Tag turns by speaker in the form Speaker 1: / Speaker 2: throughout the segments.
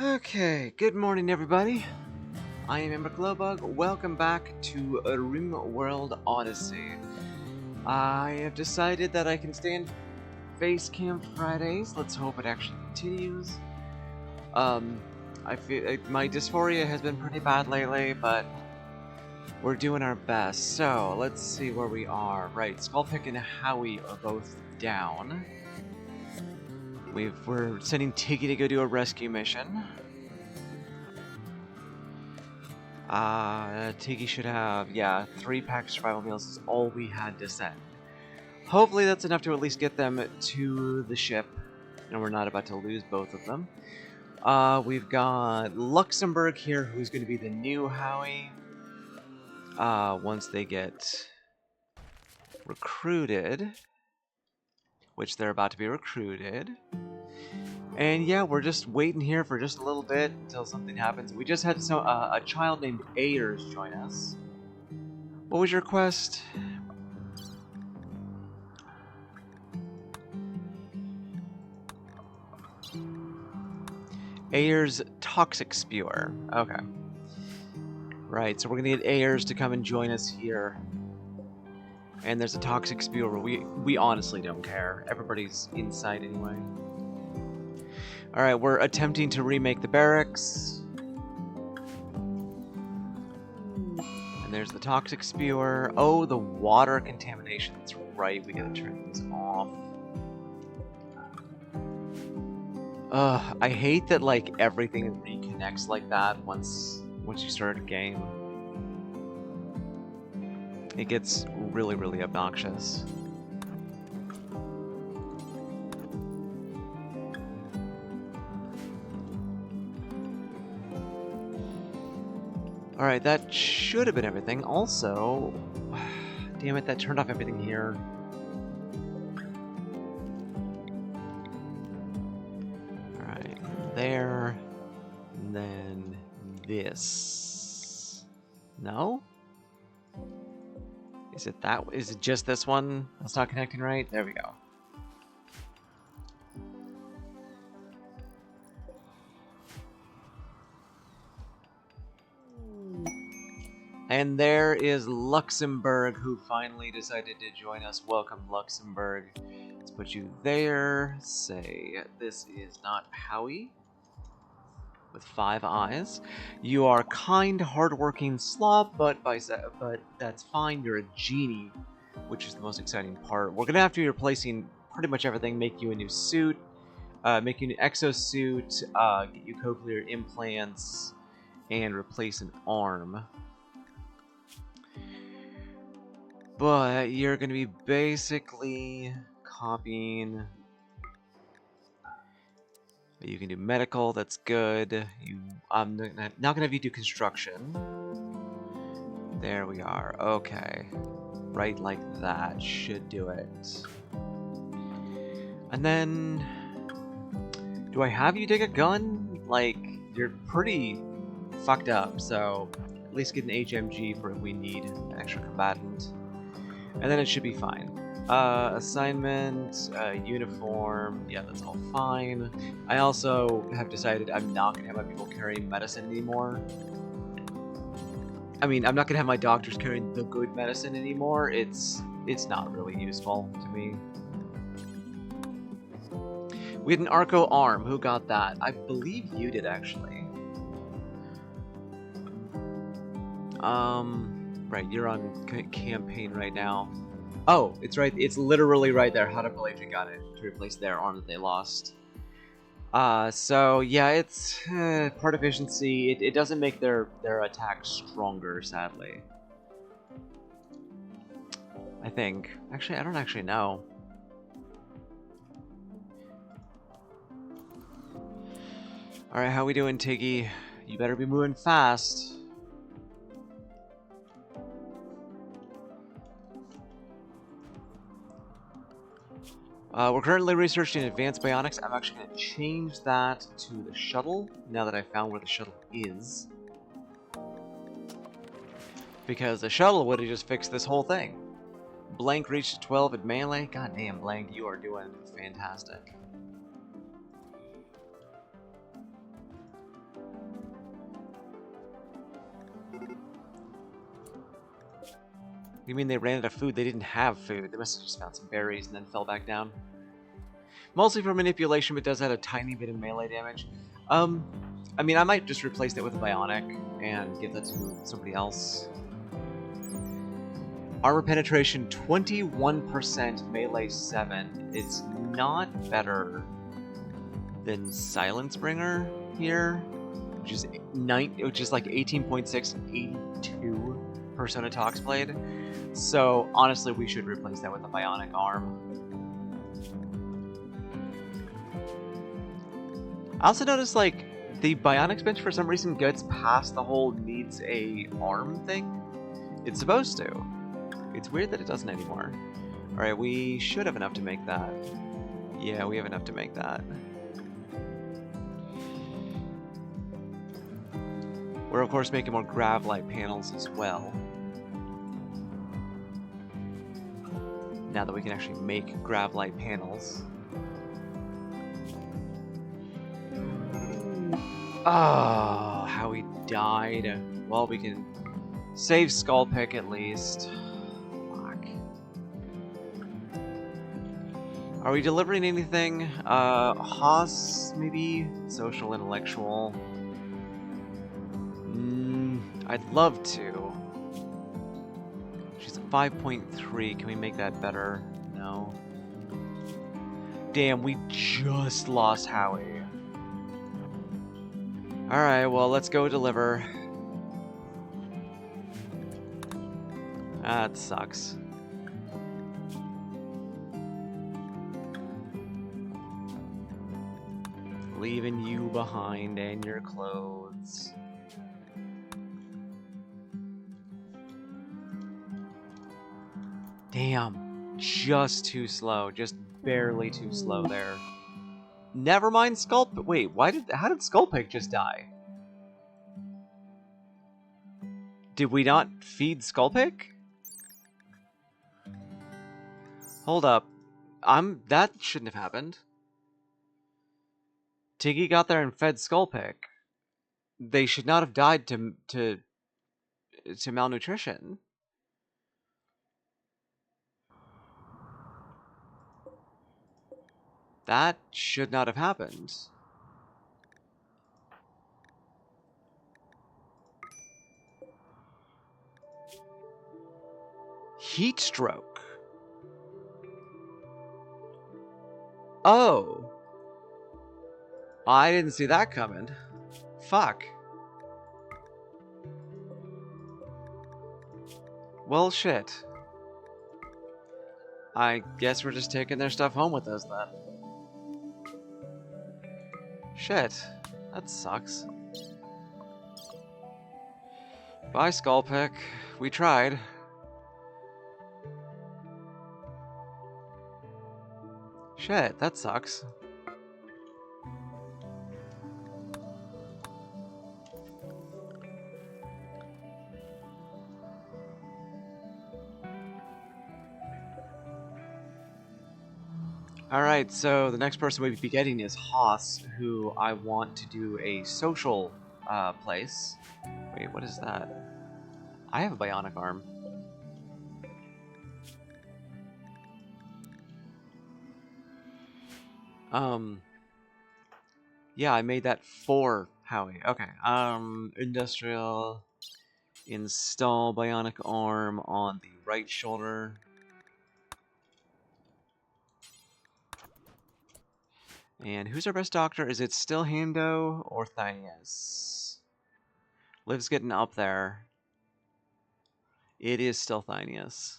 Speaker 1: Okay, good morning everybody. I am Ember Glowbug. Welcome back to RimWorld Odyssey. I have decided that I can stay in Face Camp Fridays. Let's hope it actually continues. I feel my dysphoria has been pretty bad lately, but we're doing our best. So let's see where we are. Right, Skullpick and Howie are both down. We're sending Tiggy to go do a rescue mission. Tiggy should have, 3-pack survival meals is all we had to send. Hopefully that's enough to at least get them to the ship, and we're not about to lose both of them. We've got Luxembourg here, who's going to be the new Howie. Once they get recruited, which they're about to be recruited. And yeah, we're just waiting here for just a little bit until something happens. We just had a child named Ayers join us. What was your quest? Ayers Toxic Spewer. Okay. Right, so we're gonna get Ayers to come and join us here. And there's a Toxic Spewer. We honestly don't care. Everybody's inside anyway. Alright, we're attempting to remake the barracks. And there's the toxic spewer. Oh, the water contamination. That's right, we gotta turn these off. I hate that like everything reconnects like that once you start a game. It gets really, really obnoxious. Alright, that should have been everything. Also, damn it, that turned off everything here. Alright, there, and then this. No? Is it that? Is it just this one that's not connecting right? There we go. And there is Luxembourg, who finally decided to join us. Welcome, Luxembourg. Let's put you there. Say, this is not Howie, with 5 eyes. You are kind, hardworking slob, but that's fine. You're a genie, which is the most exciting part. We're gonna have to be replacing pretty much everything. Make you a new suit, make you an exosuit, get you cochlear implants, and replace an arm. But you're going to be basically copying. You can do medical, that's good. I'm not going to have you do construction. There we are. Okay. Right like that should do it. And then, do I have you dig a gun? Like, you're pretty fucked up, so at least get an HMG for if we need an extra combatant. And then it should be fine. Assignment, uniform, yeah, that's all fine. I also have decided I'm not going to have my people carrying medicine anymore. I mean, I'm not going to have my doctors carrying the good medicine anymore. It's not really useful to me. We had an Arco arm. Who got that? I believe you did, actually. Right, you're on campaign right now. Oh, it's right. It's literally right there. How to Pelagian got it to replace their arm that they lost. So yeah, it's part efficiency. It doesn't make their attack stronger, sadly. I think. Actually, I don't actually know. All right, how we doing, Tiggy? You better be moving fast. We're currently researching advanced bionics. I'm actually going to change that to the shuttle, now that I found where the shuttle is. Because the shuttle would have just fixed this whole thing. Blank reached 12 at melee. God damn, Blank, you are doing fantastic. You mean they ran out of food? They didn't have food. They must have just found some berries and then fell back down. Mostly for manipulation, but does add a tiny bit of melee damage. I mean, I might just replace it with a bionic and give that to somebody else. Armor penetration 21%, melee 7. It's not better than Silence Bringer here, which is like 18.6 and 82 Persona Toxblade. So honestly, we should replace that with a bionic arm. I also noticed like the bionics bench for some reason gets past the whole needs a arm thing. It's supposed to. It's weird that it doesn't anymore. All right, we should have enough to make that. Yeah, we have enough to make that. We're of course making more grav light panels as well. Now that we can actually make grav light panels. Oh, how he died. Well, we can save Skullpick at least. Fuck. Are we delivering anything? Haas, maybe? Social, intellectual. I'd love to. 5.3. Can we make that better? No. Damn, we just lost Howie. Alright, well, let's go deliver. That sucks. Leaving you behind and your clothes. Damn, just too slow. Just barely too slow there. Never mind Sculp. Wait, how did Sculpig just die? Did we not feed Sculpig? Hold up. That shouldn't have happened. Tiggy got there and fed Sculpig. They should not have died to malnutrition. That should not have happened. Heat stroke. Oh. I didn't see that coming. Fuck. Well, shit. I guess we're just taking their stuff home with us then. Shit. That sucks. Bye, Skullpick. We tried. Shit, that sucks. Alright, so the next person we'd be getting is Haas, who I want to do a social place. Wait, what is that? I have a bionic arm. Yeah, I made that for Howie. Okay, industrial, install bionic arm on the right shoulder. And who's our best doctor? Is it still Hando or Thynius? Liv's getting up there. It is still Thynius.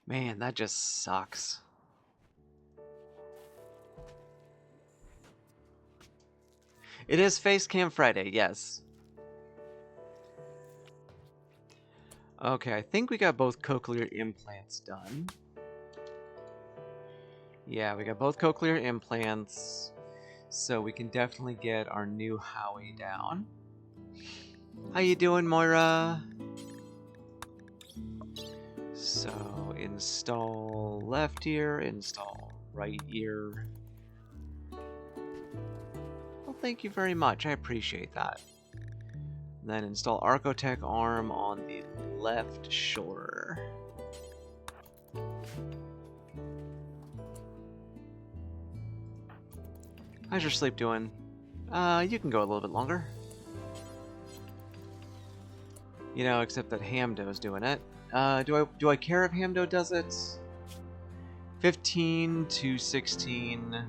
Speaker 1: Man, that just sucks. It is Facecam Friday, yes. Okay, I think we got both cochlear implants done. Yeah, we got both cochlear implants, so we can definitely get our new Howie down. How you doing, Moira? So, install left ear, install right ear. Well, thank you very much, I appreciate that. And then install Archotech arm on the left shoulder. How's your sleep doing? You can go a little bit longer. You know, except that Hamdo's doing it. Do I care if Hamdo does it? 15 to 16.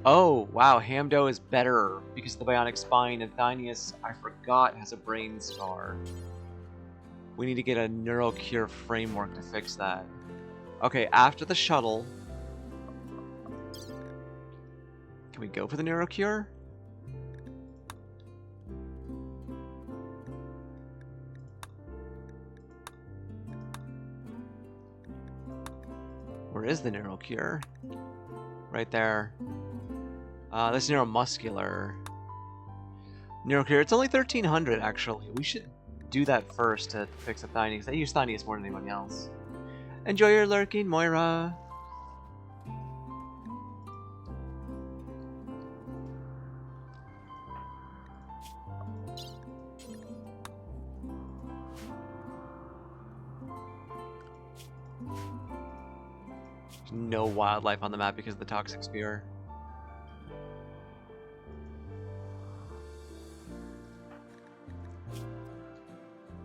Speaker 1: Oh, wow, Hamdo is better because of the bionic spine, and Thynius, I forgot, has a brain scar. We need to get a neurocure framework to fix that. Okay, after the shuttle... Can we go for the neurocure? Where is the neurocure? Right there. This neuromuscular. Neurocure. It's only 1300 actually. We should do that first to fix the Thynius. I use Thynius more than anyone else. Enjoy your lurking, Moira. no wildlife on the map because of the toxic spear.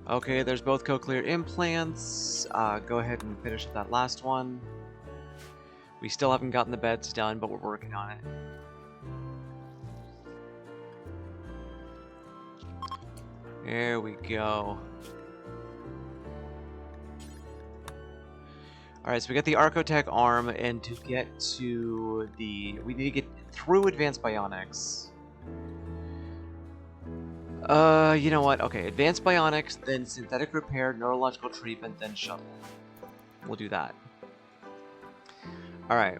Speaker 1: Okay, there's both cochlear implants. Go ahead and finish that last one. We still haven't gotten the beds done, but we're working on it. There we go. Alright, so we got the Archotech arm, and to get to the... we need to get through Advanced Bionics. You know what? Okay, Advanced Bionics, then Synthetic Repair, Neurological Treatment, then Shuttle. We'll do that. Alright.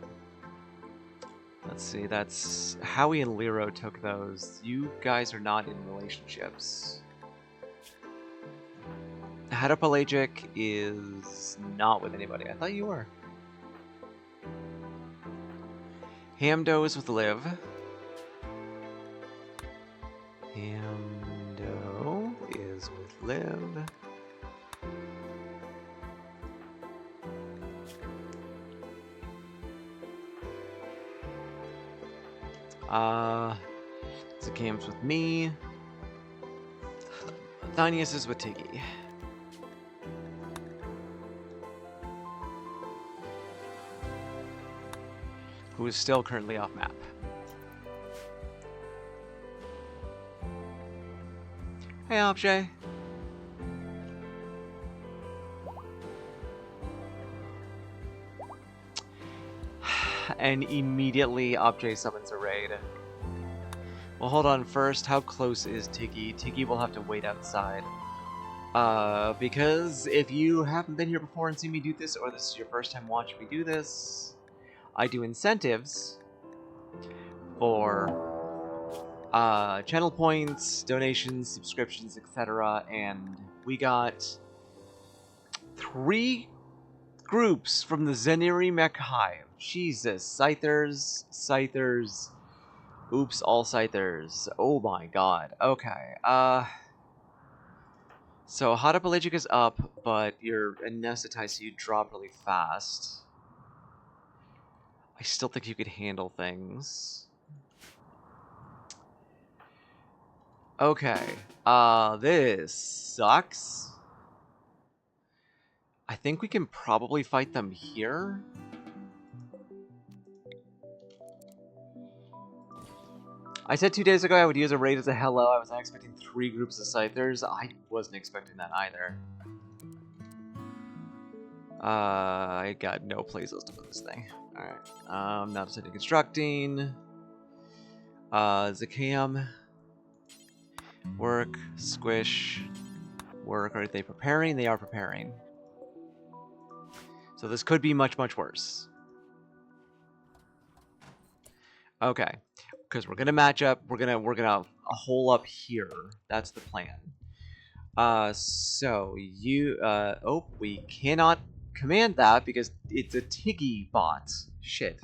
Speaker 1: Let's see, that's... Howie and Lero took those. You guys are not in relationships. Hadopelagic is not with anybody. I thought you were. Hamdo is with Liv. Hamdo is with Liv. Zakham's with me. Thanius is with Tiggy. Who is still currently off map. Hey, Objet. And immediately Objet summons a raid. Well, hold on first. How close is Tiggy? Tiggy will have to wait outside. Because if you haven't been here before and seen me do this, or this is your first time watching me do this, I do incentives for channel points, donations, subscriptions, etc. And we got 3 groups from the Zeniri Mech Hive. Jesus, Scythers, oops, all Scythers. Oh my god. Okay, so Hadopelagic is up, but you're anesthetized, so you drop really fast. I still think you could handle things. Okay. This sucks. I think we can probably fight them here. I said 2 days ago I would use a raid as a hello. I was not expecting 3 groups of Scythers. I wasn't expecting that either. I got no playlist for this thing. Alright. Now deciding constructing. Zakham. Work. Squish. Work. Are they preparing? They are preparing. So this could be much, much worse. Okay. Because we're gonna match up. We're gonna a hole up here. That's the plan. So you oh, we cannot command that because it's a Tiggy bot. Shit.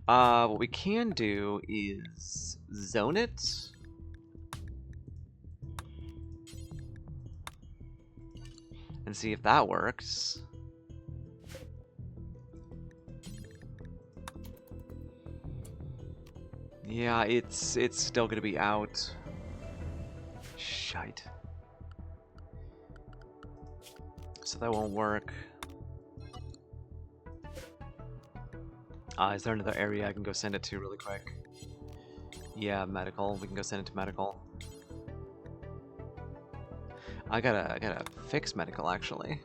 Speaker 1: What we can do is zone it. And see if that works. Yeah, it's still gonna be out. Shite. So that won't work. Is there another area I can go send it to really quick? Yeah, medical. We can go send it to medical. I gotta fix medical actually.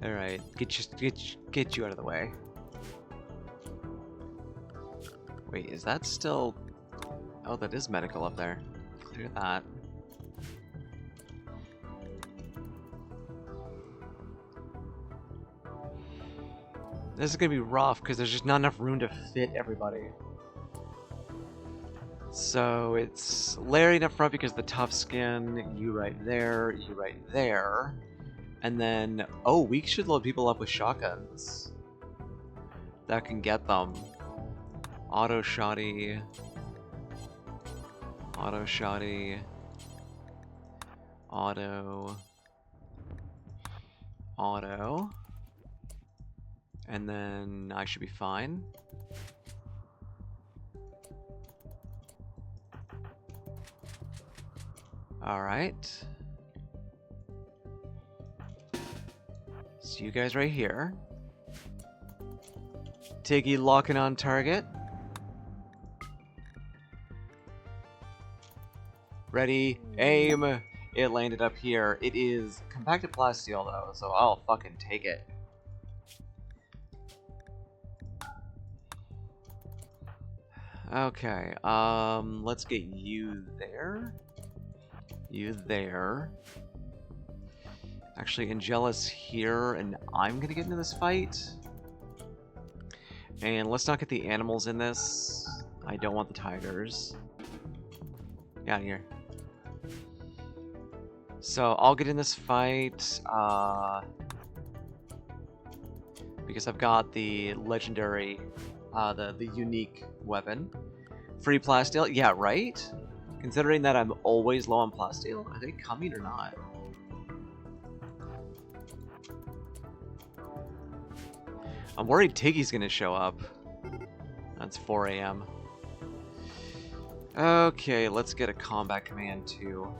Speaker 1: All right, get you out of the way. Wait, is that still? Oh, that is medical up there. Clear that. This is gonna be rough because there's just not enough room to fit everybody. So it's Larry up front because the tough skin, you right there, you right there. And then, oh, we should load people up with shotguns. That can get them Auto shoddy. Auto shoddy. Auto. Auto. And then I should be fine. Alright. See you guys right here. Tiggy locking on target. Ready, aim. It landed up here. It is compacted plasteel though, so I'll fucking take it. Okay, let's get you there. You there. Actually, Angela's here, and I'm gonna get into this fight. And let's not get the animals in this. I don't want the tigers. Get out of here. So I'll get in this fight, because I've got the legendary, the unique weapon. Free plasteel? Yeah, right? Considering that I'm always low on plasteel, are they coming or not? I'm worried Tiggy's gonna show up. That's 4 AM. Okay, let's get a combat command too.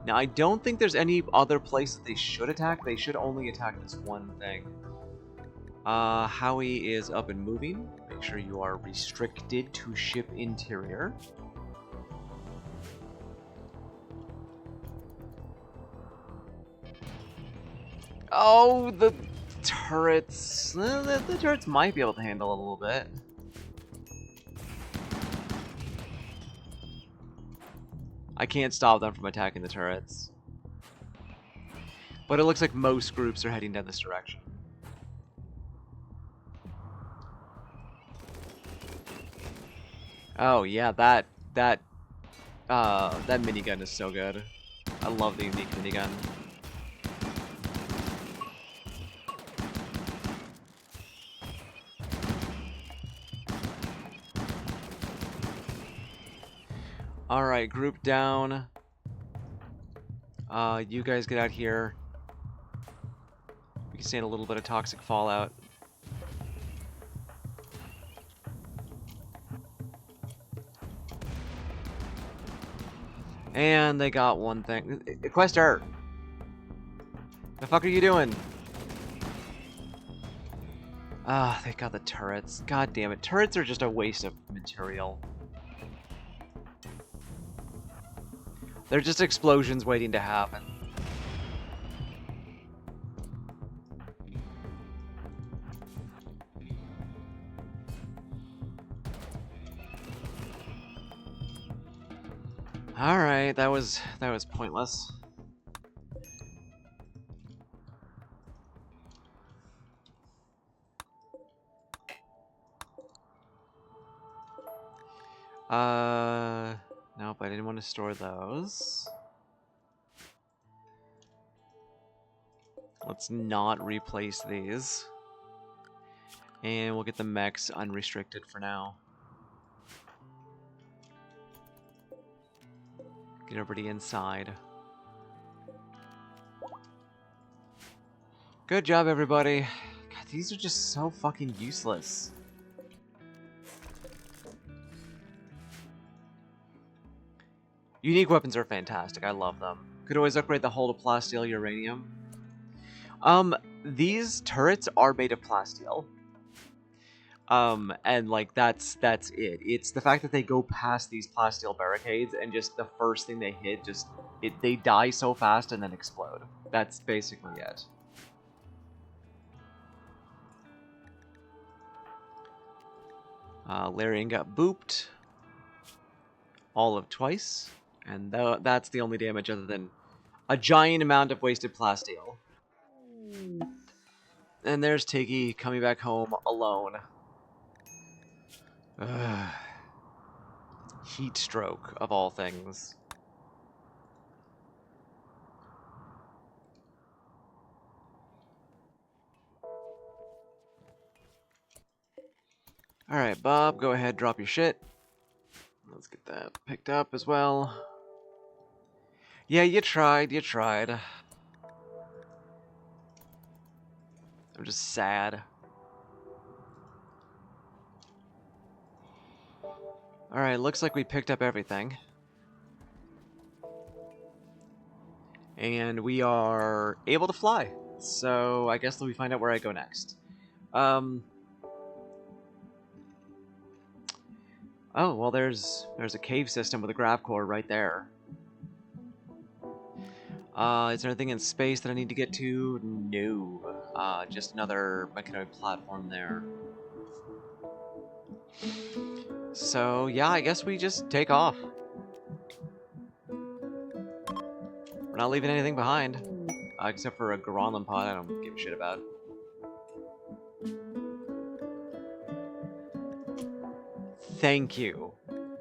Speaker 1: Now, I don't think there's any other place that they should attack. They should only attack this one thing. Howie is up and moving. Make sure you are restricted to ship interior. Oh, the turrets. The turrets might be able to handle a little bit. I can't stop them from attacking the turrets. But it looks like most groups are heading down this direction. Oh yeah, that minigun is so good. I love the unique minigun. Alright, group down. You guys get out here. We can stand a little bit of toxic fallout. And they got one thing. Quester! The fuck are you doing? Ah, they got the turrets. God damn it. Turrets are just a waste of material. They're just explosions waiting to happen. Alright, that was pointless. Nope, I didn't want to store those. Let's not replace these. And we'll get the mechs unrestricted for now. Get everybody inside. Good job, everybody. God, these are just so fucking useless. Unique weapons are fantastic. I love them. Could always upgrade the hull to plasteel uranium. These turrets are made of plasteel. And like that's it. It's the fact that they go past these plasteel barricades and just the first thing they hit, they die so fast and then explode. That's basically it. Larian got booped. All of twice. And that's the only damage other than a giant amount of wasted plasteel. And there's Tiggy coming back home alone. Heat stroke, of all things. Alright, Bob, go ahead, drop your shit. Let's get that picked up as well. Yeah, you tried, you tried. I'm just sad. Alright, looks like we picked up everything. And we are able to fly. So I guess we find out where I go next. Oh, well there's a cave system with a grav core right there. Is there anything in space that I need to get to? No. Just another mechanoid platform there. So, yeah, I guess we just take off. We're not leaving anything behind. Except for a Goronlin pod I don't give a shit about. Thank you.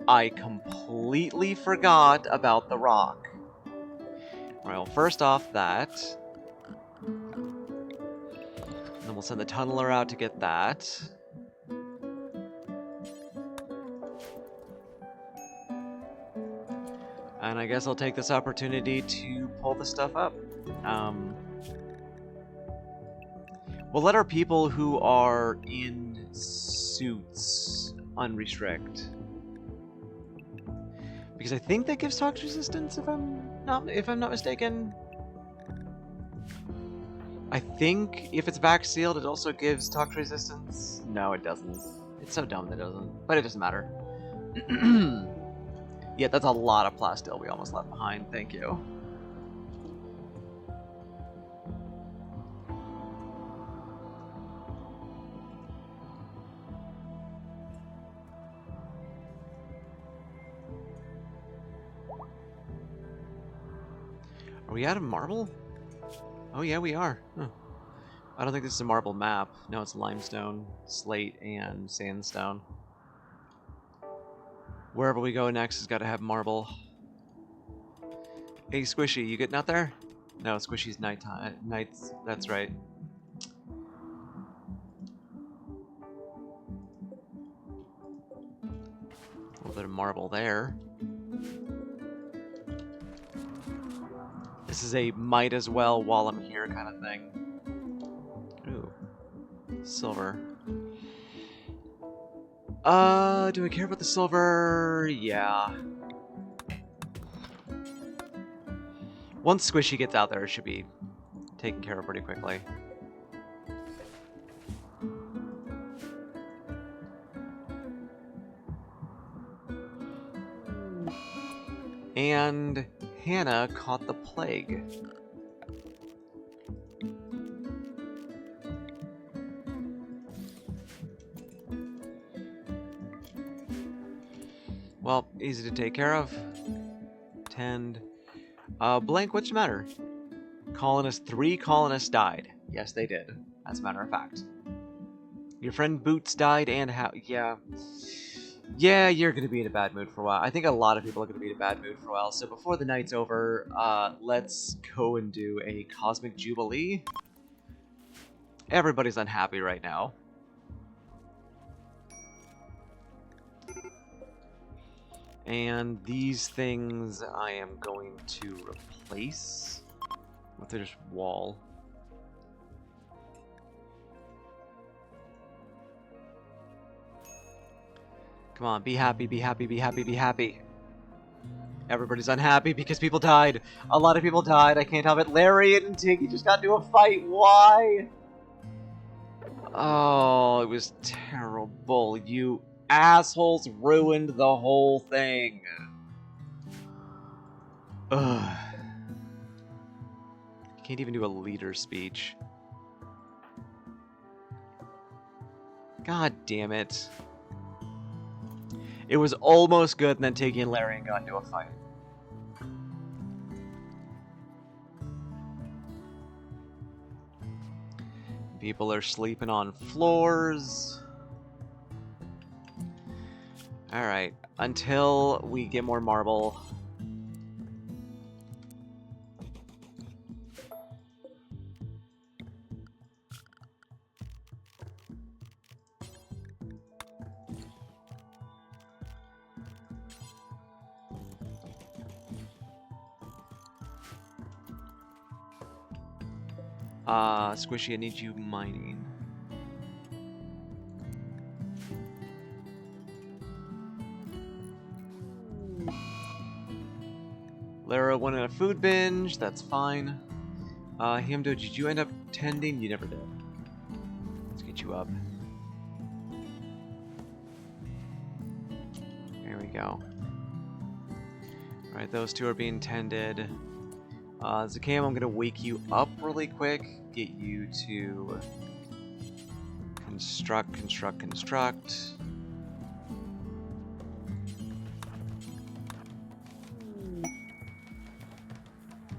Speaker 1: I completely forgot about the rock. Well, first off, that. Then we'll send the tunneler out to get that. And I guess I'll take this opportunity to pull the stuff up. We'll let our people who are in suits unrestrict. Because I think that gives tox resistance, if I'm not mistaken. I think if it's back sealed, it also gives tox resistance. No, it doesn't. It's so dumb that it doesn't. But it doesn't matter. Yeah, that's a lot of plastil we almost left behind. Thank you. Are we out of marble? Oh yeah, we are. Huh. I don't think this is a marble map. No, it's limestone, slate, and sandstone. Wherever we go next has got to have marble. Hey, Squishy, you getting out there? No, Squishy's nighttime. Nights. That's right. A little bit of marble there. This is a might as well while I'm here kind of thing. Ooh. Silver. Do I care about the silver? Yeah. Once Squishy gets out there, it should be taken care of pretty quickly. And Hannah caught the plague. Well, easy to take care of. Tend. Blank, what's the matter? Three colonists died. Yes, they did. As a matter of fact. Your friend Boots died and how... Yeah. Yeah, you're gonna be in a bad mood for a while. I think a lot of people are gonna be in a bad mood for a while. So before the night's over, let's go and do a Cosmic Jubilee. Everybody's unhappy right now. And these things I am going to replace with this wall. Come on, be happy, be happy, be happy, be happy. Everybody's unhappy because people died. A lot of people died. I can't help it. Larry and Tiggy just got into a fight. Why? Oh, it was terrible. You assholes ruined the whole thing. Ugh. Can't even do a leader speech. God damn it. It was almost good, and then Tiggy and Larry got into a fight. People are sleeping on floors. Alright, until we get more marble. Squishy, I need you mining. Lara went on a food binge, that's fine. Hamdo, did you end up tending? You never did. Let's get you up. There we go. Alright, those two are being tended. Zakam, I'm gonna wake you up really quick. Get you to construct.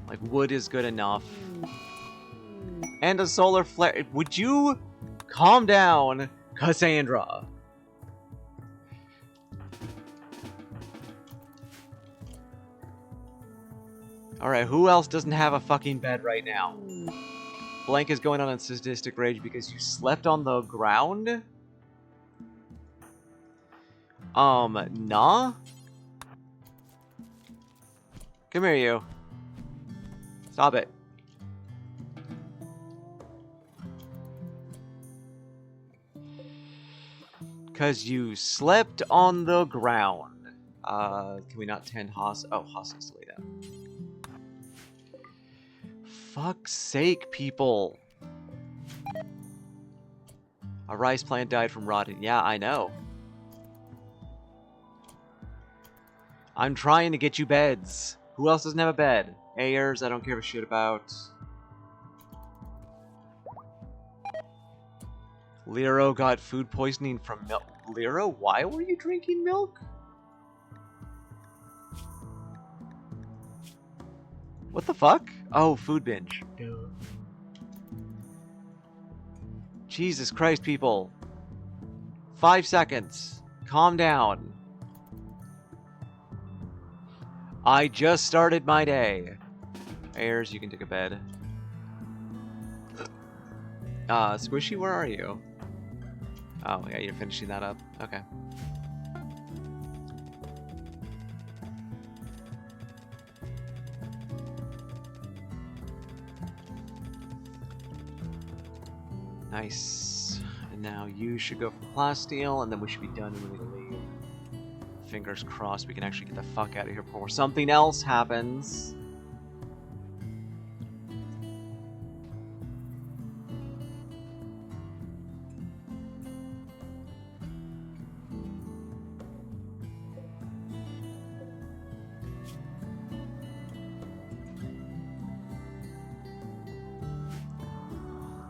Speaker 1: Like, wood is good enough. And a solar flare. Would you calm down, Cassandra? Alright, who else doesn't have a fucking bed right now? Blank is going on a sadistic rage because you slept on the ground? Nah? Come here, you. Stop it. Because you slept on the ground. Can we not tend Haas? Oh, Haas needs to lay down. Fuck's sake, people. A rice plant died from rotting. Yeah, I know. I'm trying to get you beds. Who else doesn't have a bed? Ayers, I don't give a shit about. Lero got food poisoning from milk. Lero, why were you drinking milk? What the fuck? Oh, food binge. Jesus Christ, people. 5 seconds. Calm down. I just started my day. Ayers, you can take a bed. Squishy, where are you? Oh, yeah, you're finishing that up. Okay. Nice. And now you should go for plasteel, and then we should be done and ready to leave. Fingers crossed we can actually get the fuck out of here before something else happens.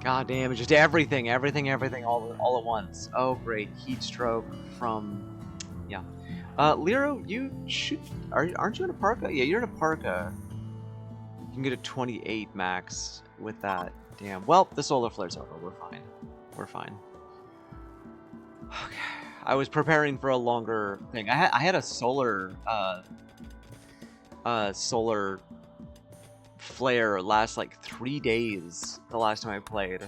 Speaker 1: God damn it, just everything all at once. Oh great, heat stroke from... yeah. Lero, you should... aren't you in a parka? Yeah, you're in a parka. You can get a 28 max with that. Damn. Well, the solar flare's over. We're fine. We're fine. Okay. I was preparing for a longer thing. I had a solar... solar flare last like 3 days the last time I played.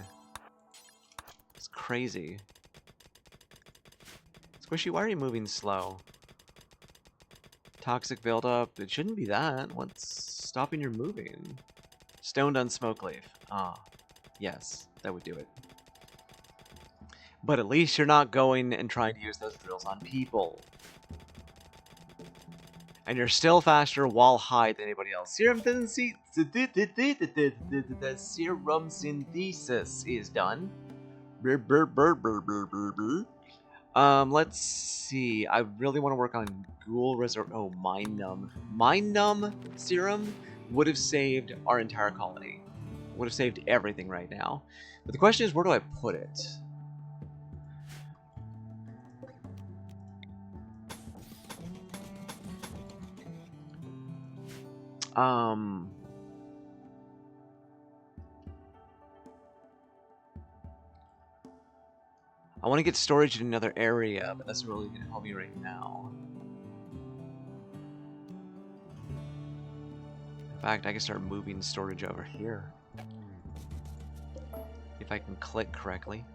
Speaker 1: It's crazy. Squishy, why are you moving slow? Toxic buildup. It shouldn't be that. What's stopping your moving? Stoned on smoke leaf. Ah, yes, that would do it. But at least you're not going and trying to use those drills on people. And you're still faster while high than anybody else. Serum synthesis is done. Let's see. I really want to work on Ghoul Reserve. Oh, Mind Numb. Mind Numb serum would have saved our entire colony. Would have saved everything right now. But the question is, where do I put it? I want to get storage in another area, but that's really going to help me right now. In fact, I can start moving storage over here. If I can click correctly.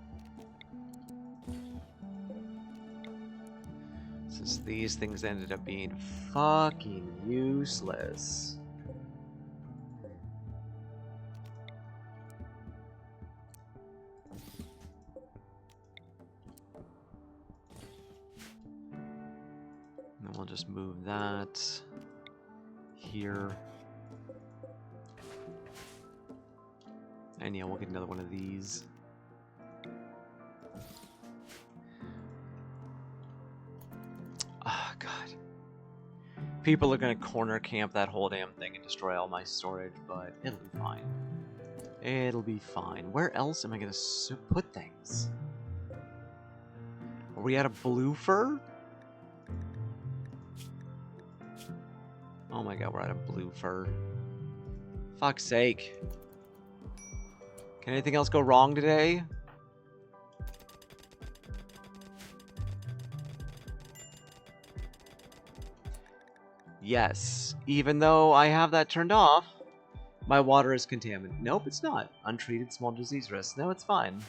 Speaker 1: Since these things ended up being fucking useless. just move that here. And yeah, we'll get another one of these. Oh, God. People are gonna corner camp that whole damn thing and destroy all my storage, but it'll be fine. It'll be fine. Where else am I gonna put things? Are we at a blue fur? Oh my god, we're at a blue fur. Fuck's sake. Can anything else go wrong today? Yes. Even though I have that turned off, my water is contaminated. Nope, it's not. Untreated small disease risk. No, it's fine.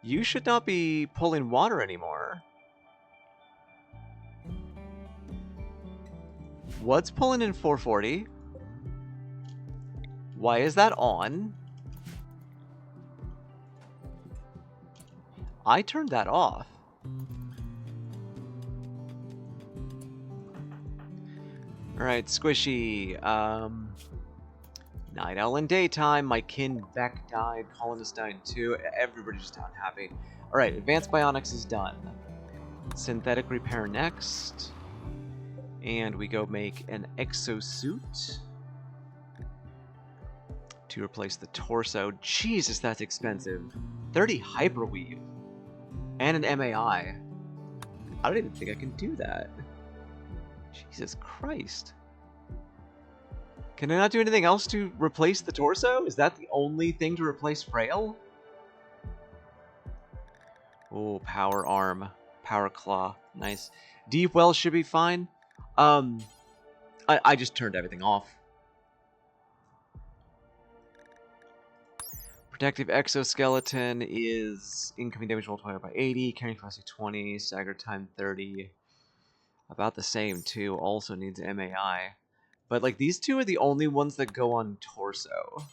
Speaker 1: You should not be pulling water anymore. What's pulling in 440? Why is that on? I turned that off. Alright, Squishy. Night owl in daytime. My kin Beck died. Colonist died too. Everybody's just unhappy. Alright, advanced bionics is done. Synthetic repair next. And we go make an exosuit to replace the torso. Jesus, that's expensive. 30 hyperweave. And an MAI. I don't even think I can do that. Jesus Christ. Can I not do anything else to replace the torso? Is that the only thing to replace Frail? Oh, power arm. Power claw. Nice. Deep well should be fine. I just turned everything off. Protective exoskeleton is incoming damage multiplier by 80, carrying capacity 20, stagger time 30. About the same too. Also needs MAI. But like these two are the only ones that go on torso.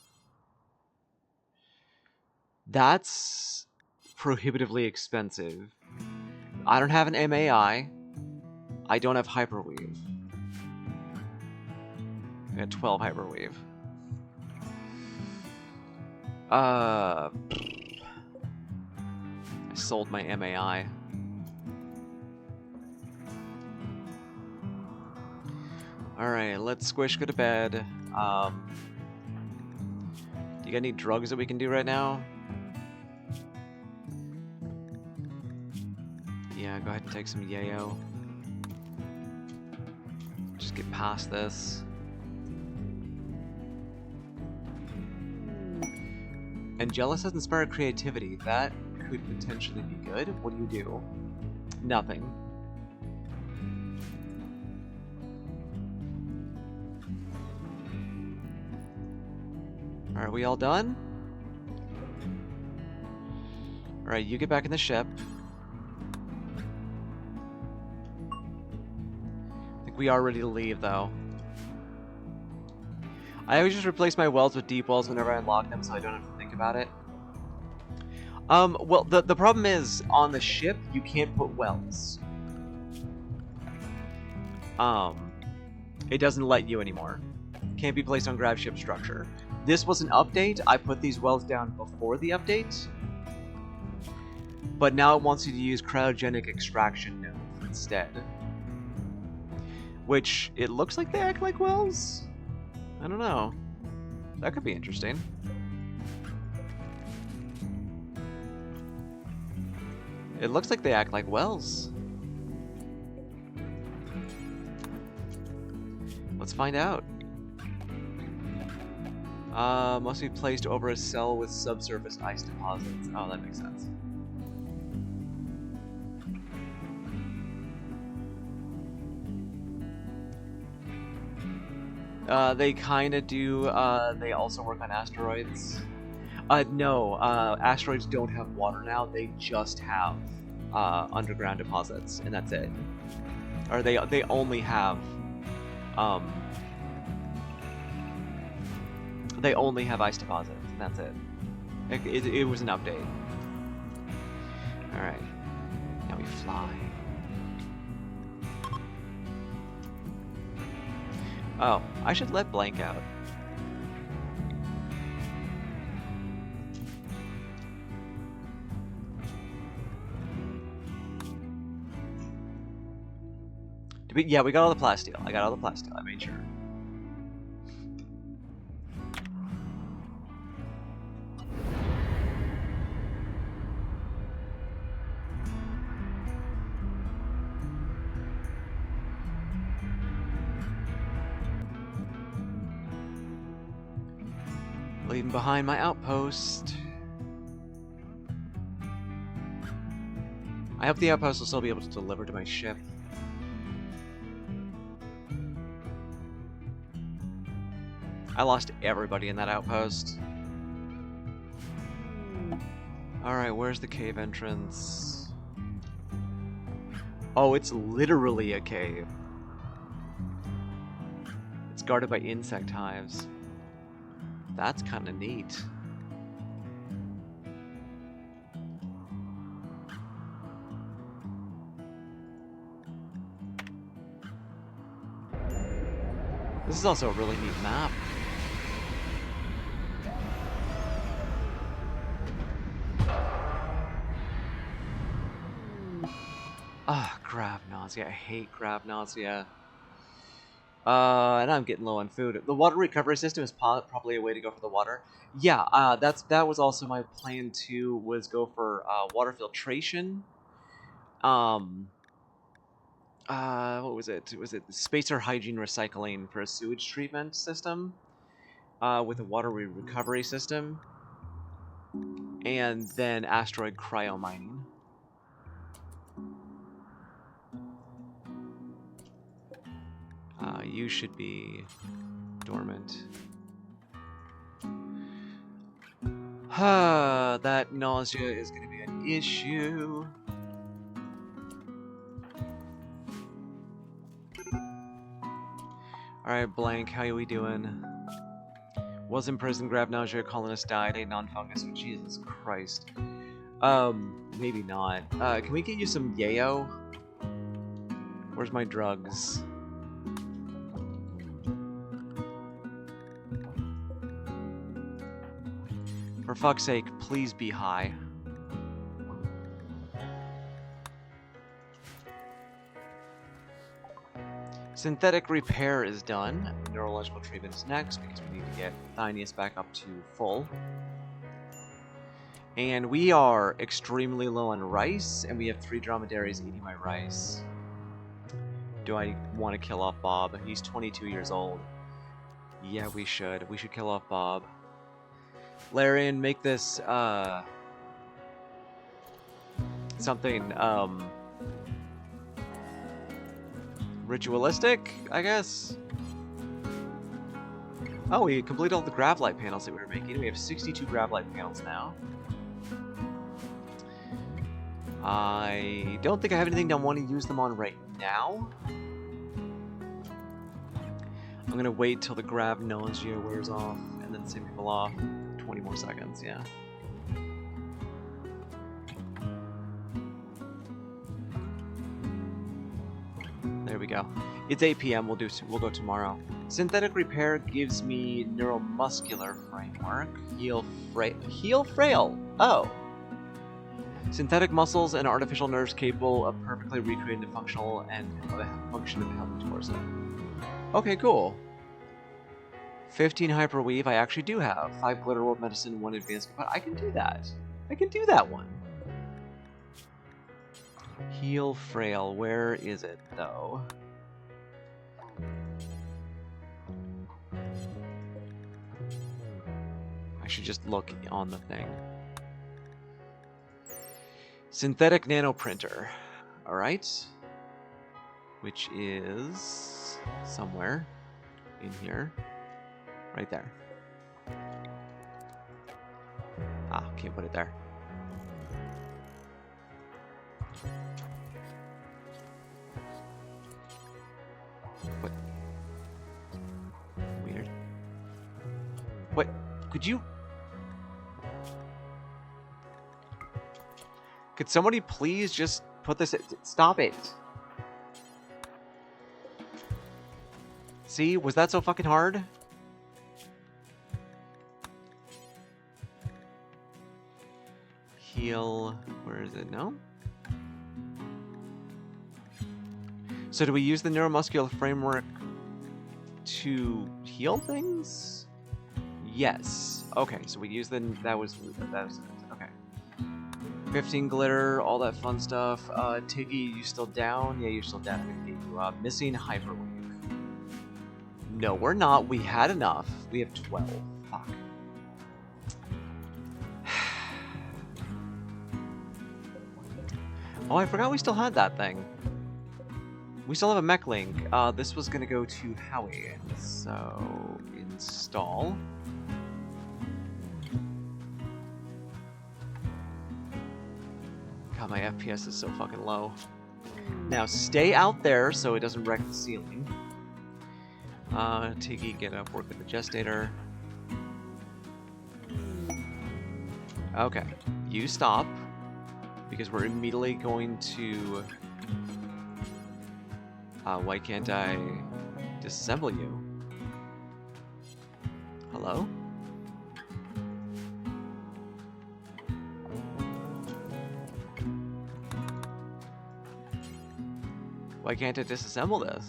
Speaker 1: That's prohibitively expensive. I don't have an MAI. I don't have hyperweave. I got 12 hyperweave. I sold my MAI. Alright, let's Squish go to bed. Do you got any drugs that we can do right now? Yeah, go ahead and take some yayo. Just get past this. And Jealous has inspired creativity. That could potentially be good. What do you do? Nothing. Are we all done? Alright, you get back in the ship. I think we are ready to leave, though. I always just replace my wells with deep wells whenever I unlock them, so I don't have to think about it. Well, the problem is, on the ship, you can't put wells. It doesn't let you anymore. Can't be placed on grab ship structure. This was an update. I put these wells down before the update. But now it wants you to use cryogenic extraction node instead. Which, it looks like they act like wells? I don't know. That could be interesting. It looks like they act like wells. Let's find out. Must be placed over a cell with subsurface ice deposits. Oh, that makes sense. They kind of do. They also work on asteroids. No, asteroids don't have water now. They just have underground deposits, and that's it. Or they only have they only have ice deposits, and that's it. It was an update. All right, now we fly. Oh, I should let Blank out. Yeah, we got all the plasteel. I got all the plasteel. I made sure. Leaving behind my outpost. I hope the outpost will still be able to deliver to my ship. I lost everybody in that outpost. Alright, where's the cave entrance? Oh, it's literally a cave. It's guarded by insect hives. That's kind of neat. This is also a really neat map. Ah, grab nausea. I hate grab nausea. And I'm getting low on food. The water recovery system is probably a way to go for the water. Yeah, that was also my plan too, was go for water filtration. What was it? Was it spacer hygiene recycling for a sewage treatment system? With a water recovery system. And then asteroid cryo mining. You should be dormant. That nausea is going to be an issue. Alright, Blank, how are we doing? Was in prison, grabbed nausea, colonist died, ate non-fungus. Jesus Christ. Maybe not. Can we get you some yayo? Where's my drugs? For fuck's sake, please be high. Synthetic repair is done. Neurological treatment is next because we need to get Thynius back up to full. And we are extremely low on rice, and we have 3 dromedaries eating my rice. Do I want to kill off Bob? He's 22 years old. Yeah, we should. We should kill off Bob. Larian, make this, something, ritualistic, I guess? Oh, we completed all the gravlight panels that we were making. We have 62 gravlight panels now. I don't think I have anything I want to use them on right now. I'm gonna wait till the grav nausea wears off and then send people off. 20 more seconds, yeah. There we go. It's 8 p.m. We'll go tomorrow. Synthetic repair gives me neuromuscular framework. Heal frail. Oh. Synthetic muscles and artificial nerves capable of perfectly recreating the functional and function of the healthy torso. Okay, cool. 15 hyperweave. I actually do have 5 glitter world medicine, 1 advanced, but I can do that. I can do that one. Heal frail. Where is it though? I should just look on the thing. Synthetic nanoprinter. Alright. Which is somewhere in here. Right there. Ah, can't put it there. What? Weird. What? Could you... Could somebody please just put this... Stop it. See, was that so fucking hard? Heal, where is it? No? So do we use the neuromuscular framework to heal things? Yes. Okay, so we use the, that was okay. 15 glitter, all that fun stuff. Tiggy, you still down? Yeah, you're still down. I'm gonna get you up. Missing hyperwave. No, we're not. We had enough. We have 12. Fuck. Oh, I forgot we still had that thing. We still have a mech link. This was gonna go to Howie. So, install. God, my FPS is so fucking low. Now, stay out there so it doesn't wreck the ceiling. Tiggy, get up, work with the gestator. Okay, you stop. Because we're immediately going to... why can't I disassemble you? Hello? Why can't I disassemble this?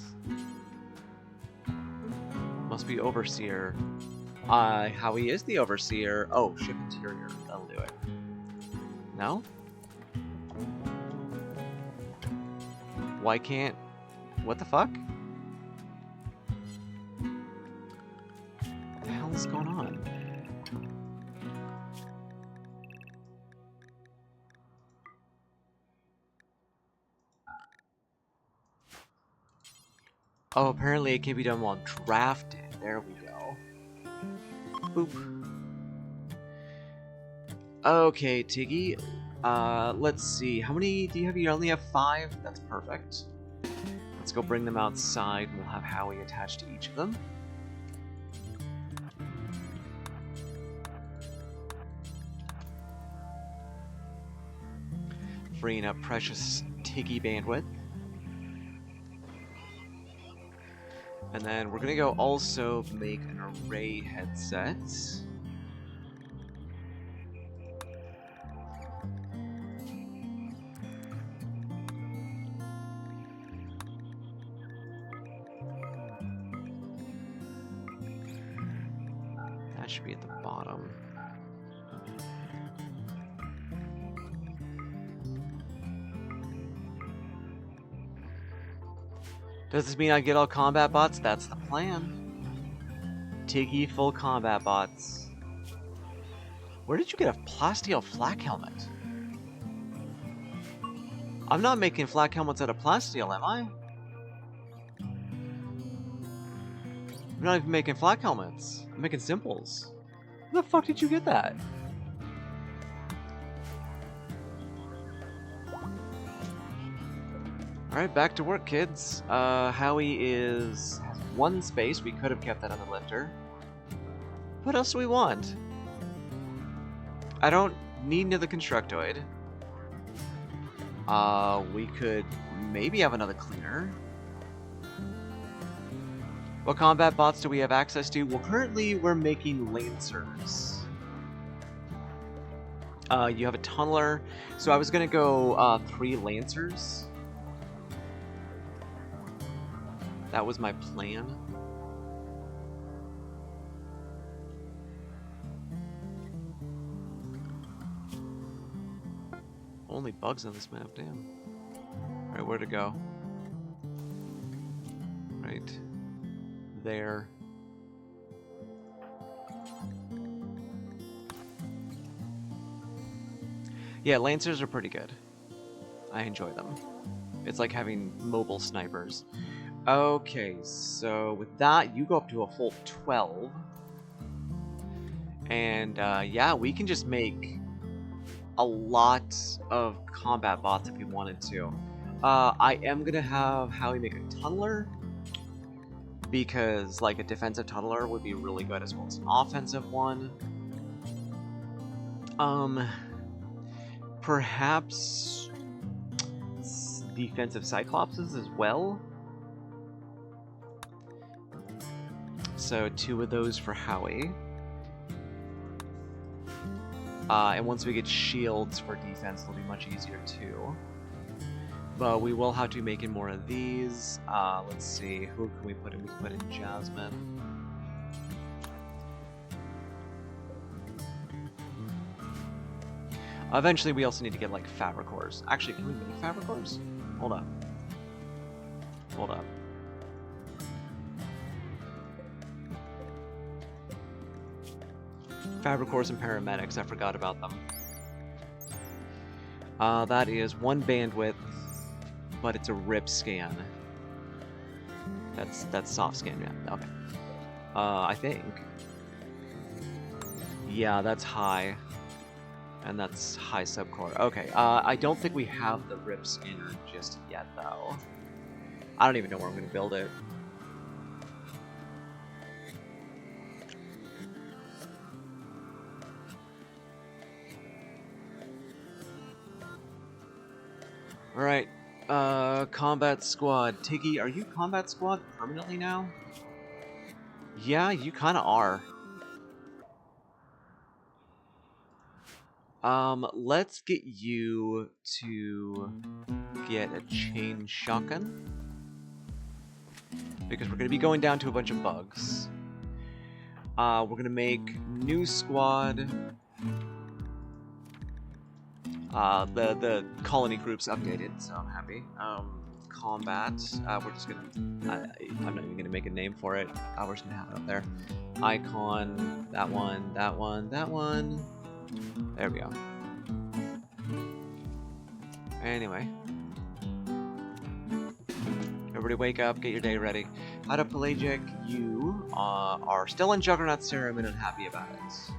Speaker 1: Must be Overseer. Howie is the Overseer. Oh, ship interior. That'll do it. No? Why can't... What the fuck? What the hell is going on? Oh, apparently it can be done while drafted. There we go. Boop. Okay, Tiggy. Let's see. How many do you have? You only have 5? That's perfect. Let's go bring them outside, and we'll have Howie attached to each of them. Freeing up precious Tiggy bandwidth. And then we're gonna go also make an array headset. That should be at the bottom. Does this mean I get all combat bots? That's the plan. Tiggy full combat bots. Where did you get a plasteel flak helmet? I'm not making flak helmets out of plasteel, am I? I'm not even making flak helmets. I'm making simples. Where the fuck did you get that? Alright, back to work, kids. Howie has 1 space. We could have kept that on the lifter. What else do we want? I don't need another constructoid. We could maybe have another cleaner. What combat bots do we have access to? Well, currently we're making lancers. You have a tunneler. So I was gonna go 3 lancers. That was my plan. Only bugs on this map, damn. Alright, where to go? Right there. Yeah, lancers are pretty good. I enjoy them. It's like having mobile snipers. Okay, so with that, you go up to a full 12. And yeah, we can just make a lot of combat bots if we wanted to. I am gonna have Howie make a tunneler, because like a defensive tunneler would be really good as well as an offensive one. Perhaps defensive cyclopses as well. So 2 of those for Howie. And once we get shields for defense, it'll be much easier too. But we will have to be making more of these. Let's see, who can we put in? We can put in Jasmine. Eventually, we also need to get like fabricors. Actually, can we make fabricors? Hold up. Hold up. Fabricors and paramedics, I forgot about them. That is 1 bandwidth, but it's a rip scan. That's soft scan, yeah. Okay. I think. Yeah, that's high. And that's high subcore. Okay, I don't think we have the rip scanner just yet, though. I don't even know where I'm going to build it. Alright, combat squad. Tiggy, are you combat squad permanently now? Yeah, you kinda are. Let's get you to get a chain shotgun. Because we're gonna be going down to a bunch of bugs. We're gonna make new squad. The colony group's updated, so I'm happy. Combat, we're just gonna, I'm not even gonna make a name for it. We're just gonna have it up there. Icon, that one, that one, that one. There we go. Anyway. Everybody wake up, get your day ready. Out of Pelagic, you are still in Juggernaut Serum and unhappy about it.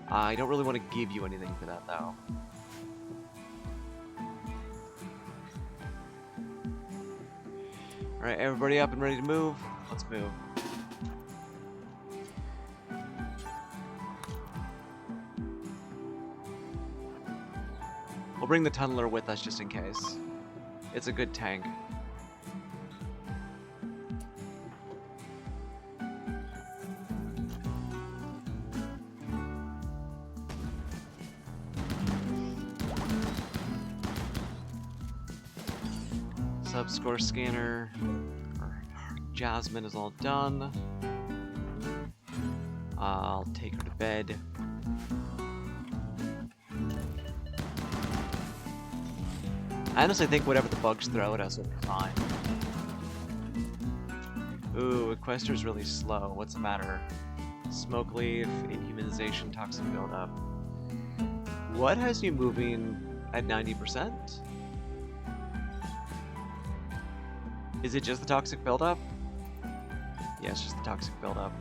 Speaker 1: I don't really want to give you anything for that, though. Alright, everybody up and ready to move? Let's move. We'll bring the Tunneler with us just in case. It's a good tank. Subscore scanner. Jasmine is all done. I'll take her to bed. I honestly think whatever the bugs throw at us will be fine. Ooh, Equester's really slow. What's the matter? Smoke leaf, inhumanization, toxin buildup. What has you moving at 90%? Is it just the toxic buildup? Yeah, it's just the toxic buildup.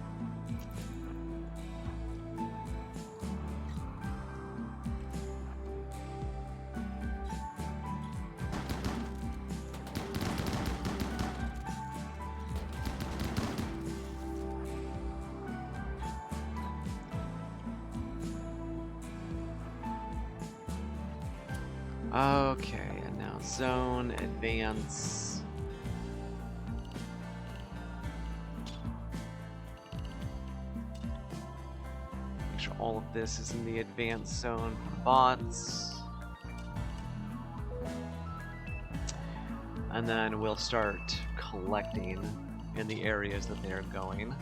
Speaker 1: Okay, and now zone, advance. Make sure all of this is in the advanced zone for bots. And then we'll start collecting in the areas that they're going.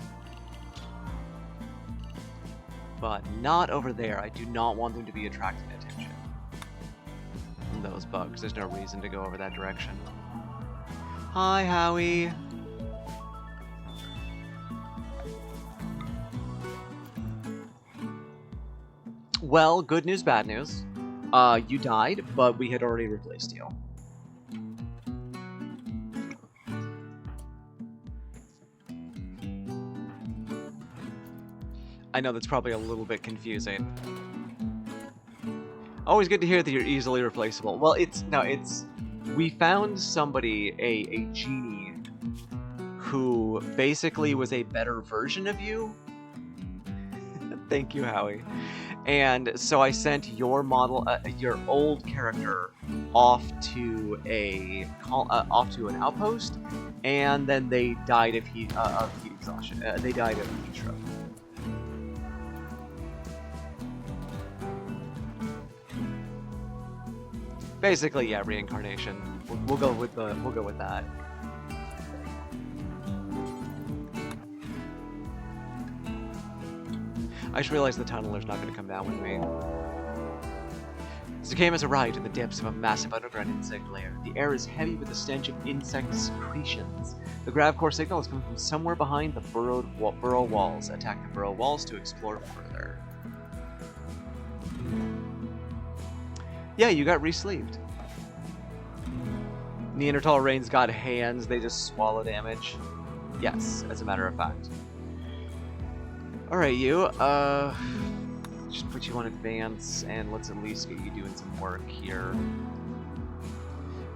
Speaker 1: But not over there. I do not want them to be attracting attention from those bugs. There's no reason to go over that direction. Hi, Howie. Well, good news, bad news. You died, but we had already replaced you. I know that's probably a little bit confusing. Always good to hear that you're easily replaceable. Well, we found somebody, a genie, who basically was a better version of you. Thank you, Howie. And so I sent your model, your old character, off to off to an outpost, and then they died of heat exhaustion. They died of heat stroke. Basically, yeah, reincarnation. We'll go with that. I just realized the tunneler's not going to come down with me. As the game has arrived in the depths of a massive underground insect lair, the air is heavy with the stench of insect secretions. The grav core signal is coming from somewhere behind the burrow walls. Attack the burrow walls to explore further. Yeah, you got re-sleeved. Neanderthal Rain's got hands, they just swallow damage. Yes, as a matter of fact. Alright, you, just put you on advance, and let's at least get you doing some work here.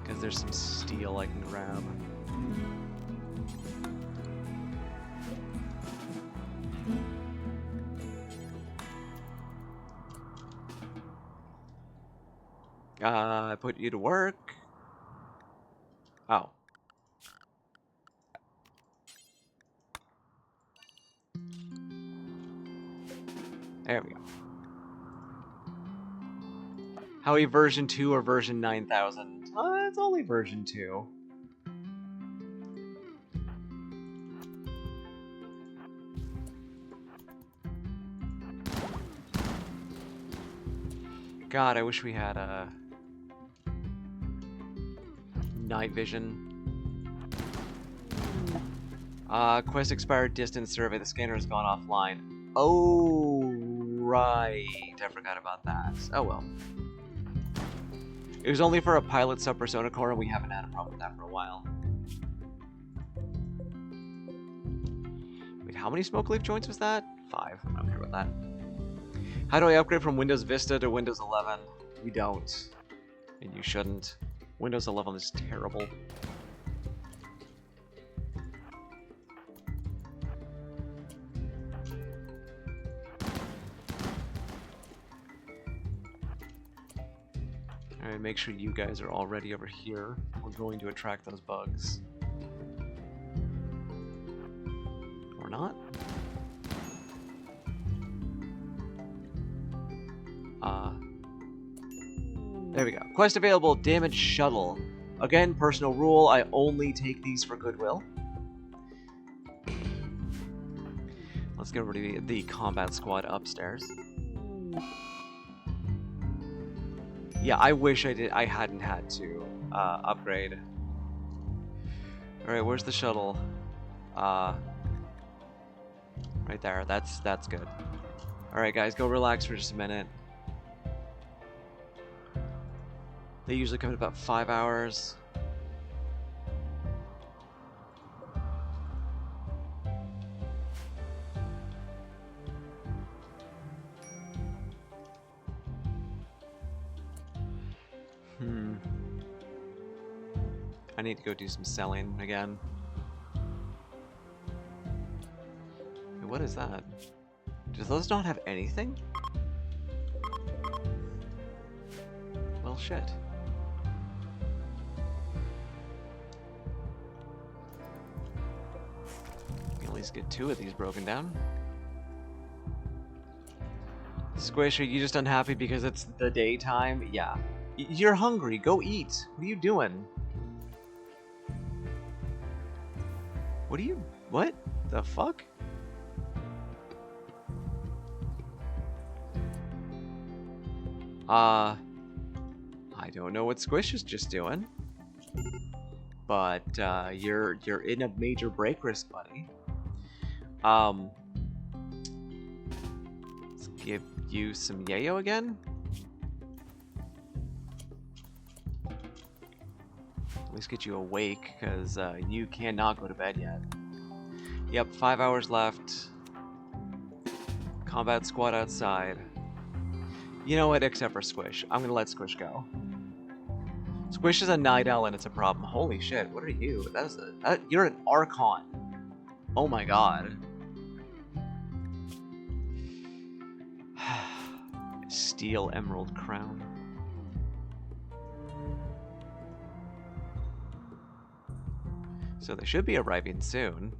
Speaker 1: Because there's some steel I can grab. I put you to work. Oh. There we go. Howie version 2 or version 9000? It's only version 2. God, I wish we had a night vision. Quest expired distance survey. The scanner has gone offline. Oh, right. I forgot about that. Oh well. It was only for a pilot sub-persona core, and we haven't had a problem with that for a while. Wait, how many smoke leaf joints was that? 5. I don't care about that. How do I upgrade from Windows Vista to Windows 11? You don't. And you shouldn't. Windows 11 is terrible. Alright, make sure you guys are already over here. We're going to attract those bugs. Or not? There we go. Quest available, damaged shuttle. Again, personal rule, I only take these for goodwill. Let's get rid of the combat squad upstairs. Yeah, I wish I hadn't had to upgrade. Alright, where's the shuttle? Right there, that's good. Alright guys, go relax for just a minute. They usually come in about 5 hours. I need to go do some selling again. Hey, what is that? Do those not have anything? Well, shit. At least get 2 of these broken down. Squish, are you just unhappy because it's the daytime? Yeah. You're hungry. Go eat. What are you doing? What the fuck? I don't know what Squish is just doing. But, you're in a major break risk, buddy. Let's give you some yayo again. At least get you awake, because you cannot go to bed yet. Yep, 5 hours left. Combat squad outside. You know what, except for Squish. I'm gonna let Squish go. Squish is a night owl and it's a problem. Holy shit, what are you? You're an Archon. Oh my god. Steel emerald crown. So they should be arriving soon.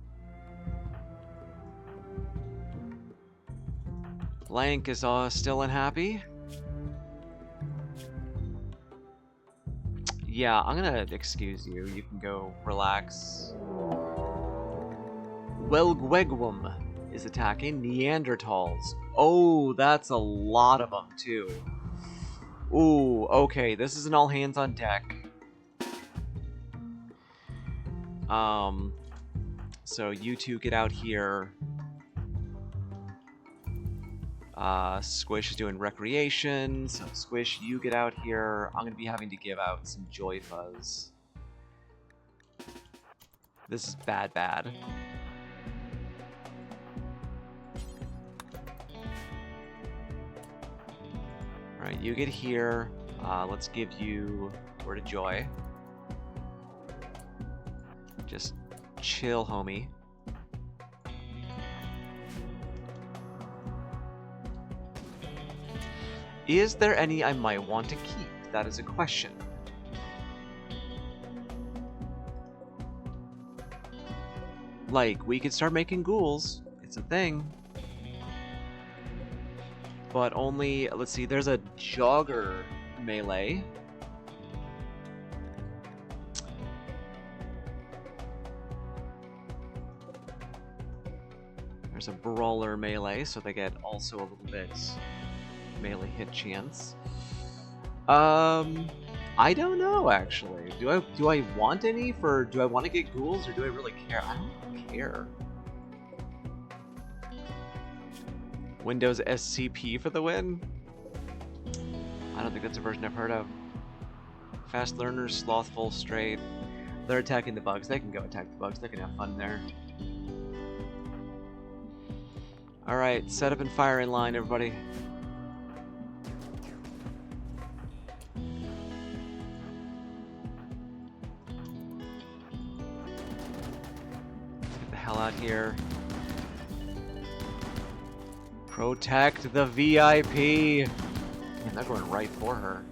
Speaker 1: Blank is still unhappy. Yeah, I'm gonna excuse you. You can go relax. Welgwegwum is attacking Neanderthals. Oh, that's a lot of them, too. Ooh, okay, this is an all hands on deck. So you two get out here. Squish is doing recreation, so Squish, you get out here. I'm gonna be having to give out some Joy Fuzz. This is bad. Alright, you get here. Let's give you Word of Joy. Just chill, homie. Is there any I might want to keep? That is a question. Like, we could start making ghouls. It's a thing. But only, let's see, there's a jogger melee. There's a brawler melee, so they get also a little bit melee hit chance. I don't know actually. Do I want any for? Do I want to get ghouls or do I really care? I don't care. Windows SCP for the win? I don't think that's a version I've heard of. Fast learners, slothful, straight. They're attacking the bugs. They can go attack the bugs. They can have fun there. Alright, set up and fire in line, everybody. Get the hell out here. Protect the VIP! Man, they're going right for her.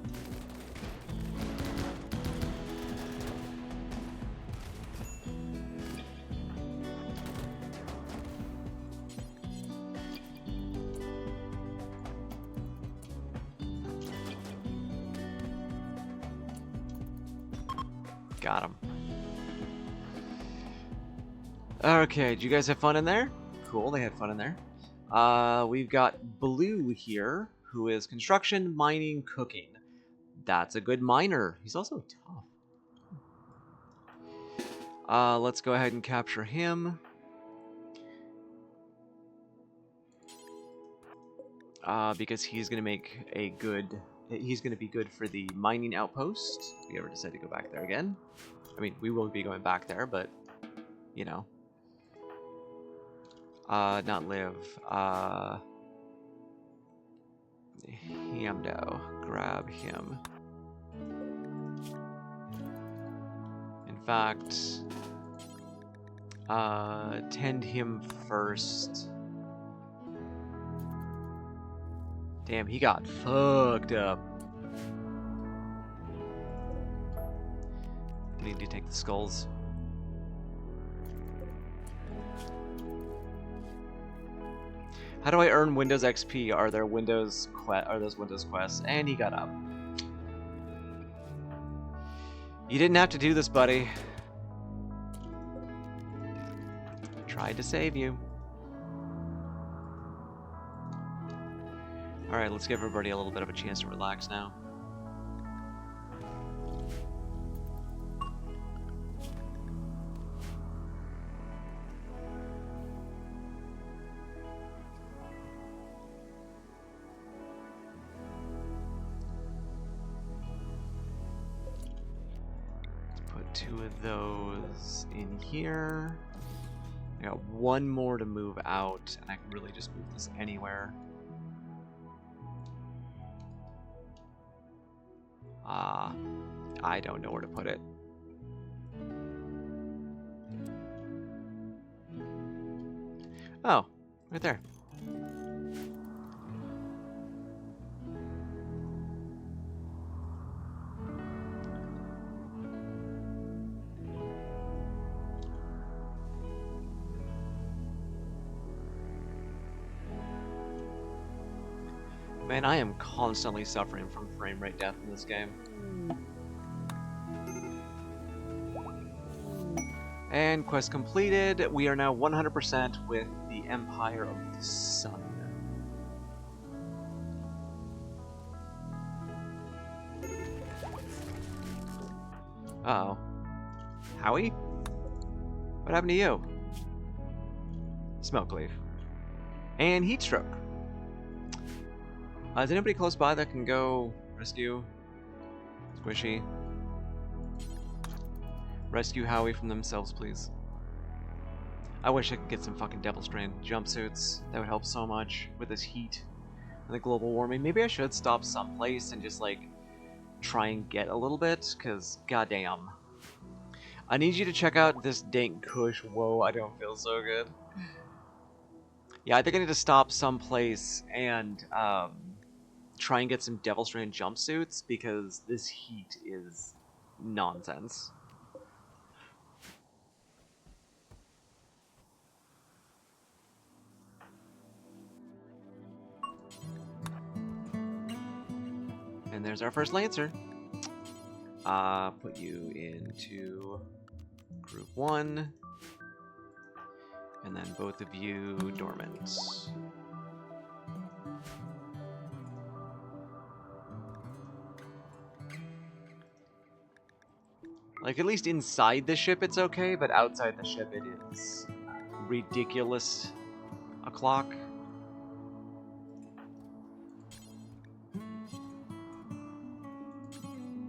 Speaker 1: Got him. Okay, did you guys have fun in there? Cool, they had fun in there. We've got Blue here, who is construction, mining, cooking. That's a good miner. He's also tough. Let's go ahead and capture him. Because he's gonna make a good... He's gonna be good for the mining outpost. If we ever decide to go back there again. I mean, we will be going back there, but... You know. Not live. Hamdo. Grab him. In fact, tend him first. Damn, he got fucked up. Need to take the skulls. How do I earn Windows XP? Are there Windows those Windows quests? And he got up. You didn't have to do this, buddy. I tried to save you. Alright, let's give everybody a little bit of a chance to relax now. Two of those in here. I got one more to move out, and I can really just move this anywhere. I don't know where to put it. Oh, right there. Man, I am constantly suffering from frame rate death in this game. And quest completed. We are now 100% with the Empire of the Sun. Uh-oh. Howie? What happened to you? Smoke leaf. And heat stroke. Is anybody close by that can go rescue Squishy? Rescue Howie from themselves, please. I wish I could get some fucking Devil Strain jumpsuits. That would help so much with this heat and the global warming. Maybe I should stop someplace and just, like, try and get a little bit, because goddamn. I need you to check out this dank kush. Whoa, I don't feel so good. Yeah, I think I need to stop someplace and try and get some Devil Strain jumpsuits, because this heat is nonsense. And there's our first Lancer. Put you into Group 1. And then both of you dormant. Like, at least inside the ship it's okay, but outside the ship it is ridiculous o'clock.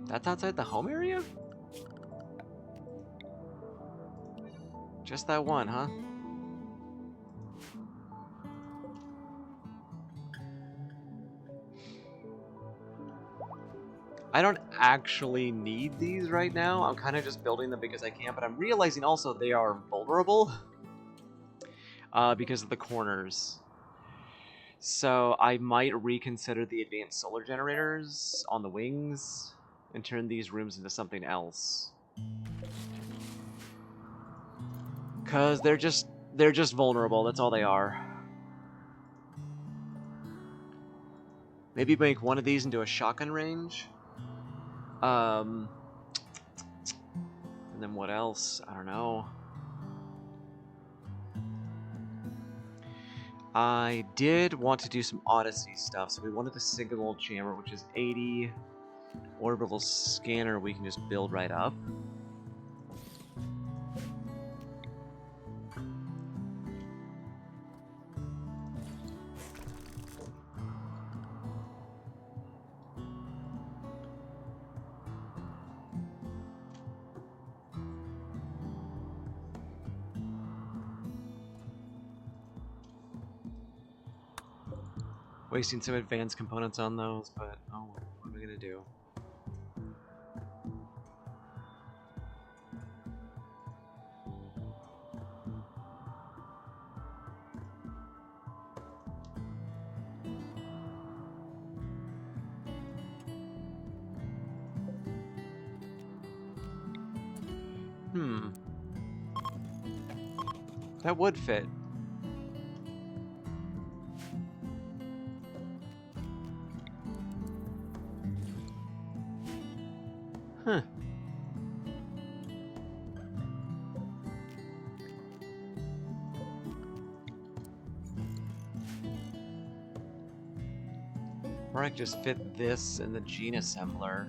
Speaker 1: That's outside the home area? Just that one, huh? I don't actually need these right now. I'm kind of just building them because I can, but I'm realizing also they are vulnerable because of the corners. So I might reconsider the advanced solar generators on the wings and turn these rooms into something else. Cause they're just vulnerable. That's all they are. Maybe make one of these into a shotgun range. And then what else? I don't know. I did want to do some Odyssey stuff, so we wanted the signal jammer, which is 80 orbital scanner we can just build right up. Wasting some advanced components on those, but oh, what are we gonna do? That would fit. Huh. Or I could just fit this in the gene assembler.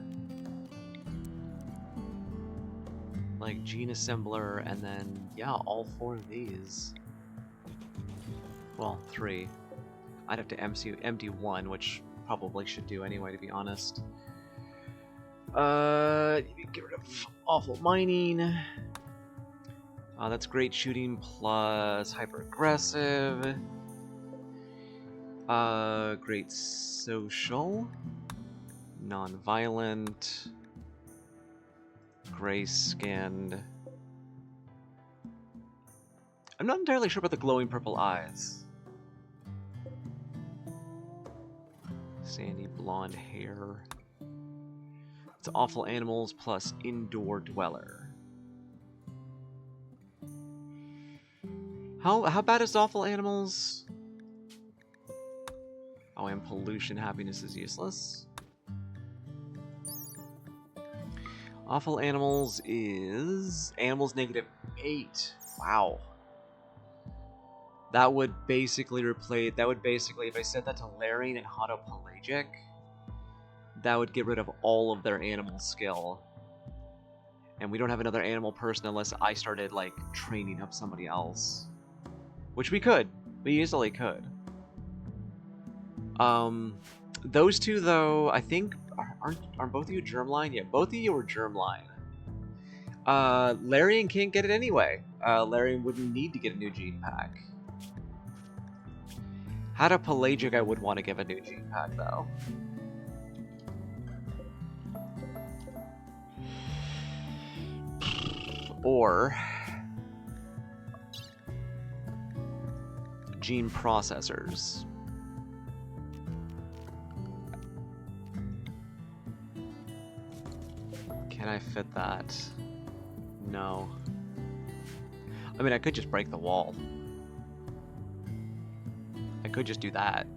Speaker 1: Like gene assembler and then, yeah, all 4 of these. Well, 3. I'd have to empty 1, which probably should do anyway, to be honest. Get rid of awful mining. That's great shooting plus hyper aggressive. Great social. Non-violent. Gray skinned. I'm not entirely sure about the glowing purple eyes. Sandy blonde hair. It's awful animals plus indoor dweller. How bad is awful animals? Oh, and pollution happiness is useless. Awful animals is animals -8. Wow. That would basically replace. That would basically, if I set that to Larian and Hotopelagic, that would get rid of all of their animal skill. And we don't have another animal person unless I started like training up somebody else, which we could. We easily could. Those two though, I think aren't both of you germline? Yeah, both of you are germline. Larian can't get it anyway. Larian wouldn't need to get a new gene pack. Hotopelagic I would want to give a new gene pack though. Or gene processors. Can I fit that? No. I mean, I could just break the wall. I could just do that.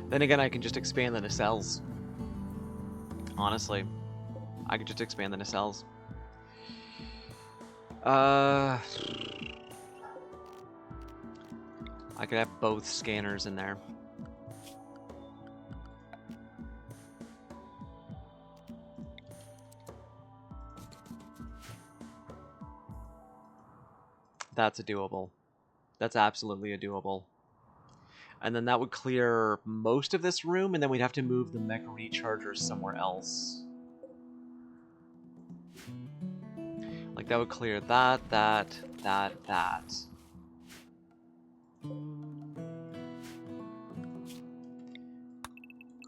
Speaker 1: Then again, I can just expand the nacelles. Honestly, I could just expand the nacelles. I could have both scanners in there. That's a doable. That's absolutely a doable. And then that would clear most of this room, and then we'd have to move the mech recharger somewhere else. Like, that would clear that.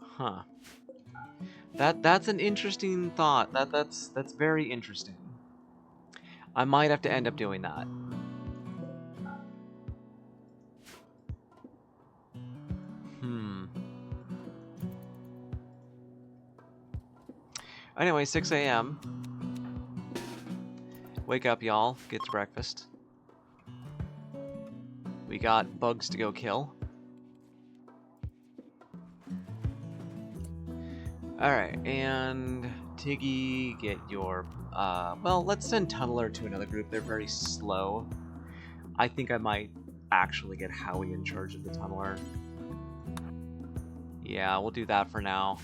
Speaker 1: Huh. That's an interesting thought. That's very interesting. I might have to end up doing that. Anyway, 6 a.m. Wake up, y'all. Get to breakfast. We got bugs to go kill. Alright, and Tiggy, get your... well, let's send Tunneler to another group. They're very slow. I think I might actually get Howie in charge of the Tunneler. Yeah, we'll do that for now.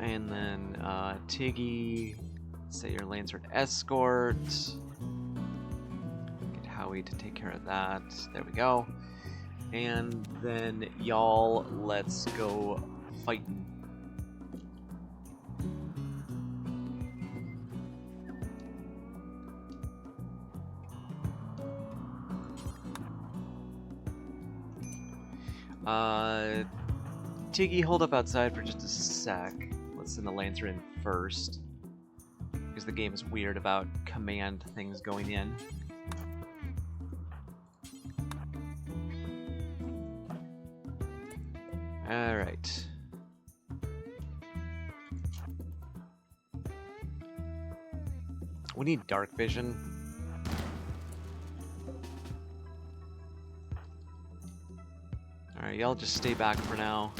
Speaker 1: And then Tiggy, set your Lancer escort. Get Howie to take care of that. There we go. And then y'all, let's go fighting. Tiggy, hold up outside for just a sec. Let's send the Lancer in first, because the game is weird about command things going in. Alright. We need dark vision. Alright, y'all just stay back for now.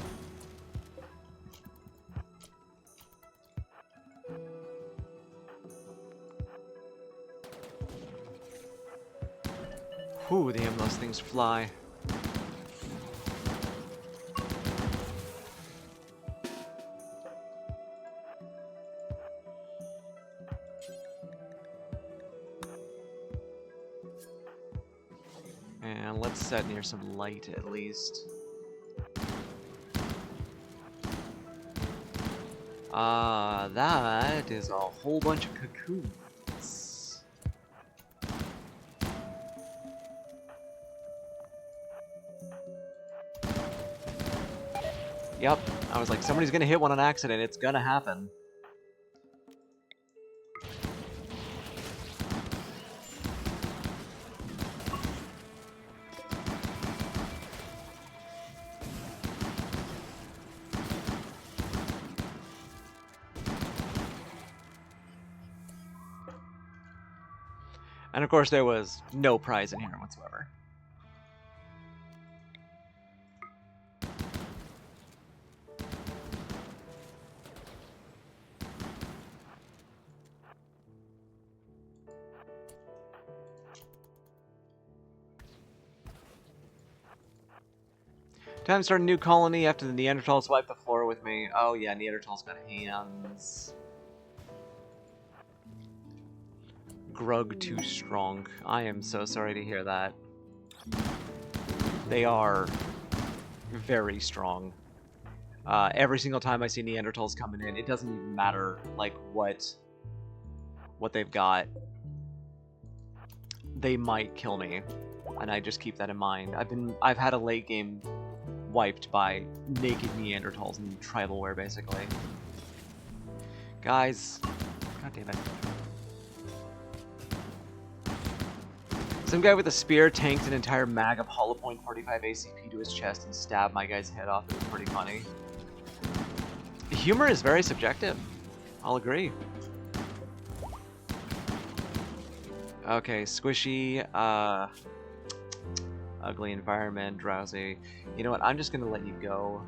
Speaker 1: Whew, damn, those things fly. And let's set near some light at least. That is a whole bunch of cocoons. Yep, I was like, somebody's gonna hit one on accident, it's gonna happen. And of course, there was no prize in here whatsoever. Time to start a new colony after the Neanderthals wiped the floor with me. Oh yeah, Neanderthals got hands. Grug too strong. I am so sorry to hear that. They are very strong. Every single time I see Neanderthals coming in, it doesn't even matter like what they've got. They might kill me, and I just keep that in mind. I've had a late game wiped by naked Neanderthals in tribalware, basically. Guys, god damn it. Some guy with a spear tanked an entire mag of hollow point 45 ACP to his chest and stabbed my guy's head off. It was pretty funny. Humor is very subjective. I'll agree. Okay, squishy, ugly environment, drowsy. You know what? I'm just gonna let you go.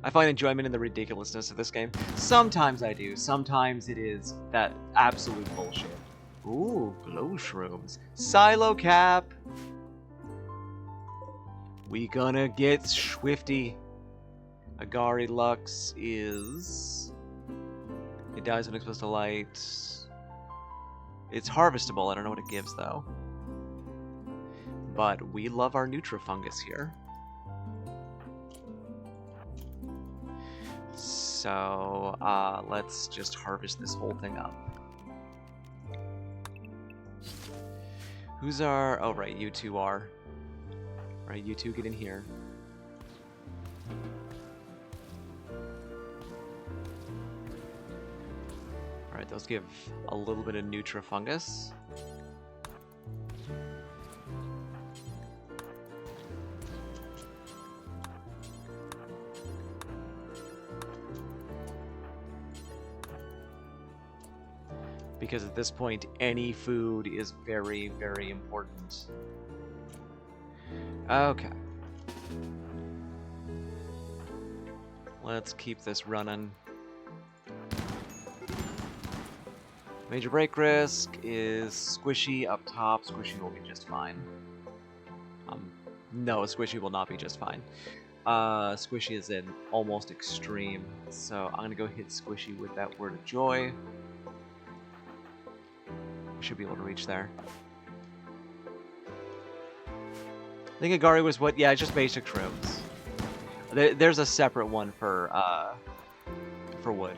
Speaker 1: I find enjoyment in the ridiculousness of this game. Sometimes I do. Sometimes it is that absolute bullshit. Ooh, glow shrooms. Silo cap! We gonna get swifty. Agari Lux is... It dies when exposed to light. It's harvestable. I don't know what it gives, though. But we love our Nutrifungus here. So, let's just harvest this whole thing up. Who's our... Oh, right, you two are. Right, you two get in here. Alright, those give a little bit of Nutrifungus. Because at this point, any food is very, very important. Okay. Let's keep this running. Major break risk is squishy up top. Squishy will be just fine. No, squishy will not be just fine. Squishy is in almost extreme. So I'm gonna go hit squishy with that word of joy. Should be able to reach there. I think Agari was what? Yeah, just basic shrooms. There's a separate one for wood.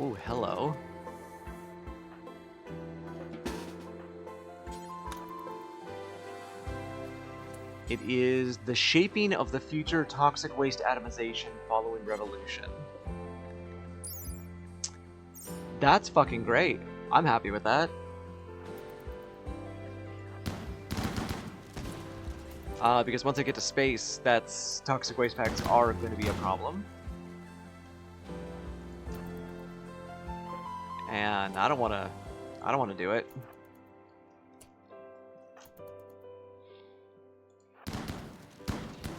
Speaker 1: Ooh, hello. It is the shaping of the future toxic waste atomization following revolution. That's fucking great. I'm happy with that. Because once I get to space, that's toxic waste packs are going to be a problem. And I don't want to do it.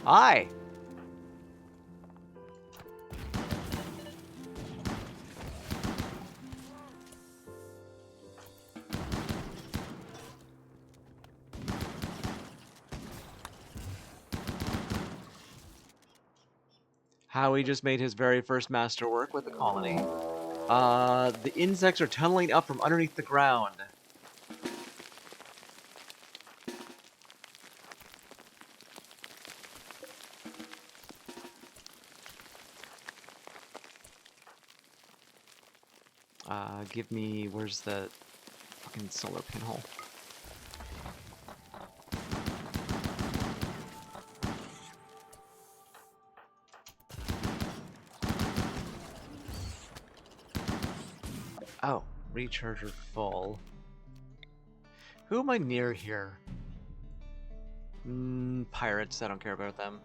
Speaker 1: Hi! Howie just made his very first masterwork with the colony. The insects are tunneling up from underneath the ground. Give me... Where's the fucking solar pinhole? Oh, recharger full. Who am I near here? Pirates, I don't care about them.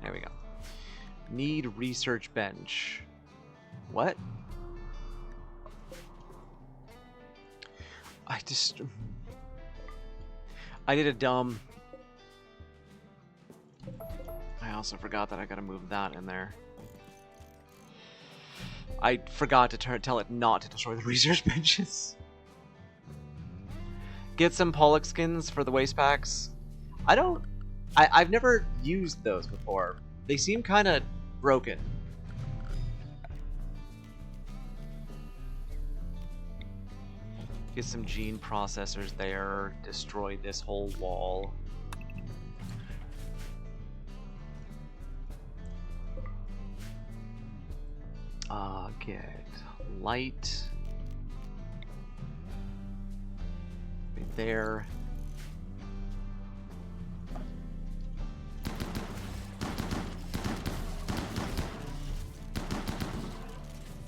Speaker 1: There we go. Need research bench. What? I did a dumb... I also forgot that I gotta move that in there. I forgot to tell it not to destroy the research benches. Get some Pollock skins for the waste packs. I've never used those before. They seem kind of broken. Get some gene processors there. Destroy this whole wall. Get light. Right there.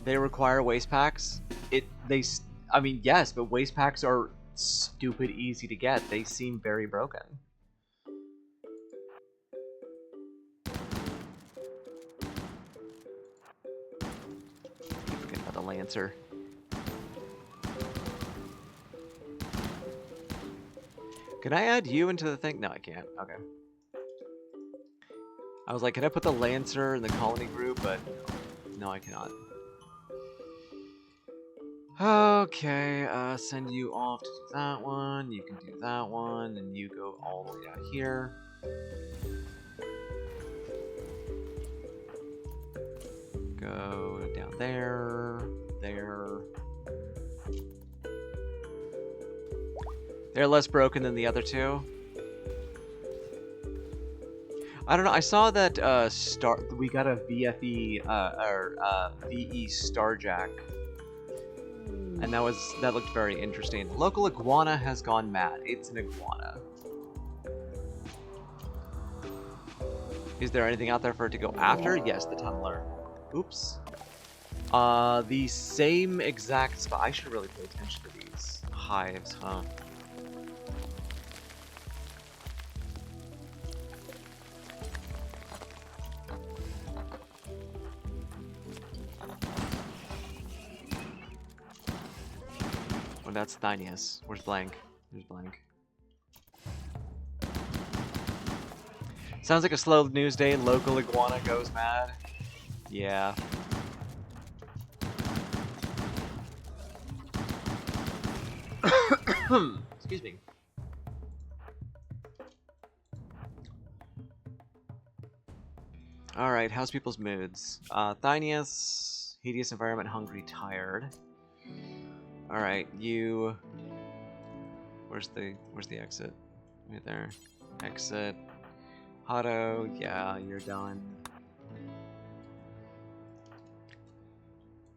Speaker 1: They require waste packs. I mean, yes, but waste packs are stupid easy to get. They seem very broken. Forget about the Lancer. Can I add you into the thing? No, I can't. Okay. I was like, can I put the Lancer in the colony group? But no, I cannot. Okay, send you off to do that one. You can do that one, and you go all the way out here. Go down there, there. They're less broken than the other two. I don't know. I saw that we got a VFE VE Starjack, and that looked very interesting. Local iguana has gone mad. It's an iguana. Is there anything out there for it to go after? Yes, the tunneler. Oops. The same exact spot. I should really pay attention to these hives, huh? Oh, that's Thynius. Where's Blank? There's Blank. Sounds like a slow news day. Local iguana goes mad. Yeah. Excuse me. Alright, how's people's moods? Thynius, hideous environment, hungry, tired. Alright, you... Where's the exit? Right there. Exit. Hotto, yeah, you're done.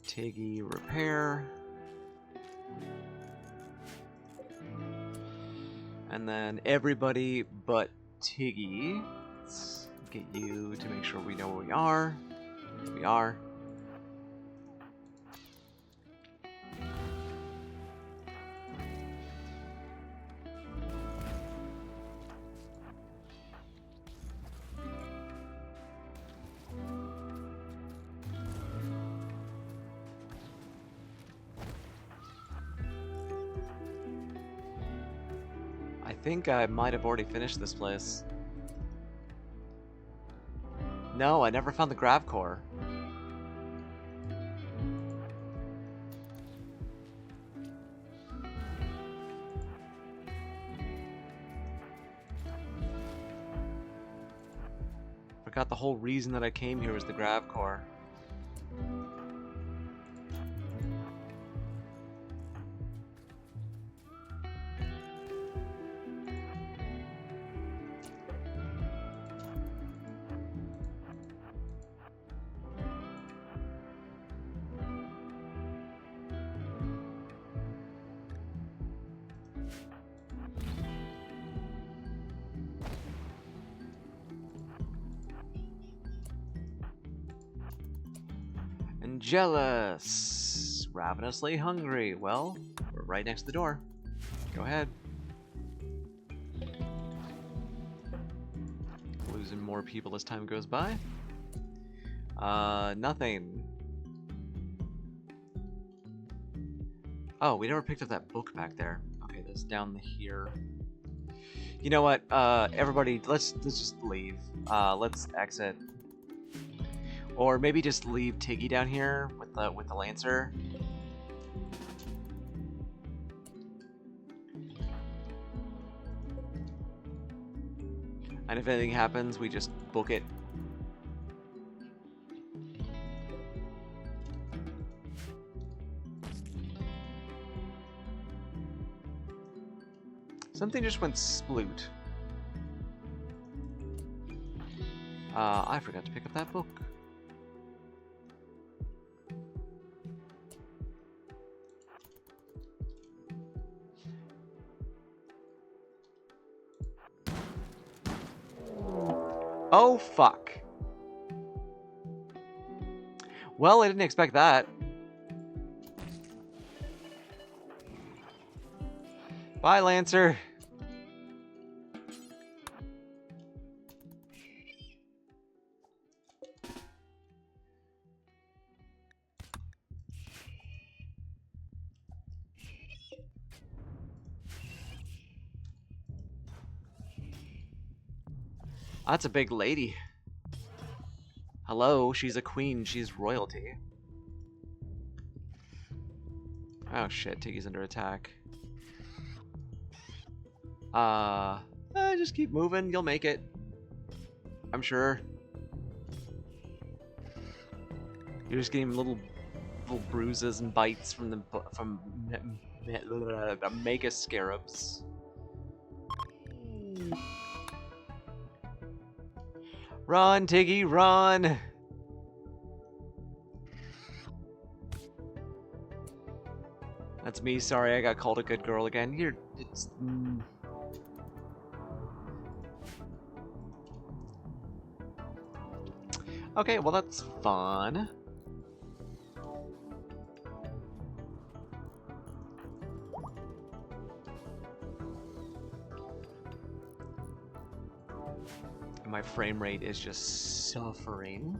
Speaker 1: Tiggy, repair. And then everybody but Tiggy. Let's get you to make sure we know where we are. We are. I think I might have already finished this place. No, I never found the grav core. Forgot the whole reason that I came here was the grav core. Jealous. Ravenously hungry. Well, we're right next to the door. Go ahead. Losing more people as time goes by. Nothing. Oh, we never picked up that book back there. Okay, that's down here. You know what? Everybody, let's just leave. Let's exit. Or maybe just leave Tiggy down here with the Lancer. And if anything happens, we just book it. Something just went sploot. I forgot to pick up that book. Oh, fuck. Well, I didn't expect that. Bye, Lancer. That's a big lady. Hello, she's a queen, she's royalty. Oh shit, Tiggy's under attack. Just keep moving, you'll make it. I'm sure. You're just getting little bruises and bites from mega scarabs. Run, Tiggy, run! That's me, sorry, I got called a good girl again. It's... Okay, well that's fun. My frame rate is just suffering.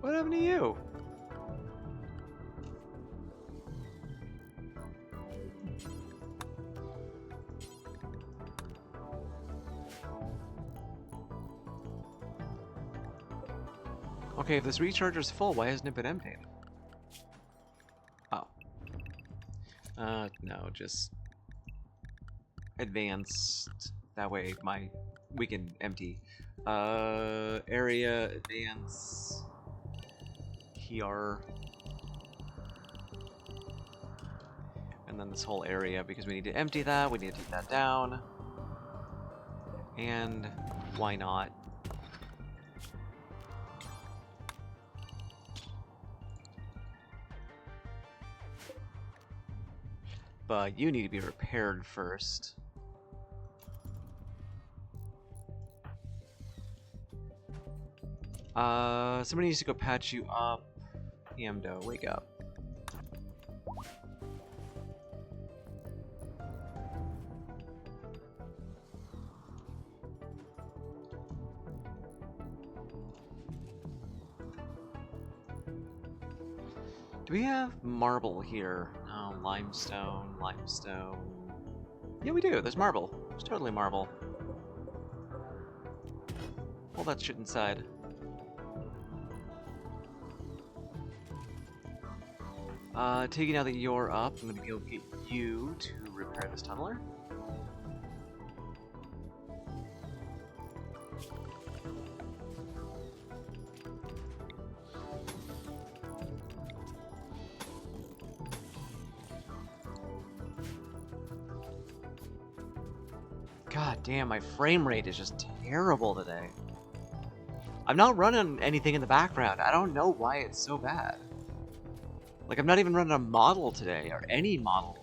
Speaker 1: What happened to you? Okay, if this recharger's full, why hasn't it been emptied? Oh. No, just advanced. That way we can empty. Area, advance, here. And then this whole area, because we need to empty that, we need to take that down. And why not? But you need to be repaired first. Somebody needs to go patch you up. Hamdo, wake up. Do we have marble here? No, limestone, limestone. Yeah, we do. There's marble. There's totally marble. Pull that shit inside. Tiggy, now that you're up, I'm gonna go get you to repair this tunneler. God damn, my frame rate is just terrible today. I'm not running anything in the background. I don't know why it's so bad. Like, I'm not even running a model today, or any model.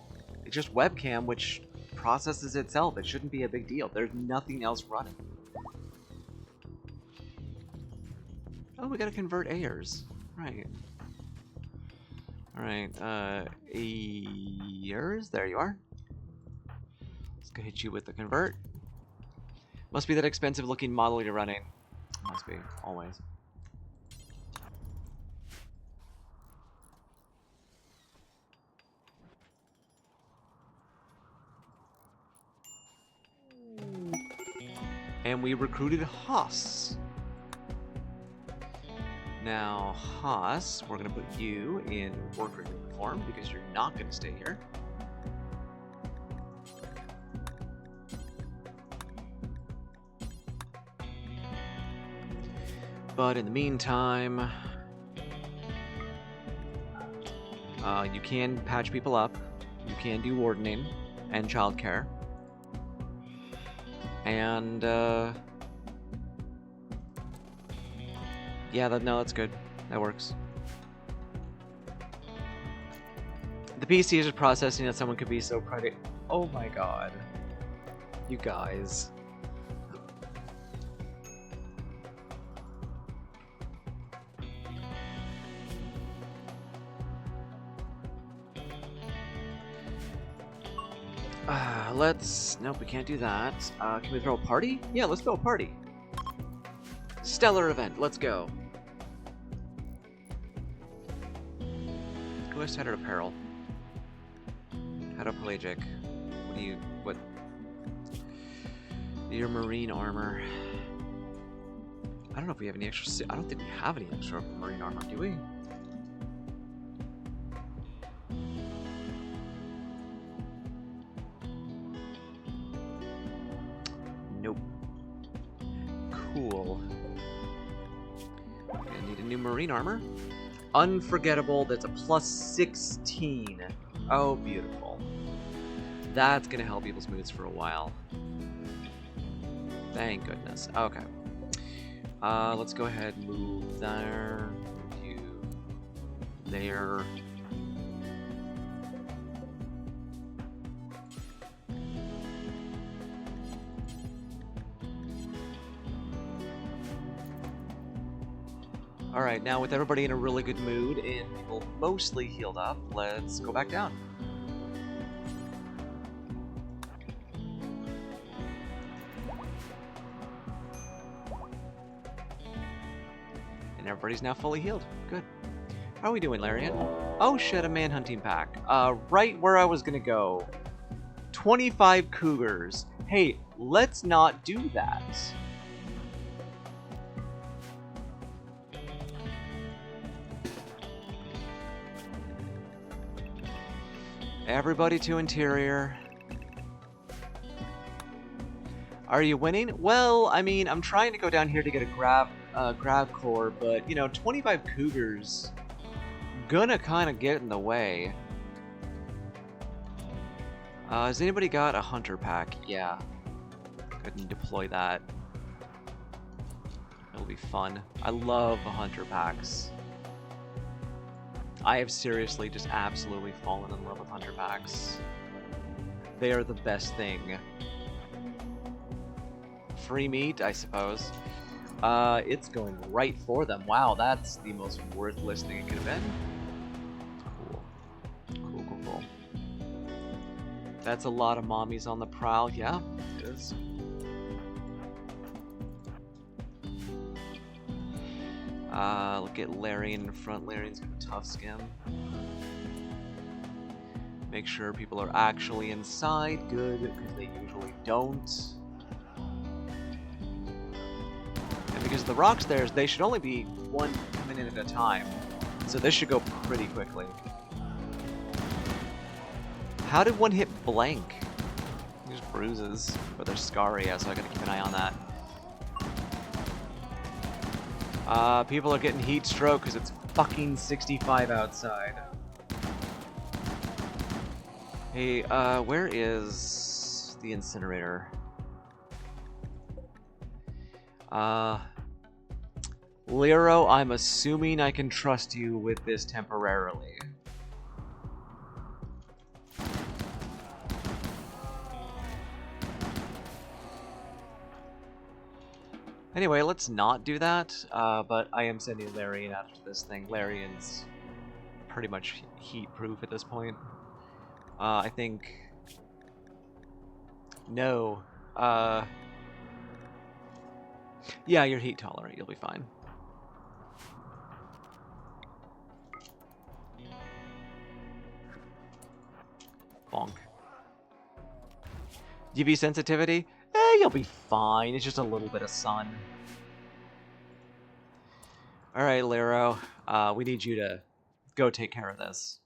Speaker 1: It's just webcam, which processes itself. It shouldn't be a big deal. There's nothing else running. Oh, we gotta convert Ayers. Right. Alright, Ayers, there you are. Let's go hit you with the convert. Must be that expensive looking model you're running. Must be, always. And we recruited Haas. Now, Haas, we're going to put you in worker uniform because you're not going to stay here. But in the meantime, you can patch people up. You can do wardening and childcare. And, yeah, no, that's good. That works. The PC is just processing that someone could be so credit. Oh my god. You guys. Nope, we can't do that. Can we throw a party? Yeah, let's throw a party. Stellar event, let's go. Who has tattered apparel? Hadopelagic. What? Your marine armor. I don't know if we have any extra. I don't think we have any extra marine armor, do we? Nope. Cool. I need a new marine armor. Unforgettable, that's a plus 16. Oh, beautiful. That's gonna help people's moods for a while. Thank goodness. Okay. Let's go ahead and move there. You there. Alright, now with everybody in a really good mood and people mostly healed up, let's go back down. And everybody's now fully healed. Good. How are we doing, Larian? Oh shit, a manhunting pack. Right where I was gonna go. 25 cougars. Hey, let's not do that. Everybody to interior. Are you winning? Well, I mean, I'm trying to go down here to get a grab core, but, you know, 25 cougars gonna kind of get in the way. Has anybody got a hunter pack? Yeah. Go ahead and deploy that. It'll be fun. I love hunter packs. I have seriously just absolutely fallen in love with hunter packs. They are the best thing. Free meat, I suppose. It's going right for them. Wow, that's the most worthless thing it could have been. Cool. Cool, cool, cool. That's a lot of mommies on the prowl. Yeah, it is. Look at Larian in front. Larian's got a tough skim. Make sure people are actually inside. Good, because they usually don't. And because the rock stairs, they should only be one coming in at a time. So this should go pretty quickly. How did one hit blank? Just bruises. But they're scarry, yeah, so I gotta keep an eye on that. People are getting heat stroke because it's fucking 65 outside. Hey, where is the incinerator? Lero, I'm assuming I can trust you with this temporarily. Anyway, let's not do that, but I am sending Larian after this thing. Larian's pretty much heat-proof at this point. I think... No. Yeah, you're heat tolerant. You'll be fine. Bonk. UV sensitivity? You'll be fine. It's just a little bit of sun. Alright, Lero. We need you to go take care of this.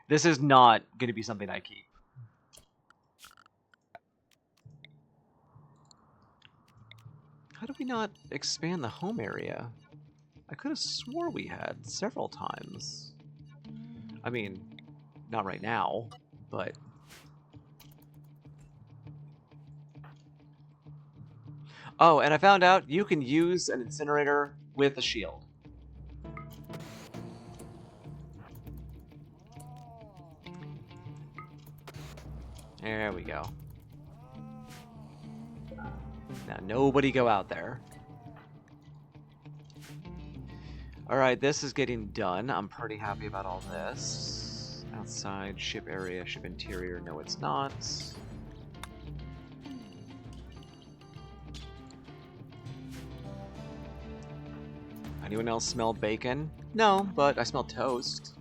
Speaker 1: This is not going to be something I keep. How did we not expand the home area? I could have swore we had several times. I mean, not right now, but... Oh, and I found out you can use an incinerator with a shield. There we go. Now, nobody go out there. Alright, this is getting done. I'm pretty happy about all this. Outside, ship area, ship interior. No, it's not. Anyone else smell bacon? No, but I smell toast.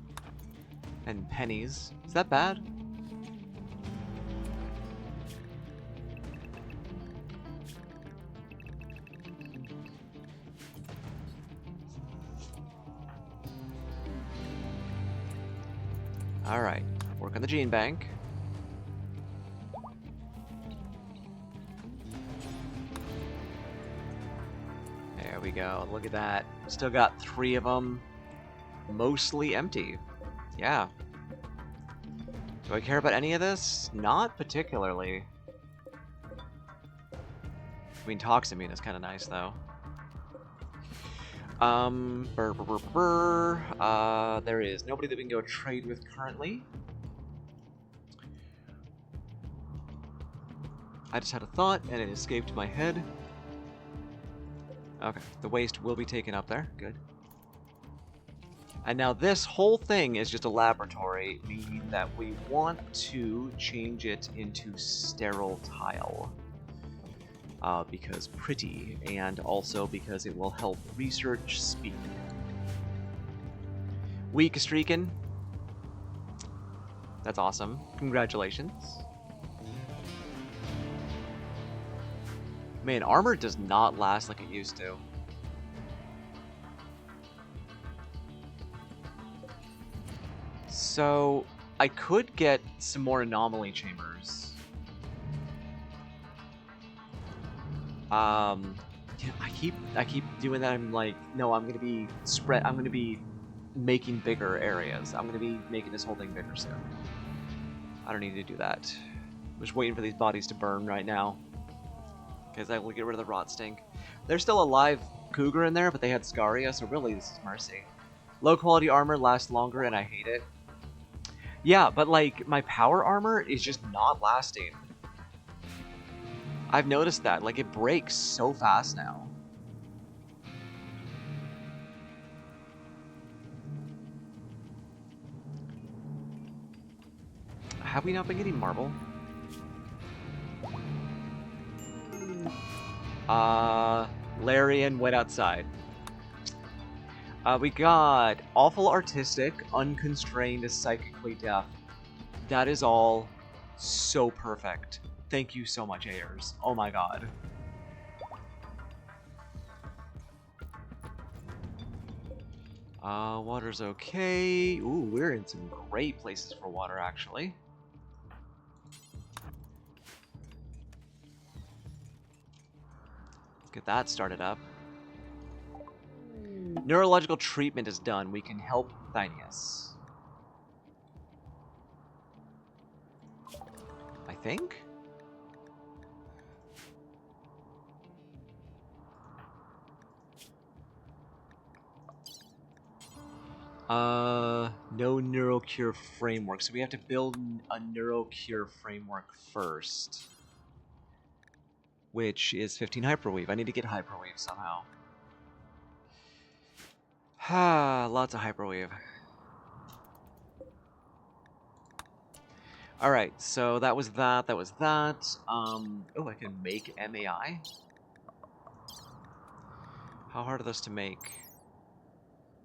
Speaker 1: And pennies. Is that bad? Alright, work on the gene bank. There we go, look at that. Still got 3 of them. Mostly empty. Yeah. Do I care about any of this? Not particularly. I mean, Toxamine is kind of nice, though. There is nobody that we can go trade with currently. I just had a thought, and it escaped my head. Okay, the waste will be taken up there. Good. And now this whole thing is just a laboratory, meaning that we want to change it into sterile tile. Because pretty, and also because it will help research speed. Weak streaking. That's awesome. Congratulations. Man, armor does not last like it used to. So, I could get some more anomaly chambers. Yeah, I keep doing that. I'm like, no, I'm gonna be making bigger areas. I'm gonna be making this whole thing bigger soon. I don't need to do that. I'm just waiting for these bodies to burn right now, because I will get rid of the rot stink. There's still a live cougar in there, but they had Scaria, so really this is mercy. Low quality armor lasts longer, and I hate it. Yeah, but like my power armor is just not lasting. I've noticed that, like, it breaks so fast now. Have we not been getting marble? Larian went outside. We got awful artistic, unconstrained, psychically deaf. That is all so perfect. Thank you so much, Ayers. Oh my god. Water's okay. Ooh, we're in some great places for water, actually. Let's get that started up. Neurological treatment is done. We can help Thynius. I think? No neurocure framework. So we have to build a neurocure framework first. which is 15 hyperweave. I need to get hyperweave somehow. Ha, lots of hyperweave. Alright, so that was that, that was that. Oh, I can make MAI? How hard are those to make?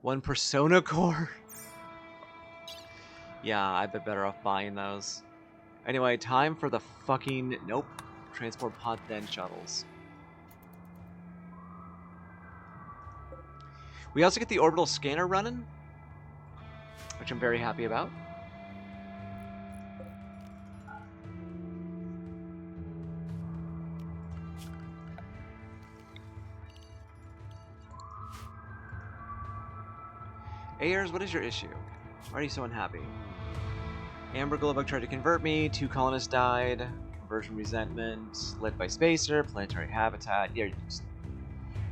Speaker 1: 1 Persona Core? Yeah, I'd be better off buying those. Anyway, time for the fucking... Nope. Transport pod then shuttles. We also get the orbital scanner running, which I'm very happy about. Ayers, what is your issue? Why are you so unhappy? Amber Glowbug tried to convert me, 2 colonists died, conversion resentment, led by Spacer, planetary habitat.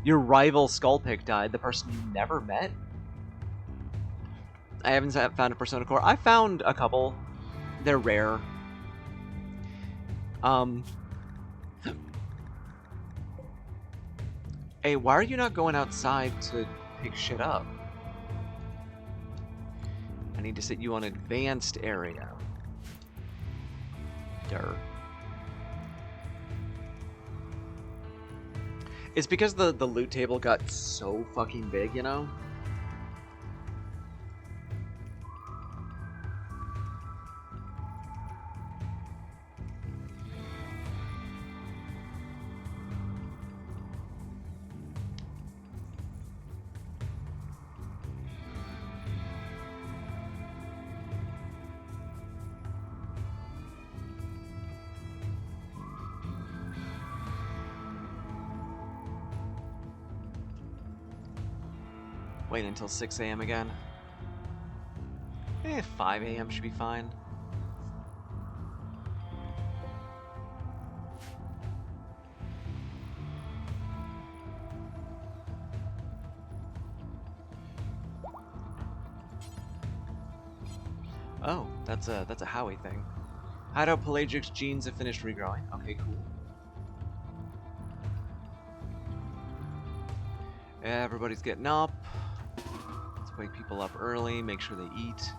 Speaker 1: Your rival Skullpick died, the person you never met? I haven't found a Persona Core. I found a couple. They're rare. Hey, why are you not going outside to pick shit up? I need to set you on advanced area. Durr. It's because the loot table got so fucking big, you know? Wait until 6 AM again. 5 AM should be fine. Oh, that's a Howie thing. Hydropelagic genes have finished regrowing. Okay, cool. Everybody's getting up. Let's wake people up early, make sure they eat.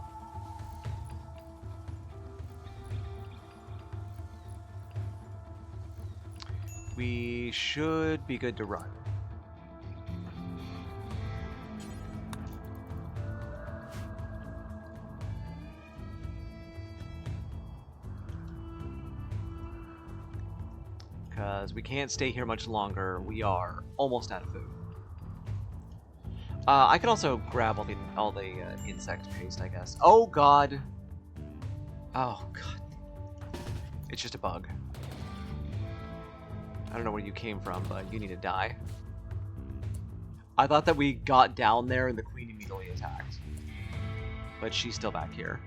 Speaker 1: We should be good to run. Because we can't stay here much longer. We are almost out of food. I can also grab all the insect paste, I guess. Oh god. Oh god. It's just a bug. I don't know where you came from, but you need to die. I thought that we got down there and the queen immediately attacked. But she's still back here.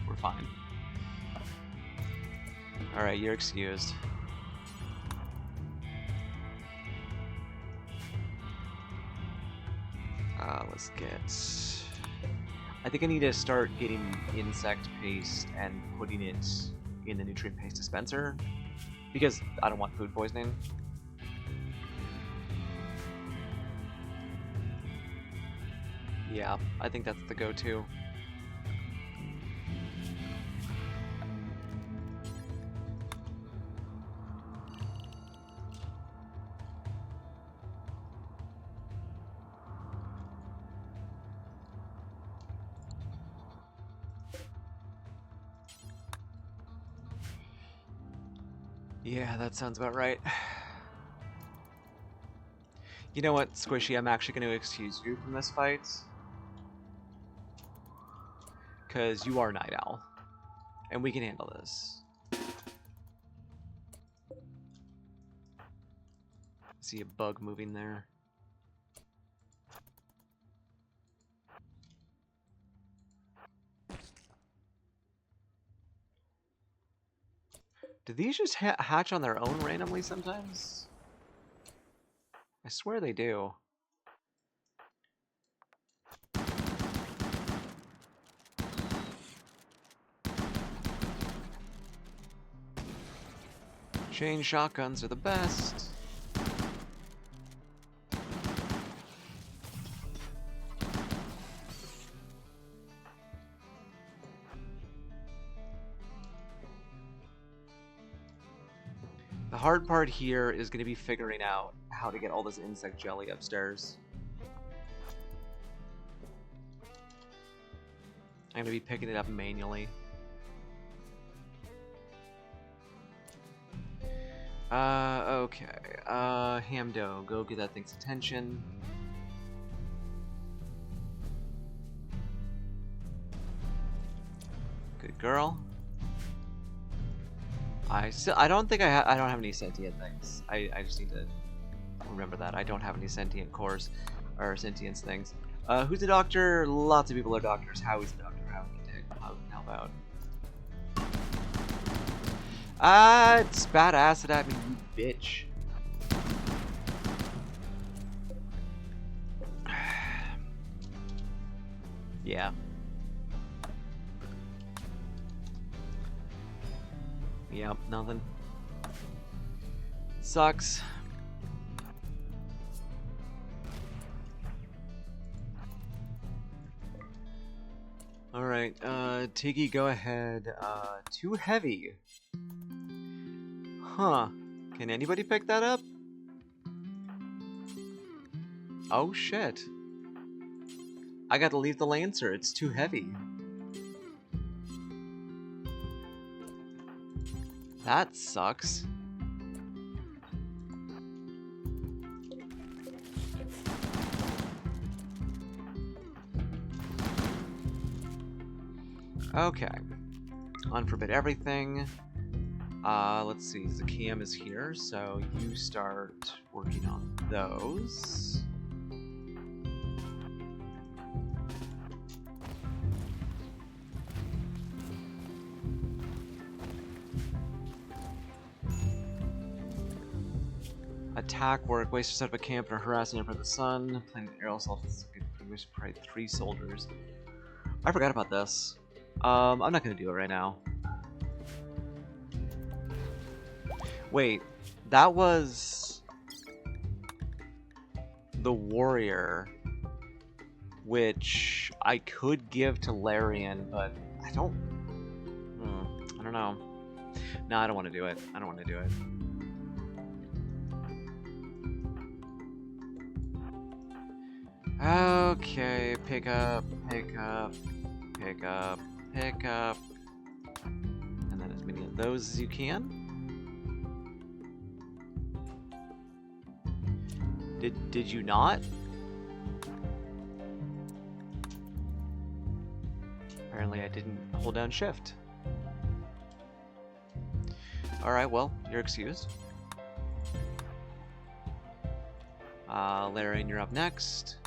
Speaker 1: We're fine. Alright, you're excused. Let's get... I think I need to start getting insect paste and putting it in the nutrient paste dispenser. Because I don't want food poisoning. Yeah, I think that's the go-to. Yeah, that sounds about right. You know what, Squishy, I'm actually going to excuse you from this fight. Because you are Night Owl. And we can handle this. I see a bug moving there. Do these just hatch on their own randomly sometimes? I swear they do. Chain shotguns are the best. hard part here is going to be figuring out how to get all this insect jelly upstairs. I'm going to be picking it up manually. Okay. Hamdo, go get that thing's attention. Good girl. I don't think I don't have any sentient things. I just need to remember that. I don't have any sentient cores or sentience things. Who's a doctor? Lots of people are doctors. Howie's a doctor. How can help out? Spat acid at me, you bitch. Yeah. Yep, nothing. Sucks. Alright, Tiggy, go ahead. Too heavy. Huh. Can anybody pick that up? Oh shit. I gotta leave the Lancer, it's too heavy. That sucks. Okay. Unforbid everything. Let's see, Zakam is here, so you start working on those. Attack work, waste to set up a camp and are harassing over the sun. Playing aerial assault is good. We should probably 3 soldiers. I forgot about this. I'm not gonna do it right now. Wait, that was the warrior, which I could give to Larian, but I don't know. No, I don't want to do it. I don't want to do it. Okay, pick up, pick up, pick up, pick up, and then as many of those as you can. Did you not? Apparently I didn't hold down shift. Alright, well, you're excused. Larian, you're up next.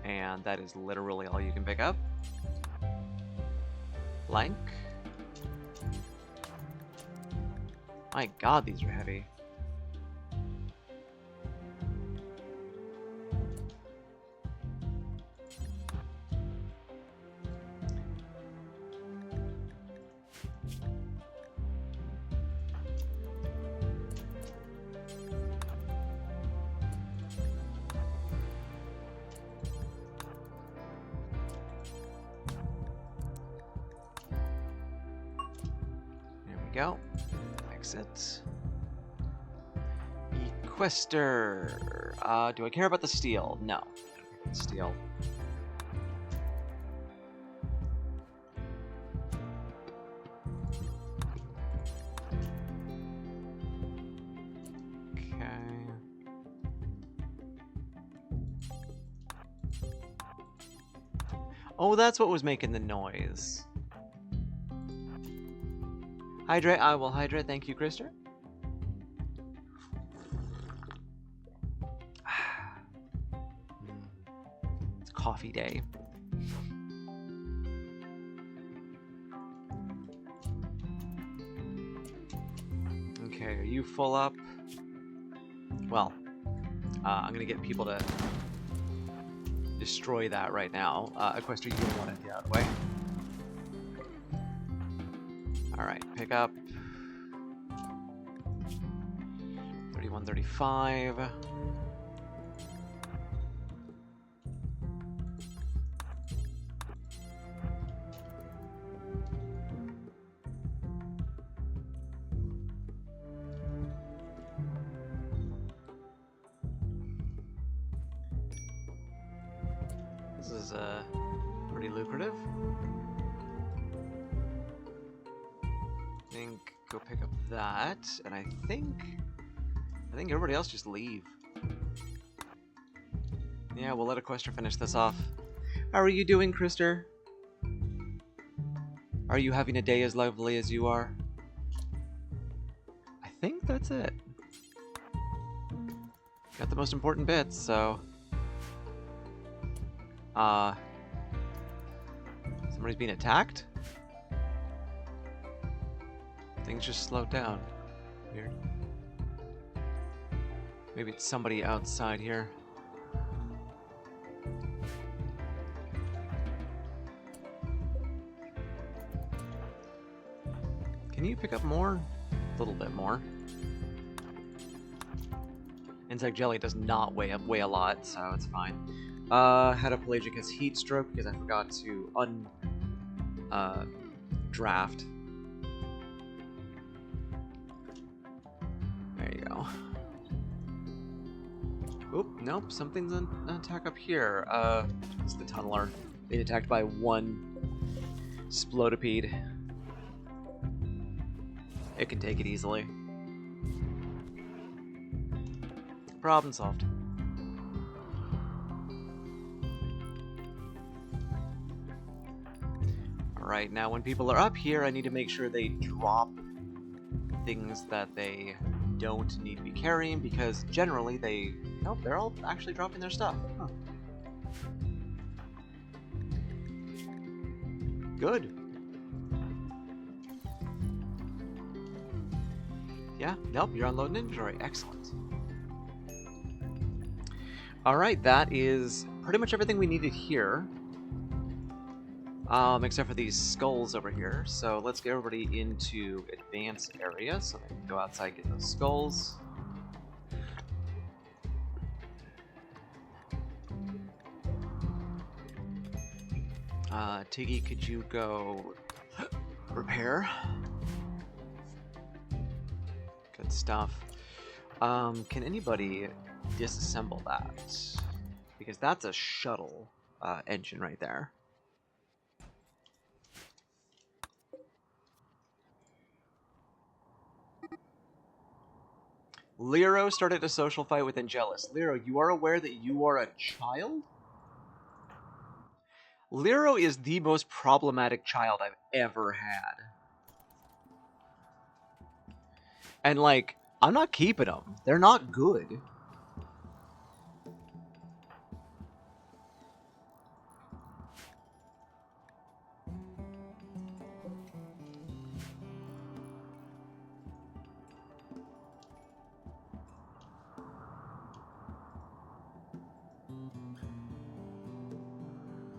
Speaker 1: And that is literally all you can pick up. Blank. My god, these are heavy. Go. Exit. Equester. Do I care about the steel? No. I don't care about the steel. Okay. Oh, that's what was making the noise. Hydrate, I will hydrate, thank you, Krister. It's coffee day. Okay, are you full up? Well, I'm gonna get people to destroy that right now. Equester, you don't want to get out of the way. Alright, pick up 31, 35. is pretty lucrative. I think go pick up that, and I think everybody else just leave. Yeah, we'll let Equester finish this off. How are you doing, Krister? Are you having a day as lovely as you are? I think that's it. Got the most important bits, so... Somebody's being attacked? Things just slowed down. Weird. Maybe it's somebody outside here. Can you pick up more? A little bit more. Insect jelly does not weigh a lot, so it's fine. Had a Pelagicus heat stroke because I forgot to draft. There you go. Oop, nope, something's an attack up here. It's the tunneler. Being attacked by one Splodopede. It can take it easily. Problem solved. Alright, now when people are up here, I need to make sure they drop things that they don't need to be carrying, because generally they... Nope, they're all actually dropping their stuff. Huh. Good. Yeah, nope, you're unloading inventory. Excellent. Alright, that is pretty much everything we needed here. Except for these skulls over here. So let's get everybody into advanced area so they can go outside and get those skulls. Tiggy, could you go repair? Good stuff. Can anybody disassemble that? Because that's a shuttle engine right there. Lero started a social fight with Angelus. Lero, you are aware that you are a child? Lero is the most problematic child I've ever had. And, like, I'm not keeping them. They're not good.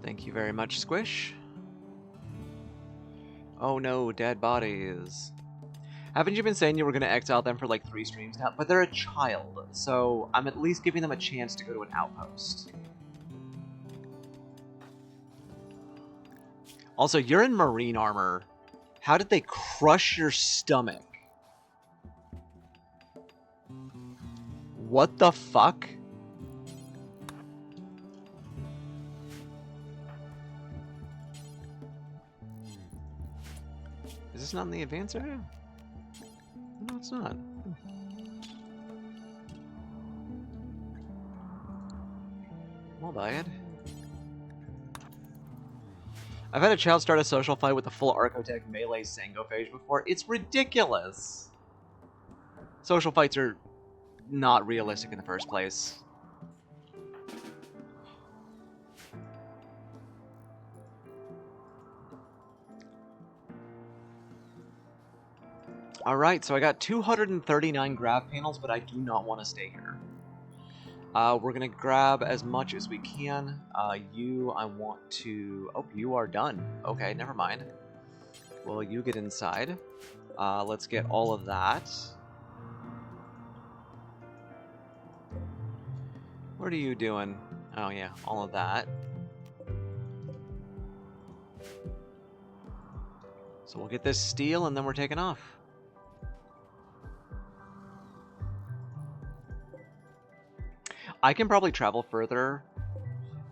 Speaker 1: Thank you very much, Squish. Oh no, dead bodies. Haven't you been saying you were going to exile them for like 3 streams now? But they're a child, so I'm at least giving them a chance to go to an outpost. Also, you're in marine armor. How did they crush your stomach? What the fuck? Is this not in the advanced area? No, it's not. Well, died. I've had a child start a social fight with a full Archotech melee Sangophage before. It's ridiculous! Social fights are not realistic in the first place. Alright, so I got 239 grab panels, but I do not want to stay here. We're going to grab as much as we can. I want to... Oh, you are done. Okay, never mind. Well, you get inside. Let's get all of that. What are you doing? Oh yeah, all of that. So we'll get this steel and then we're taking off. I can probably travel further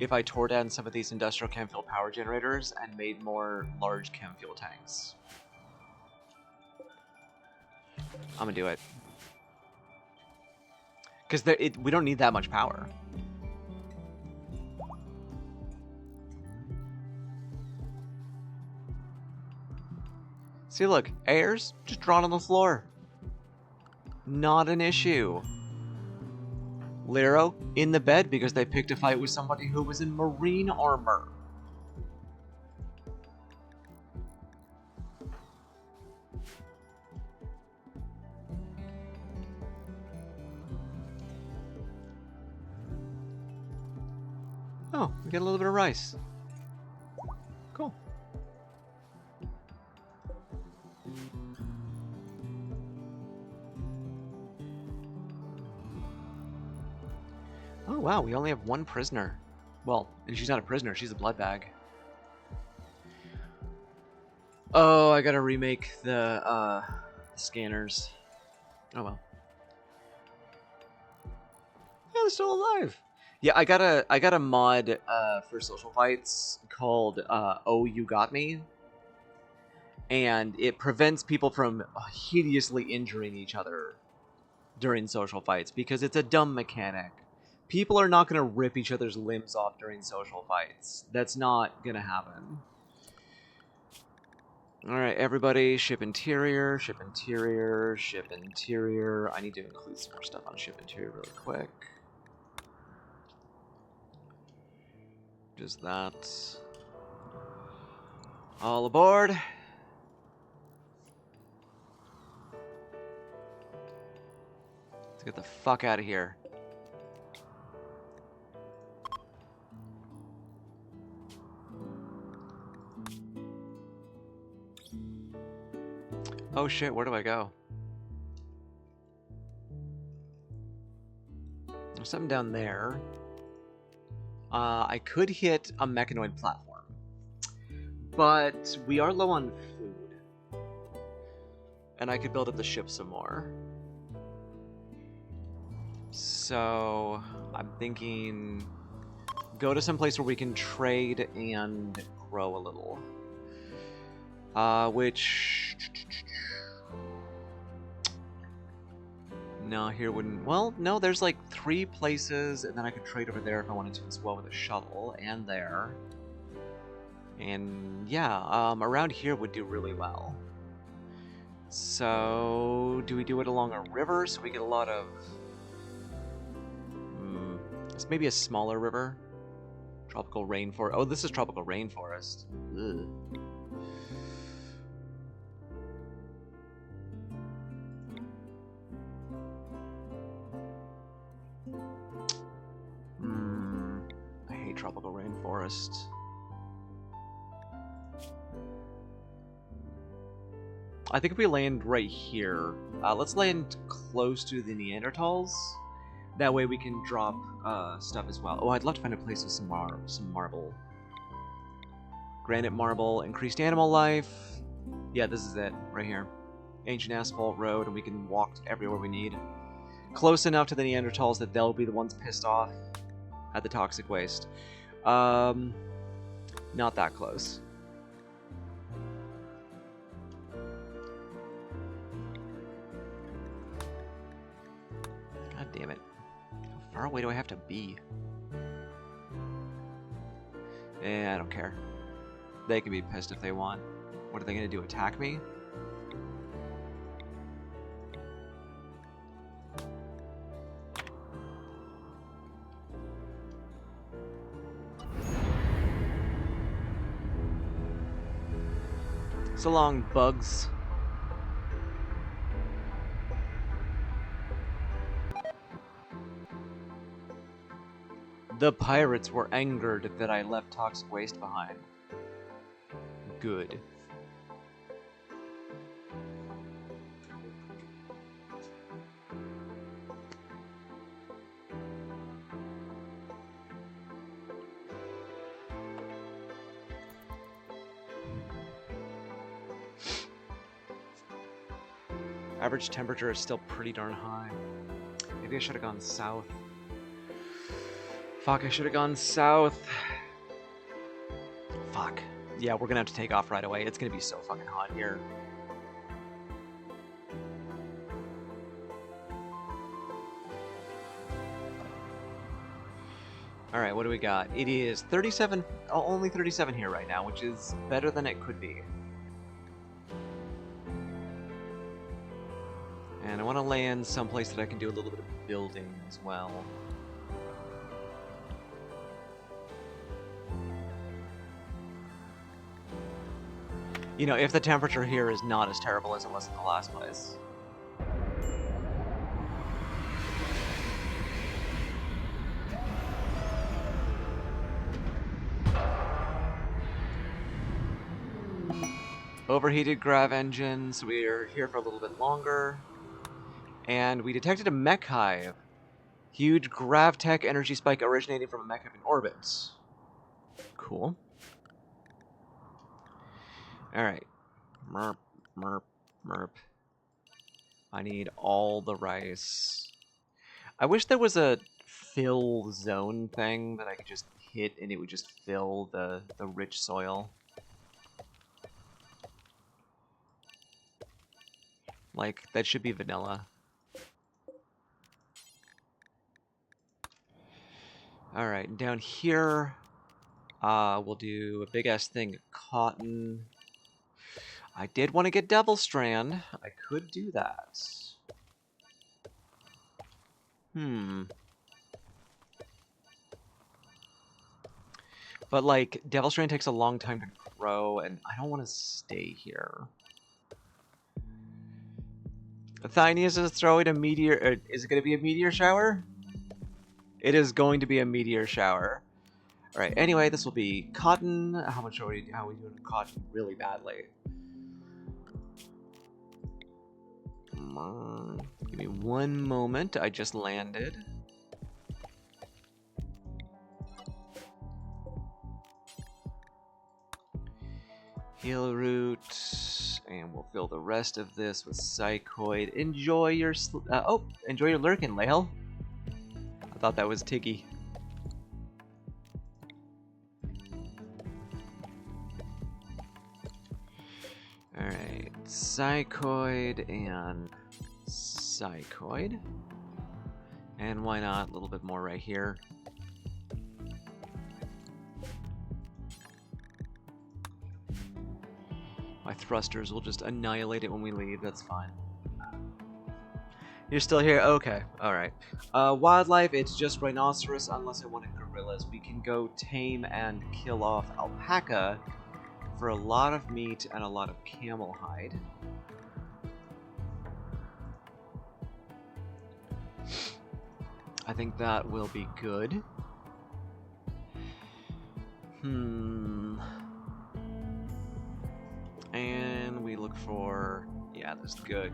Speaker 1: if I tore down some of these industrial chem fuel power generators and made more large chem fuel tanks. I'm gonna do it. Because we don't need that much power. See, look, airs just drawn on the floor. Not an issue. Lero in the bed because they picked a fight with somebody who was in marine armor. Oh, we get a little bit of rice. Cool. Oh wow, we only have one prisoner. Well, and she's not a prisoner, she's a blood bag. Oh, I gotta remake the scanners. Oh well. Yeah, they're still alive. Yeah, I got a mod for social fights called Oh You Got Me. And it prevents people from hideously injuring each other during social fights because it's a dumb mechanic. People are not going to rip each other's limbs off during social fights. That's not going to happen. Alright, everybody, ship interior, ship interior, ship interior. I need to include some more stuff on ship interior really quick. Just that. All aboard. Let's get the fuck out of here. Oh shit, where do I go? There's something down there. I could hit a mechanoid platform. But we are low on food. And I could build up the ship some more. So I'm thinking go to some place where we can trade and grow a little. Which no, here wouldn't. Well, no, there's like 3 places, and then I could trade over there if I wanted to as well with a shuttle, and there. And yeah, around here would do really well. So do we do it along a river so we get a lot of? It's maybe a smaller river. Tropical rainforest. Oh, this is tropical rainforest. Ugh. I hate tropical rainforest. I think if we land right here, let's land close to the Neanderthals. That way we can drop stuff as well. Oh, I'd love to find a place with some marble. Granite marble, increased animal life. Yeah, this is it, right here. Ancient asphalt road, and we can walk everywhere we need. Close enough to the Neanderthals that they'll be the ones pissed off at the toxic waste. Not that close. God damn it. How far away do I have to be? I don't care. They can be pissed if they want. What are they going to do, attack me? So long, bugs. The pirates were angered that I left toxic waste behind. Good. Average temperature is still pretty darn high. Maybe I should have gone south. Fuck, I should have gone south. Fuck. Yeah, we're gonna have to take off right away. It's gonna be so fucking hot here. Alright, what do we got? It is 37, only 37 here right now, which is better than it could be. And I want to land someplace that I can do a little bit of building as well. You know, if the temperature here is not as terrible as it was in the last place. Overheated grav engine, so we're here for a little bit longer. And we detected a mech hive. Huge grav-tech energy spike originating from a mech hive in orbit. Cool. Alright. Merp, merp, merp. I need all the rice. I wish there was a fill zone thing that I could just hit and it would just fill the rich soil. Like, that should be vanilla. Alright, down here, we'll do a big-ass thing of cotton. I did want to get Devil Strand. I could do that. But, like, Devil Strand takes a long time to grow, and I don't want to stay here. Athenius is throwing a meteor. Is it going to be a meteor shower? It is going to be a meteor shower. Alright, anyway, this will be cotton. How are we doing cotton really badly? Come on. Give me one moment. I just landed. Heal root. And we'll fill the rest of this with psychoid. Enjoy your enjoy your lurkin, Lael. I thought that was Tiggy. Alright, psychoid and psychoid. And why not a little bit more right here. My thrusters will just annihilate it when we leave, that's fine. You're still here? Okay, alright. Wildlife, it's just rhinoceros unless I wanted gorillas. We can go tame and kill off alpaca for a lot of meat and a lot of camel hide. I think that will be good. And we look for, yeah, there's good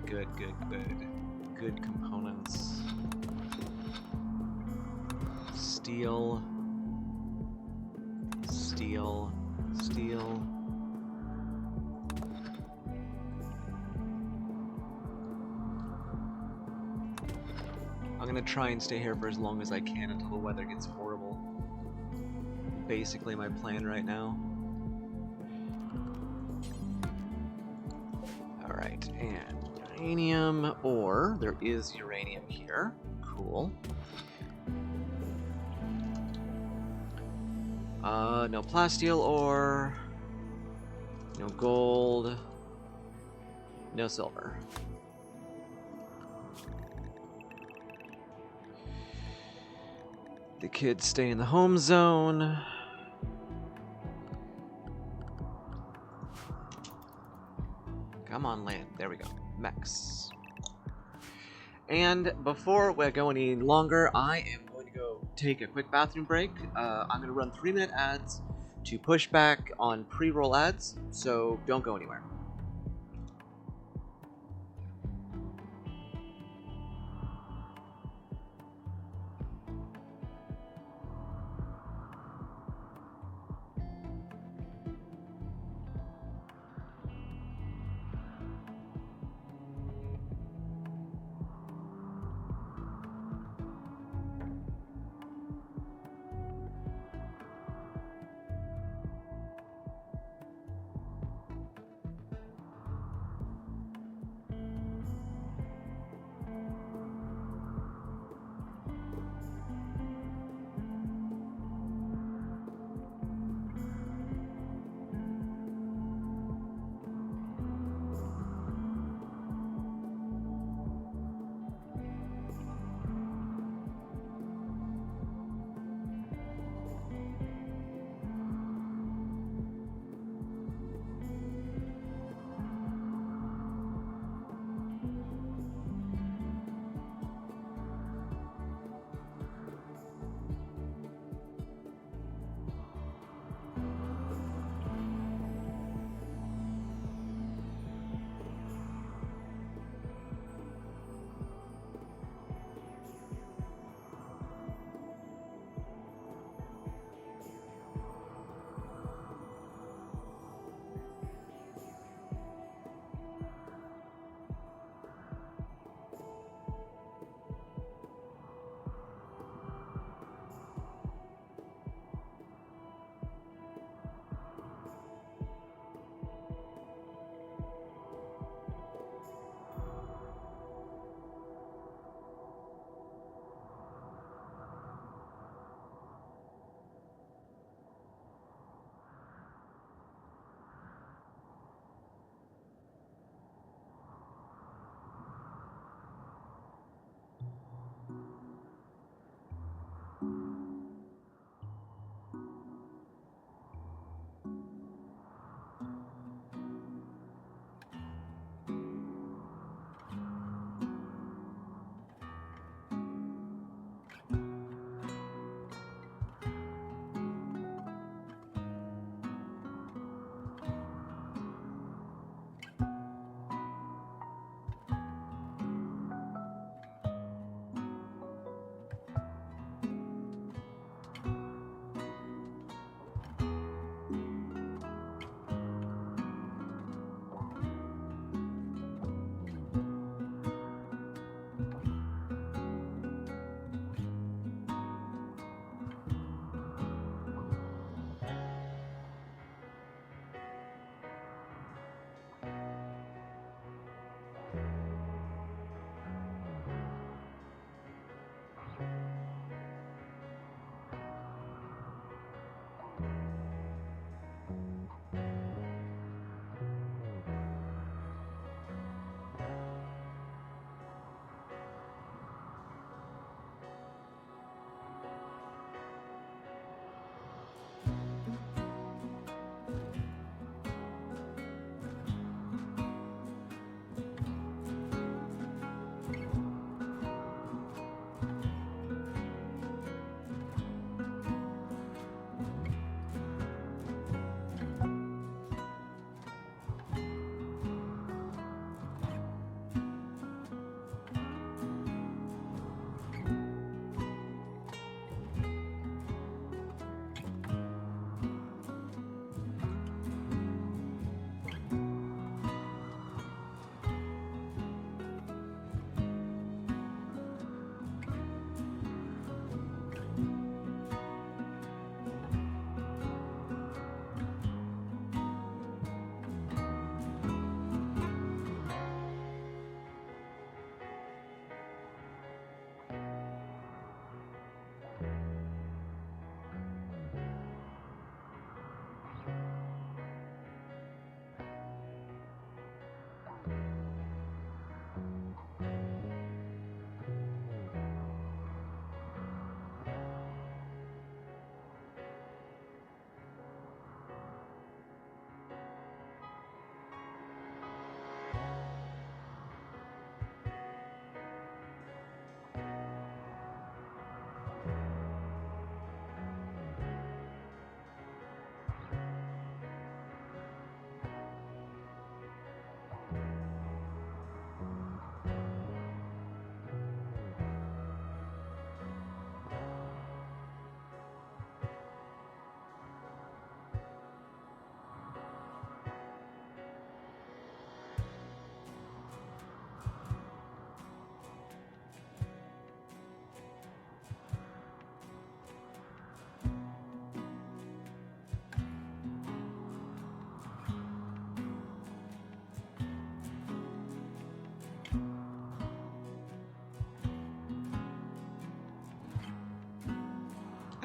Speaker 1: components. Steel. Steel. Steel. I'm gonna try and stay here for as long as I can until the weather gets horrible. Basically my plan right now. Alright, and uranium ore. There is uranium here. Cool. No plasteel ore. No gold. No silver. The kids stay in the home zone. Come on, land. There we go. Mechs. And before we go any longer, I am going to go take a quick bathroom break. I'm going to run 3-minute ads to push back on pre-roll ads, so don't go anywhere.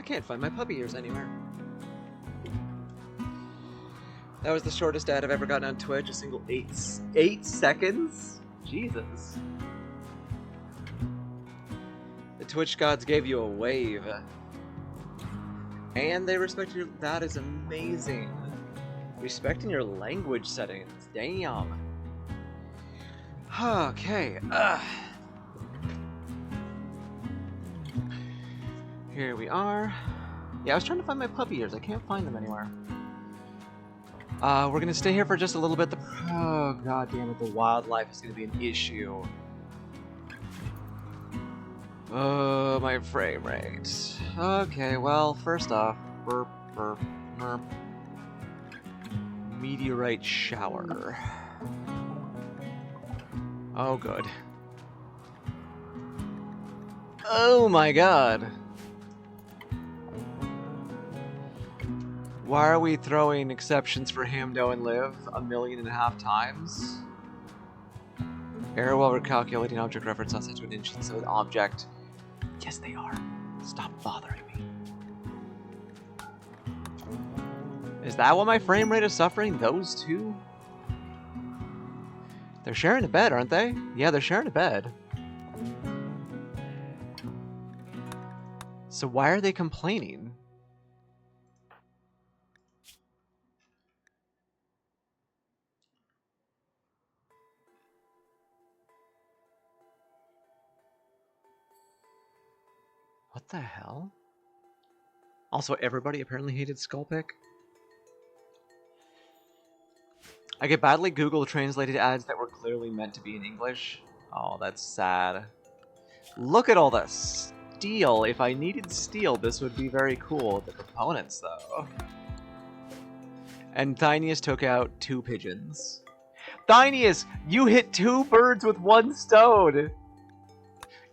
Speaker 1: I can't find my puppy ears anywhere. That was the shortest ad I've ever gotten on Twitch. A single 8 seconds? Jesus. The Twitch gods gave you a wave. And they respect you. That is amazing. Respecting your language settings. Damn. Okay. Here we are. Yeah, I was trying to find my puppy ears. I can't find them anywhere. We're gonna stay here for just a little bit. Oh, god damn it, the wildlife is gonna be an issue. Oh, my frame rate. Okay, well, first off, burp, burp, burp. Meteorite shower. Oh, good. Oh my god. Why are we throwing exceptions for Hamdo and Liv 1.5 million times? Error while recalculating object reference outside to an instance of an object. Yes, they are. Stop bothering me. Is that what my frame rate is suffering? Those two? They're sharing a bed, aren't they? Yeah, they're sharing a bed. So why are they complaining? What the hell? Also, everybody apparently hated Skullpick. I get badly Google translated ads that were clearly meant to be in English. Oh, that's sad. Look at all this steel. If I needed steel, this would be very cool. The components, though. And Thynius took out 2 pigeons. Thynius, you hit 2 birds with 1 stone!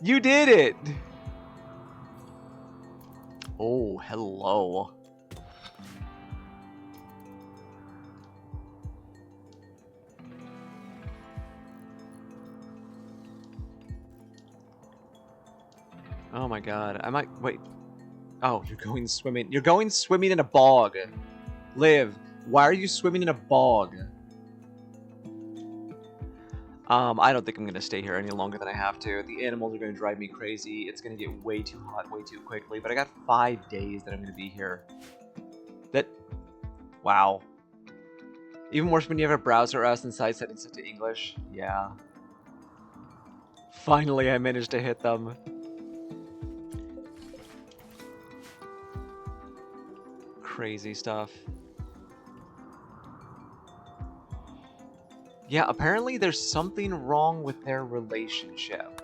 Speaker 1: You did it! Oh, hello. Oh my god. I might... Wait. Oh, you're going swimming. You're going swimming in a bog. Liv, why are you swimming in a bog? I don't think I'm going to stay here any longer than I have to. The animals are going to drive me crazy. It's going to get way too hot way too quickly. But I got 5 days that I'm going to be here. Wow. Even worse when you have a browser OS and site settings set to English. Yeah. Finally, I managed to hit them. Crazy stuff. Yeah, apparently there's something wrong with their relationship.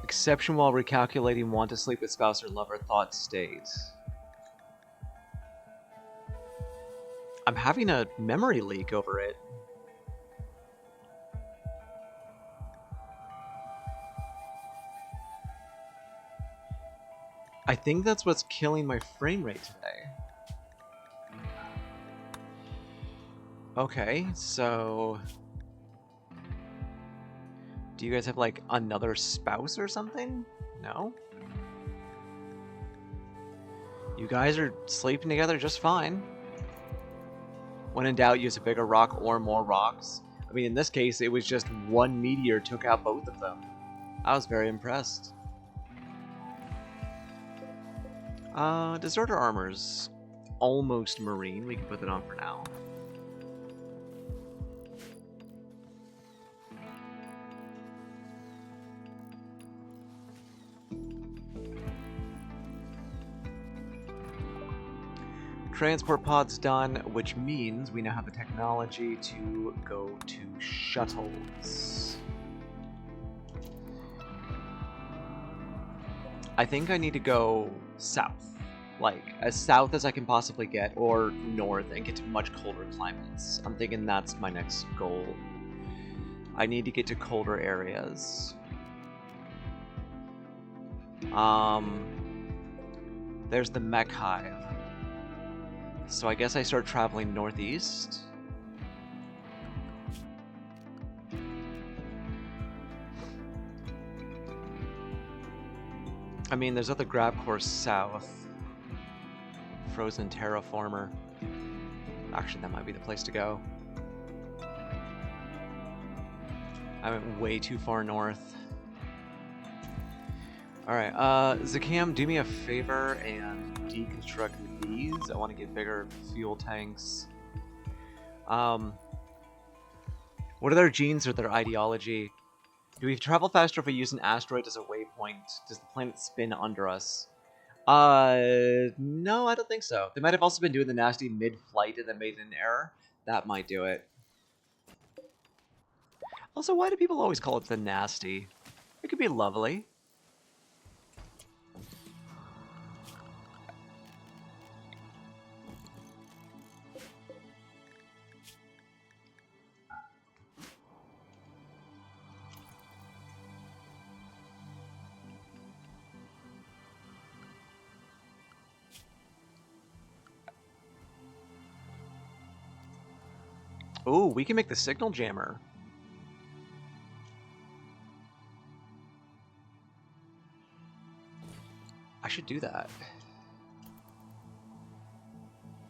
Speaker 1: Exception while recalculating want to sleep with spouse or lover thought state. I'm having a memory leak over it. I think that's what's killing my frame rate today. Okay, so... Do you guys have, like, another spouse or something? No? You guys are sleeping together just fine. When in doubt, use a bigger rock or more rocks. I mean, in this case, it was just 1 meteor took out both of them. I was very impressed. Deserter armor's almost marine. We can put that on for now. Transport pod's done, which means we now have the technology to go to shuttles. I think I need to go south. Like, as south as I can possibly get, or north, and get to much colder climates. I'm thinking that's my next goal. I need to get to colder areas. There's the mech hive. So I guess I start traveling northeast. I mean, there's other grab cores south. Frozen Terraformer. Actually, that might be the place to go. I went way too far north. Alright, Zakam, do me a favor and deconstruct these. I want to get bigger fuel tanks. What are their genes or their ideology? Do we travel faster if we use an asteroid as a waypoint? Does the planet spin under us? No, I don't think so. They might have also been doing the nasty mid-flight and then made an error. That might do it. Also, why do people always call it the nasty? It could be lovely. Ooh, we can make the signal jammer. I should do that.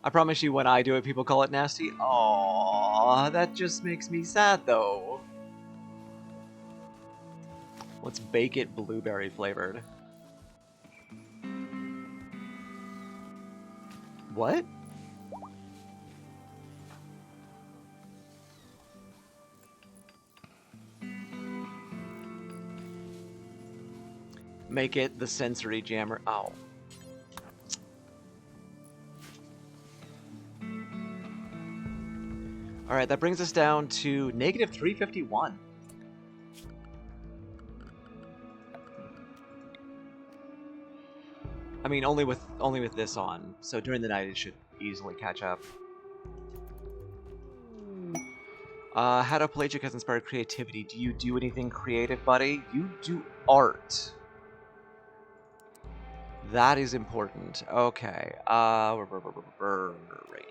Speaker 1: I promise you when I do it, people call it nasty. Aww, that just makes me sad, though. Let's bake it blueberry flavored. What? Make it the sensory jammer. Oh. Alright, that brings us down to negative 351. I mean, only with this on, so during the night it should easily catch up. How to Pelagic has inspired creativity. Do you do anything creative, buddy? You do art. That is important. Okay. Right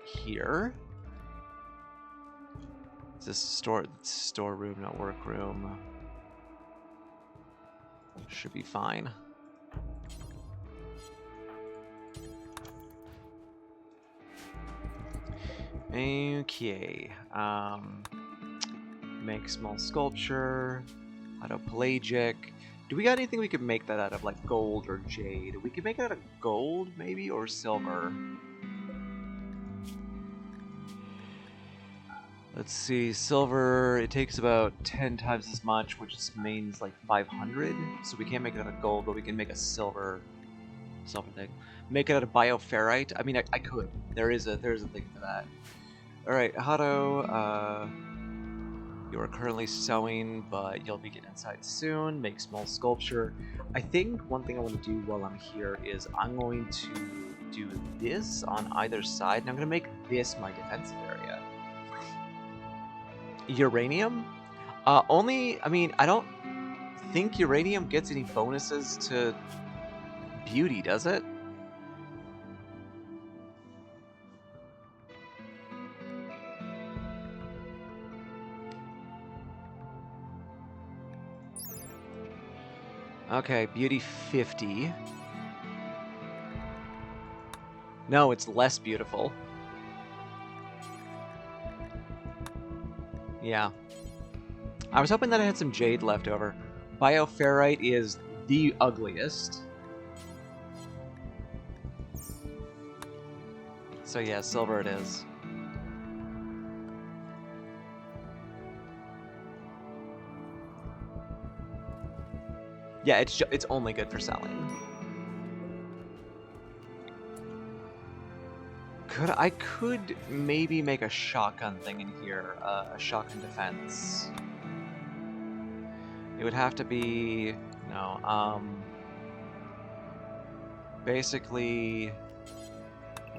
Speaker 1: here. Is this storeroom, not workroom? Should be fine. Okay. Make small sculpture. Out of pelagic. Do we got anything we could make that out of, like gold or jade? We could make it out of gold, maybe, or silver. Let's see, silver, it takes about 10 times as much, which means like 500. So we can't make it out of gold, but we can make a silver thing. Make it out of bioferrite. I mean, I could. There is a thing for that. All right, Hato, you are currently sewing, but you'll be getting inside soon. Make small sculpture. I think one thing I want to do while I'm here is I'm going to do this on either side, and I'm going to make this my defensive area. Uranium? Only, I mean, I don't think uranium gets any bonuses to beauty, does it? Okay, beauty 50. No, it's less beautiful. Yeah. I was hoping that I had some jade left over. Bioferrite is the ugliest. So yeah, silver it is. Yeah, it's only good for selling. I could maybe make a shotgun thing in here, a shotgun defense. It would have to be basically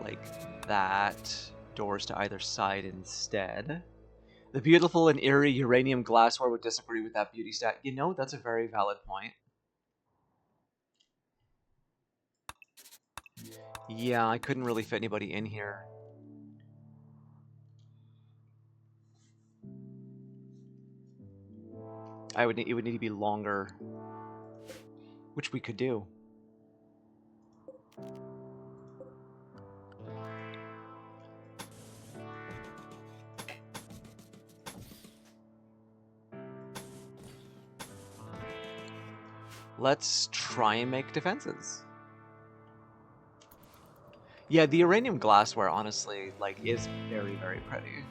Speaker 1: like that. Doors to either side instead. The beautiful and eerie uranium glassware would disagree with that beauty stat. You know, that's a very valid point. Yeah, I couldn't really fit anybody in here. It would need to be longer, which we could do. Let's try and make defenses. Yeah, the uranium glassware, honestly, like, is very, very pretty.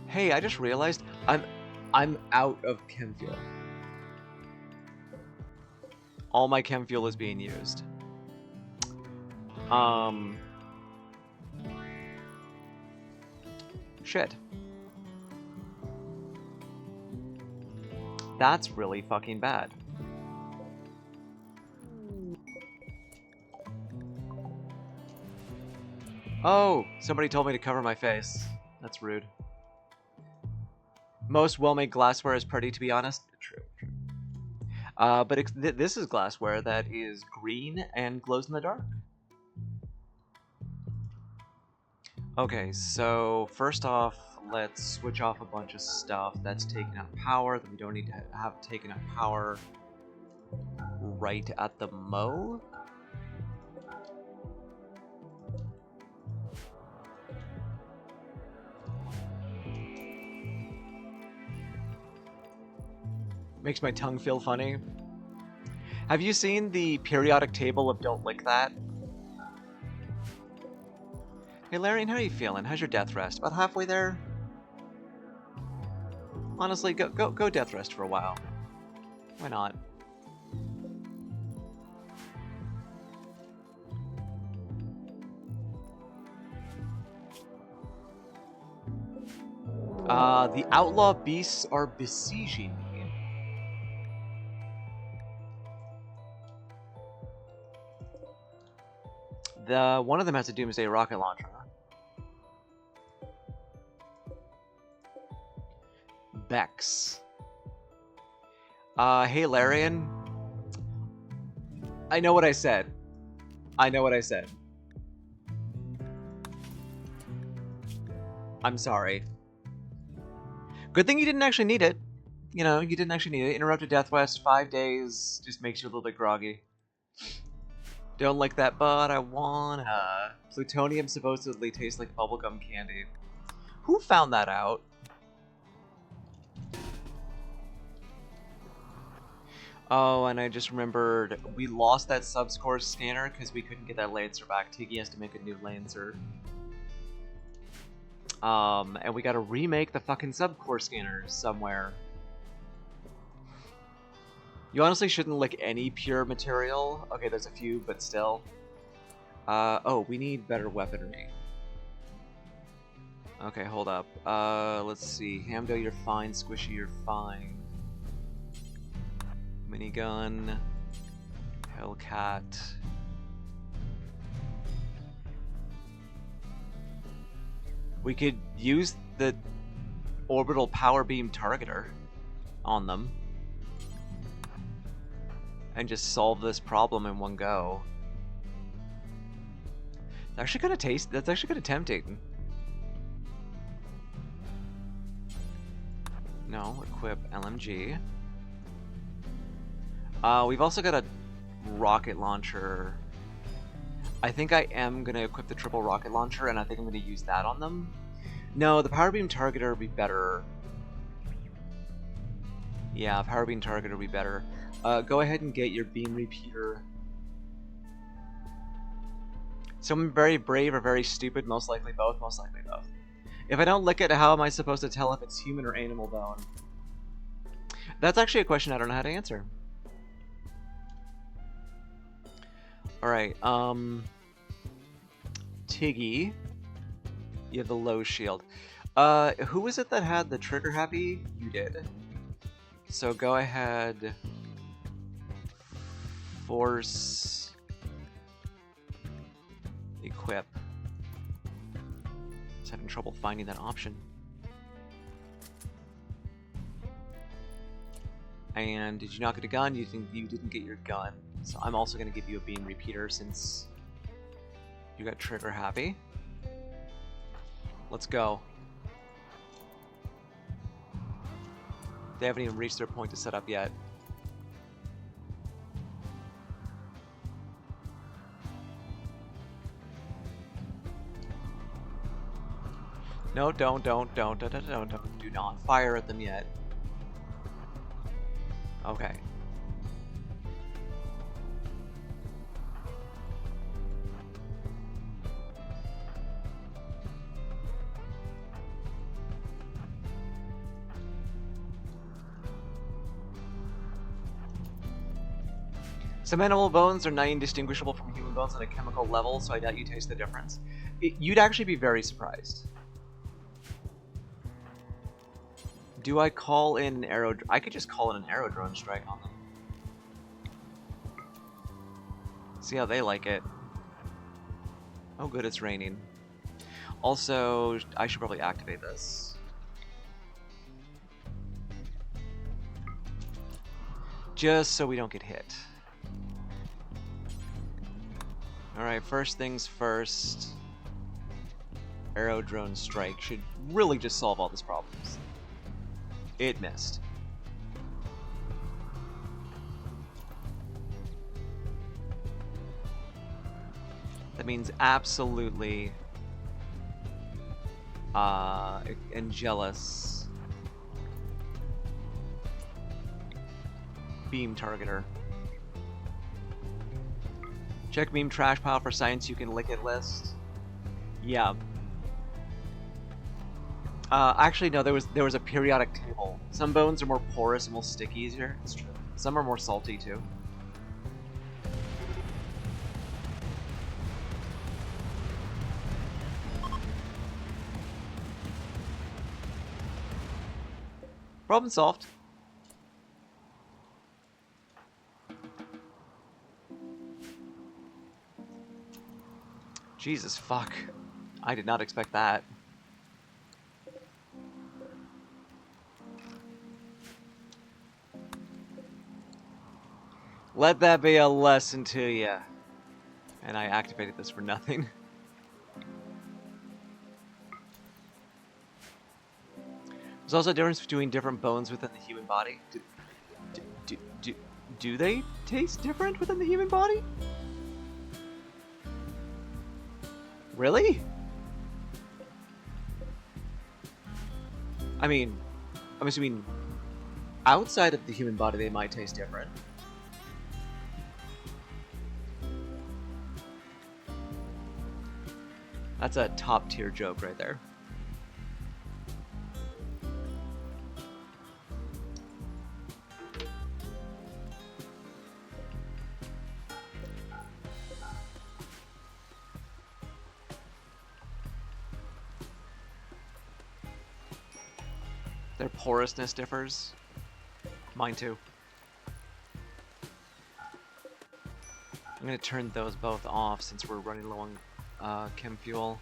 Speaker 1: Hey, I just realized I'm out of chem fuel. All my chem fuel is being used. Shit. That's really fucking bad. Oh, somebody told me to cover my face. That's rude. Most well-made glassware is pretty, to be honest. True. But this is glassware that is green and glows in the dark. Okay, so first off, let's switch off a bunch of stuff that's taking out power that we don't need to have taken out power right at the mo. Makes my tongue feel funny. Have you seen the periodic table of Don't Lick That? Hey Larian, how are you feeling? How's your death rest? About halfway there? Honestly, go death rest for a while. Why not? The outlaw beasts are besieging me. One of them has a doomsday rocket launcher. Bex. Hey Larian. I know what I said. I'm sorry. Good thing you didn't actually need it. You know, you didn't actually need it. Interrupted Death West, 5 days, just makes you a little bit groggy. Don't like that, but I wanna. Plutonium supposedly tastes like bubblegum candy. Who found that out? Oh, and I just remembered we lost that subscore scanner because we couldn't get that Lancer back. Tiggy has to make a new Lancer. And we gotta remake the fucking subcore scanner somewhere. You honestly shouldn't lick any pure material. Okay, there's a few, but still. Oh, we need better weaponry. Okay, hold up. Let's see. Hamdo, you're fine. Squishy, you're fine. Minigun. Hellcat. We could use the orbital power beam targeter on them and just solve this problem in one go. That's actually kind of tempting. No, equip LMG. We've also got a rocket launcher. I think I am going to equip the triple rocket launcher, and I think I'm going to use that on them. No, the power beam targeter would be better. Yeah, power beam targeter would be better. Go ahead and get your beam repeater. Someone very brave or very stupid, most likely both, most likely both. If I don't lick it, how am I supposed to tell if it's human or animal bone? That's actually a question I don't know how to answer. Alright, Tiggy. You have the low shield. Who was it that had the trigger happy? You did. So go ahead. Force. Equip. Just having trouble finding that option. And did you not get a gun? You didn't get your gun. So I'm also going to give you a beam repeater since you got trigger happy. Let's go. They haven't even reached their point to set up yet. No, don't. Do not fire at them yet. Okay. Some animal bones are not indistinguishable from human bones on a chemical level, so I doubt you taste the difference. You'd actually be very surprised. Do I call in an arrow? I could just call in an arrow drone strike on them. See how they like it. Oh good, it's raining. Also, I should probably activate this. Just so we don't get hit. Alright, first things first. Arrow drone strike should really just solve all these problems. It missed. That means absolutely Angelus beam targeter. Check meme trash pile for science you can lick it list. Yeah. Actually, no. There was a periodic table. Some bones are more porous and will stick easier. It's true. Some are more salty too. Problem solved. Jesus fuck. I did not expect that. Let that be a lesson to you. And I activated this for nothing. There's also a difference between different bones within the human body. Do they taste different within the human body? Really? I mean, I'm assuming outside of the human body they might taste different. That's a top tier joke right there. Their porousness differs. Mine too. I'm gonna turn those both off since we're running low on chem fuel.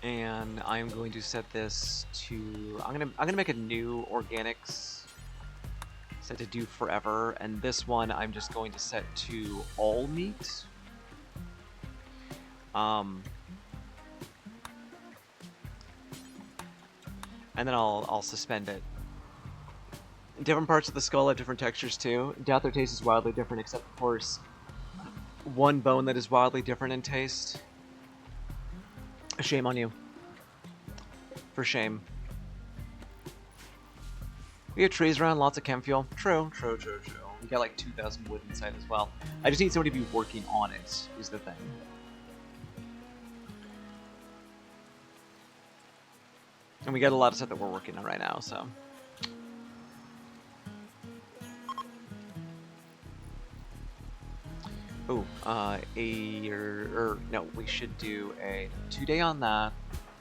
Speaker 1: And I'm going to set this to I'm gonna make a new organics set to do forever, and this one I'm just going to set to all meat. And then I'll suspend it. Different parts of the skull have different textures too. Doubt their taste is wildly different, except of course one bone that is wildly different in taste. Shame on you. For shame. We have trees around, lots of chem fuel. True. We got like 2,000 wood inside as well. I just need somebody to be working on it, is the thing. And we got a lot of stuff that we're working on right now, so. Ooh, no, we should do a 2-day on that.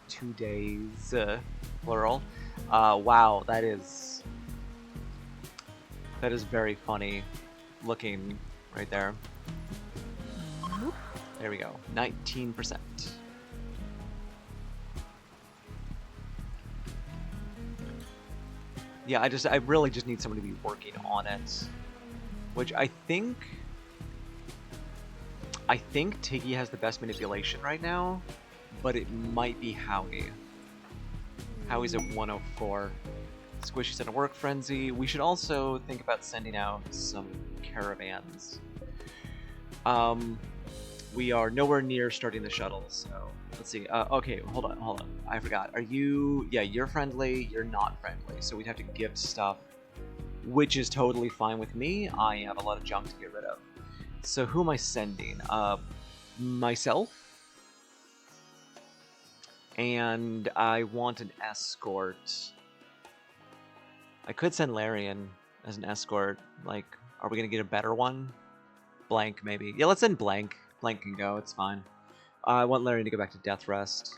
Speaker 1: 2 days, plural. Wow, that is very funny looking right there. There we go, 19%. Yeah, I really just need somebody to be working on it, which I think Tiggy has the best manipulation right now, but it might be Howie. Howie's at 104. Squishy's in a work frenzy. We should also think about sending out some caravans. we are nowhere near starting the shuttle, so let's see. Okay, hold on. I forgot. Are you... Yeah, you're friendly, you're not friendly, so we'd have to gift stuff, which is totally fine with me. I have a lot of junk to get rid of. So who am I sending? Myself? And I want an escort. I could send Larian as an escort. Like, are we gonna get a better one? Blank, maybe. Yeah, let's send Blank. Blank can go, it's fine. I want Larian to go back to Death Rest.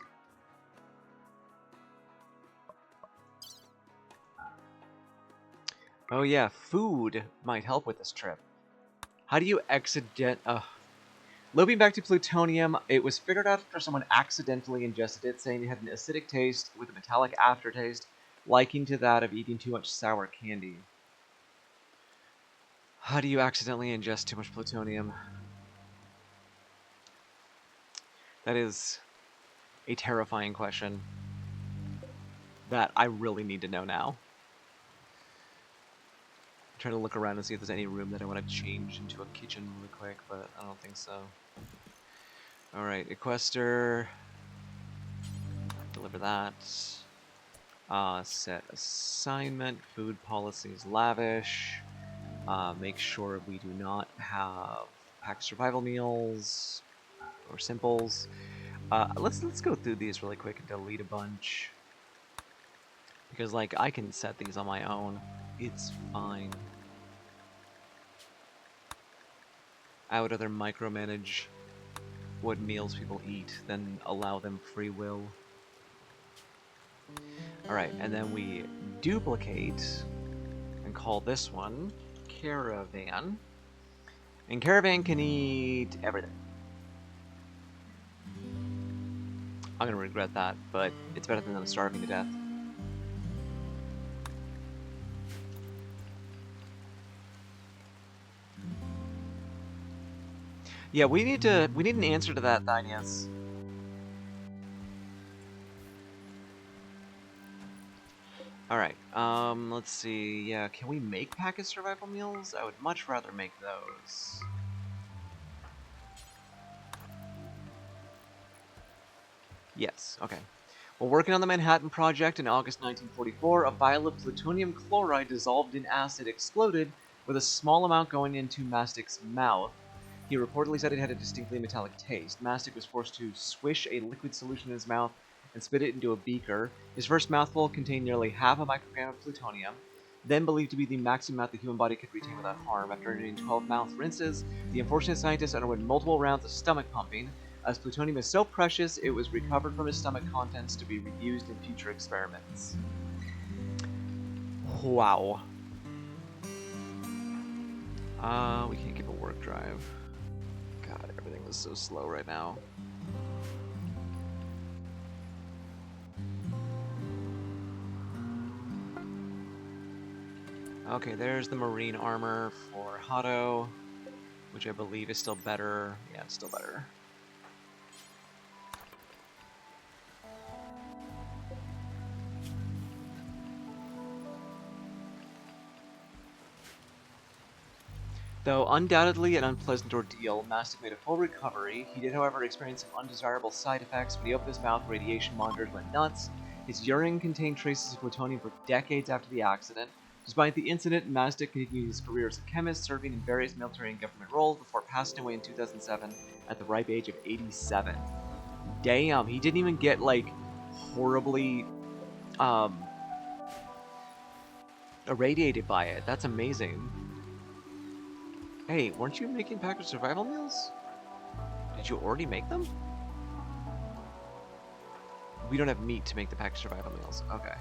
Speaker 1: Oh yeah, food might help with this trip. How do you looping back to plutonium, it was figured out after someone accidentally ingested it, saying it had an acidic taste with a metallic aftertaste, liking to that of eating too much sour candy. How do you accidentally ingest too much plutonium? That is a terrifying question that I really need to know now. I'm trying to look around and see if there's any room that I want to change into a kitchen really quick, but I don't think so. Alright, Equester. Deliver that. Set assignment. Food policies lavish. Make sure we do not have packed survival meals or simples. Let's go through these really quick and delete a bunch. Because, like, I can set these on my own. It's fine. I would rather micromanage what meals people eat than allow them free will. Alright, and then we duplicate and call this one Caravan. And Caravan can eat everything. I'm gonna regret that, but it's better than them starving to death. Yeah, we need an answer to that, Thinius. Alright, let's see. Yeah, can we make packaged survival meals? I would much rather make those. Yes, okay. While working on the Manhattan Project in August 1944, a vial of plutonium chloride dissolved in acid exploded, with a small amount going into Mastic's mouth. He reportedly said it had a distinctly metallic taste. Mastic was forced to swish a liquid solution in his mouth and spit it into a beaker. His first mouthful contained nearly half a microgram of plutonium, then believed to be the maximum amount the human body could retain without harm. After undergoing 12 mouth rinses, the unfortunate scientist underwent multiple rounds of stomach pumping. As plutonium is so precious, it was recovered from his stomach contents to be reused in future experiments. Wow. We can't give a work drive. God, everything is so slow right now. Okay, there's the marine armor for Hato, which I believe is still better. Yeah, it's still better. Though undoubtedly an unpleasant ordeal, Mastic made a full recovery. He did, however, experience some undesirable side effects. When he opened his mouth, radiation monitors went nuts. His urine contained traces of plutonium for decades after the accident. Despite the incident, Mastic continued his career as a chemist, serving in various military and government roles before passing away in 2007 at the ripe age of 87. Damn, he didn't even get, like, horribly, irradiated by it. That's amazing. Hey, weren't you making packaged survival meals? Did you already make them? We don't have meat to make the packaged survival meals. Okay.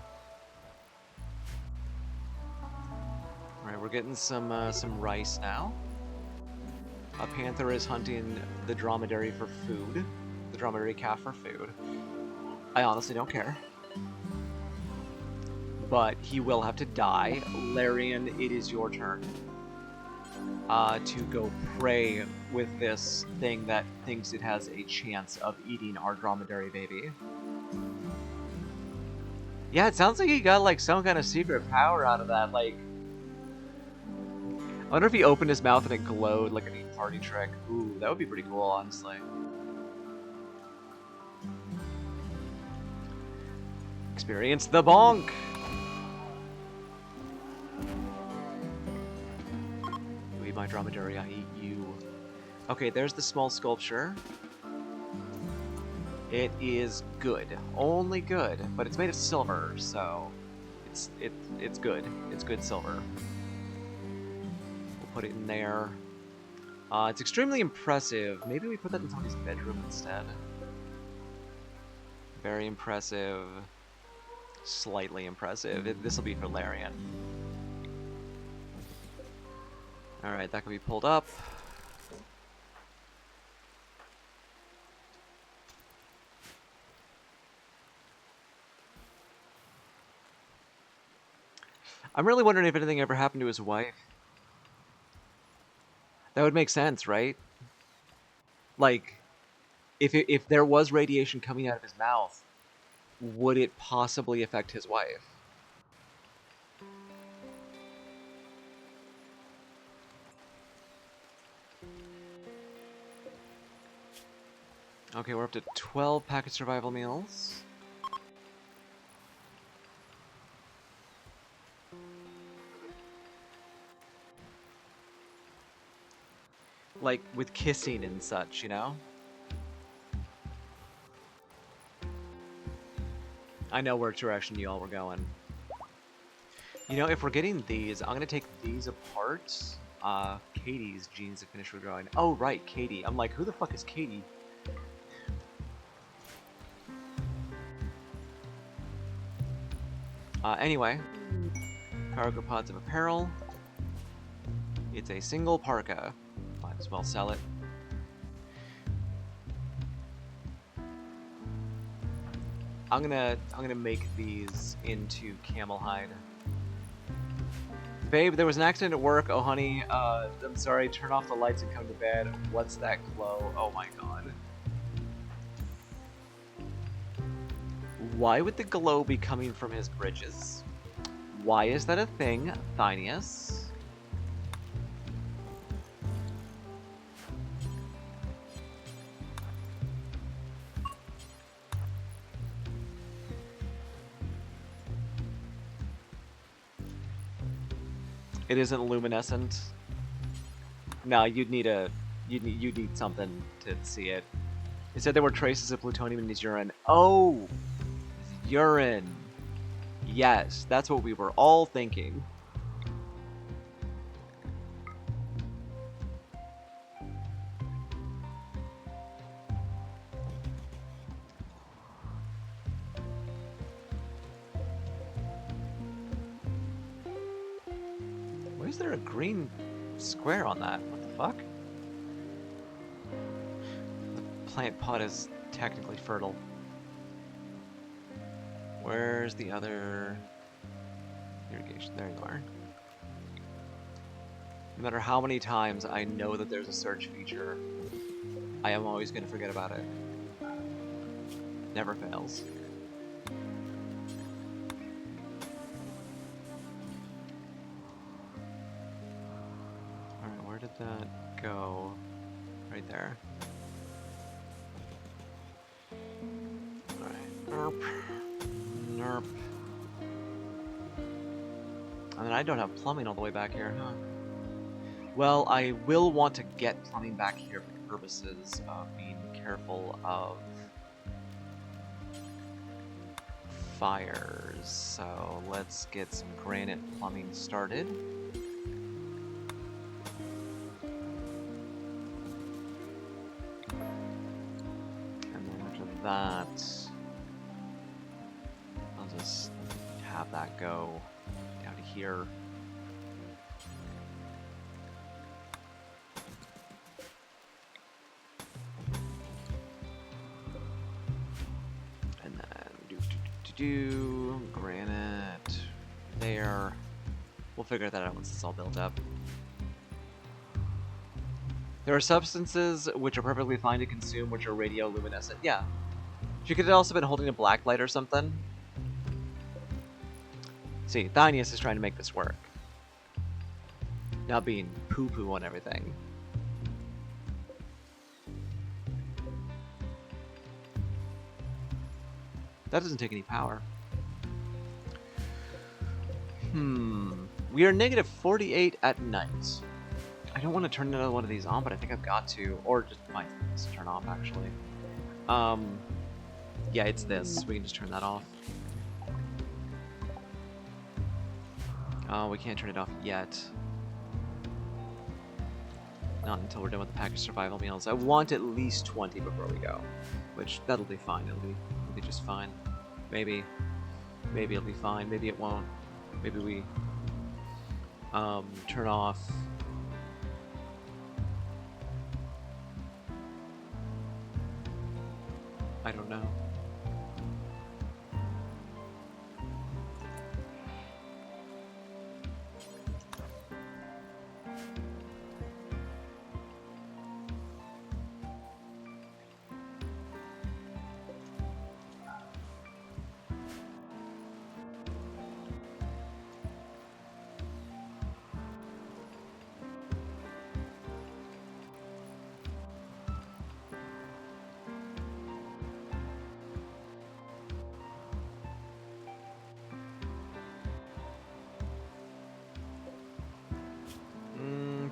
Speaker 1: Alright, we're getting some rice now. A panther is hunting the dromedary for food. The dromedary calf for food. I honestly don't care. But he will have to die. Larian, it is your turn. To go pray with this thing that thinks it has a chance of eating our dromedary baby. Yeah, it sounds like he got, like, some kind of secret power out of that, like... wonder if he opened his mouth and it glowed like a neat party trick. Ooh, that would be pretty cool, honestly. Experience the bonk! You eat my dromedary, I eat you. Okay, there's the small sculpture. It is good. Only good, but it's made of silver, so it's good. It's good silver. We'll put it in there. It's extremely impressive. Maybe we put that in somebody's bedroom instead. Very impressive. Slightly impressive. This will be for Larian. Alright, that can be pulled up. I'm really wondering if anything ever happened to his wife. That would make sense, right? Like, if there was radiation coming out of his mouth, would it possibly affect his wife? Okay, we're up to 12 packet survival meals. Like, with kissing and such, you know? I know which direction you all were going. You know, if we're getting these, I'm gonna take these apart. Katie's genes have finished regrowing. Oh, right, Katie. I'm like, who the fuck is Katie? Anyway. Cargo pods of apparel. It's a single parka. Might as well sell it. I'm gonna make these into camel hide. Babe, there was an accident at work. Oh, honey, I'm sorry. Turn off the lights and come to bed. What's that glow? Oh my god. Why would the glow be coming from his bridges? Why is that a thing, Thinius? It isn't luminescent. No, you'd need something to see it. It said there were traces of plutonium in his urine. Oh, urine. Yes, that's what we were all thinking. Why is there a green square on that? What the fuck? The plant pot is technically fertile. Where's the other irrigation? There you are. No matter how many times I know that there's a search feature, I am always going to forget about it. Never fails. Alright, where did that go? Right there. Alright, nerp. Nerp. And then I don't have plumbing all the way back here, huh? Well, I will want to get plumbing back here for the purposes of being careful of fires. So let's get some granite plumbing started. And then after that, I'll just have that go down to here. And then do granite there. We'll figure that out once it's all built up. There are substances which are perfectly fine to consume, which are radioluminescent. Yeah. She could have also been holding a black light or something. See, Thinius is trying to make this work. Not being poo-poo on everything. That doesn't take any power. We are negative 48 at night. I don't want to turn another one of these on, but I think I've got to. Or just my this turn off, actually. Yeah, it's this. We can just turn that off. Oh, we can't turn it off yet. Not until we're done with the packaged survival meals. I want at least 20 before we go. Which, that'll be fine. It'll be just fine. Maybe. Maybe it'll be fine. Maybe it won't. Maybe we turn off. I don't know.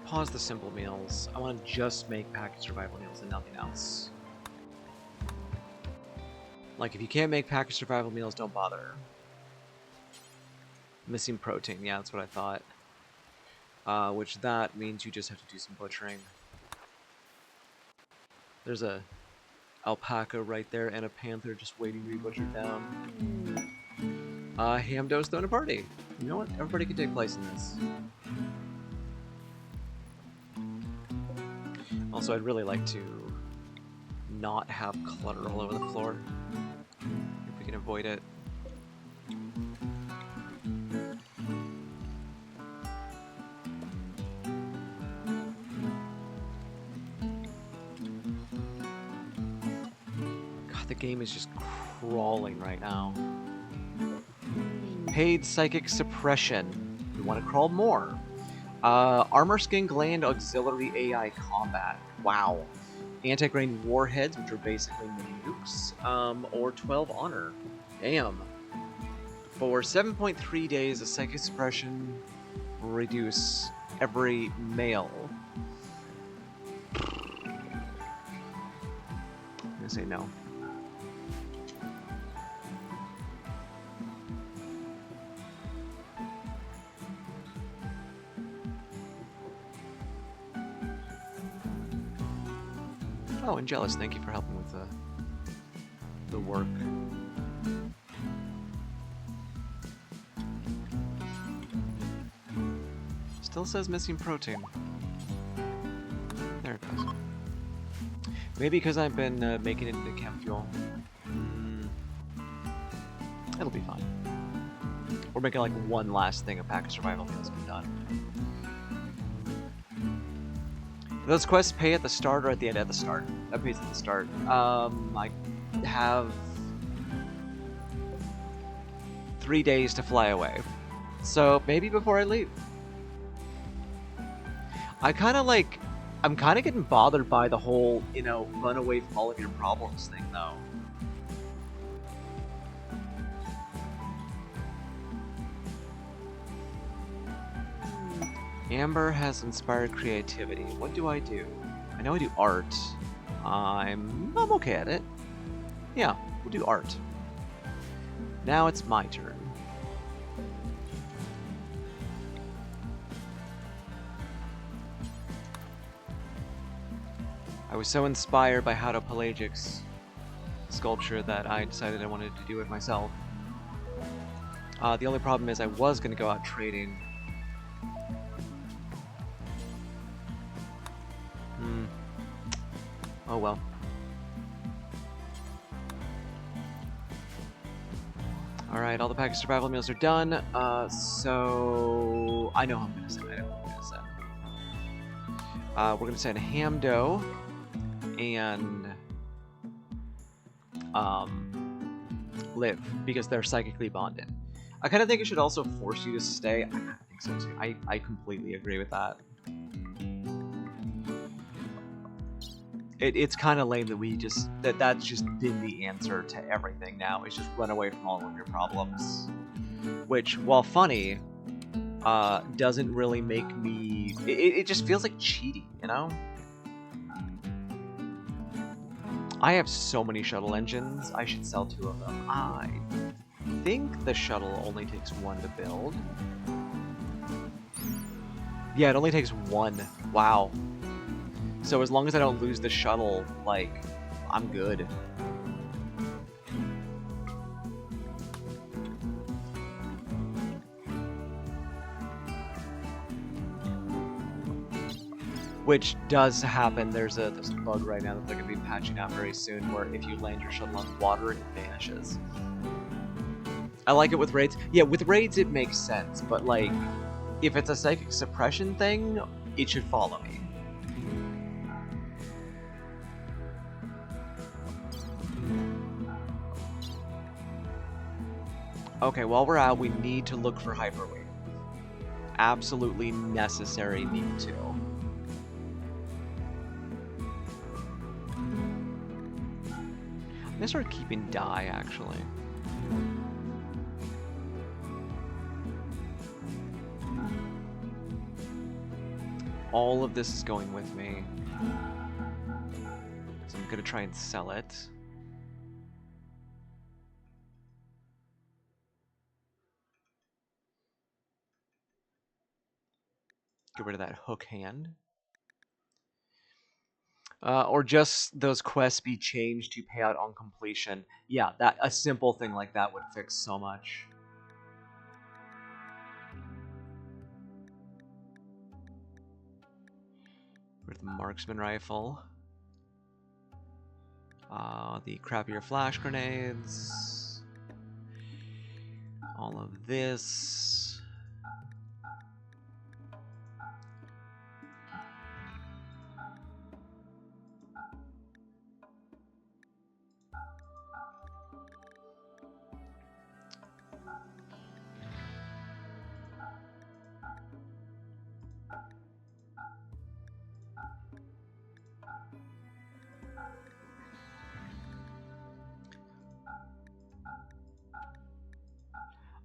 Speaker 1: Pause the simple meals. I want to just make packaged survival meals and nothing else. Like, if you can't make packaged survival meals, don't bother. Missing protein, yeah, that's what I thought. Which that means you just have to do some butchering. There's a alpaca right there and a panther just waiting to be butchered down. Hamdo's throwing a party. You know what? Everybody can take place in this. Also, I'd really like to not have clutter all over the floor, if we can avoid it. God, the game is just crawling right now. Paid psychic suppression. You want to crawl more? Armor skin gland auxiliary AI combat. Wow. Anti-grain warheads, which are basically mini nukes. Or 12 honor. Damn. For 7.3 days, a psychic suppression will reduce every male. I'm gonna say no. Oh, and Jealous, thank you for helping with the work. Still says missing protein. There it goes. Maybe because I've been making it into chem fuel. It'll be fine. We're making like one last thing of packaged survival meals and we're done. Those quests pay at the start or at the end? At the start. That pays at the start. I have 3 days to fly away. So maybe before I leave. I'm kind of getting bothered by the whole, you know, run away from all of your problems thing though. Amber has inspired creativity. What do? I know I do art. I'm okay at it. Yeah, we'll do art. Now it's my turn. I was so inspired by Hato Pelagic's sculpture that I decided I wanted to do it myself. The only problem is I was going to go out trading. Oh well. Alright, all the packaged survival meals are done. So I know who I'm gonna send. I know who I'm gonna send. We're gonna send Hamdo and Liv because they're psychically bonded. I kind of think it should also force you to stay. I think think so too. I completely agree with that. It's kind of lame that that's just been the answer to everything now. Is just run away from all of your problems. Which, while funny, doesn't really make me... It just feels like cheating, you know? I have so many shuttle engines, I should sell 2 of them. I think the shuttle only takes 1 to build. Yeah, it only takes 1. Wow. So as long as I don't lose the shuttle, like, I'm good. Which does happen. There's a bug right now that they're going to be patching out very soon, where if you land your shuttle on water, it vanishes. I like it with raids. Yeah, with raids it makes sense, but like, if it's a psychic suppression thing, it should follow me. Okay, while we're out, we need to look for hyperwave. Absolutely necessary need to. I'm gonna start keeping dye, actually. All of this is going with me. So I'm gonna try and sell it. Get rid of that hook hand. Or just those quests be changed to pay out on completion. Yeah, a simple thing like that would fix so much. With the marksman rifle. The crappier flash grenades. All of this.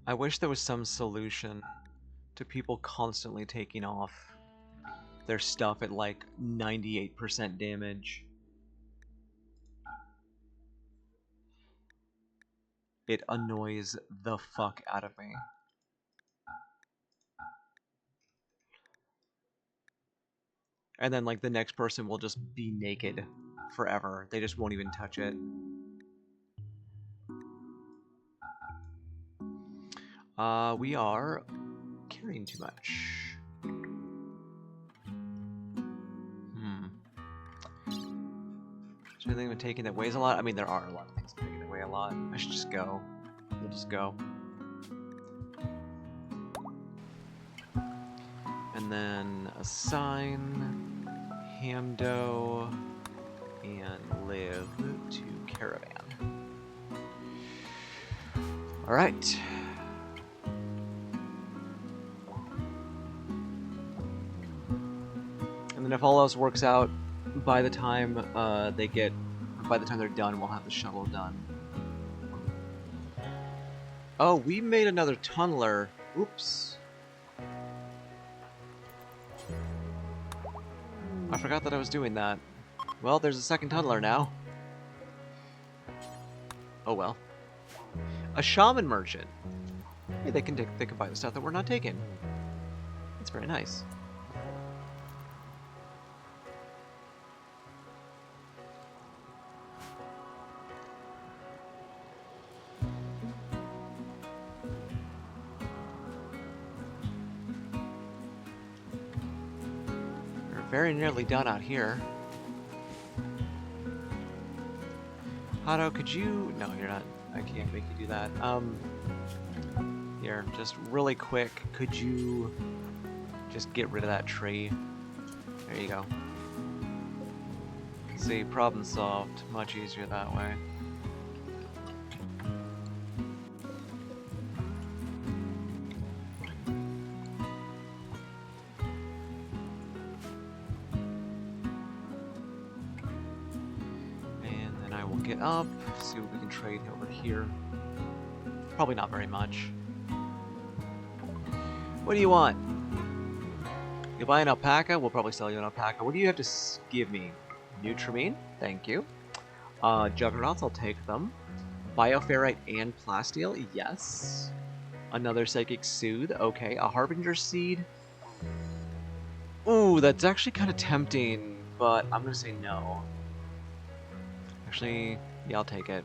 Speaker 1: I wish there was some solution to people constantly taking off their stuff at like 98% damage. It annoys the fuck out of me. And then like the next person will just be naked forever. They just won't even touch it. We are carrying too much. Is there anything I'm taking that weighs a lot? I mean, there are a lot of things I'm taking that weigh a lot. I should just go. We'll just go. And then assign Hamdo and live to caravan. Alright. And then if all else works out, by the time they're done, we'll have the shuttle done. Oh, we made another tunneler. Oops. I forgot that I was doing that. Well, there's a second tunneler now. Oh well. A shaman merchant. Hey, they can buy the stuff that we're not taking. That's very nice. We're very nearly done out here. Hado, could you... No, you're not. I can't make you do that. Here, just really quick, could you just get rid of that tree? There you go. See, problem solved. Much easier that way. We'll get up, see what we can trade over here. Probably not very much. What do you want? You buy an alpaca? We'll probably sell you an alpaca. What do you have to give me? Nutramine? Thank you. Juggernauts, I'll take them. Bioferrite and plasteel? Yes. Another Psychic Soothe? Okay. A Harbinger Seed? Ooh, that's actually kind of tempting, but I'm going to say no. Actually, yeah, I'll take it.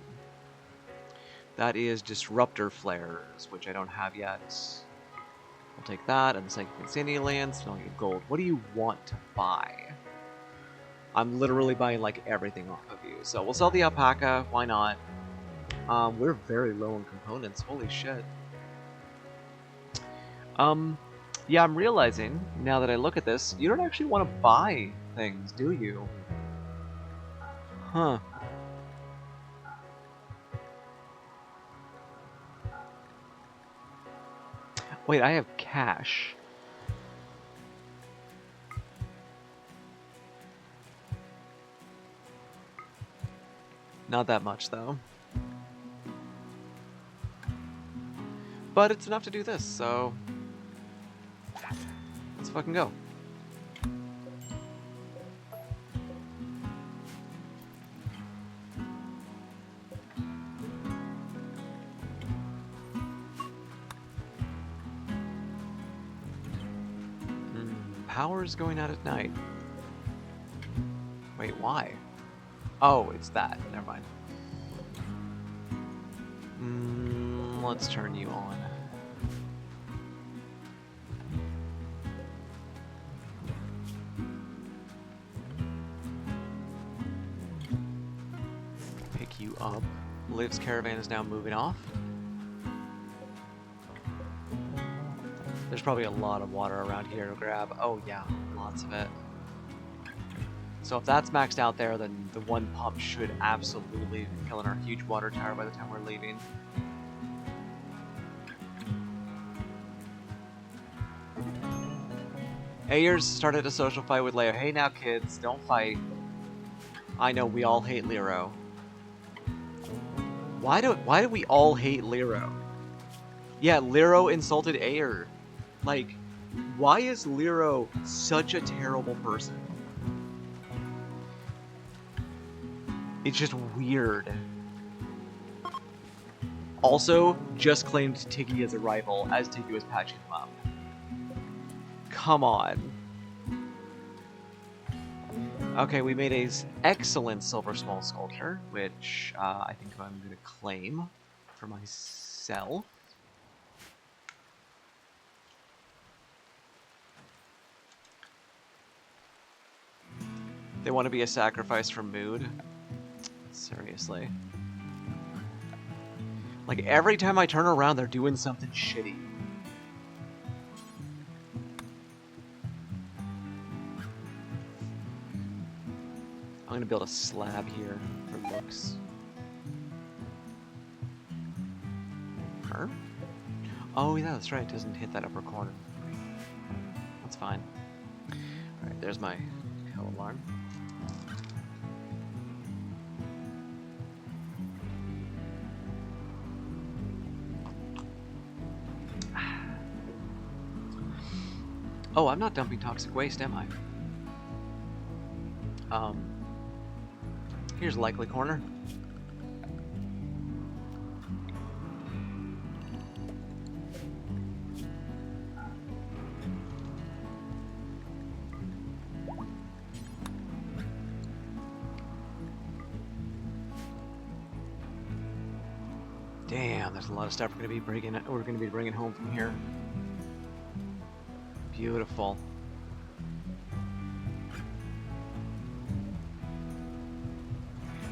Speaker 1: That is Disruptor Flares, which I don't have yet. I'll take that, and the Psychic Insanity Lance, and I'll get gold. What do you want to buy? I'm literally buying, like, everything off of you. So we'll sell the alpaca, why not? We're very low on components, holy shit. Yeah, I'm realizing, now that I look at this, you don't actually want to buy things, do you? Huh. Wait, I have cash. Not that much, though. But it's enough to do this, so... let's fucking go. Power's going out at night. Wait, why? Oh, it's that. Never mind. Let's turn you on. Pick you up. Liv's caravan is now moving off. There's probably a lot of water around here to grab. Oh yeah, lots of it. So if that's maxed out there, then the one pump should absolutely fill in our huge water tower by the time we're leaving. Ayers started a social fight with Leo. Hey now kids, don't fight. I know we all hate Lero. Why do we all hate Lero? Yeah, Lero insulted Ayer. Like, why is Lero such a terrible person? It's just weird. Also, just claimed Tiggy as a rival as Tiggy was patching him up. Come on. Okay, we made an excellent Silver Small Sculpture, which I think I'm going to claim for myself. They want to be a sacrifice for mood? Seriously. Like, every time I turn around, they're doing something shitty. I'm gonna build a slab here for looks. Her? Oh, yeah, that's right. It doesn't hit that upper corner. That's fine. Alright, there's my co-alarm. Oh, I'm not dumping toxic waste, am I? Here's a likely corner. Damn, there's a lot of stuff we're gonna be bringing home from here. Beautiful.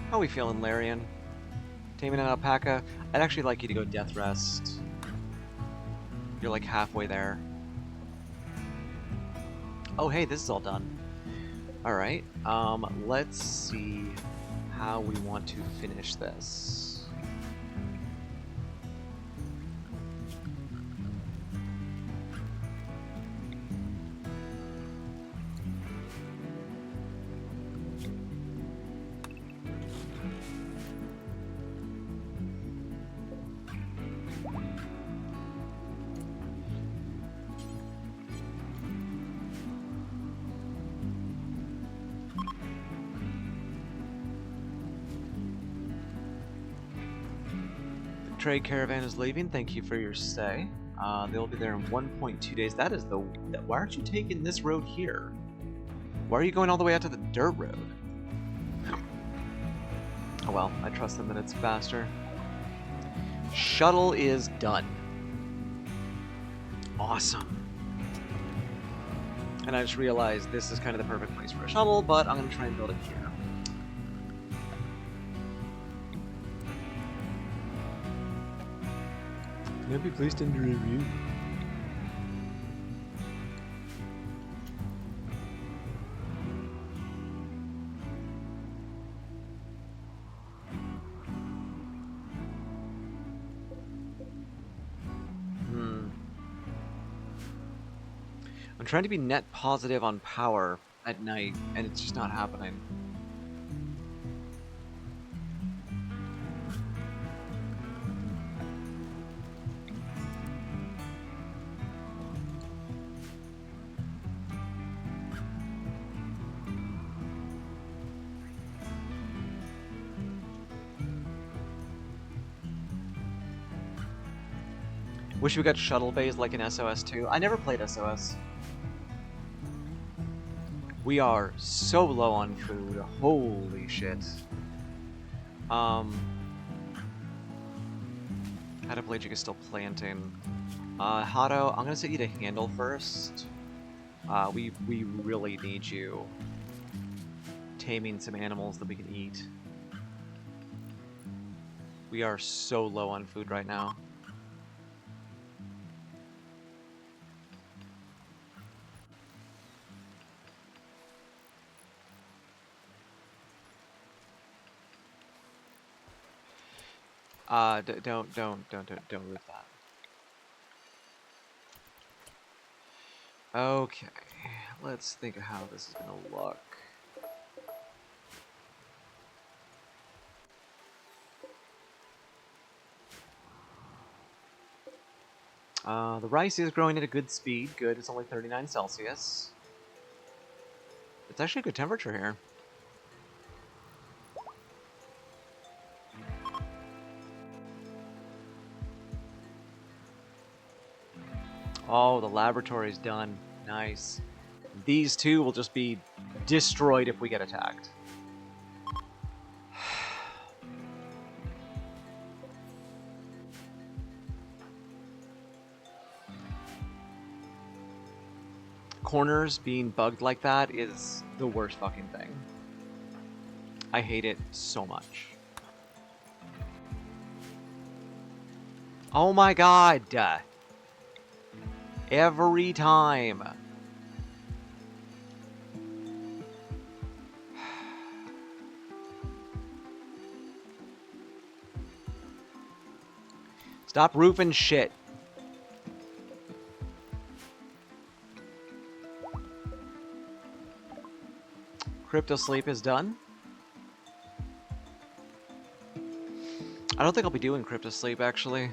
Speaker 1: How we feeling, Larian? Taming an alpaca? I'd actually like you to go death rest. You're like halfway there. Oh hey, this is all done. Alright, let's see how we want to finish this. Trade caravan is leaving. Thank you for your stay. They'll be there in 1.2 days. That is the... Why aren't you taking this road here? Why are you going all the way out to the dirt road? Oh well, I trust them that it's faster. Shuttle is done. Awesome. And I just realized this is kind of the perfect place for a shuttle, but I'm going to try and build it here. Can it be placed under review? I'm trying to be net positive on power at night, and it's just not happening. Wish we got shuttle bays like in SOS 2. I never played SOS. We are so low on food. Holy shit. Hataplagic is still planting. Hato, I'm gonna set you to handle first. We really need you taming some animals that we can eat. We are so low on food right now. Don't roof that. Okay, let's think of how this is gonna look. The rice is growing at a good speed. Good, it's only 39 Celsius. It's actually a good temperature here. Oh, the laboratory's done. Nice. These two will just be destroyed if we get attacked. Corners being bugged like that is the worst fucking thing. I hate it so much. Oh my god! Every time. Stop roofing shit. Crypto sleep is done. I don't think I'll be doing crypto sleep actually.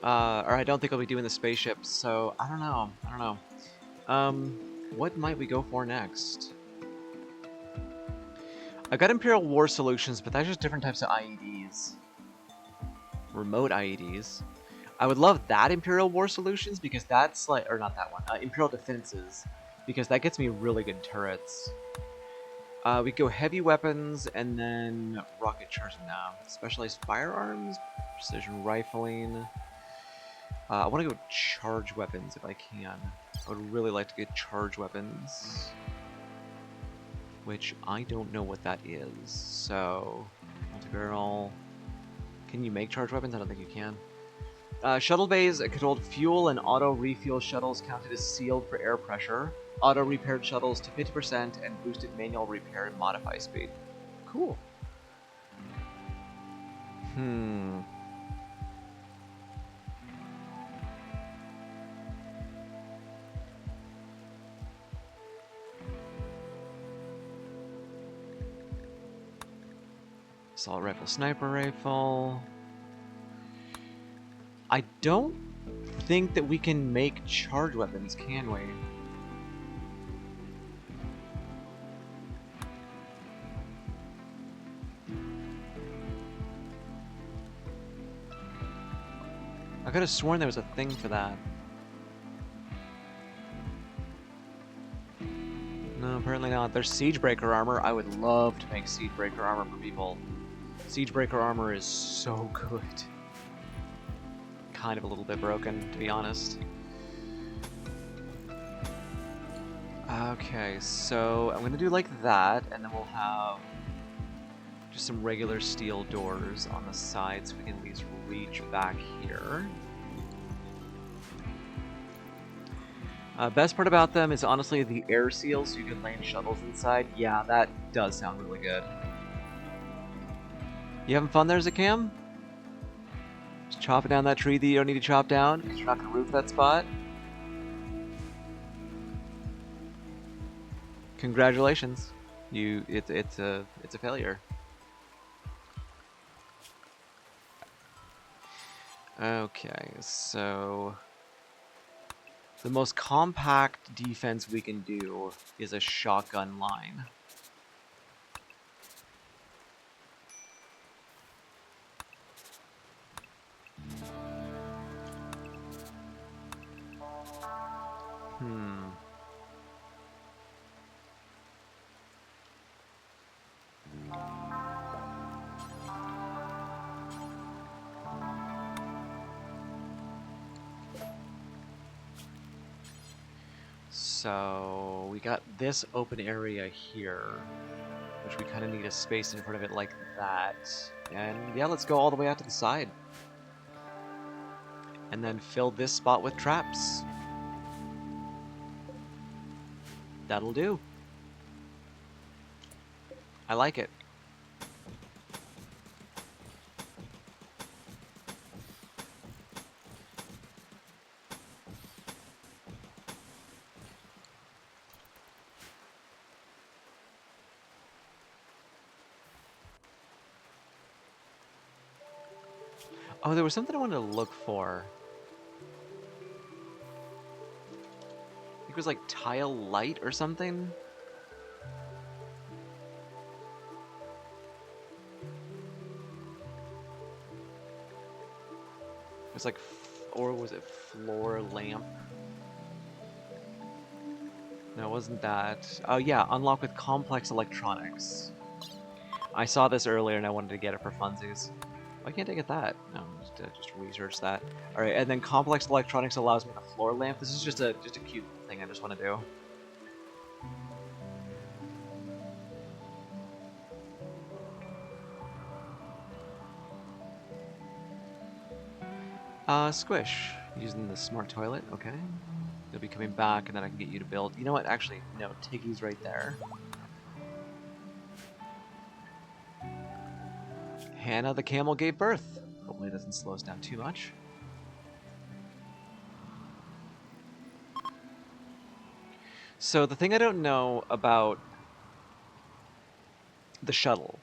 Speaker 1: Or I don't think I'll be doing the spaceships, so I don't know. What might we go for next? I've got Imperial War Solutions, but that's just different types of IEDs. Remote IEDs. I would love that Imperial War Solutions, because that's like, or not that one, Imperial Defenses, because that gets me really good turrets. We go heavy weapons, and then rocket charging now. Specialized firearms, precision rifling. I want to go charge weapons if I can. I would really like to get charge weapons. Which I don't know what that is. So, multi-barrel. Can you make charge weapons? I don't think you can. Shuttle bays could hold fuel and auto refuel shuttles counted as sealed for air pressure. Auto repaired shuttles to 50% and boosted manual repair and modify speed. Cool. Assault rifle, sniper rifle. I don't think that we can make charge weapons, can we? I could have sworn there was a thing for that. No, apparently not. There's Siegebreaker armor. I would love to make Siegebreaker armor for people. Siegebreaker armor is so good. Kind of a little bit broken, to be honest. Okay, so I'm gonna do like that, and then we'll have just some regular steel doors on the side so we can at least reach back here. Best part about them is honestly the air seal, so you can land shuttles inside. Yeah, that does sound really good. You having fun there, Zakam? Just chopping down that tree that you don't need to chop down because you're not going to roof that spot? Congratulations. It's a failure. Okay, so the most compact defense we can do is a shotgun line. So we got this open area here, which we kind of need a space in front of it like that. And yeah, let's go all the way out to the side. And then fill this spot with traps. That'll do. I like it. Oh, there was something I wanted to look for. I think it was like tile light or something. It was like, or was it floor lamp? No, it wasn't that. Oh yeah, unlock with complex electronics. I saw this earlier and I wanted to get it for funsies. Why can't I get that? No, just research that. All right, and then complex electronics allows me the floor lamp. This is just a cute thing I just want to do. Squish. Using the smart toilet. Okay. You'll be coming back, and then I can get you to build. You know what? Actually, no. Tiggy's right there. Hannah the camel gave birth. Hopefully it doesn't slow us down too much. So the thing I don't know about the shuttle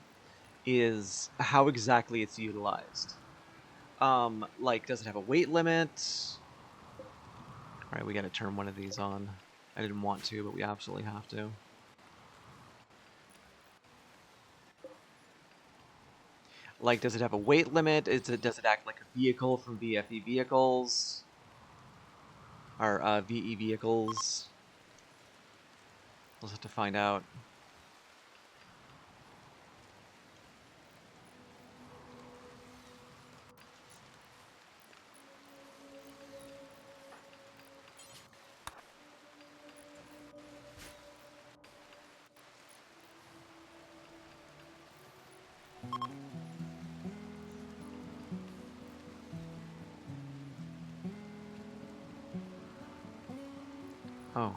Speaker 1: is how exactly it's utilized. Like, does it have a weight limit? Alright, we gotta turn one of these on. I didn't want to, but we absolutely have to. Like, does it have a weight limit? Does it act like a vehicle from VFE vehicles? Or, VE vehicles? We'll have to find out. Oh,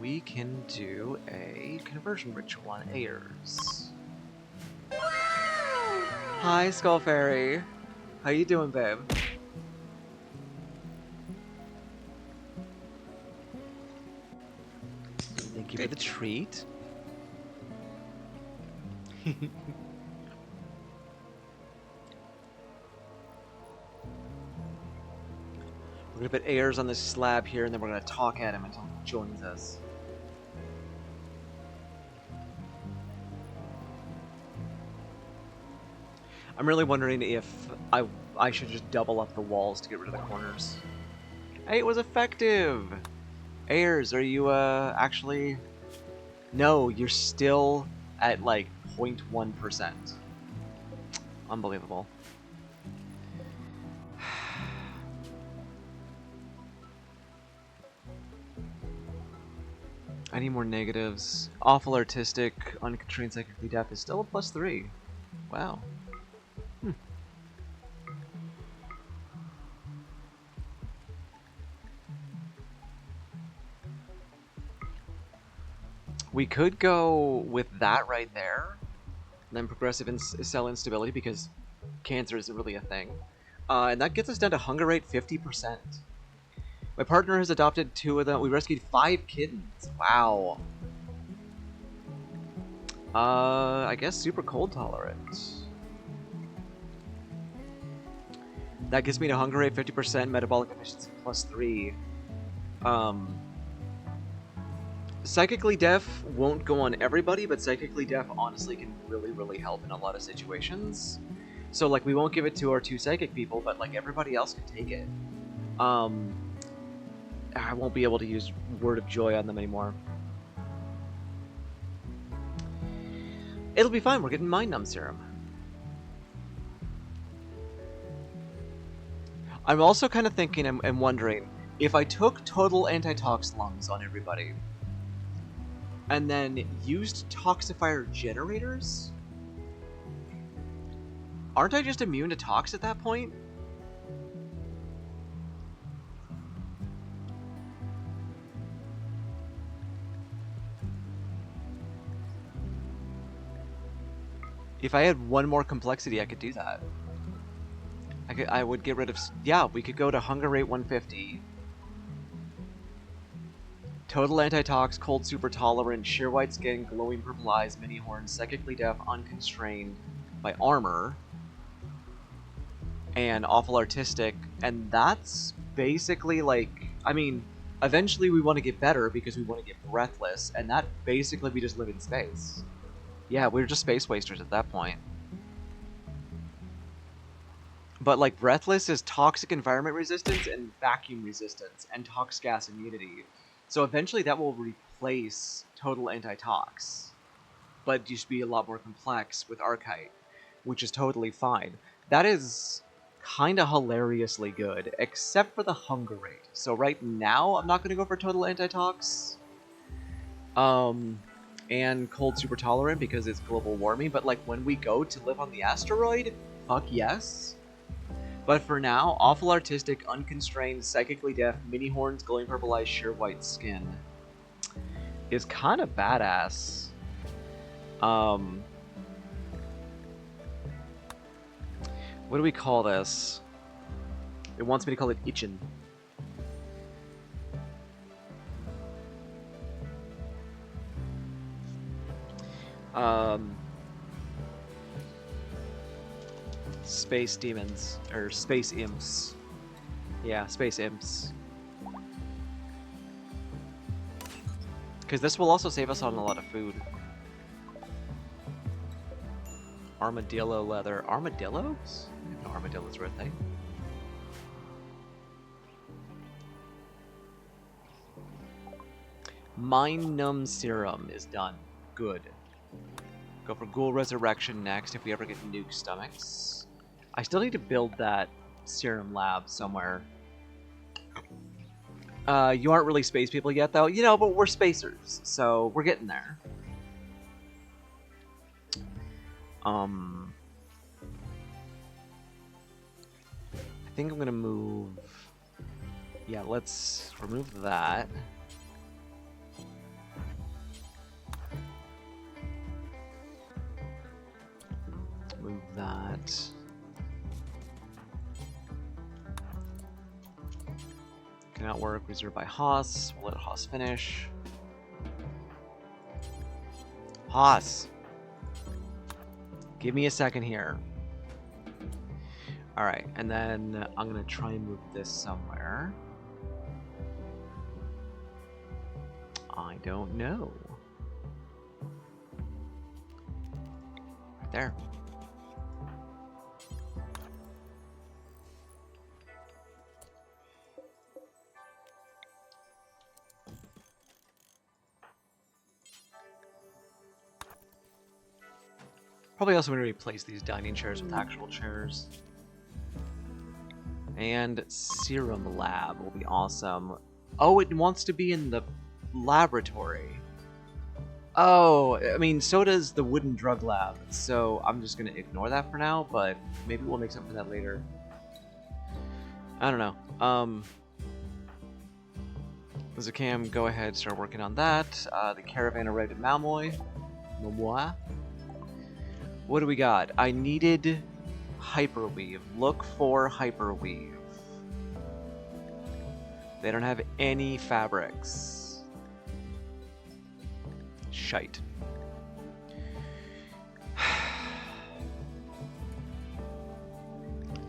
Speaker 1: we can do a conversion ritual on Ayers. Hi, Skull Fairy. How you doing, babe? Thank you for the treat. We're gonna put Ayers on this slab here, and then we're gonna talk at him until he joins us. I'm really wondering if I should just double up the walls to get rid of the corners. Hey, it was effective! Ayers, are you actually... No, you're still at like 0.1%. Unbelievable. I need more negatives. Awful artistic, unconstrained psychically deaf is still a +3. Wow. We could go with that right there, and then progressive cell instability because cancer isn't really a thing. And that gets us down to hunger rate 50%. My partner has adopted 2 of them. We rescued 5 kittens. Wow. I guess super cold tolerant. That gets me to hunger rate 50%, metabolic efficiency +3. Psychically deaf won't go on everybody, but psychically deaf honestly can really, really help in a lot of situations. So, like, we won't give it to our 2 psychic people, but, like, everybody else can take it. I won't be able to use Word of Joy on them anymore. It'll be fine, we're getting Mind Numb Serum. I'm also kind of thinking and wondering, if I took total antitox lungs on everybody, and then used toxifier generators, aren't I just immune to tox at that point? If I had 1 more complexity, I could do that. I would get rid of... Yeah, we could go to hunger rate 150. Total antitox, cold super tolerant, sheer white skin, glowing purple eyes, mini horns, psychically deaf, unconstrained by armor, and awful artistic. And that's basically like... I mean, eventually we want to get better because we want to get breathless, and that basically we just live in space. Yeah, we're just space wasters at that point. But, like, breathless is toxic environment resistance and vacuum resistance and tox gas immunity. So eventually that will replace total antitox. But just be a lot more complex with Archite, which is totally fine. That is kind of hilariously good, except for the hunger rate. So right now, I'm not going to go for total antitox. And cold super tolerant because it's global warming. But, like, when we go to live on the asteroid, fuck yes. But for now, awful artistic, unconstrained, psychically deaf, mini horns, glowing purple eyes, sheer white skin is kind of badass. What do we call this? It wants me to call it Itchin. Space demons, or space imps. Yeah, space imps. Because this will also save us on a lot of food. Armadillo leather. Armadillos? I didn't know armadillos were a thing. Mind Numb Serum is done. Good. Go for Ghoul Resurrection next if we ever get nuke stomachs. I still need to build that serum lab somewhere. You aren't really space people yet, though. You know, but we're spacers, so we're getting there. I think I'm gonna move... Yeah, let's remove that. Move that. Cannot work, reserved by Haas. We'll let Haas finish. Haas! Give me a second here. Alright, and then I'm gonna try and move this somewhere. I don't know. Right there. Probably also going to replace these dining chairs with actual chairs. And Serum Lab will be awesome. Oh, it wants to be in the laboratory. Oh, I mean, so does the Wooden Drug Lab. So I'm just going to ignore that for now, but maybe we'll make something for that later. I don't know. Zakam, go ahead, start working on that. The Caravan arrived at Malmoy. What do we got? I needed Hyperweave. Look for Hyperweave. They don't have any fabrics. Shite.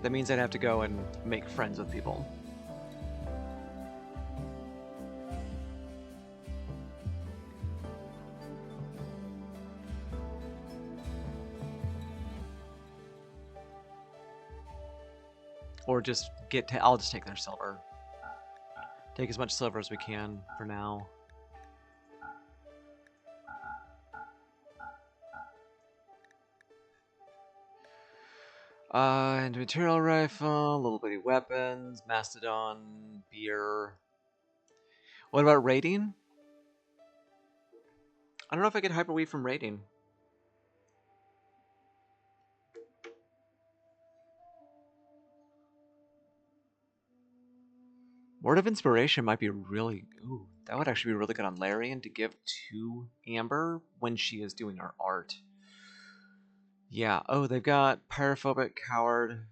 Speaker 1: That means I'd have to go and make friends with people. Or just get to, I'll just take their silver. Take as much silver as we can for now. And material rifle, little bitty weapons, mastodon, beer. What about raiding? I don't know if I get hyperweave from raiding. Word of Inspiration might be really... Ooh, that would actually be really good on Larian to give to Amber when she is doing her art. Yeah. Oh, they've got Pyrophobic, Coward.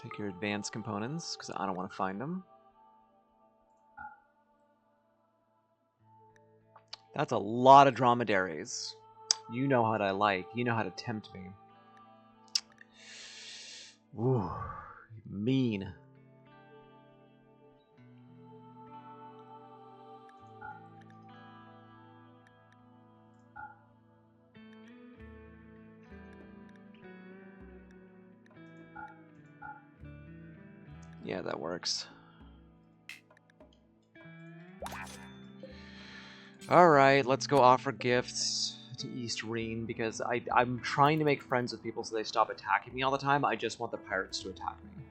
Speaker 1: Take your advanced components, because I don't want to find them. That's a lot of dromedaries. You know how to like. You know how to tempt me. Ooh, mean. Yeah, that works. Alright, let's go offer gifts to East Reen, because I'm trying to make friends with people so they stop attacking me all the time. I just want the pirates to attack me.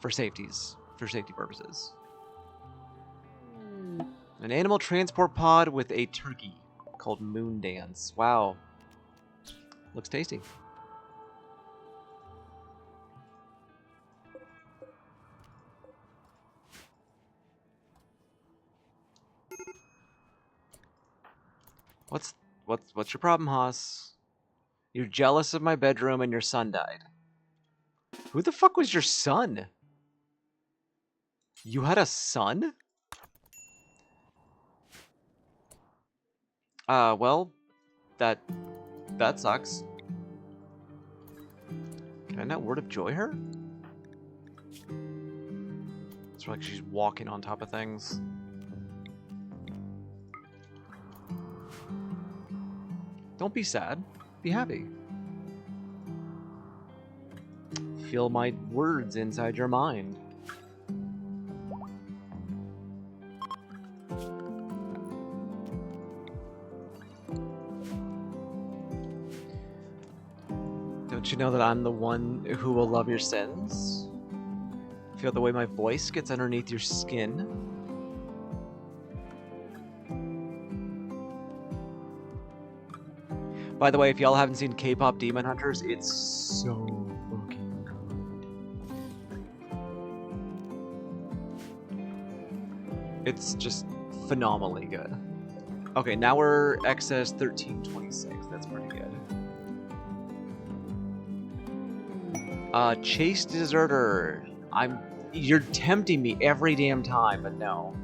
Speaker 1: For safety purposes. An animal transport pod with a turkey called Moon Dance. Wow. Looks tasty. What's your problem, Haas? You're jealous of my bedroom and your son died. Who the fuck was your son? You had a son? Well, that sucks. Can I not word of joy her? It's like she's walking on top of things. Don't be sad. Be happy. Feel my words inside your mind. Don't you know that I'm the one who will love your sins? Feel the way my voice gets underneath your skin? By the way, if y'all haven't seen K-pop Demon Hunters, it's so fucking good. It's just phenomenally good. Okay, now we're XS 1326. That's pretty good. Chase Deserter. You're tempting me every damn time, but no.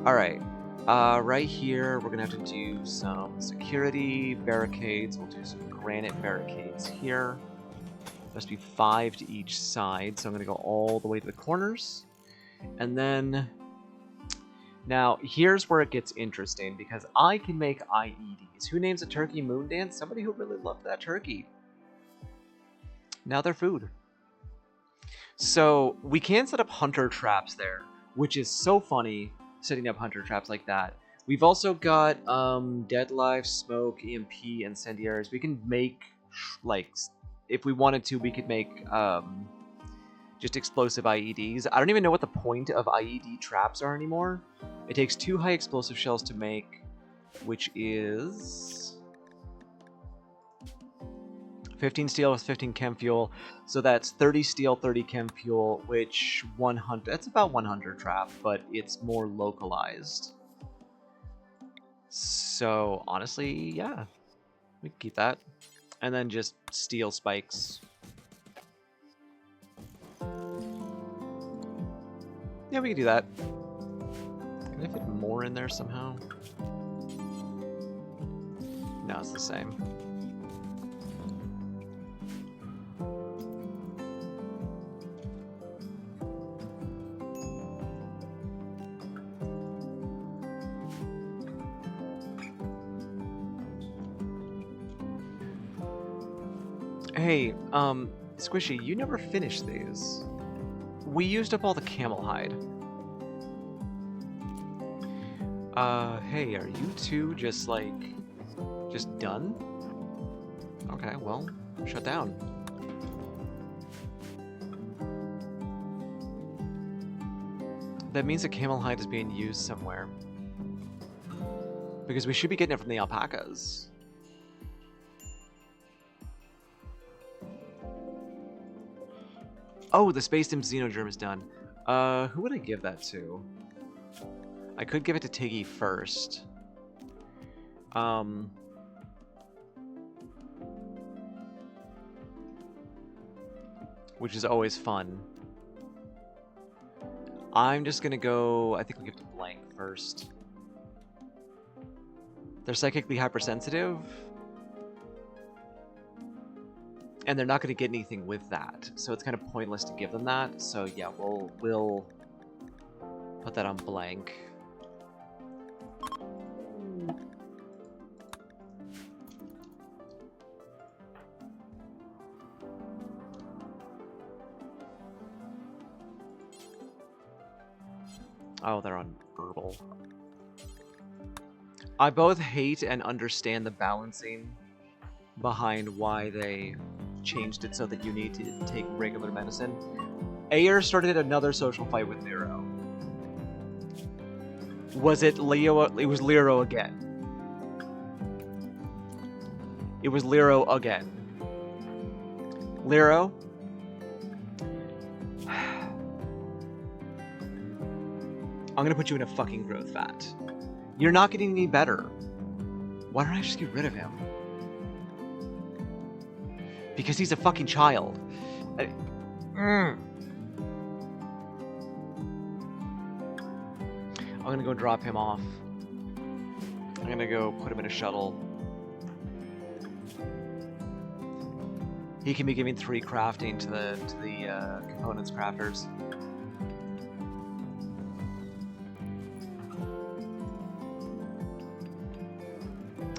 Speaker 1: Alright. Right here, we're gonna have to do some security barricades. We'll do some granite barricades here. Must be 5 to each side, so I'm gonna go all the way to the corners. And then... Now, here's where it gets interesting, because I can make IEDs. Who names a turkey Moon Dance? Somebody who really loved that turkey. Now they're food. So we can set up hunter traps there, which is so funny, setting up hunter traps like that. We've also got dead life, smoke, EMP, incendiaries. We can make, like, if we wanted to, we could make just explosive IEDs. I don't even know what the point of IED traps are anymore. It takes 2 high explosive shells to make, which is 15 steel with 15 chem fuel. So that's 30 steel, 30 chem fuel, which 100, that's about 100 trap, but it's more localized. So honestly, yeah, we can keep that. And then just steel spikes. Yeah, we can do that. Can I fit more in there somehow? No, it's the same. Hey, Squishy, you never finished these. We used up all the camel hide. Hey, are you two just done? Okay, well, shut down. That means the camel hide is being used somewhere. Because we should be getting it from the alpacas. Oh, the Space Sim Xenogerm is done. Who would I give that to? I could give it to Tiggy first. Which is always fun. I'm just gonna go, I think we'll give it to Blank first. They're psychically hypersensitive. And they're not going to get anything with that, so it's kind of pointless to give them that. So yeah, we'll put that on Blank. Oh, they're on Herbal. I both hate and understand the balancing behind why they changed it so that you need to take regular medicine. Ayer started another social fight with Lero. Was it Leo? It was Lero again. It was Lero again. Lero? I'm gonna put you in a fucking growth vat. You're not getting any better. Why don't I just get rid of him? Because he's a fucking child. I'm gonna go drop him off. I'm gonna go put him in a shuttle. He can be giving 3 crafting to the components crafters.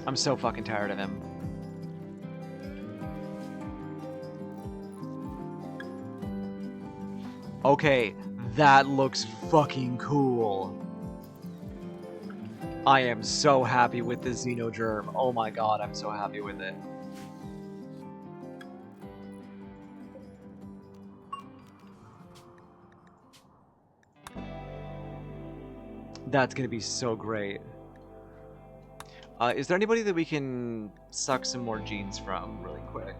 Speaker 1: I'm so fucking tired of him. Okay, that looks fucking cool. I am so happy with the Xenogerm. Oh my god, I'm so happy with it. That's gonna be so great. Is there anybody that we can suck some more genes from really quick?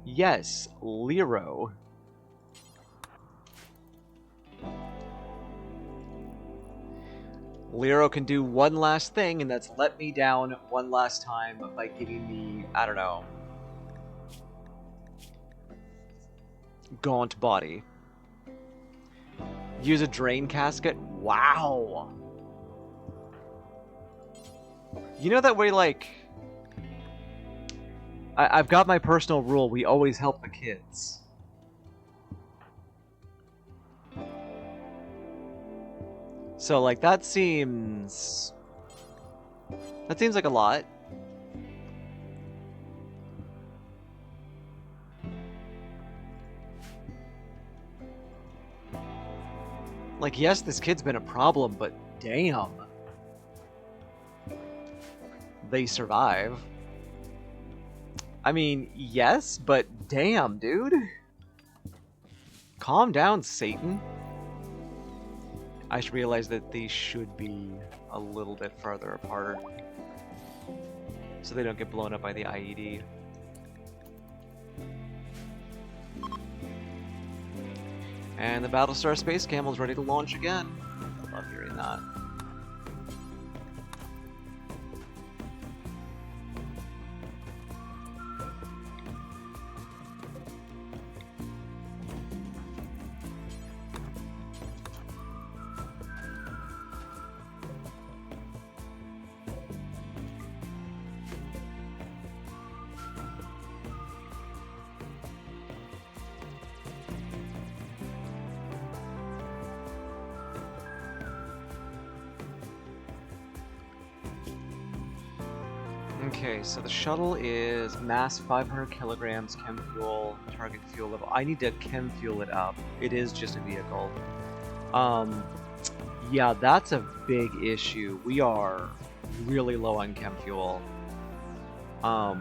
Speaker 1: Yes, Lero. Lero can do one last thing, and that's let me down one last time by giving me, I don't know, gaunt body. Use a drain casket? Wow! You know that way, like... I've got my personal rule, we always help the kids. So, like, that seems like a lot. Like, yes, this kid's been a problem, but damn. They survive. I mean, yes, but damn, dude. Calm down, Satan. I should realize that these should be a little bit farther apart, so they don't get blown up by the IED. And the Battlestar Space Camel's ready to launch again. I love hearing that. Okay, so the shuttle is mass 500 kilograms, chem fuel, target fuel level. I need to chem fuel it up. It is just a vehicle. Yeah, that's a big issue. We are really low on chem fuel. Yeah,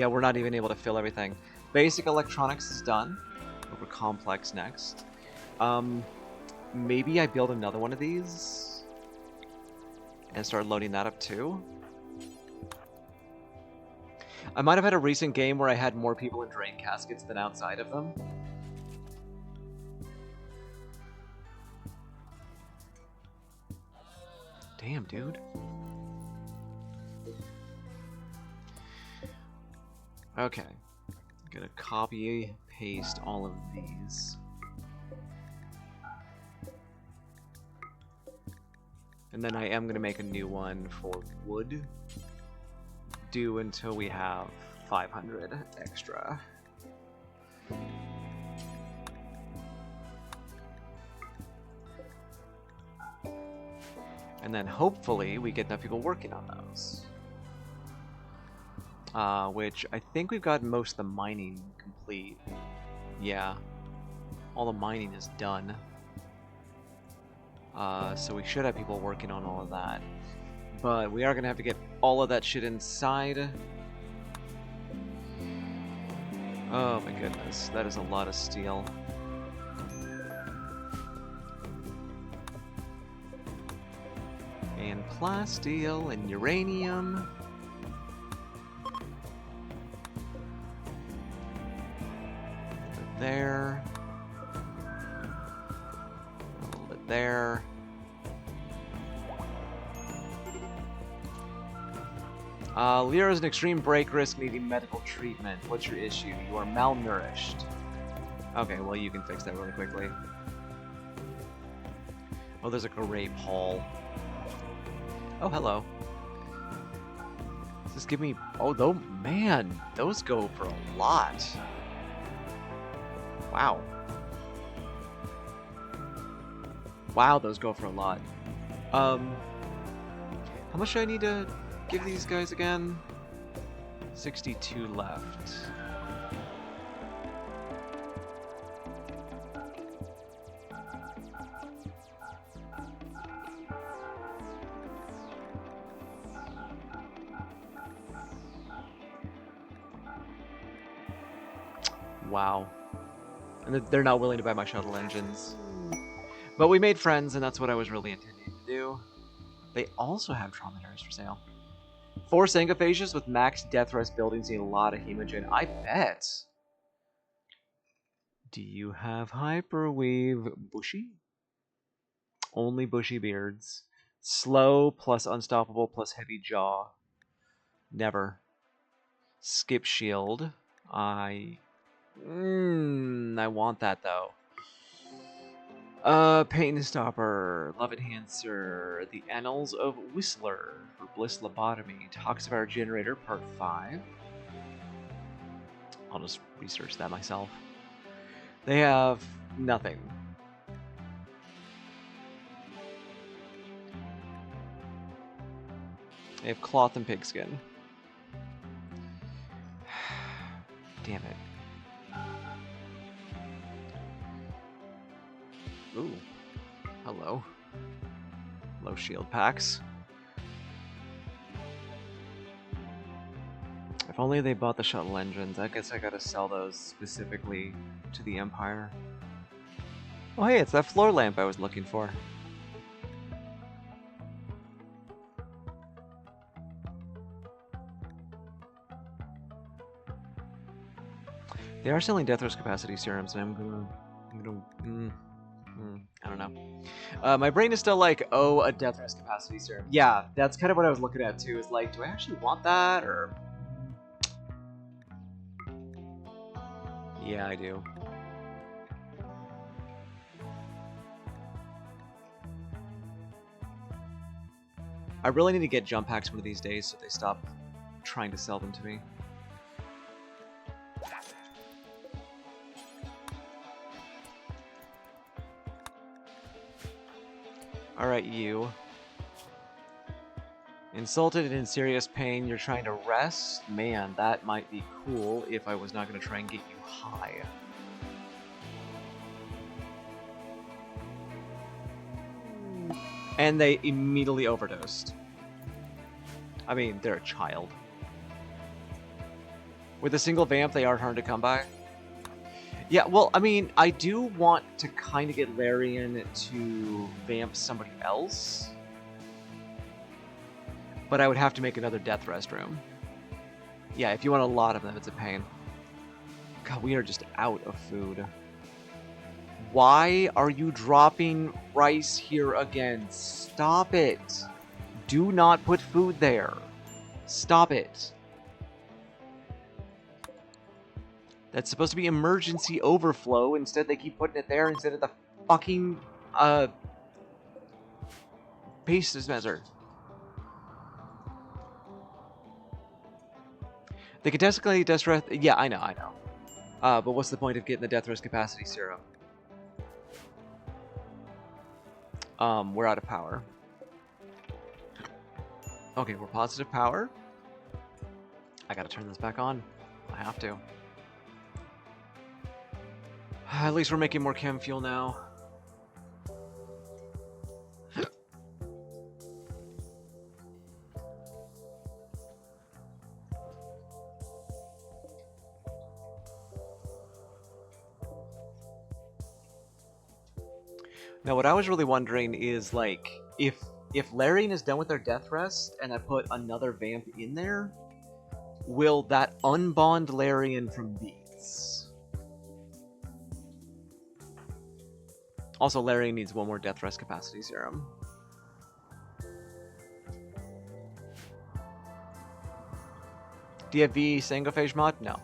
Speaker 1: we're not even able to fill everything. Basic electronics is done. Over complex next. Maybe I build another one of these and start loading that up too. I might have had a recent game where I had more people in drain caskets than outside of them. Damn, dude. Okay. I'm gonna copy, paste all of these. And then I am gonna make a new one for wood. Do until we have 500 extra. And then hopefully we get enough people working on those. Which I think we've got most of the mining complete. Yeah. All the mining is done. So we should have people working on all of that. But we are going to have to get all of that shit inside. Oh my goodness, that is a lot of steel. And plasteel and uranium. There. A little bit there. Lyra is an extreme break risk needing medical treatment. What's your issue? You are malnourished. Okay, well you can fix that really quickly. Oh, there's a grape hall. Oh, hello. Does this give me... Oh, though, man, those go for a lot. Wow. Wow, those go for a lot. How much do I need to give these guys again? 62 left. Wow. And they're not willing to buy my shuttle engines. But we made friends, and that's what I was really intending to do. They also have traumators for sale. 4 Sangophages with max death rest buildings need a lot of hemogen. I bet. Do you have Hyperweave? Bushy? Only bushy beards. Slow plus unstoppable plus heavy jaw. Never. Skip shield. I want that though. Pain Stopper, Love Enhancer, The Annals of Whistler for Bliss Lobotomy, Toxifier Generator Part 5. I'll just research that myself. They have nothing. They have cloth and pigskin. Damn it. Ooh. Hello. Low shield packs. If only they bought the shuttle engines. I guess I gotta sell those specifically to the Empire. Oh hey, it's that floor lamp I was looking for. They are selling death risk capacity serums, and I don't know. My brain is still like, oh, a death risk capacity serum. Yeah, that's kind of what I was looking at too. Is like, do I actually want that, or? Yeah, I do. I really need to get jump packs one of these days so they stop trying to sell them to me. Alright, you. Insulted and in serious pain, you're trying to rest? Man, that might be cool if I was not going to try and get you high. And they immediately overdosed. I mean, they're a child. With a single vamp, they are hard to come by. Yeah, well, I mean, I do want to kind of get Larian to vamp somebody else. But I would have to make another death rest room. Yeah, if you want a lot of them, it's a pain. God, we are just out of food. Why are you dropping rice here again? Stop it. Do not put food there. Stop it. That's supposed to be emergency overflow. Instead, they keep putting it there instead of the fucking, paste dispenser. They could technically death rest. Yeah, I know. But what's the point of getting the death risk capacity serum? We're out of power. Okay, we're positive power. I gotta turn this back on. I have to. At least we're making more chem fuel now. Now, what I was really wondering is, like, if Larian is done with their death rest and I put another vamp in there, will that unbond Larian from these? Also, Larian needs one more death rest capacity serum. Do you have V Sangophage mod? No.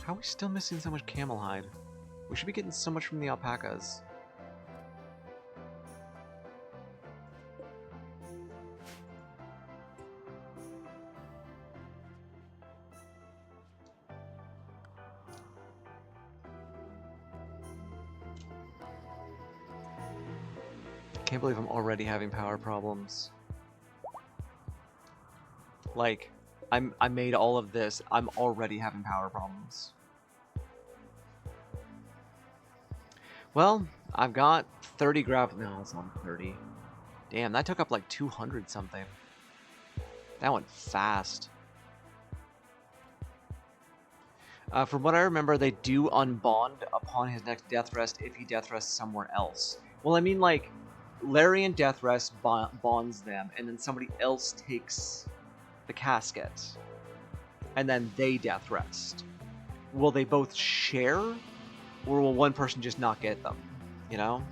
Speaker 1: How are we still missing so much camel hide? We should be getting so much from the alpacas. Can't believe I'm already having power problems. Like, I made all of this. I'm already having power problems. Well, I've got 30 gravel. No, it's not 30. Damn, that took up like 200 something. That went fast. From what I remember, they do unbond upon his next death rest if he death rests somewhere else. Well, I mean, like, Larian death rest bonds them, and then somebody else takes the casket, and then they death rest. Will they both share, or will one person just not get them? You know?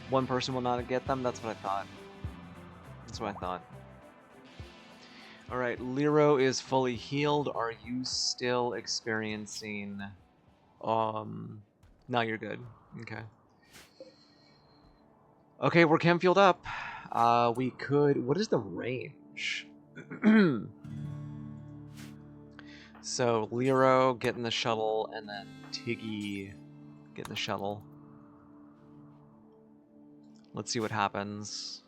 Speaker 1: One person will not get them? That's what I thought. That's what I thought. Alright, Lero is fully healed. Are you still experiencing No, you're good. Okay. Okay, we're chem fueled up. We could... What is the range? So, Lero getting the shuttle, and then Tiggy getting the shuttle. Let's see what happens.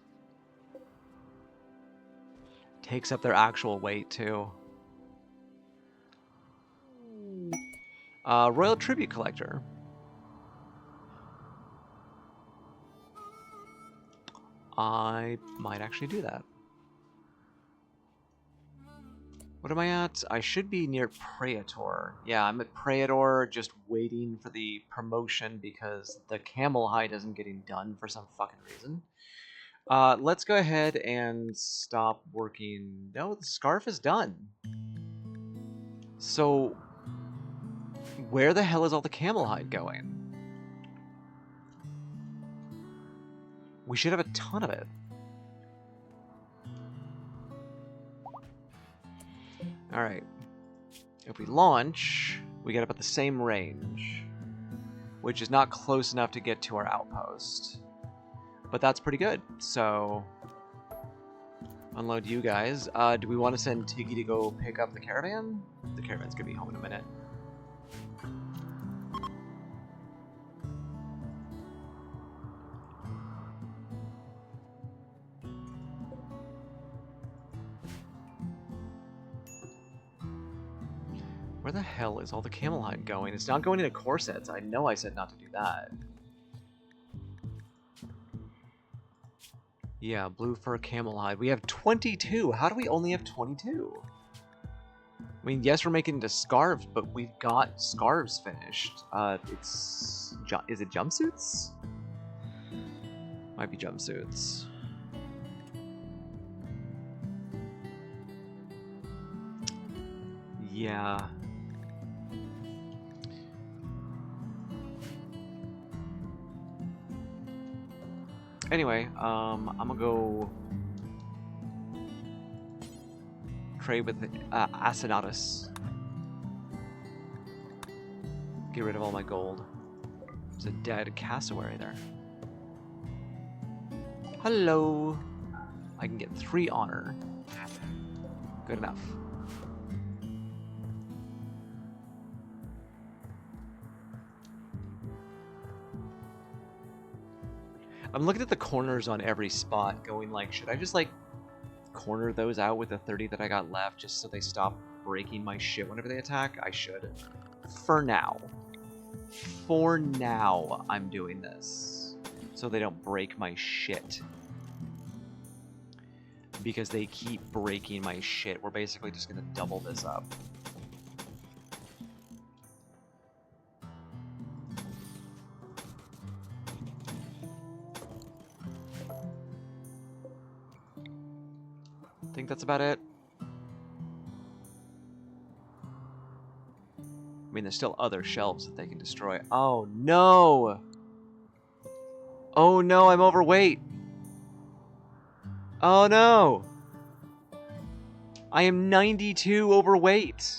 Speaker 1: Takes up their actual weight, too. Royal Tribute Collector. I might actually do that. What am I at? I should be near Praetor. Yeah, I'm at Praetor, just waiting for the promotion because the camel hide isn't getting done for some fucking reason. Let's go ahead and stop working. No, the scarf is done. So, where the hell is all the camel hide going? We should have a ton of it. Alright. If we launch, we get up at the same range, which is not close enough to get to our outpost. But that's pretty good, so... Unload you guys. Do we want to send Tiggy to go pick up the caravan? The caravan's gonna be home in a minute. Where the hell is all the camel hide going? It's not going into corsets. I know I said not to do that. Yeah, blue fur camel hide. We have 22. How do we only have 22? I mean, yes, we're making into scarves, but we've got scarves finished. Is it jumpsuits? Might be jumpsuits. Yeah. Anyway, I'm gonna go trade with Asinatus. Get rid of all my gold. There's a dead cassowary there. Hello. I can get 3 honor. Good enough. I'm looking at the corners on every spot going like, should I just like corner those out with the 30 that I got left just so they stop breaking my shit whenever they attack? I should. For now. For now, I'm doing this. So they don't break my shit. Because they keep breaking my shit. We're basically just gonna double this up. I think that's about it. I mean, there's still other shelves that they can destroy. Oh, no! Oh, no, I'm overweight! Oh, no! I am 92 overweight!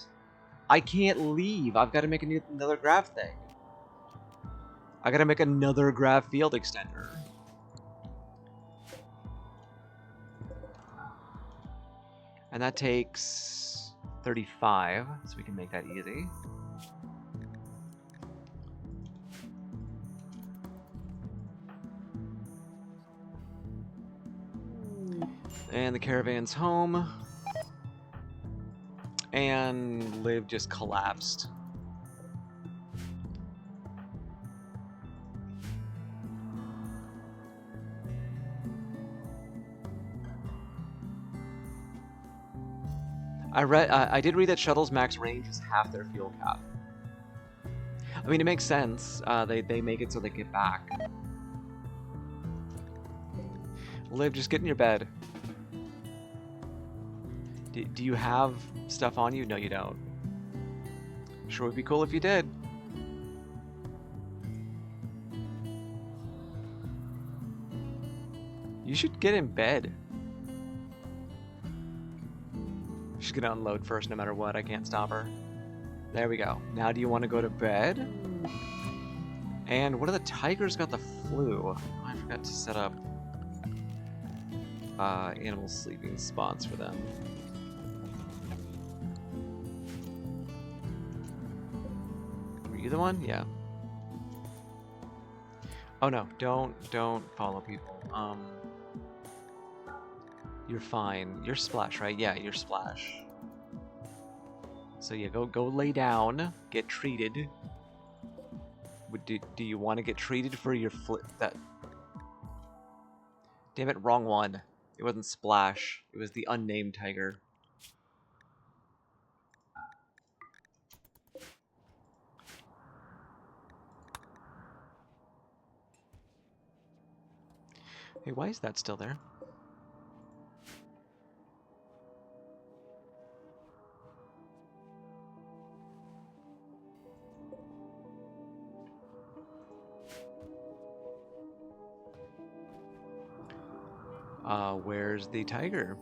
Speaker 1: I can't leave. I've got to make another graph thing. I gotta make another graph field extender. And that takes 35, so we can make that easy. And the caravan's home. And Liv just collapsed. I did read that shuttles' max range is half their fuel cap. I mean, it makes sense. They make it so they get back. Liv, just get in your bed. Do you have stuff on you? No, you don't. Sure would be cool if you did. You should get in bed. She's gonna unload first no matter what. I can't stop her. There we go. Now do you want to go to bed? And one of the tigers got the flu. I forgot to set up animal sleeping spots for them. Were you the one? Yeah. Oh no, don't follow people. You're fine. You're Splash, right? Yeah, you're Splash. So yeah, go lay down, get treated. Do you want to get treated for your that? Damn it, wrong one. It wasn't Splash. It was the unnamed tiger. Hey, why is that still there? Where's the tiger?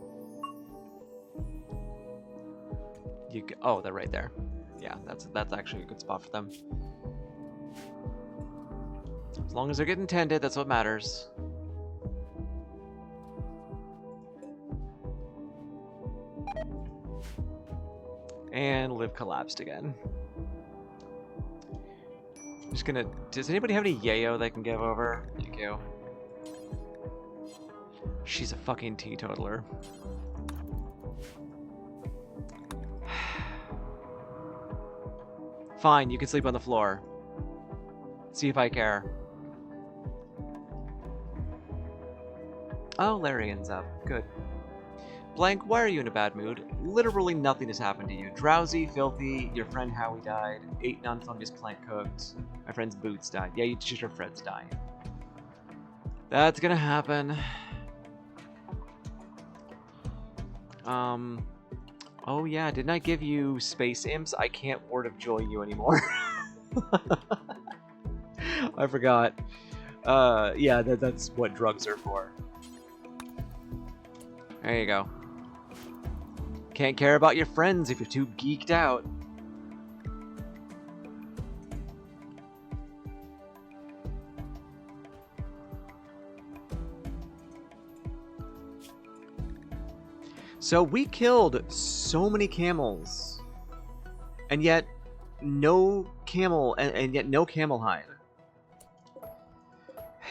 Speaker 1: Oh, they're right there. Yeah, that's actually a good spot for them. As long as they're getting tended, that's what matters. And Liv collapsed again. I'm just gonna... Does anybody have any yayo they can give over? Thank you. She's a fucking teetotaler. Fine, you can sleep on the floor. See if I care. Oh, Larian's up. Good. Blank, why are you in a bad mood? Literally nothing has happened to you. Drowsy, filthy, your friend Howie died, 8 non-fungus plant cooked, my friend's boots died. Yeah, just your friend's dying. That's gonna happen. Oh yeah, didn't I give you space imps? I can't word of joy you anymore. I forgot. Yeah, that's what drugs are for. There you go. Can't care about your friends if you're too geeked out. So we killed so many camels, and yet no camel, and yet no camel hide.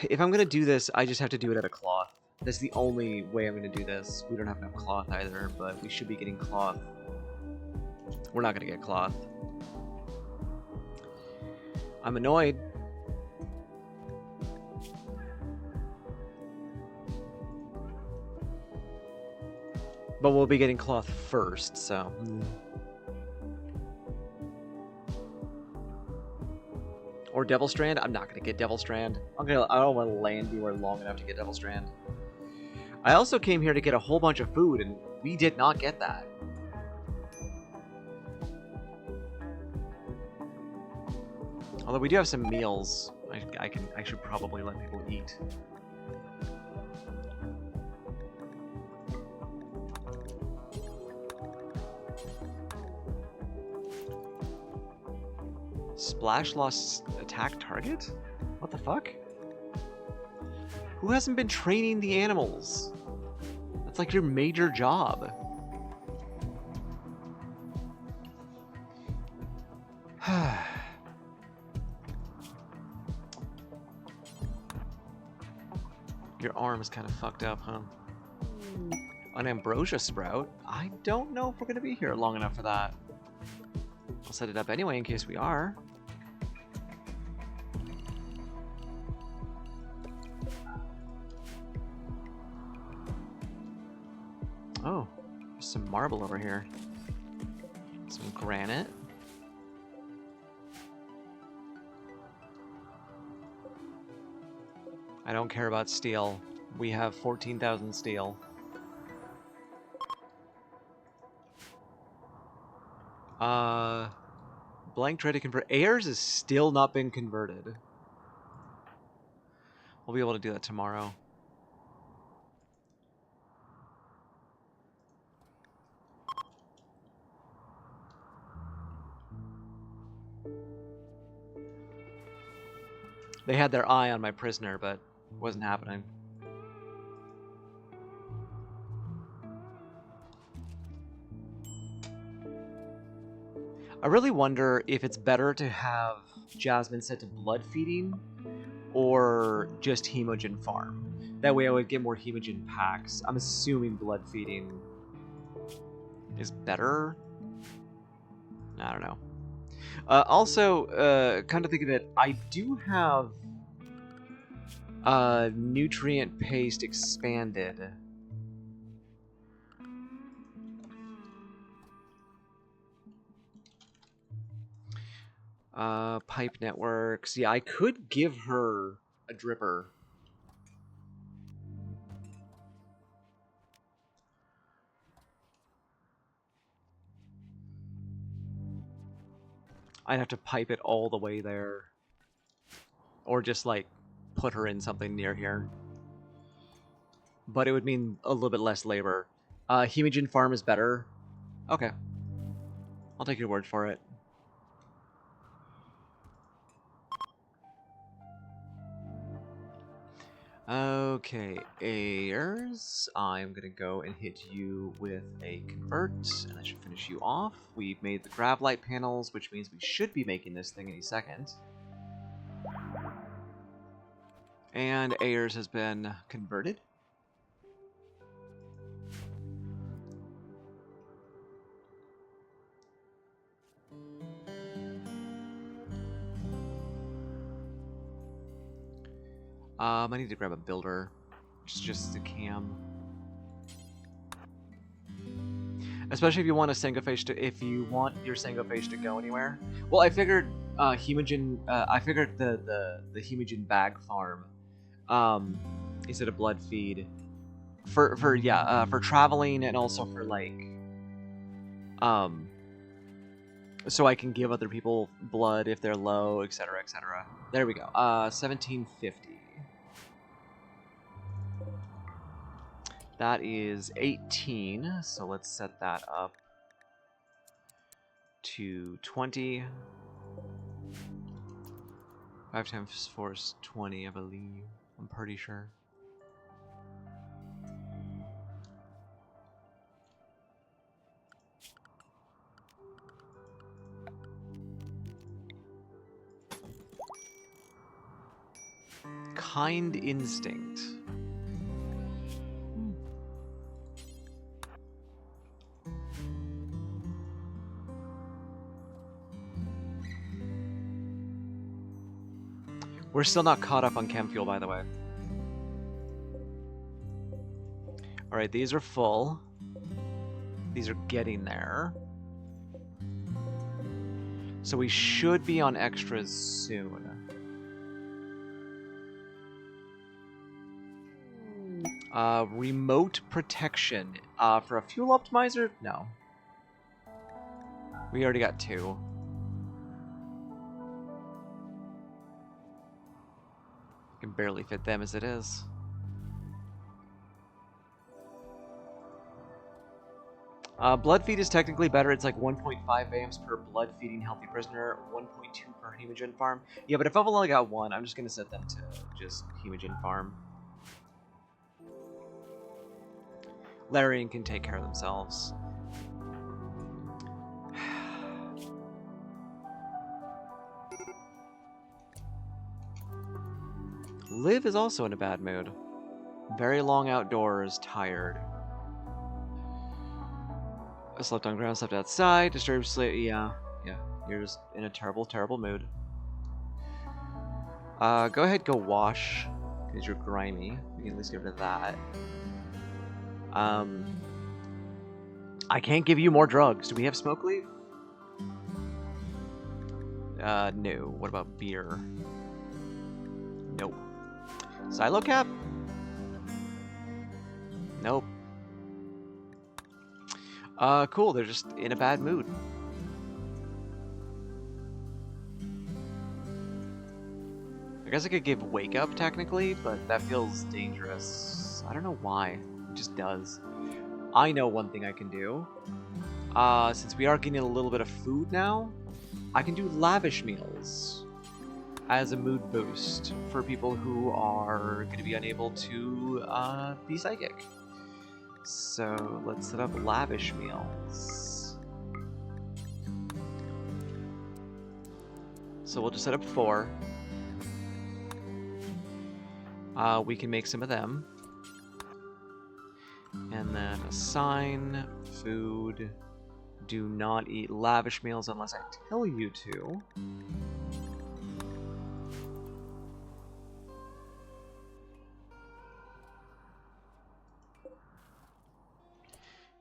Speaker 1: If I'm gonna do this, I just have to do it out of cloth. That's the only way I'm gonna do this. We don't have enough cloth either, but we should be getting cloth. We're not gonna get cloth. I'm annoyed. But we'll be getting cloth first, so... Or Devil Strand? I'm not gonna get Devil Strand. I don't want to land anywhere long enough to get Devil Strand. I also came here to get a whole bunch of food, and we did not get that. Although we do have some meals. I should probably let people eat. Splash lost attack target? What the fuck? Who hasn't been training the animals? That's like your major job. Your arm is kind of fucked up, huh? An ambrosia sprout? I don't know if we're gonna be here long enough for that. I'll set it up anyway in case we are. Oh, there's some marble over here. Some granite. I don't care about steel. We have 14,000 steel. Blank tried to convert. Ayers has still not been converted. We'll be able to do that tomorrow. They had their eye on my prisoner, but it wasn't happening. I really wonder if it's better to have Jasmine set to blood feeding or just Hemogen farm. That way I would get more Hemogen packs. I'm assuming blood feeding is better. I don't know. Also, kind of think of it, I do have nutrient paste expanded. Pipe networks. Yeah, I could give her a dripper. I'd have to pipe it all the way there. Or just, like, put her in something near here. But it would mean a little bit less labor. Hemogen farm is better. Okay. I'll take your word for it. Okay, Ayers, I'm gonna go and hit you with a convert, and that should finish you off. We've made the grav light panels, which means we should be making this thing any second. And Ayers has been converted. I need to grab a builder, which is just a cam. Especially if you want a Sangophage to, if you want your Sangophage to go anywhere. Well, I figured Hemogen. I figured the Hemogen bag farm, instead of blood feed, for traveling and also for like, so I can give other people blood if they're low, etc., etc. There we go. 1750. That is 18, so let's set that up to 20. 5 times 4 is 20, I believe. I'm pretty sure. Kind instinct. We're still not caught up on chem fuel, by the way. Alright, these are full. These are getting there. So we should be on extras soon. Remote protection. For a fuel optimizer? No. We already got 2. Can barely fit them as it is. Blood feed is technically better. It's like 1.5 amps per blood feeding healthy prisoner, 1.2 per Hemogen farm. Yeah, but if I've only got 1, I'm just going to set them to just Hemogen farm. Larian can take care of themselves. Liv is also in a bad mood. Very long outdoors, tired. I slept on ground, slept outside, disturbed sleep. Yeah. You're just in a terrible, terrible mood. Go ahead, go wash, because you're grimy. We can at least get rid of that. I can't give you more drugs. Do we have smoke leaf? No. What about beer? Nope. Silo cap? Nope. Cool. They're just in a bad mood. I guess I could give wake up technically, but that feels dangerous. I don't know why. It just does. I know one thing I can do. Since we are getting a little bit of food now, I can do lavish meals. as a mood boost for people who are going to be unable to be psychic. So let's set up lavish meals. So we'll just set up 4. We can make some of them. And then assign food. Do not eat lavish meals unless I tell you to.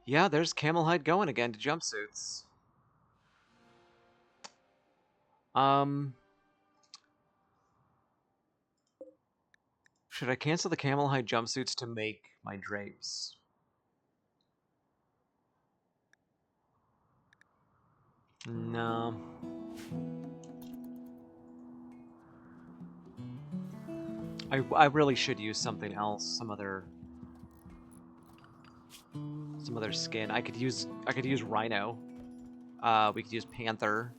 Speaker 1: Yeah, there's camel hide going again to jumpsuits. Should I cancel the camel hide jumpsuits to make my drapes? No. I really should use something else, some other skin. I could use rhino. We could use panther.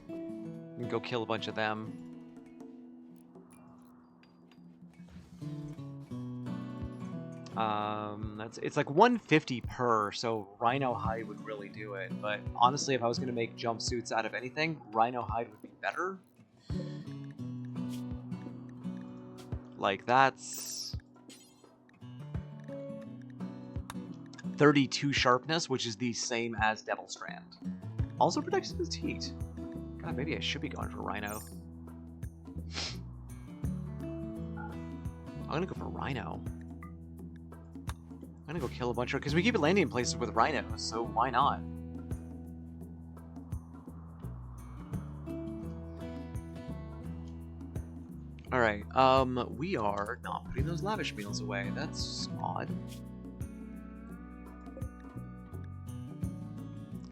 Speaker 1: We can go kill a bunch of them. It's like 150 per, so rhino hide would really do it. But honestly, if I was gonna make jumpsuits out of anything, rhino hide would be better. Like that's 32 sharpness, which is the same as Devil Strand. Also protects against heat. God, maybe I should be going for rhino. I'm gonna go for rhino. I'm gonna go kill a bunch of, because we keep landing in places with rhinos, so why not? Alright, we are not putting those lavish meals away. That's odd.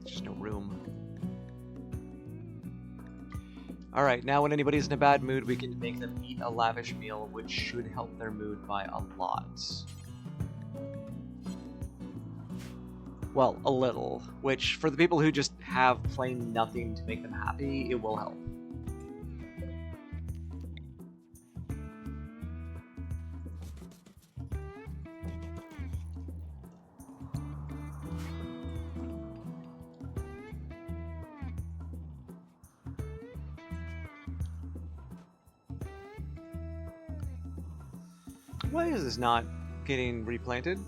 Speaker 1: There's no room. Alright, now when anybody's in a bad mood, we can make them eat a lavish meal, which should help their mood by a lot. Well, a little, which for the people who just have plain nothing to make them happy, it will help. Why is this not getting replanted?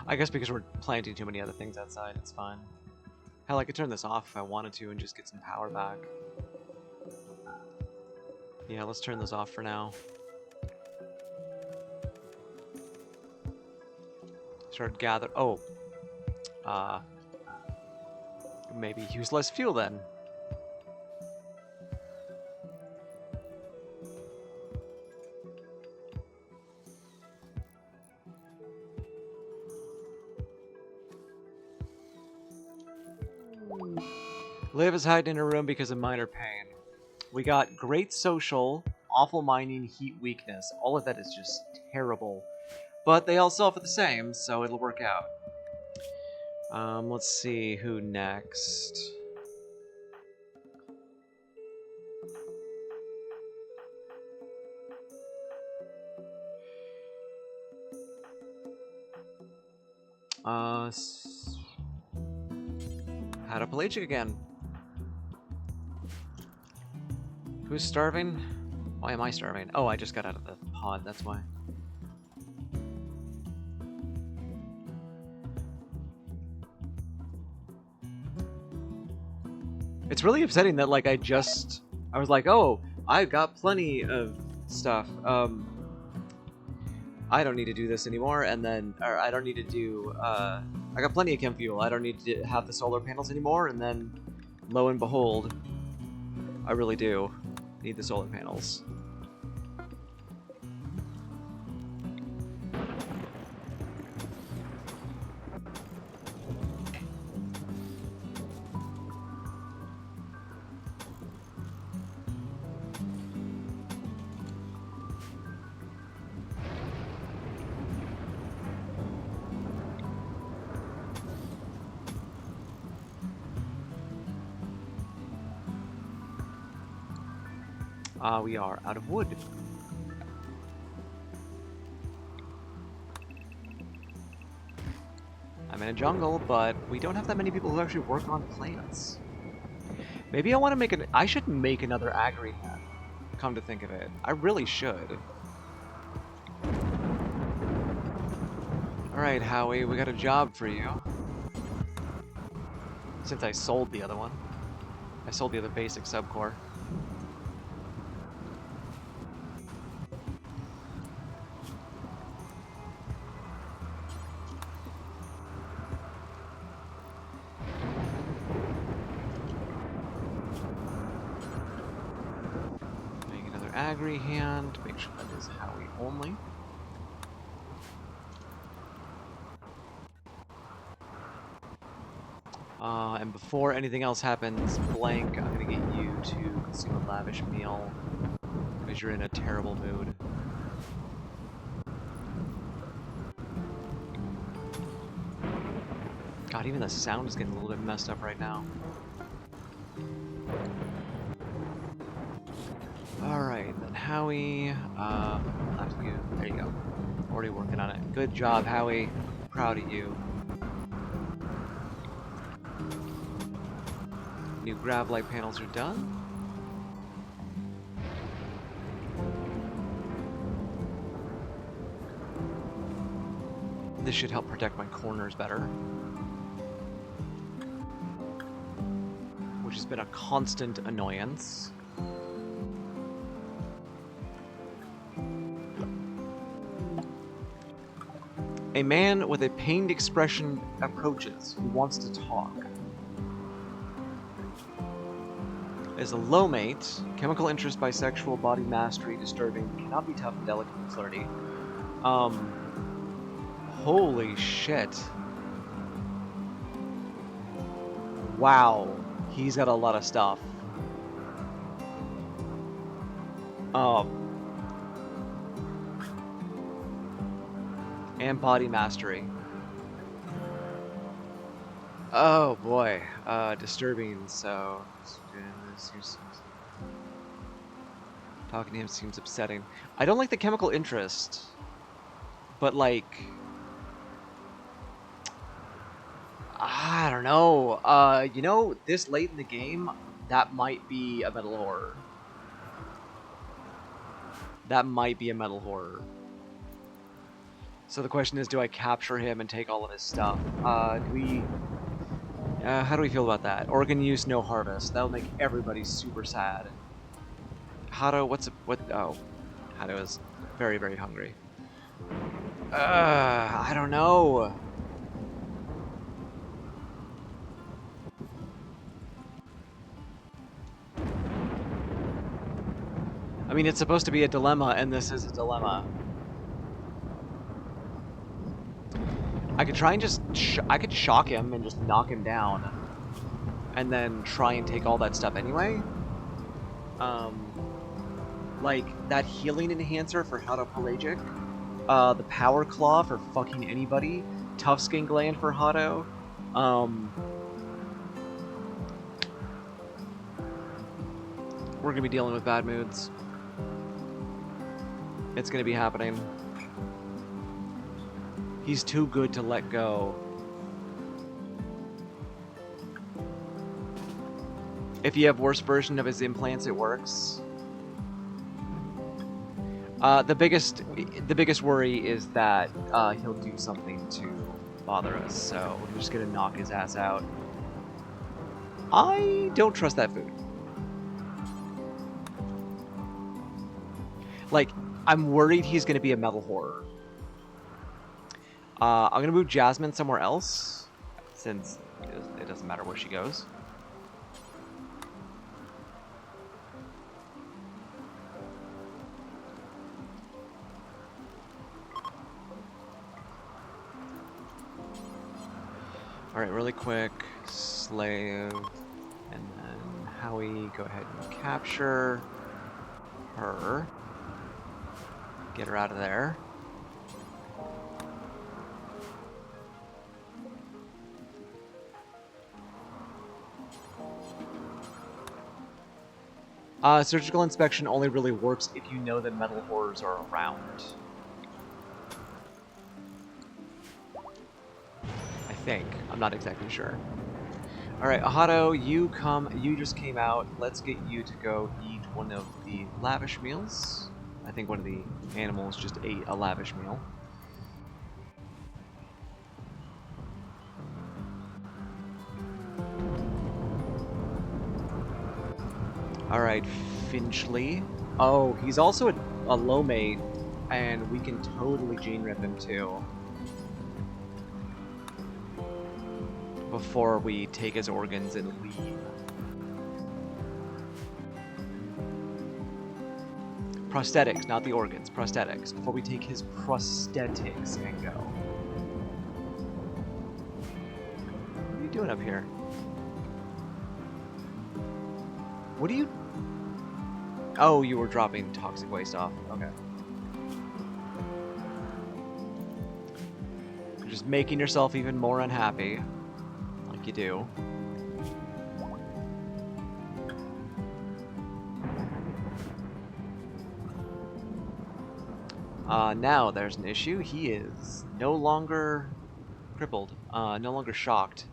Speaker 1: I guess because we're planting too many other things outside, it's fine. Hell, I could turn this off if I wanted to and just get some power back. Yeah, let's turn this off for now. Start gather. Oh. Maybe use less fuel then. Liv is hiding in her room because of minor pain. We got great social, awful mining, heat weakness. All of that is just terrible. But they all suffer the same, so it'll work out. Let's see who next. Hadopelagic again. Who's starving? Why am I starving? Oh, I just got out of the pod, that's why. It's really upsetting that, like, I was like, oh, I've got plenty of stuff. I don't need to do this anymore, and then, or I don't need to do, I got plenty of chem fuel. I don't need to have the solar panels anymore, and then, lo and behold, I really do need the solar panels. We are out of wood. I'm in a jungle, but we don't have that many people who actually work on plants. Maybe I want to make an... I should make another agri hat, come to think of it. I really should. Alright, Howie, we got a job for you. Since I sold the other one. I sold the other basic subcore. Make another agri hand. Make sure that is Howie only. And before anything else happens, Blank, I'm gonna get you to consume a lavish meal because you're in a terrible mood. God, even the sound is getting a little bit messed up right now. Alright, then Howie, after you, there you go. Already working on it. Good job, Howie. Proud of you. New grav light panels are done. This should help protect my corners better. Which has been a constant annoyance. A man with a pained expression approaches. He wants to talk. Is a low mate, chemical interest, bisexual, body mastery, disturbing, cannot be tough, delicate, and flirty. Holy shit. Wow, he's got a lot of stuff. And body mastery. Oh boy, disturbing, so... Talking to him seems upsetting. I don't like the chemical interest, but like... I don't know. You know, this late in the game, that might be a metal horror. That might be a metal horror. So the question is, do I capture him and take all of his stuff? How do we feel about that? Organ use, no harvest. That'll make everybody super sad. Hado, oh. Hado is very, very hungry. I don't know. I mean, it's supposed to be a dilemma, and this is a dilemma. I could try and just... I could shock him and just knock him down. And then try and take all that stuff anyway. Like, that healing enhancer for Hado Pelagic. The Power Claw for fucking anybody. Tough Skin Gland for Hado. We're gonna be dealing with bad moods. It's gonna be happening. He's too good to let go. If you have worse version of his implants, it works. The biggest worry is that he'll do something to bother us, so we're just gonna knock his ass out. I don't trust that food. Like, I'm worried he's gonna be a metal horror. I'm gonna move Jasmine somewhere else, since it doesn't matter where she goes. Alright, really quick, slave, and then Howie, go ahead and capture her. Get her out of there. Surgical inspection only really works if you know that metal horrors are around. I think. I'm not exactly sure. Alright, Ahato, you just came out. Let's get you to go eat one of the lavish meals. I think one of the animals just ate a lavish meal. Alright, Finchley. Oh, he's also a low mate, and we can totally gene rip him too. Before we take his organs and leave. Prosthetics, not the organs. Prosthetics. Before we take his prosthetics and go. What are you doing up here? What are you... Oh, you were dropping toxic waste off. Okay. You're just making yourself even more unhappy. Like you do. Now there's an issue. He is no longer crippled. No longer shocked.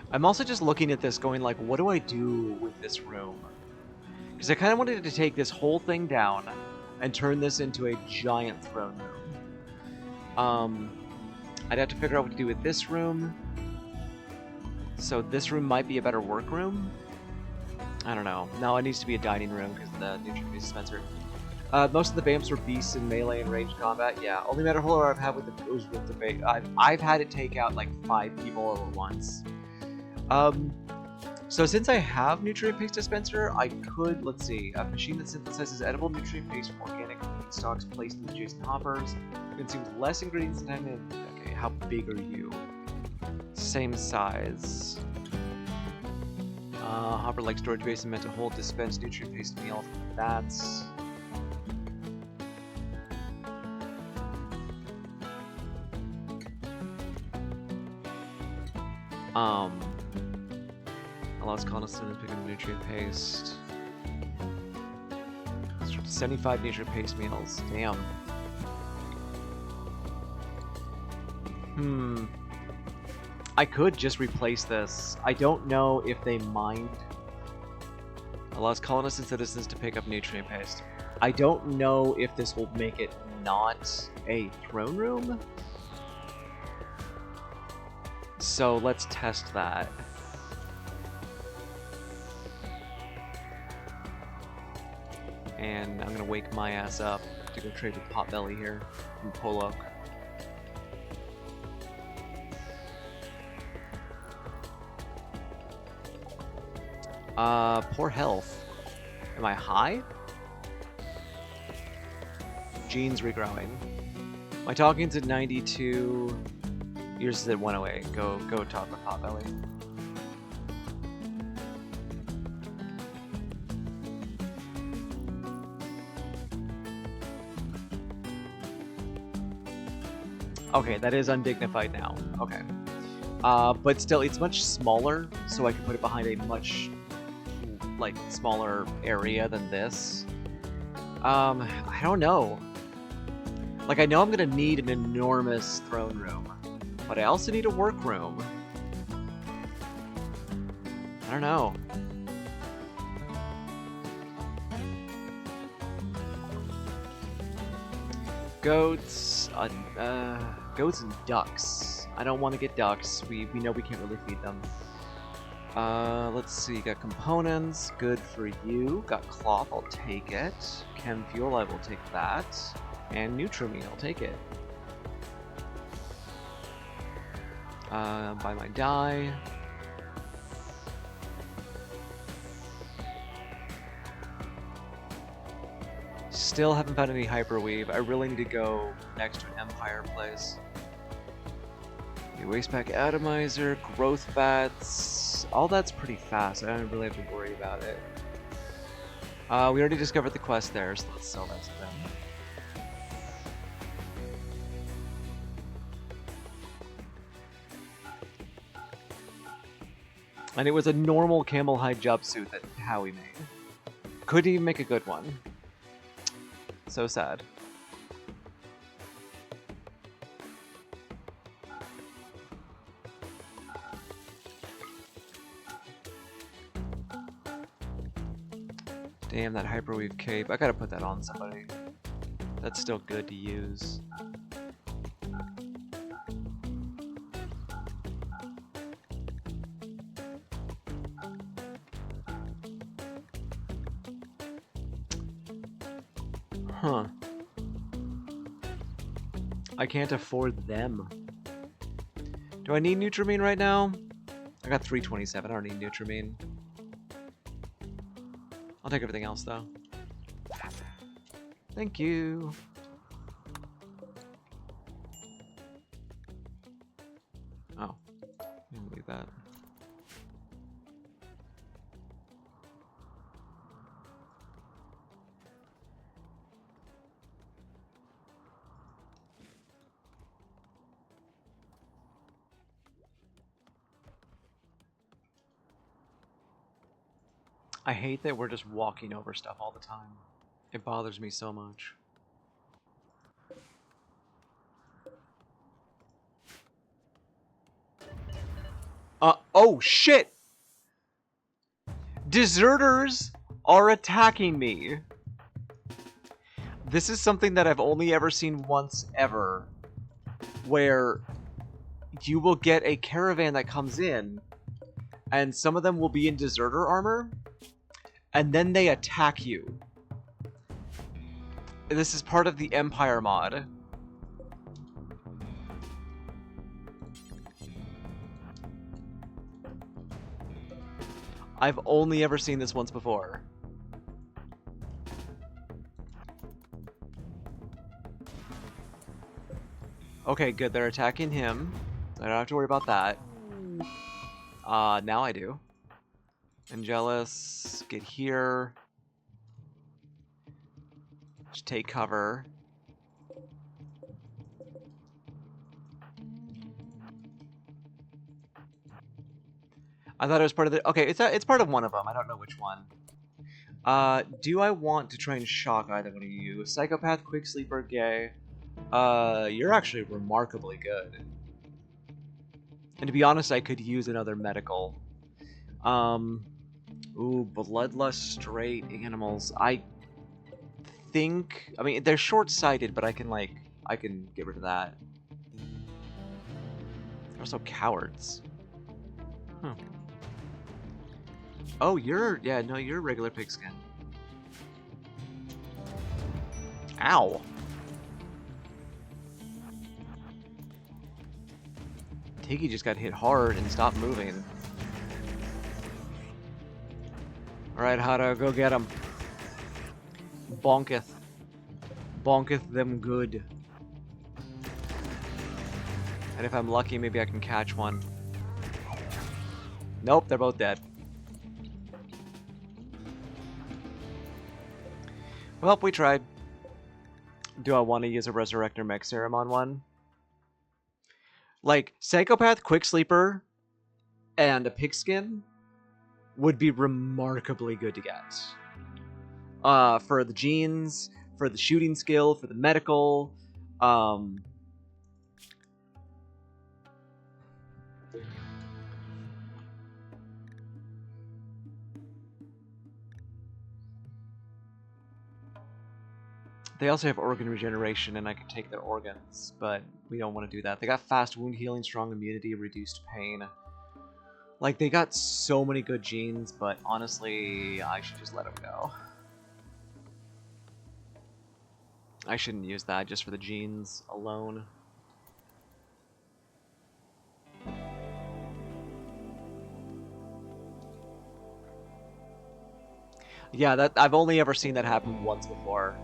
Speaker 1: I'm also just looking at this going like, what do I do with this room? Because I kind of wanted to take this whole thing down and turn this into a giant throne room. I'd have to figure out what to do with this room. So this room might be a better workroom. I don't know. No, it needs to be a dining room because the nutrient dispenser. Most of the Bamps were beasts in melee and ranged combat. Yeah, only metal horror I've had with the was with the bait. I've had it take out like 5 people all at once. So since I have nutrient paste dispenser, I could, let's see, a machine that synthesizes edible nutrient paste from organic stocks placed in adjacent hoppers. Consumes less ingredients than okay, how big are you? Same size. Hopper like storage basin meant to hold dispensed nutrient paste meal. That's... allows colonists to pick up nutrient paste. 75 nutrient paste meals. Damn. I could just replace this. I don't know if they mind. Allows colonists and citizens to pick up nutrient paste. I don't know if this will make it not a throne room. So let's test that. And I'm gonna wake my ass up to go trade with Potbelly here from Polok. Poor health. Am I high? Genes regrowing. My talking's at 92. Yours is at 108. Go talk with Potbelly. Okay, that is undignified now. Okay. But still, it's much smaller, so I can put it behind a much, like, smaller area than this. I don't know. Like, I know I'm gonna need an enormous throne room, but I also need a workroom. I don't know. Goats, goats and ducks. I don't want to get ducks. We know we can't really feed them. Let's see. Got components. Good for you. Got cloth. I'll take it. Chem fuel. I will take that. And Nutrimine. I'll take it. Buy my dye. Still haven't found any hyperweave. I really need to go next to an Empire place. Waste pack atomizer, growth bats. All that's pretty fast. I don't really have to worry about it. We already discovered the quest there, so let's sell that to them. And it was a normal camel hide jumpsuit that Howie made. Couldn't even make a good one. So sad. Damn, that hyperweave cape. I gotta put that on somebody. That's still good to use. Huh. I can't afford them. Do I need Nutrimine right now? I got 327. I don't need Nutrimine. I'll take everything else, though. Thank you. Oh. I'll leave that. I hate that we're just walking over stuff all the time. It bothers me so much. Oh shit! Deserters are attacking me! This is something that I've only ever seen once ever, where you will get a caravan that comes in, and some of them will be in deserter armor, and then they attack you. This is part of the Empire mod. I've only ever seen this once before. Okay, good. They're attacking him. I don't have to worry about that. Now I do. Angelus, get here. Just take cover. I thought it was part of the... Okay, it's part of one of them. I don't know which one. Do I want to try and shock either one of you? Psychopath, Quick Sleeper, Gay. You're actually remarkably good. And to be honest, I could use another medical. Ooh, Bloodlust, Straight, Animals. I think... I mean, they're short-sighted, but I can get rid of that. They're also cowards. Huh. Oh, you're... Yeah, no, you're a regular pigskin. Ow! Tiggy just got hit hard and stopped moving. Alright, Hado, go get him. Bonketh. Bonketh them good. And if I'm lucky, maybe I can catch one. Nope, they're both dead. Well, we tried. Do I want to use a Resurrector Mech Serum on one? Like, Psychopath, Quick Sleeper, and a Pigskin would be remarkably good to get. For the genes, for the shooting skill, for the medical, They also have organ regeneration, and I could take their organs, but we don't want to do that. They got fast wound healing, strong immunity, reduced pain. Like, they got so many good genes, but honestly, I should just let them go. I shouldn't use that just for the genes alone. Yeah, I've only ever seen that happen once before.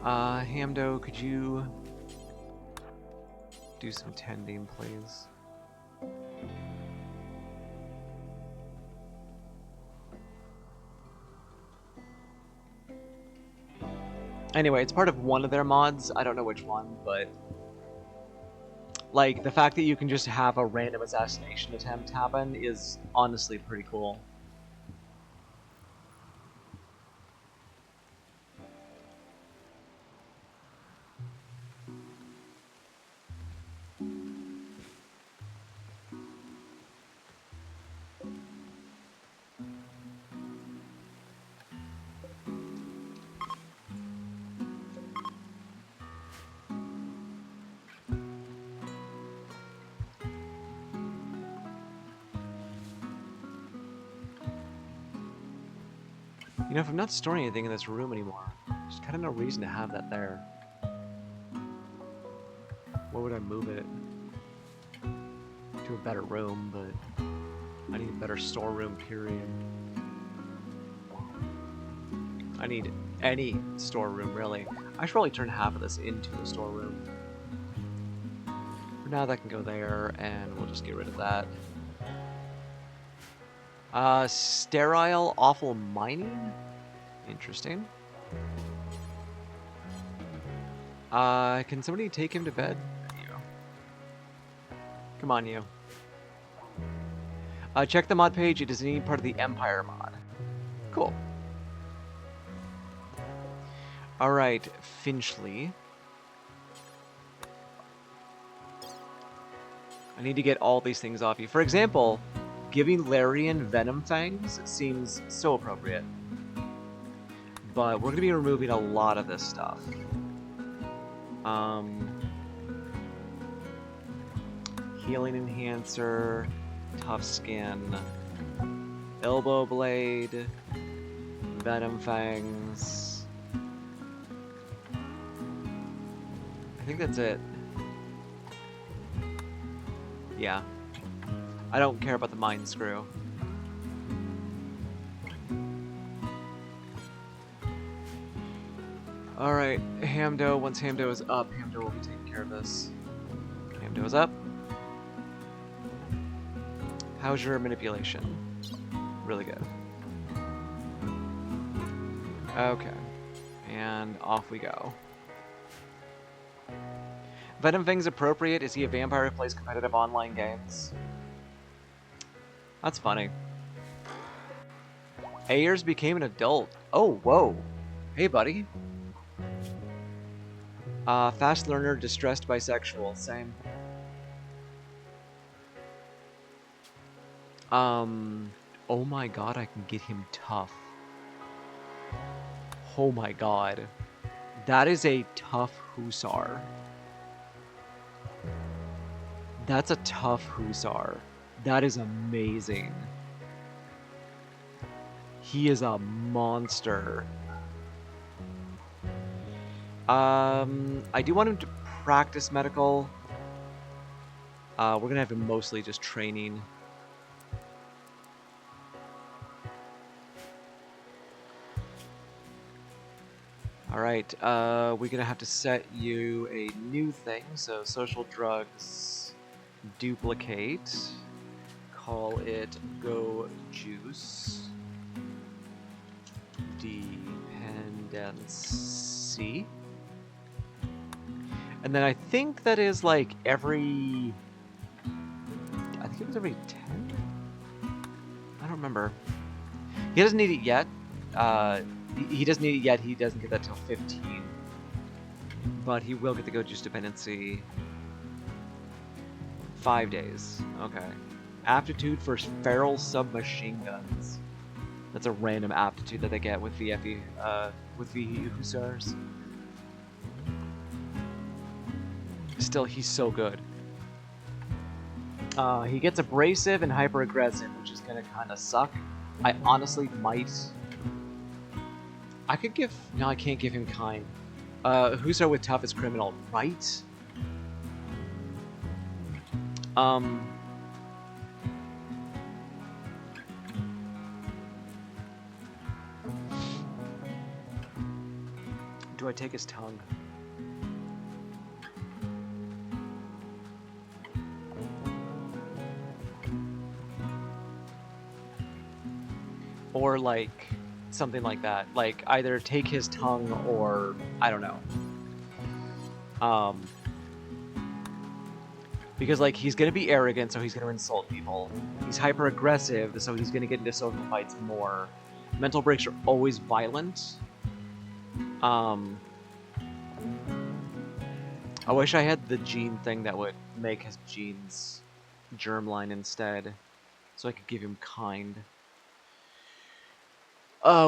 Speaker 1: Hamdo, could you do some tending, please? Anyway, it's part of one of their mods. I don't know which one, but like the fact that you can just have a random assassination attempt happen is honestly pretty cool. You know, if I'm not storing anything in this room anymore, there's kind of no reason to have that there. Where would I move it? To a better room, but I need a better storeroom, period. I need any storeroom, really. I should probably turn half of this into a storeroom. For now, that can go there, and we'll just get rid of that. Sterile, awful mining? Interesting. Can somebody take him to bed? There you go. Come on, you. Check the mod page. It is indeed part of the Empire mod. Cool. Alright, Finchley. I need to get all these things off you. For example, giving Larian Venom Fangs seems so appropriate. But we're going to be removing a lot of this stuff. Healing Enhancer, Tough Skin, Elbow Blade, Venom Fangs. I think that's it. Yeah. I don't care about the Mind Screw. Alright, Hamdo. Once Hamdo is up, Hamdo will be taking care of this. Hamdo is up. How's your manipulation? Really good. Okay. And off we go. Venom Fang's appropriate. Is he a vampire who plays competitive online games? That's funny. Ayers became an adult. Oh, whoa. Hey, buddy. Fast learner, distressed bisexual. Same. Oh my god, I can get him tough. Oh my god. That is a tough hussar. That's a tough hussar. That is amazing. He is a monster. I do want him to practice medical. We're gonna have him mostly just training. Alright, we're gonna have to set you a new thing, so social drugs, duplicate, call it Go Juice, dependency, and then I think that is like every, I think it was every 10? I don't remember. He doesn't need it yet. He doesn't need it yet, he doesn't get that till 15. But he will get the Go Juice dependency 5 days. Okay. Aptitude for feral submachine guns. That's a random aptitude that they get with VFE, with VE Hussars. Still, he's so good. He gets abrasive and hyper aggressive, which is gonna kinda suck. I honestly might... I could give... No, I can't give him kind. Hussar with tough is criminal, right? Do I take his tongue? Or like something like that. Like, either take his tongue or, I don't know. Because, like, he's gonna be arrogant, so he's gonna insult people. He's hyper-aggressive, so he's gonna get into social fights more. Mental breaks are always violent. I wish I had the gene thing that would make his genes germline instead, so I could give him kind.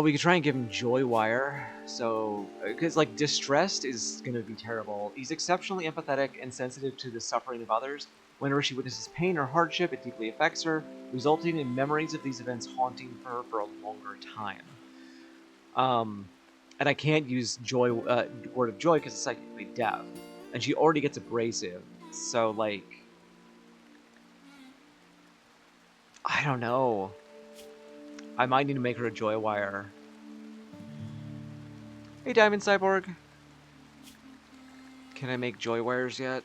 Speaker 1: We could try and give him Joy Wire, so, because, like, distressed is gonna be terrible. He's exceptionally empathetic and sensitive to the suffering of others. Whenever she witnesses pain or hardship, it deeply affects her, resulting in memories of these events haunting her for a longer time. And I can't use Joy, Word of Joy because it's psychically deaf, and she already gets abrasive, so, like, I don't know. I might need to make her a Joy Wire. Hey, Diamond Cyborg. Can I make Joy Wires yet?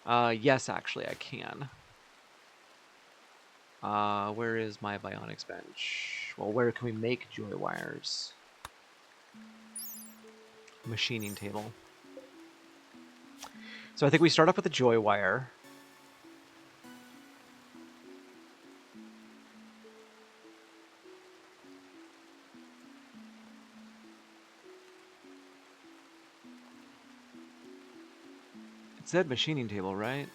Speaker 1: Yes, actually, I can. Where is my Bionics bench? Well, where can we make Joy Wires? Machining table. So I think we start off with a Joy Wire. It said machining table, right?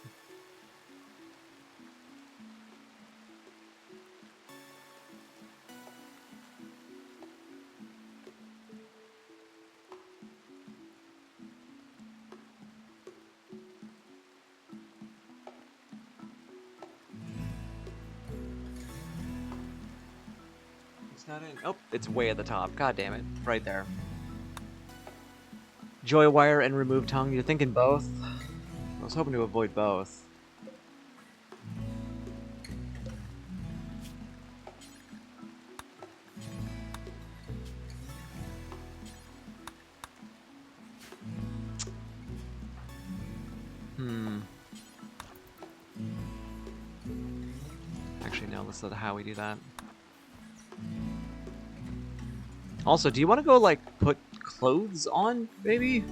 Speaker 1: It's not in. Oh, it's way at the top. God damn it. Right there. Joy Wire and remove tongue. You're thinking both? I was hoping to avoid both. Actually, no, let's look at how we do that. Also, do you want to go, like, put clothes on, maybe?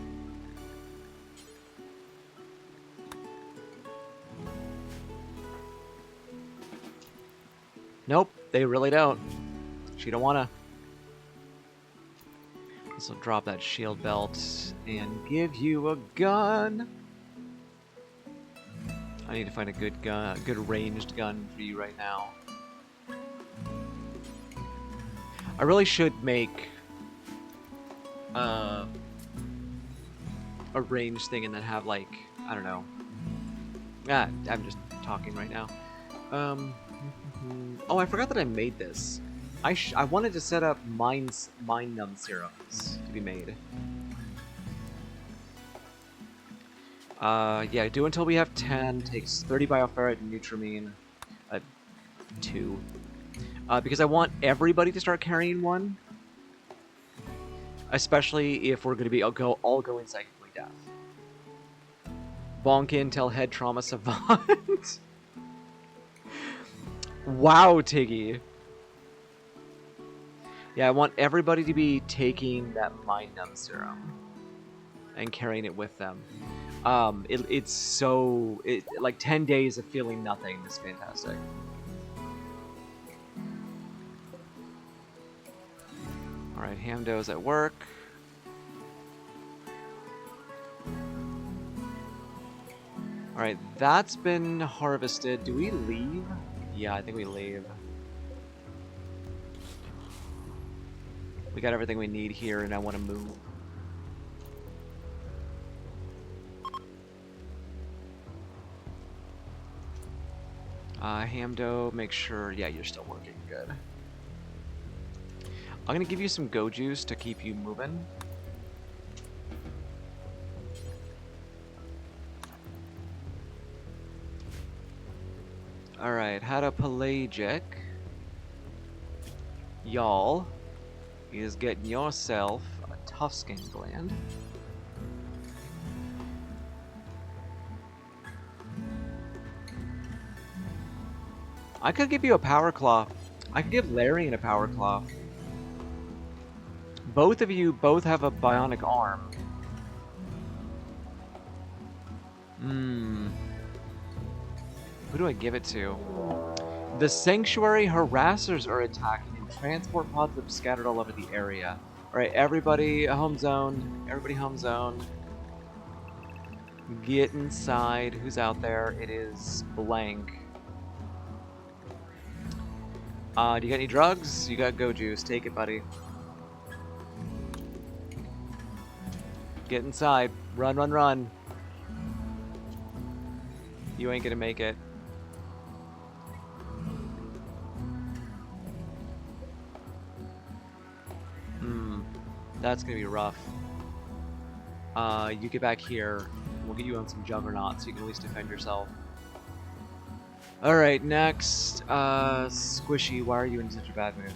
Speaker 1: Nope, they really don't. She don't wanna. This will drop that shield belt and give you a gun. I need to find a good gun, good ranged gun for you right now. I really should make a ranged thing and then have, like, I don't know. I'm just talking right now. Oh, I forgot that I made this. I wanted to set up mind numb serums to be made. Yeah, do until we have 10. Takes 30 bioferrite and nutramine. 2. Because I want everybody to start carrying one. Especially if we're going to be all going psychically deaf. Bonkin, tell head trauma savant. Wow, Tiggy. Yeah, I want everybody to be taking that mind numb serum and carrying it with them. It's so... like 10 days of feeling nothing is fantastic. Alright, Hamdo's at work. Alright, that's been harvested. Do we leave? Yeah, I think we leave. We got everything we need here, and I want to move. Hamdo, make sure... yeah, you're still working. Good. I'm gonna give you some go juice to keep you moving. Alright, had a pelagic. Y'all is getting yourself a tough skin gland. I could give you a power claw. I could give Larian a power claw. Both of you both have a bionic arm. Who do I give it to? The sanctuary harassers are attacking and transport pods have scattered all over the area. Alright, everybody home zoned. Everybody home zoned. Get inside. Who's out there? It is blank. Do you got any drugs? You got Go Juice. Take it, buddy. Get inside. Run, run, run. You ain't gonna make it. That's gonna be rough. You get back here. We'll get you on some Juggernaut so you can at least defend yourself. Alright, next. Squishy, why are you in such a bad mood?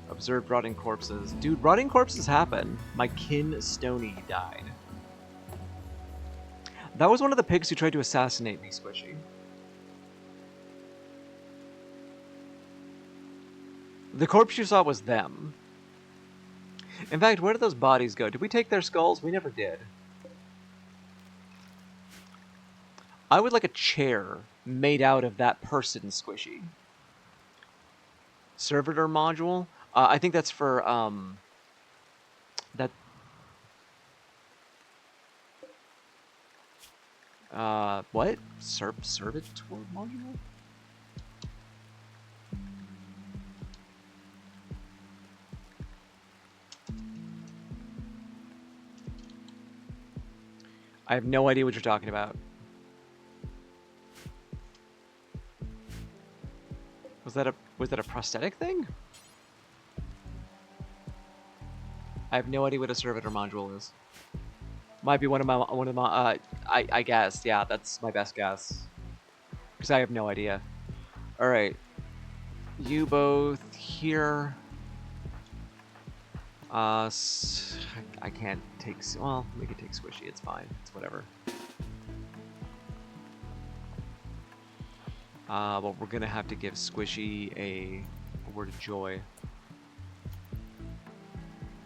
Speaker 1: Observed rotting corpses. Dude, rotting corpses happen. My kin Stony died. That was one of the pigs who tried to assassinate me, Squishy. The corpse you saw was them. In fact, where did those bodies go? Did we take their skulls? We never did. I would like a chair made out of that person, Squishy. Servitor module? I think that's for, that... what? Servitor module? I have no idea what you're talking about. Was that a prosthetic thing? I have no idea what a servitor module is. Might be one of my I guess, yeah, that's my best guess. Because I have no idea. Alright. You both here. I can't take, well, we can take Squishy, it's fine, it's whatever. But we're gonna have to give Squishy a word of joy.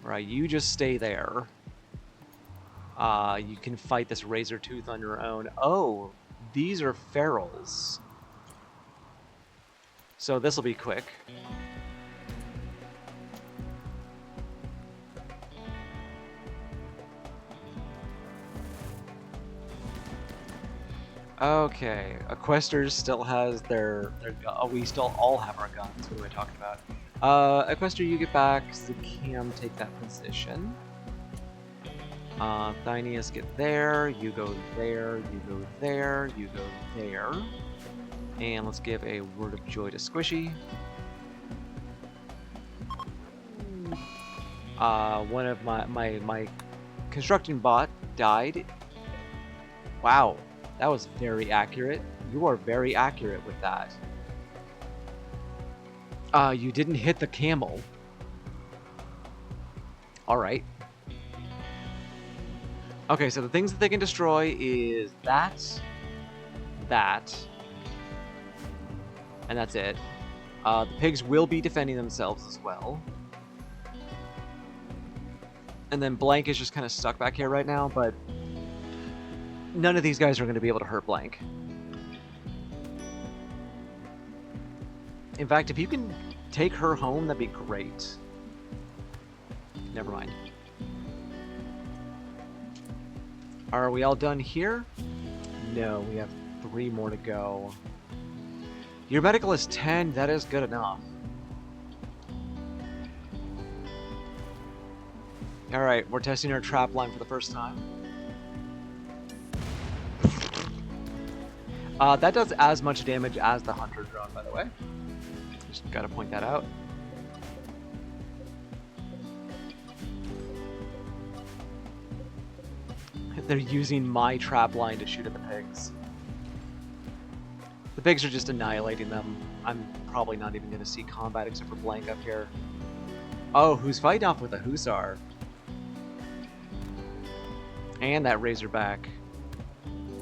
Speaker 1: Right, you just stay there. You can fight this Razor Tooth on your own. Oh, these are ferals. So this will be quick. Okay, Equesters still has their we still all have our guns. What am I talking about? Equester, you get back. Zakam, take that position. Thyneus, get there. You go there. You go there. You go there. And let's give a word of joy to Squishy. One of my constructing bot died. Wow. That was very accurate. You are very accurate with that. You didn't hit the camel. Alright. Okay, so the things that they can destroy is that, and that's it. The pigs will be defending themselves as well. And then Blank is just kind of stuck back here right now, but none of these guys are going to be able to hurt Blank. In fact, if you can take her home, that'd be great. Never mind. Are we all done here? No, we have 3 more to go. Your medical is 10, that is good enough. Alright, we're testing our trap line for the first time. That does as much damage as the Hunter drone, by the way. Just gotta point that out. They're using my trap line to shoot at the pigs. The pigs are just annihilating them. I'm probably not even going to see combat except for Blank up here. Oh, who's fighting off with a Hussar? And that Razorback.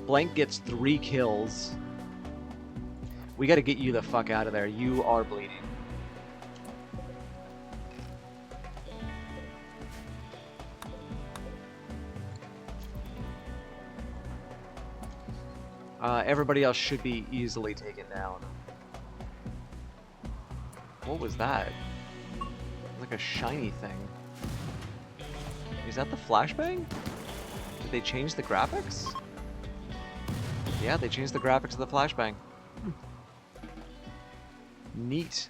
Speaker 1: Blank gets 3 kills. We got to get you the fuck out of there. You are bleeding. Everybody else should be easily taken down. What was that? Like a shiny thing. Is that the flashbang? Did they change the graphics? Yeah, they changed the graphics of the flashbang. Neat.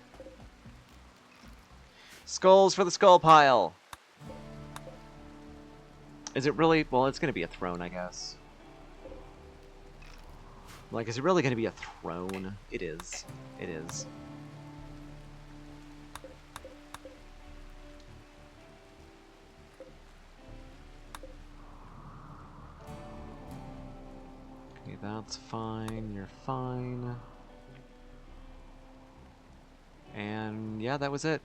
Speaker 1: Skulls for the skull pile! Is it really? Well, it's gonna be a throne, I guess. Like, is it really gonna be a throne? It is. It is. Okay, that's fine. You're fine. And yeah, that was it.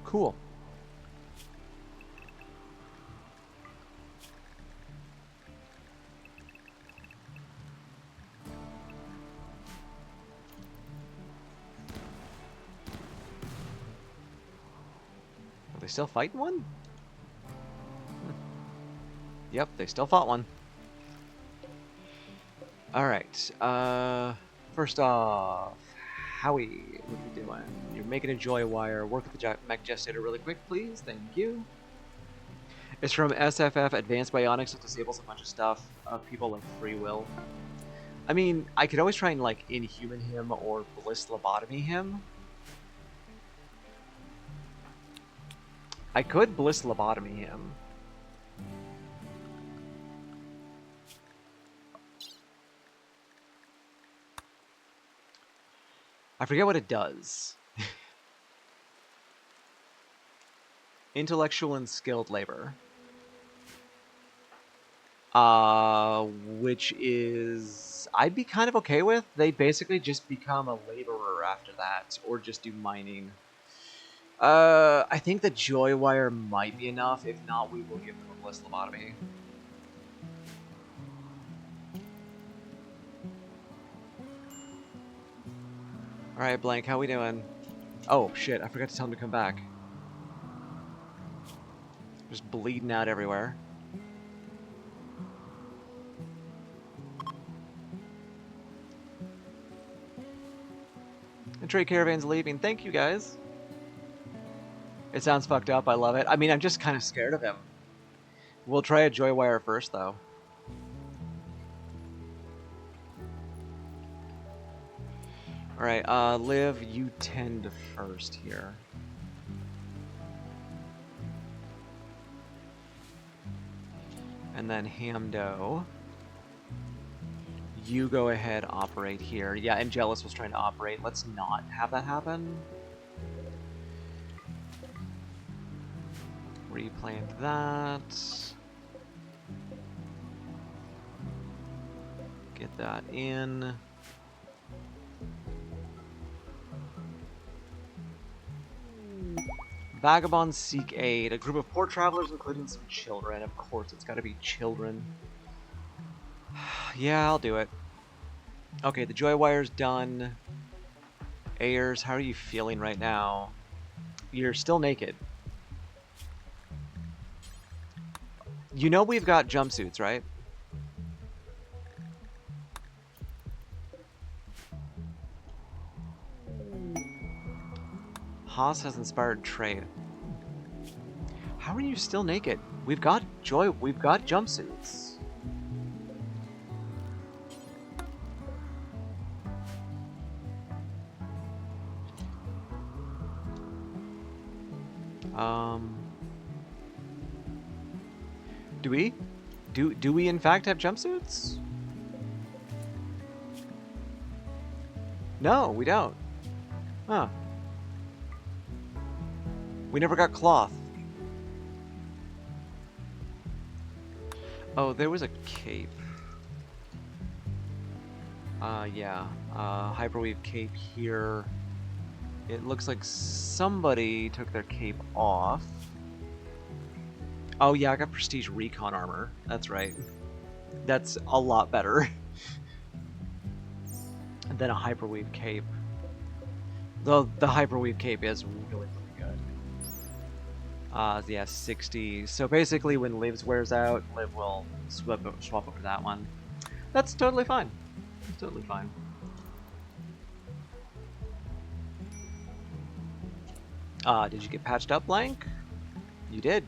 Speaker 1: Cool. Are they still fighting one? Yep, they still fought one. Alright, first off, Howie, what are you doing? You're making a joy wire. Work with the mech gestator really quick, please. Thank you. It's from SFF Advanced Bionics. It disables a bunch of stuff of people like free will. I mean, I could always try and like inhuman him or bliss lobotomy him. I could bliss lobotomy him. I forget what it does. Intellectual and skilled labor. Which is... I'd be kind of okay with. They basically just become a laborer after that, or just do mining. I think the joy wire might be enough. If not, we will give them a bliss lobotomy. Alright, Blank, how we doing? Oh, shit, I forgot to tell him to come back. Just bleeding out everywhere. And trade caravan's leaving. Thank you, guys. It sounds fucked up. I love it. I mean, I'm just kind of scared of him. We'll try a joy wire first, though. Alright, Liv, you tend first here. And then Hamdo, you go ahead, operate here. Yeah, and Jealous was trying to operate. Let's not have that happen. Replant that. Get that in. Vagabonds seek aid. A group of poor travelers, including some children. Of course, it's gotta be children. Yeah, I'll do it. Okay, the joy wire's done. Ayers, how are you feeling right now? You're still naked. You know we've got jumpsuits, right? Haas has inspired trade. How are you still naked? We've got jumpsuits. Do we in fact have jumpsuits? No, we don't. Huh. We never got cloth. Oh, there was a cape. Yeah. Hyperweave cape here. It looks like somebody took their cape off. Oh yeah, I got Prestige Recon armor. That's right. That's a lot better than a Hyperweave cape. Though the Hyperweave cape is really, really good. Yeah, 60. So basically, when Liv's wears out, Liv will swap over that one. That's totally fine. It's totally fine. Did you get patched up, Blank? You did.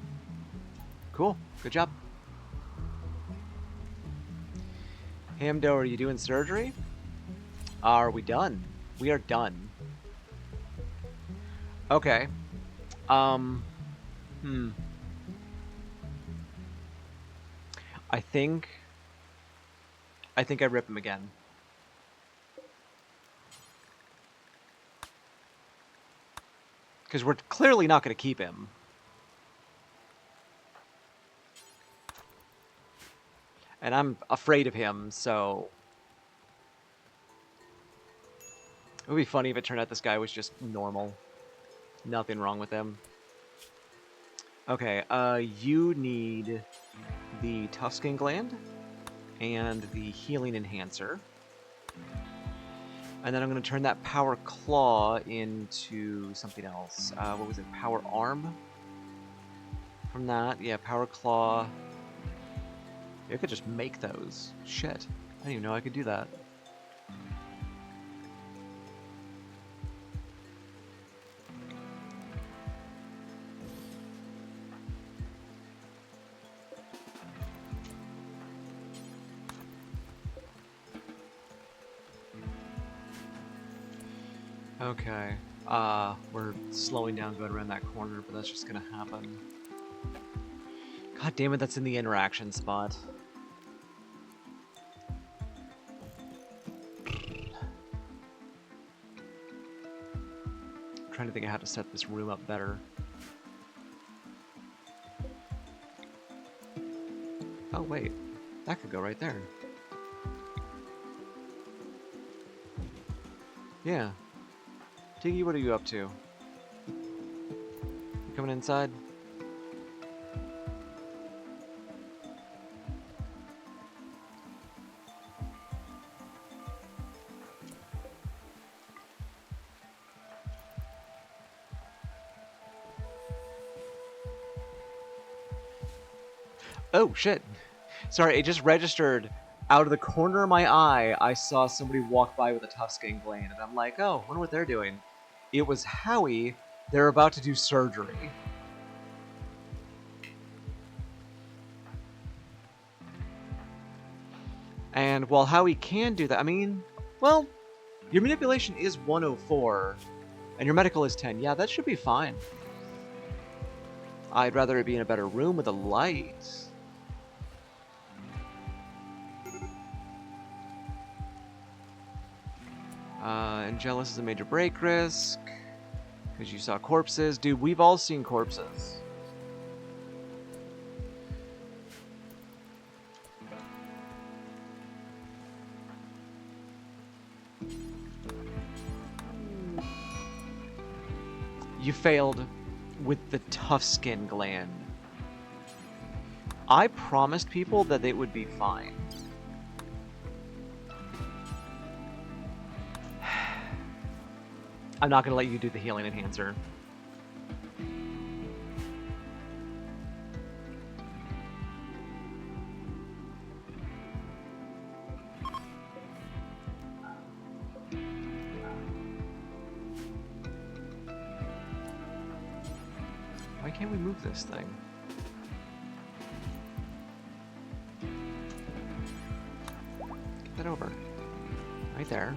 Speaker 1: Cool. Good job. Hamdo, are you doing surgery? Are we done? We are done. Okay. I think I rip him again. Because we're clearly not going to keep him. And I'm afraid of him, so... It would be funny if it turned out this guy was just normal. Nothing wrong with him. Okay, you need the Tuscan Gland and the Healing Enhancer. And then I'm going to turn that Power Claw into something else. What was it? Power Arm? From that, yeah, Power Claw. I could just make those. Shit. I didn't even know I could do that. Okay. We're slowing down going around that corner, but that's just gonna happen. God damn it, that's in the interaction spot. I'm trying to think of how to set this room up better. Oh wait, that could go right there. Yeah. Tiggy, what are you up to? You coming inside? Oh, shit. Sorry, it just registered. Out of the corner of my eye, I saw somebody walk by with a Tuscan Gland, and I'm like, oh, wonder what they're doing. It was Howie. They're about to do surgery. And while Howie can do that, I mean, well, your manipulation is 104, and your medical is 10. Yeah, that should be fine. I'd rather it be in a better room with a light. Angelus is a major break risk. Because you saw corpses. Dude, we've all seen corpses. You failed with the Tuscan Gland. I promised people that it would be fine. I'm not going to let you do the Healing Enhancer. Why can't we move this thing? Get that over. Right there.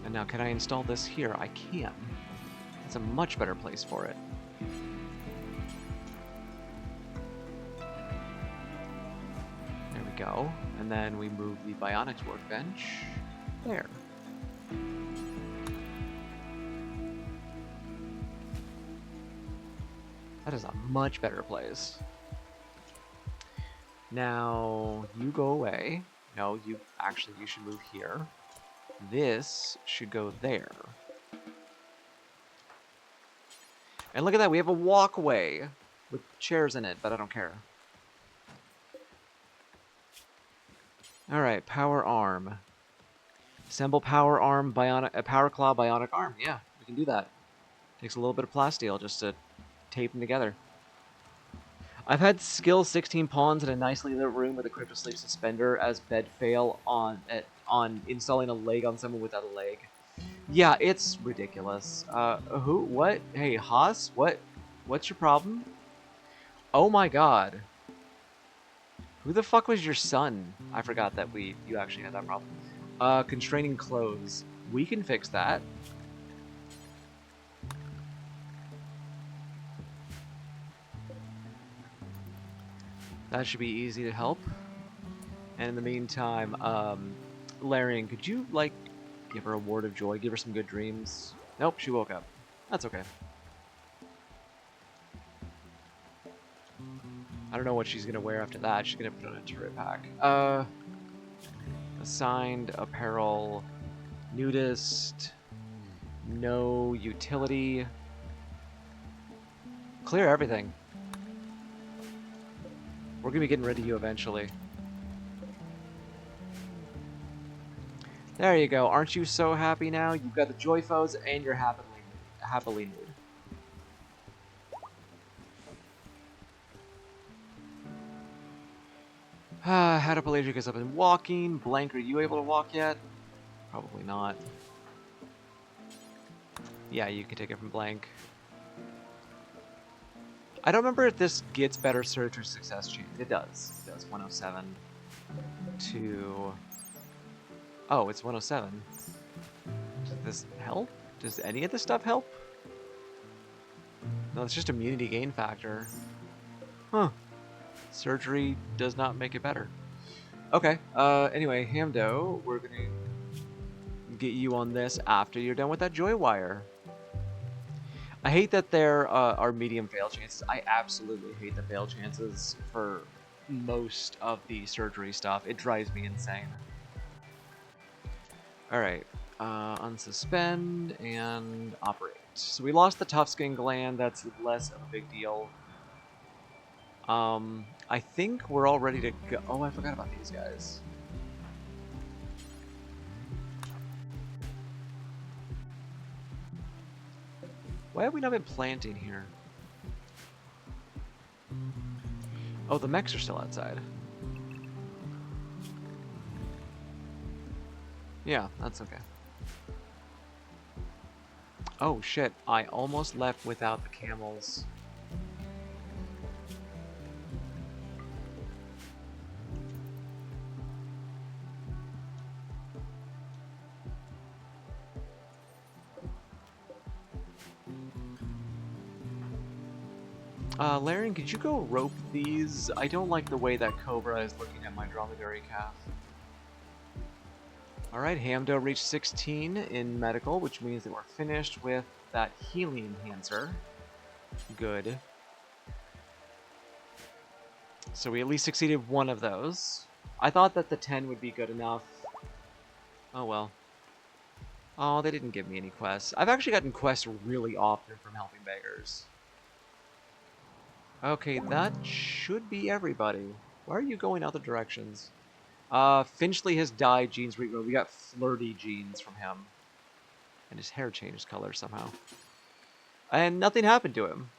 Speaker 1: And now, can I install this here? I can. That's a much better place for it. There we go. And then we move the Bionics workbench there. That is a much better place. Now, you go away. No, you should move here. This should go there. And look at that, we have a walkway with chairs in it, but I don't care. Alright, power arm. Assemble power arm, power claw, bionic arm. Yeah, we can do that. Takes a little bit of plasteel just to tape them together. I've had skill 16 pawns in a nicely lit room with a cryptosleeve suspender as bed fail on installing a leg on someone without a leg. Yeah, it's ridiculous. Who? What? Hey, Haas? What? What's your problem? Oh my god. Who the fuck was your son? I forgot that you actually had that problem. Constraining clothes. We can fix that. That should be easy to help. And in the meantime, Larian, could you, like, give her a word of joy? Give her some good dreams? Nope, she woke up. That's okay. I don't know what she's gonna wear after that. She's gonna put on a turret pack. Assigned apparel, nudist, no utility. Clear everything. We're gonna be getting rid of you eventually. There you go. Aren't you so happy now? You've got the joy foes and you're happily nude. How to Pelagic is up and walking. Blank, are you able to walk yet? Probably not. Yeah, you can take it from Blank. I don't remember if this gets better search or success chance. It does. It does. 107 to... Oh, it's 107. Does this help? Does any of this stuff help? No, it's just immunity gain factor. Huh. Surgery does not make it better. Okay, anyway, Hamdo, we're gonna get you on this after you're done with that joy wire. I hate that there are medium fail chances. I absolutely hate the fail chances for most of the surgery stuff. It drives me insane. Alright, unsuspend and operate. So we lost the tough skin gland, that's less of a big deal. I think we're all ready to go. Oh, I forgot about these guys. Why have we not been planting here? Oh, the mechs are still outside. Yeah, that's okay. Oh shit, I almost left without the camels. Larian, could you go rope these? I don't like the way that Cobra is looking at my dromedary calf. Alright, Hamdo reached 16 in medical, which means that we're finished with that healing enhancer. Good. So we at least succeeded one of those. I thought that the 10 would be good enough. Oh well. Oh, they didn't give me any quests. I've actually gotten quests really often from helping beggars. Okay, that should be everybody. Why are you going other directions? Finchley has died, genes regrow. We got flirty genes from him. And his hair changed color somehow. And nothing happened to him.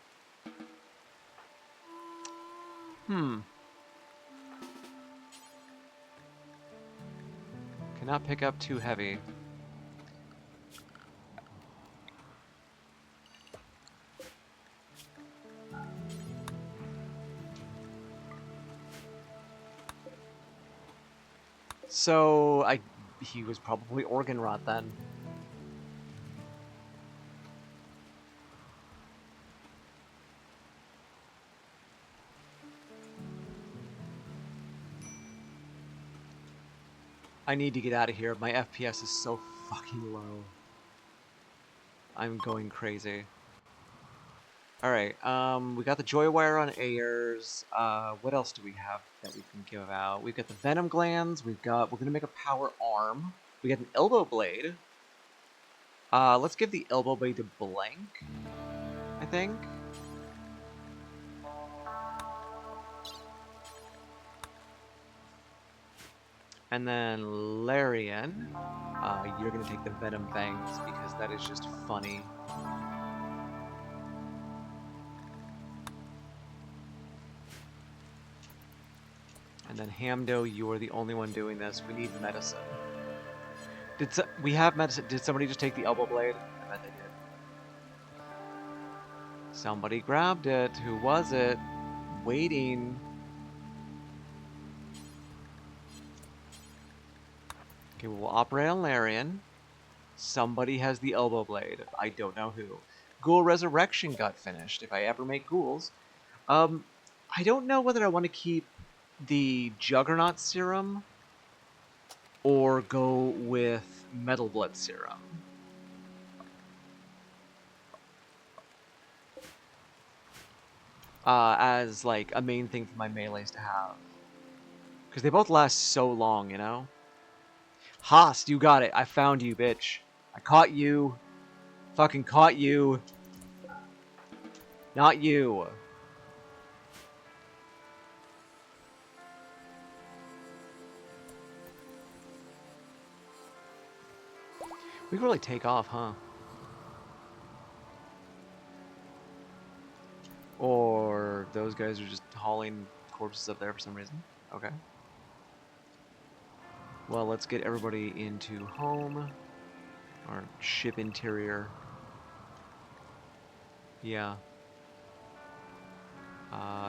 Speaker 1: Cannot pick up too heavy. So, he was probably organ rot then. I need to get out of here. My FPS is so fucking low. I'm going crazy. Alright, we got the Joy Wire on Ayers. What else do we have that we can give out? We've got the Venom Glands. We're gonna make a Power Arm. We got an Elbow Blade. Let's give the Elbow Blade to Blank, I think. And then Larian, you're gonna take the Venom Fangs because that is just funny. And then Hamdo, you are the only one doing this. We need medicine. We have medicine? Did somebody just take the elbow blade? I bet they did. Somebody grabbed it. Who was it? Waiting. Okay, we'll operate on Larian. Somebody has the elbow blade. I don't know who. Ghoul Resurrection got finished, if I ever make ghouls. I don't know whether I want to keep the Juggernaut Serum or go with Metal Blood Serum. As, like, a main thing for my melees to have. Because they both last so long, you know? Haast, you got it. I found you, bitch. I caught you. Fucking caught you. Not you. We can really take off, huh? Or those guys are just hauling corpses up there for some reason. Okay. Well, let's get everybody into home. Or ship interior. Yeah.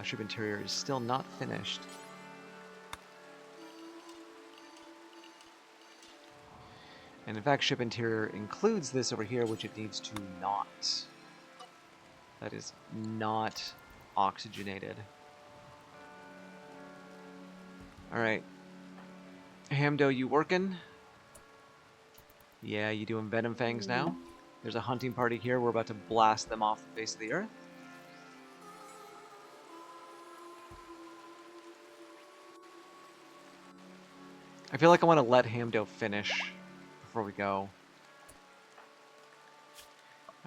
Speaker 1: Ship interior is still not finished. And in fact, ship interior includes this over here, which it needs to not. That is not oxygenated. Alright. Hamdo, you working? Yeah, you doing Venom Fangs now? There's a hunting party here. We're about to blast them off the face of the earth. I feel like I want to let Hamdo finish before we go.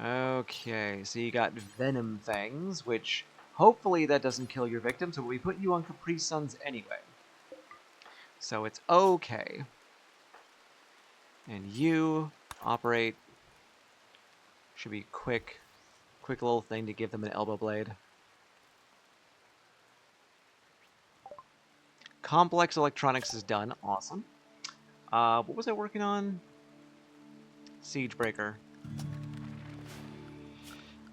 Speaker 1: Okay, so you got Venom Fangs, which hopefully that doesn't kill your victim, so we put you on Capri Suns anyway. So it's okay. And you operate. Should be quick little thing to give them an elbow blade. Complex electronics is done. Awesome. What was I working on? Siegebreaker.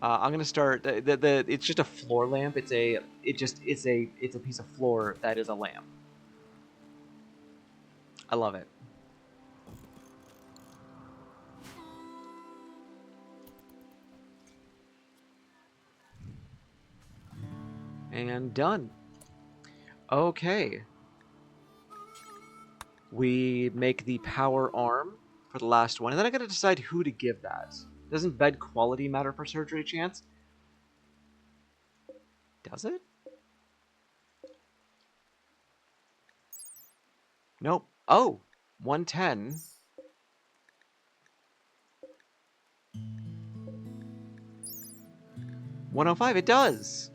Speaker 1: I'm gonna start. It's just a floor lamp. It's a piece of floor that is a lamp. I love it. And done. Okay. We make the power arm for the last one, and then I gotta decide who to give that. Doesn't bed quality matter for surgery chance? Does it? Nope. Oh! 110. $105, it does!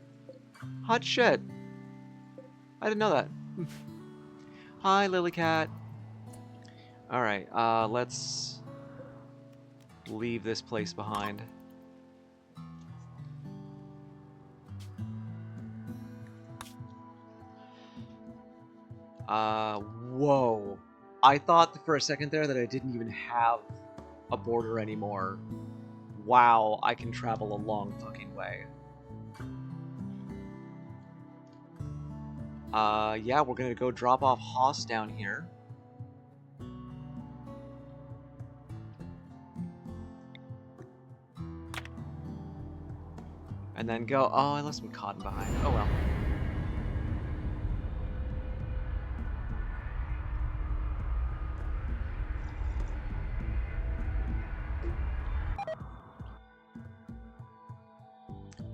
Speaker 1: Hot shit. I didn't know that. Hi, Lilycat. Alright, let's leave this place behind. Whoa. I thought for a second there that I didn't even have a border anymore. Wow, I can travel a long fucking way. Yeah, we're gonna go drop off Haast down here. And then go... Oh, I left some cotton behind. Oh well.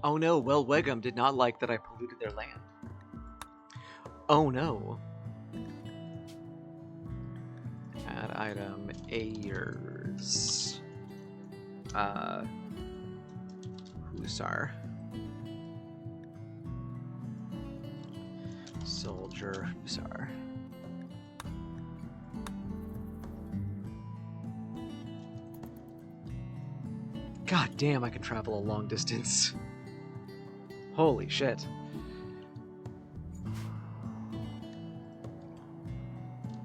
Speaker 1: Oh no, well, Wegum did not like that I polluted their land. Oh no. Add item Ayers. Hussar. Soldier Hussar. God damn, I can travel a long distance. Holy shit.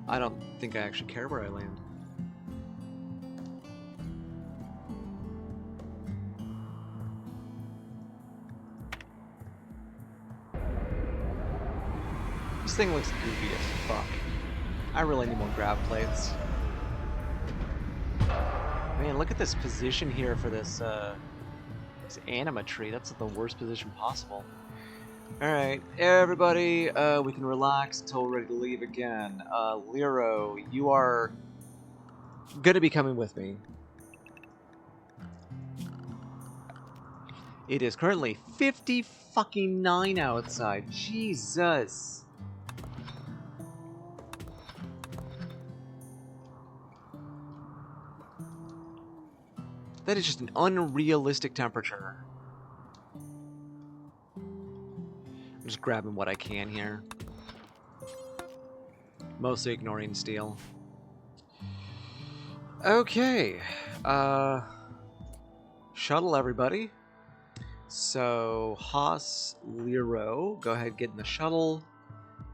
Speaker 1: I don't think I actually care where I land. This thing looks goofy as fuck. I really need more grab plates. Man, look at this position here for this anima tree. That's the worst position possible. Alright, everybody, we can relax until we're ready to leave again. Lero, you are gonna be coming with me. It is currently 50 fucking 9 outside. Jesus. That is just an unrealistic temperature. I'm just grabbing what I can here. Mostly ignoring steel. Okay. Shuttle, everybody. So, Haas, Lero, go ahead, get in the shuttle.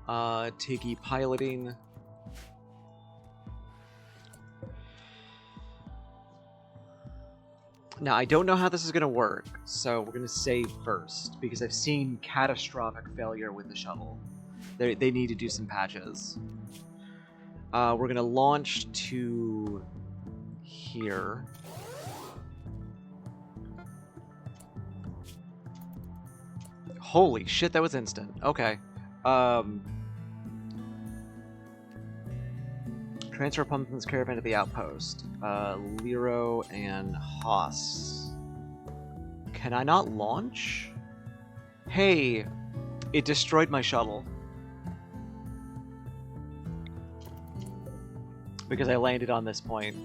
Speaker 1: Tiggy piloting. Now, I don't know how this is going to work, so we're going to save first, because I've seen catastrophic failure with the shuttle. They need to do some patches. We're going to launch to here. Holy shit, that was instant. Okay. Transfer Pumpkin's caravan to the outpost. Lero and Haas. Can I not launch? Hey, it destroyed my shuttle. Because I landed on this point.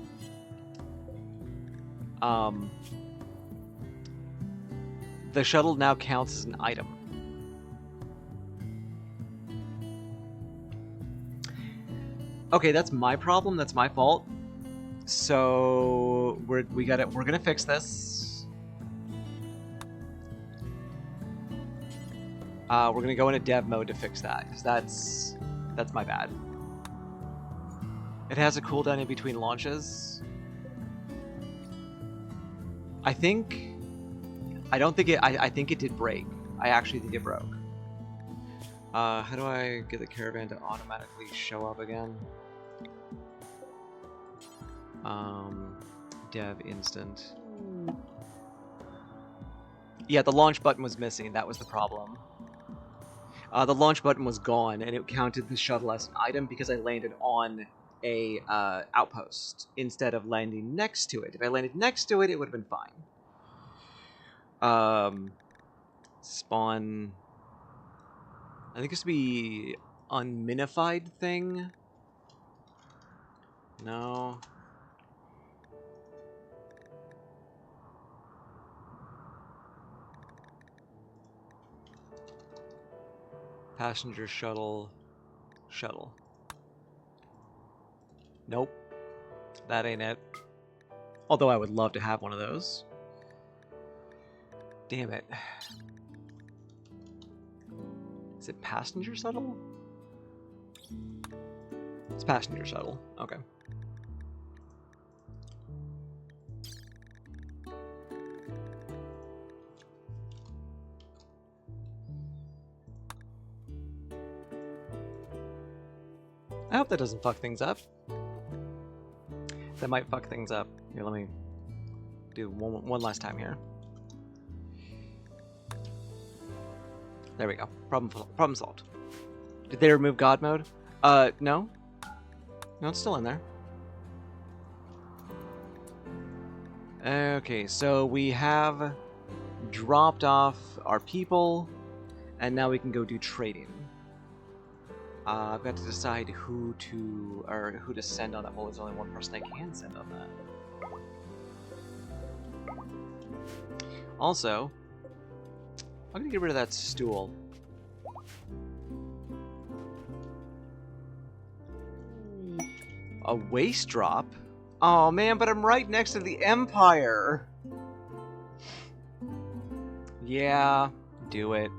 Speaker 1: The shuttle now counts as an item. Okay, that's my problem. That's my fault. So we're gonna fix this. We're gonna go into dev mode to fix that, because that's my bad. It has a cooldown in between launches. I think it did break. I actually think it broke. How do I get the caravan to automatically show up again? Dev instant. Yeah, the launch button was missing. That was the problem. The launch button was gone, and it counted the shuttle as an item because I landed on a outpost instead of landing next to it. If I landed next to it, it would have been fine. Spawn. I think this would be unminified thing. No. Passenger shuttle. Nope. That ain't it. Although I would love to have one of those. Damn it. Is it passenger shuttle? It's passenger shuttle. Okay. I hope that doesn't fuck things up. That might fuck things up. Here, let me do one last time here. There we go. Problem solved. Did they remove God mode? No. No, it's still in there. Okay, so we have dropped off our people, and now we can go do trading. I've got to decide who to send on that. Well, there's only one person I can send on that. Also, I'm gonna get rid of that stool. A waste drop? Oh man, but I'm right next to the Empire! Yeah, do it.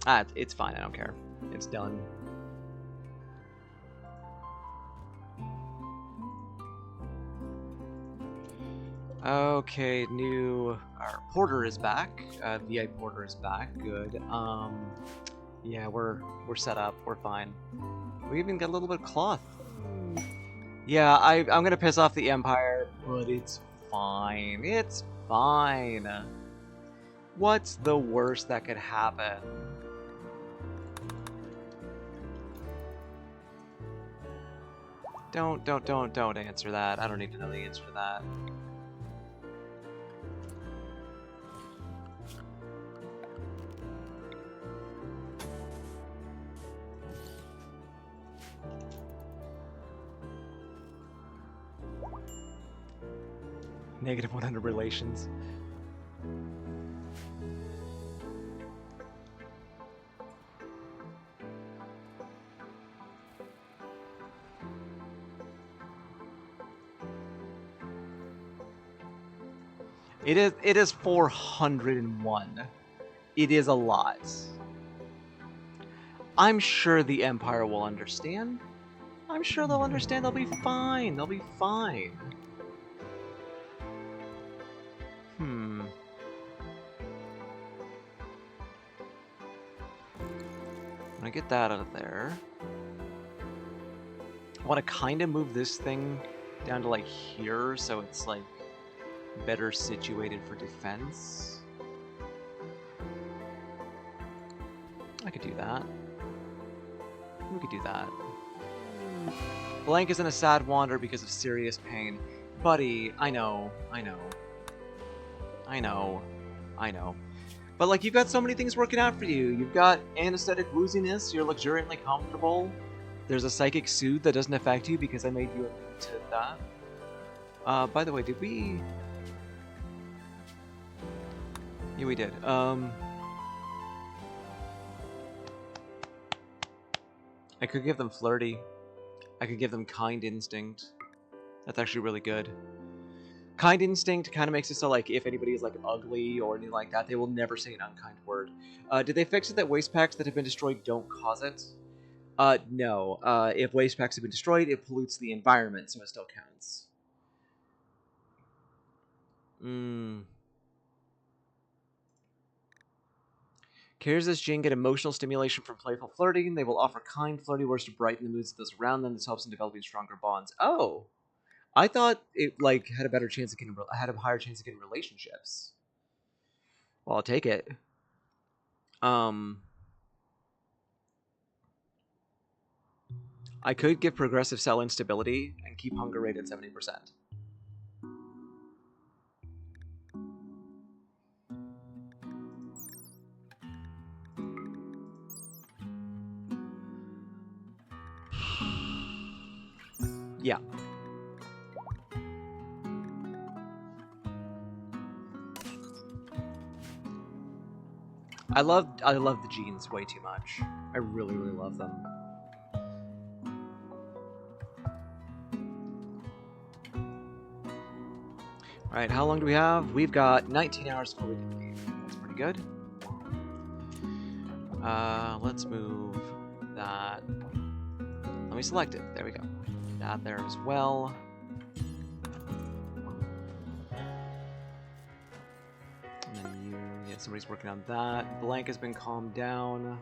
Speaker 1: Ah, it's fine, I don't care. It's done. Okay, our porter is back. VI porter is back. Good. Yeah, we're set up. We're fine. We even got a little bit of cloth. Yeah, I'm gonna piss off the Empire, but it's fine. It's fine. What's the worst that could happen? Don't answer that. I don't need to know the answer to that. Negative 100 relations. It is 401. It is a lot. I'm sure the Empire will understand. I'm sure they'll understand. They'll be fine. They'll be fine. When I get that out of there, I want to kind of move this thing down to like here, so it's like better situated for defense. I could do that. We could do that. Blank is in a sad wander because of serious pain. Buddy, I know. But like, you've got so many things working out for you. You've got anesthetic wooziness, you're luxuriantly comfortable. There's a psychic soothe that doesn't affect you because I made you immune to that. By the way, did we... Yeah, we did. I could give them Flirty. I could give them Kind Instinct. That's actually really good. Kind Instinct kind of makes it so, like, if anybody is, like, ugly or anything like that, they will never say an unkind word. Did they fix it that waste packs that have been destroyed don't cause it? No. If waste packs have been destroyed, it pollutes the environment, so it still counts. Characters as Jin get emotional stimulation from playful flirting. They will offer kind, flirty words to brighten the moods of those around them. This helps in developing stronger bonds. Oh! I thought it, like, had a better chance of getting... had a higher chance of getting relationships. Well, I'll take it. I could give progressive cell instability and keep hunger rate at 70%. Yeah. I love the genes way too much. I really, really love them. Alright, how long do we have? We've got 19 hours before we can leave. That's pretty good. Let's move that. Let me select it. There we go. That there as well. And then you, yeah, somebody's working on that. Blank has been calmed down.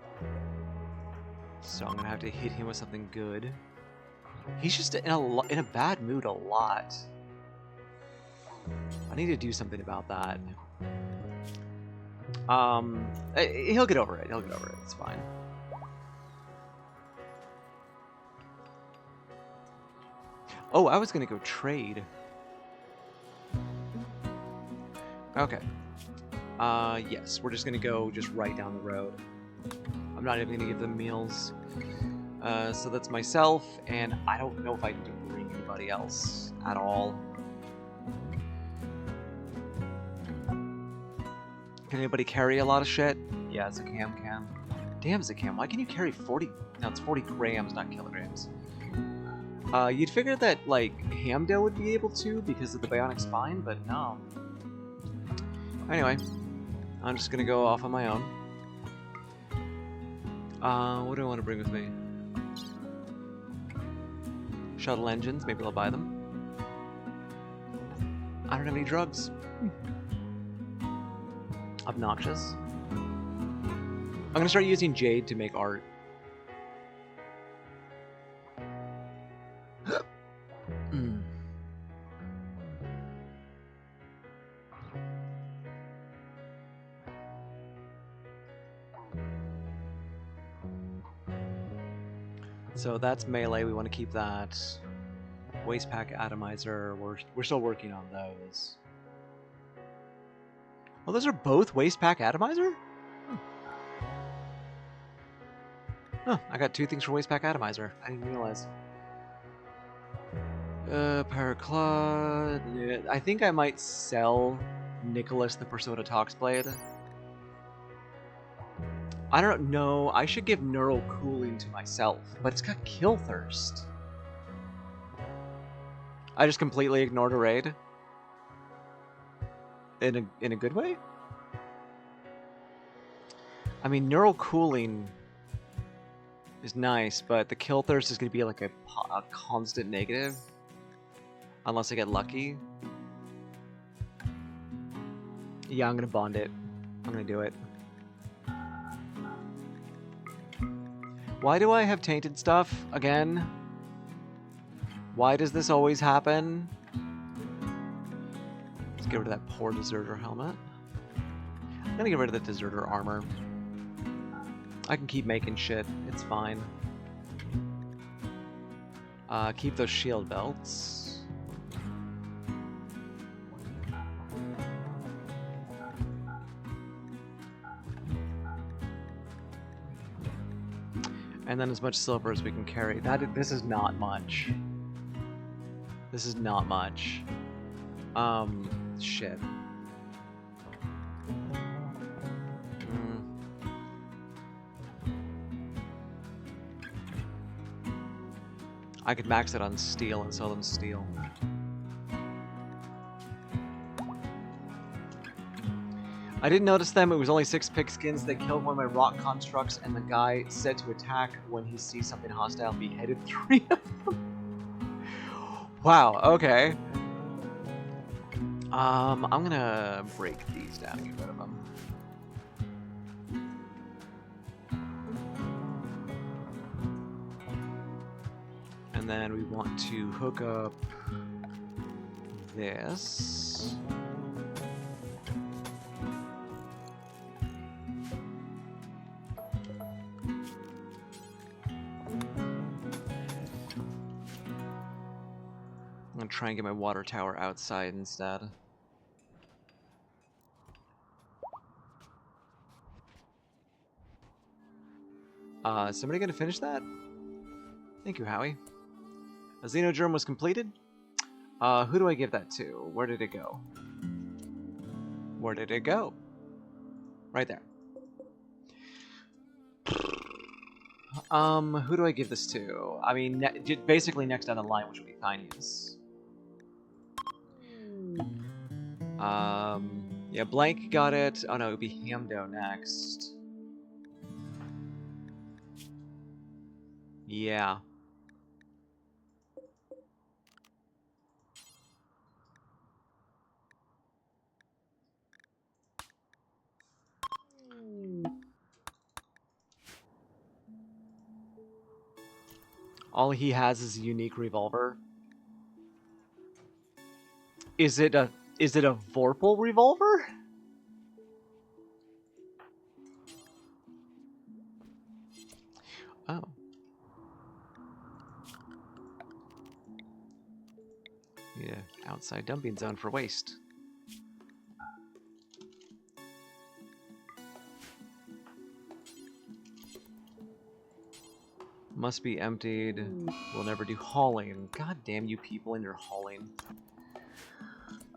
Speaker 1: So I'm gonna have to hit him with something good. He's just in a bad mood a lot. I need to do something about that. He'll get over it. He'll get over it. It's fine. Oh, I was gonna go trade. Okay. Yes, we're just gonna go just right down the road. I'm not even gonna give them meals. So that's myself, and I don't know if I need to bring anybody else at all. Can anybody carry a lot of shit? Yeah, Zakam can. Damn, Zakam, why can you carry 40... No, it's 40 grams, not kilograms. You'd figure that, like, Hamdo would be able to because of the bionic spine, but no. Anyway, I'm just gonna go off on my own. What do I want to bring with me? Shuttle engines, maybe I'll buy them. I don't have any drugs. Obnoxious. I'm gonna start using jade to make art. So that's melee, we want to keep that. Waste pack atomizer, we're still working on those. Well, those are both waste pack atomizer? Huh, I got 2 things for waste pack atomizer. I didn't realize. Paraclad. Yeah, I think I might sell Nicholas the Persona Toxblade. I don't know. I should give neural cooling to myself, but it's got kill thirst. I just completely ignored a raid. In a good way? I mean, neural cooling is nice, but the kill thirst is going to be like a constant negative. Unless I get lucky. Yeah, I'm going to bond it. I'm going to do it. Why do I have tainted stuff again? Why does this always happen? Let's get rid of that poor deserter helmet. I'm gonna get rid of the deserter armor. I can keep making shit. It's fine. Keep those shield belts. And then as much silver as we can carry. This is not much. This is not much. Shit. I could max it on steel and sell them steel. I didn't notice them, it was only 6 pigskins. They killed one of my rock constructs, and the guy said to attack when he sees something hostile, beheaded 3 of them. Wow, okay. I'm gonna break these down and get rid of them. And then we want to hook up this. I'm gonna try and get my water tower outside instead. Is somebody gonna finish that? Thank you, Howie. A Xenogerm was completed. Who do I give that to? Where did it go? Where did it go? Right there. Who do I give this to? I mean, basically next down the line, which would be Thynius. Yeah, Blank got it. Oh no, it would be Hamdo next. Yeah. All he has is a unique revolver. Is it a Vorpal revolver? Oh. Yeah, outside dumping zone for waste. Must be emptied. We'll never do hauling. God damn you people and your hauling.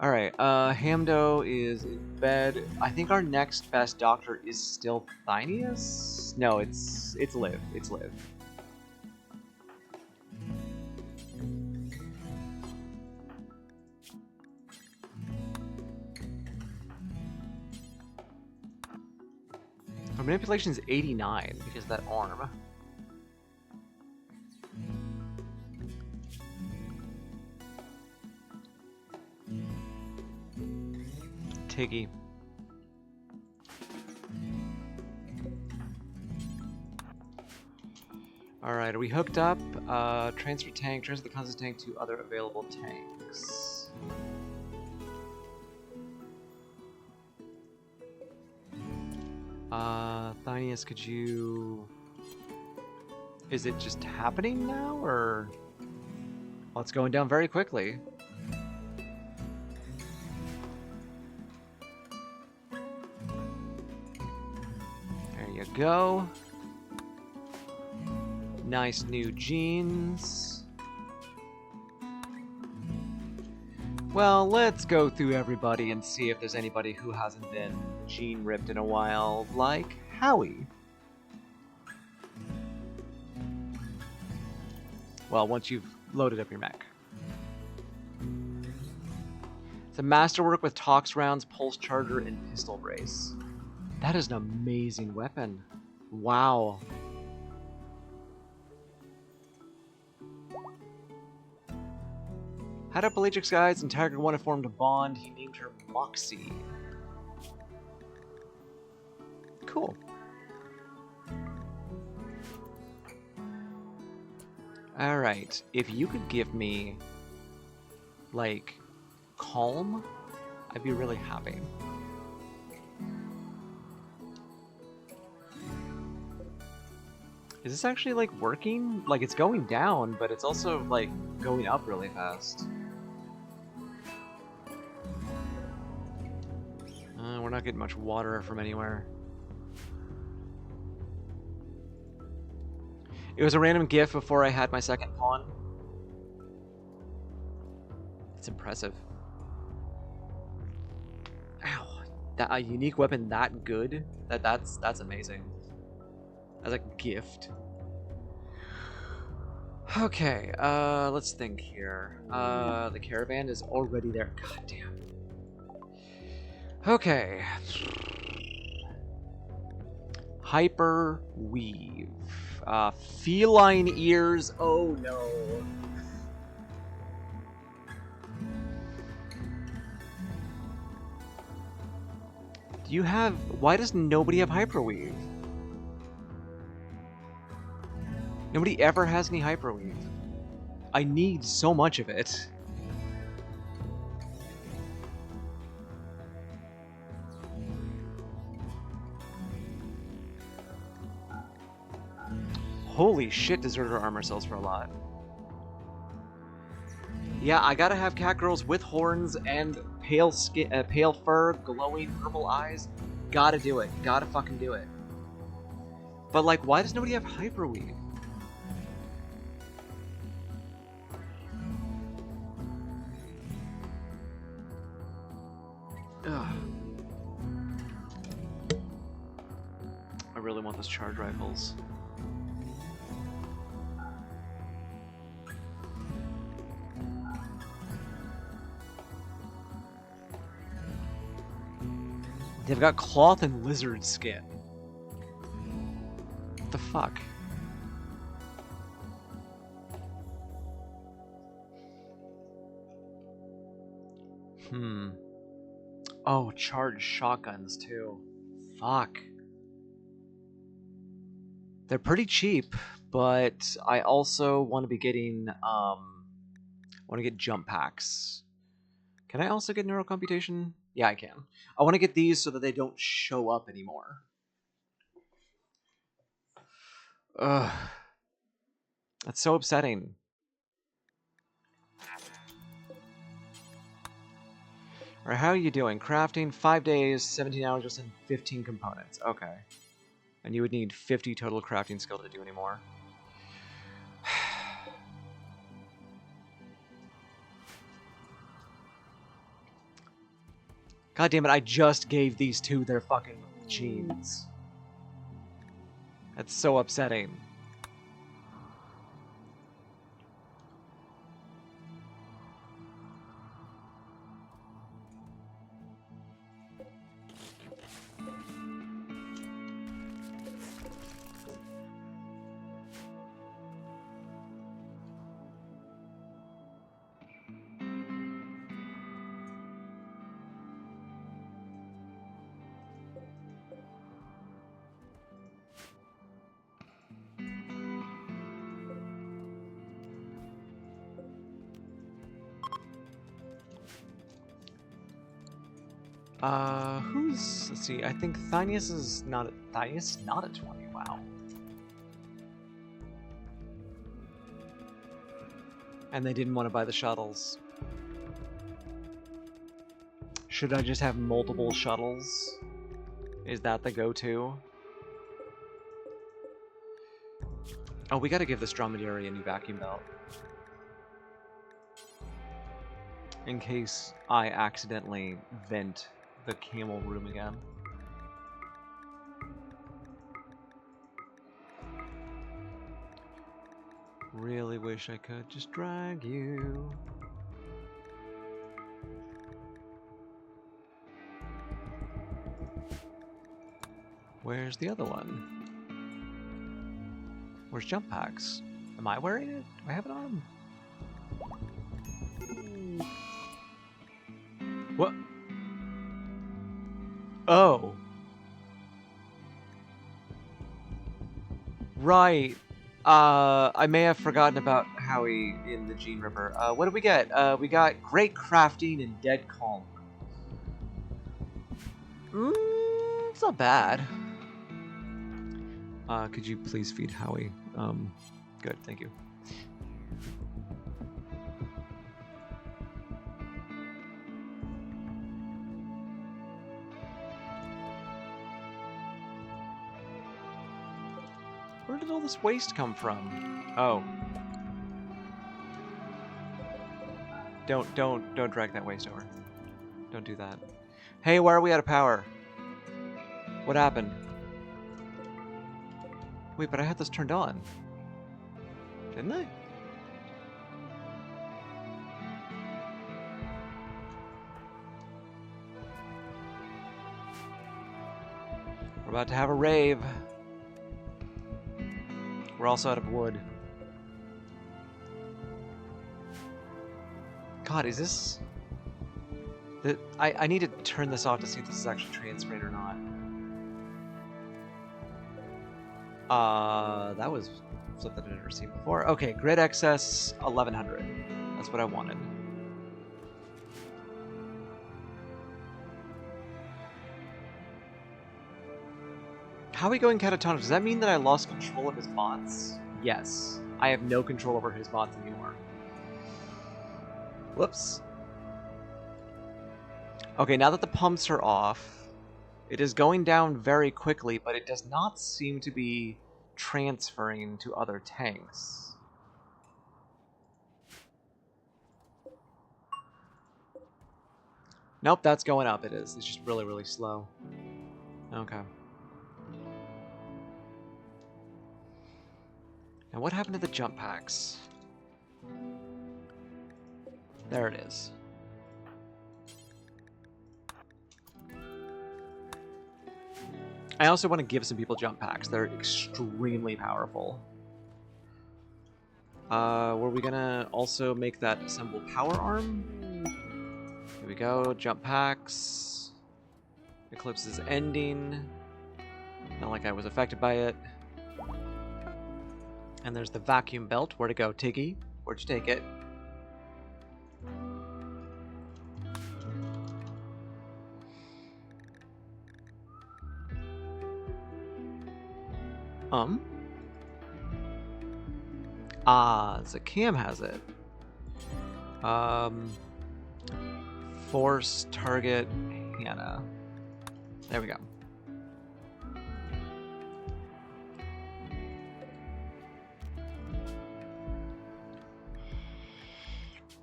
Speaker 1: Alright, Hamdo is in bed. I think our next best doctor is still Thynius? No, it's Liv. It's Liv. manipulation is 89 because of that arm. Tiggy. Alright, are we hooked up? Transfer the constant tank to other available tanks. Thinius, could you... Is it just happening now, or... Well, it's going down very quickly. There you go. Nice new jeans. Well, let's go through everybody and see if there's anybody who hasn't been gene ripped in a while, like Howie. Well, once you've loaded up your mech. It's a masterwork with Tox rounds, pulse charger, and pistol brace. That is an amazing weapon. Wow. Had a Pelagic Skies and Tiger 1 formed a bond. He named her Moxie. Cool. Alright, if you could give me, like, calm, I'd be really happy. Is this actually, like, working? Like, it's going down, but it's also, like, going up really fast. We're not getting much water from anywhere. It was a random gift before I had my second pawn. It's impressive. Ow. That a unique weapon that good? That's amazing. As a gift. Okay, let's think here. The caravan is already there. God damn. Okay. Hyper weave. Feline ears. Oh no. Do you have... Why does nobody have hyperweave? Nobody ever has any hyperweave. I need so much of it. Holy shit, Deserter armor sells for a lot. Yeah, I gotta have cat girls with horns and pale skin, pale fur, glowing purple eyes. Gotta do it. Gotta fucking do it. But like, why does nobody have hyperweave? Ugh. I really want those charge rifles. They've got cloth and lizard skin. What the fuck? Oh, charged shotguns too. Fuck. They're pretty cheap, but I also want to be getting, want to get jump packs. Can I also get neural computation? Yeah, I can. I want to get these so that they don't show up anymore. Ugh. That's so upsetting. Alright, how are you doing? Crafting, 5 days, 17 hours, just in 15 components. Okay. And you would need 50 total crafting skill to do any more. God damn it, I just gave these two their fucking genes. That's so upsetting. Let's see, I think Thynius is not at 20, wow. And they didn't want to buy the shuttles. Should I just have multiple shuttles? Is that the go-to? Oh, we gotta give this dromedary a new vacuum belt. In case I accidentally vent the camel room again. Really wish I could just drag you. Where's the other one? Where's jump packs? Am I wearing it? Do I have it on? What? Oh. Right. I may have forgotten about Howie in the Gene Ripper. What did we get? We got Great Crafting and Dead Calm. It's not bad. Could you please feed Howie? Good, thank you. Where did all this waste come from? Oh. Don't drag that waste over. Don't do that. Hey, why are we out of power? What happened? Wait, but I had this turned on. Didn't I? We're about to have a rave. We're also out of wood. God, is this... I need to turn this off to see if this is actually transferring or not. That was something I've never seen before. Okay, grid excess 1100. That's what I wanted. How are we going catatonic? Does that mean that I lost control of his bots? Yes. I have no control over his bots anymore. Whoops. Okay, now that the pumps are off, it is going down very quickly, but it does not seem to be transferring to other tanks. Nope, that's going up. It is. It's just really, really slow. Okay. Now what happened to the jump packs? There it is. I also want to give some people jump packs. They're extremely powerful. Were we gonna also make that assemble power arm? Here we go, jump packs. Eclipse is ending. Not like I was affected by it. And there's the vacuum belt. Where'd it go, Tiggy? Where'd you take it? So Cam has it. Force target Hannah. There we go.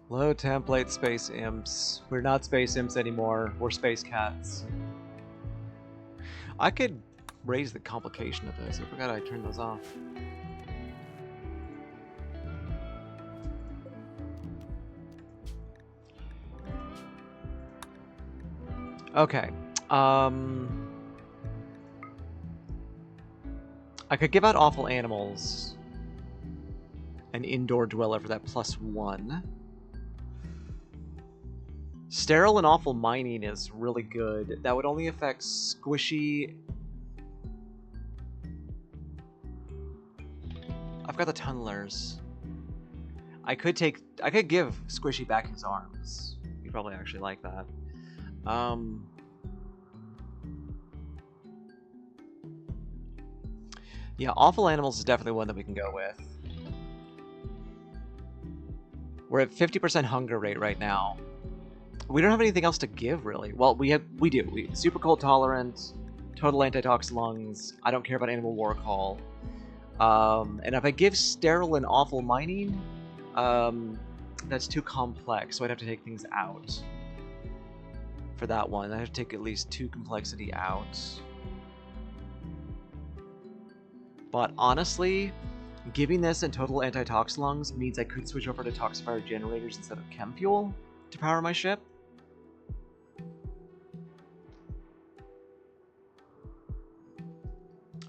Speaker 1: Low template space imps. We're not space imps anymore. We're space cats. I could raise the complication of this. I forgot I turned those off. Okay. I could give out awful animals. An indoor dweller for that +1. Sterile and awful mining is really good. That would only affect squishy. I've got the tunnelers. I could give Squishy back his arms. He'd probably actually like that. Yeah, awful animals is definitely one that we can go with. We're at 50% hunger rate right now. We don't have anything else to give, really. Well, we do. Super cold tolerant, total antitox lungs. I don't care about animal war call. And if I give sterile and awful mining, that's too complex, so I'd have to take things out. For that one, I have to take at least 2 complexity out. But honestly, giving this and total antitox lungs means I could switch over to toxifier generators instead of chem fuel to power my ship.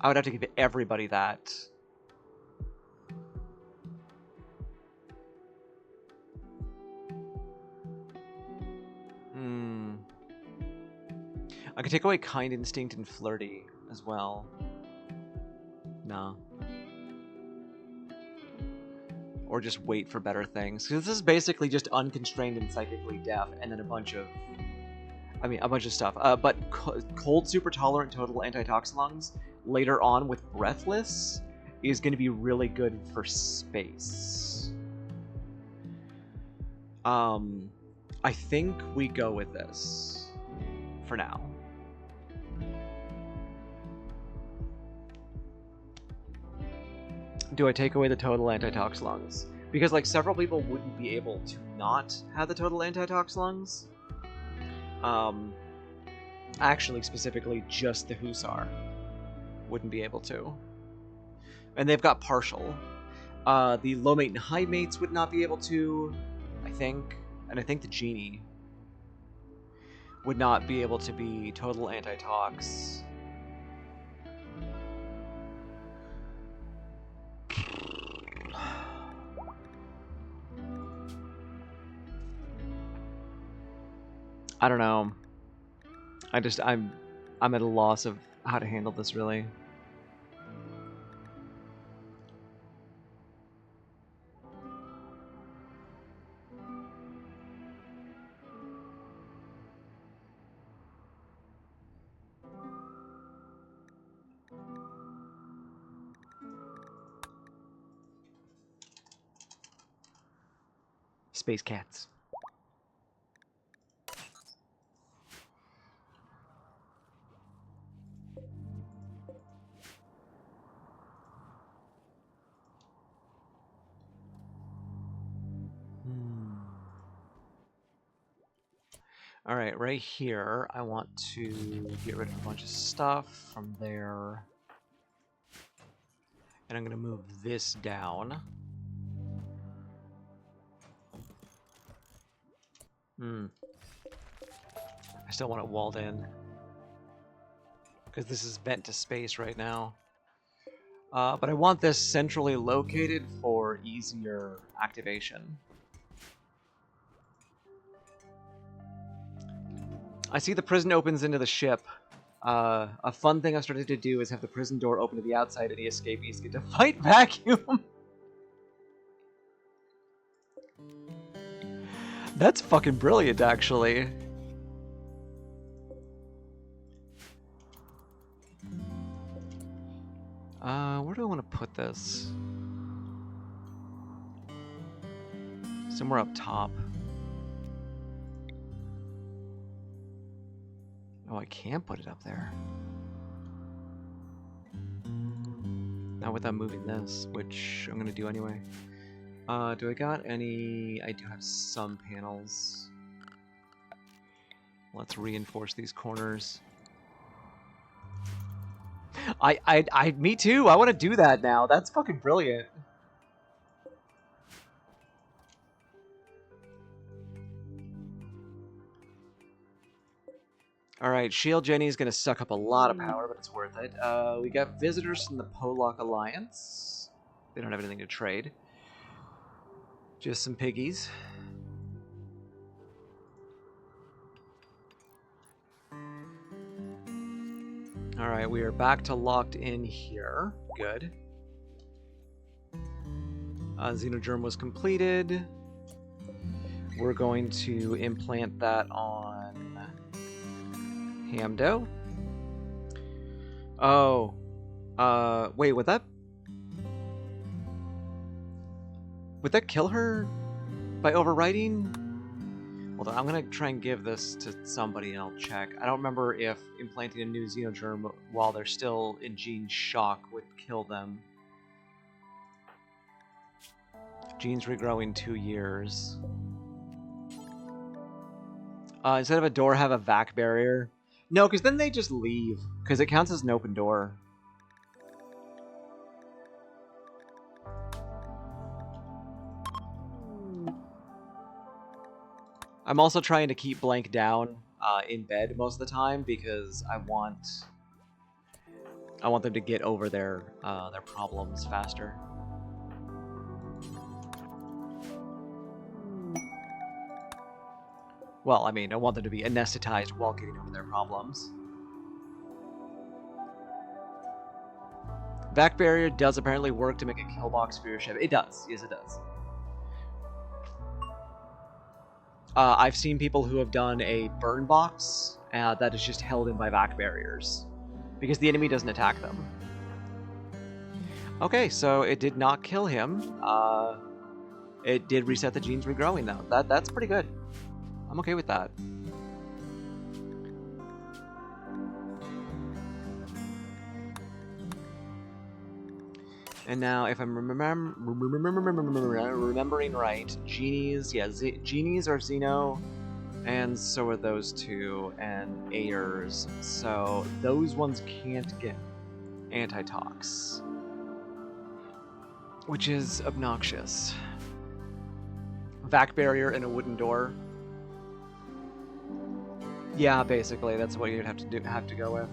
Speaker 1: I would have to give everybody that. I could take away Kind Instinct and Flirty as well. No. Or just wait for better things. Because this is basically just unconstrained and psychically deaf, and then a bunch of stuff. But cold super tolerant total antitox lungs later on with breathless is going to be really good for space. I think we go with this for now. Do I take away the total antitox lungs? Because like several people wouldn't be able to not have the total antitox lungs. Actually, specifically, just the Hussar wouldn't be able to. And they've got partial. The low mate and high mates would not be able to, I think. And I think the Genie would not be able to be total antitox. I don't know. I'm at a loss of how to handle this, really. Space cats. Alright, right here, I want to get rid of a bunch of stuff from there. And I'm going to move this down. I still want it walled in. Because this is bent to space right now. But I want this centrally located for easier activation. I see the prison opens into the ship. A fun thing I've started to do is have the prison door open to the outside and the escapees get to fight vacuum. That's fucking brilliant, actually. Where do I want to put this? Somewhere up top. Oh, I can't put it up there. Not without moving this, which I'm gonna do anyway. Do I got any... I do have some panels. Let's reinforce these corners. Me too! I want to do that now. That's fucking brilliant. Alright, Shield Jenny is going to suck up a lot of power, but it's worth it. We got visitors from the Polak Alliance. They don't have anything to trade. Just some piggies. Alright, we are back to locked in here. Good. Xenogerm was completed. We're going to implant that on Hamdo. Oh. Wait, would that kill her by overwriting? Hold on, I'm gonna try and give this to somebody and I'll check. I don't remember if implanting a new xenogerm while they're still in gene shock would kill them. Genes regrow in 2 years. Instead of a door, have a vac barrier. No, because then they just leave, because it counts as an open door. I'm also trying to keep Blank down in bed most of the time because I want them to get over their problems faster. Well, I mean, I want them to be anesthetized while getting over their problems. Vac barrier does apparently work to make a kill box for your ship. It does. Yes, it does. I've seen people who have done a burn box that is just held in by vac barriers because the enemy doesn't attack them. Okay, so it did not kill him. It did reset the genes regrowing though. That's pretty good. I'm okay with that. And now, if I'm remembering right, genies, yeah, genies are Xeno, and so are those two, and Ayers. So those ones can't get antitox, which is obnoxious. Vac barrier and a wooden door. Yeah, basically, that's what you'd have to go with.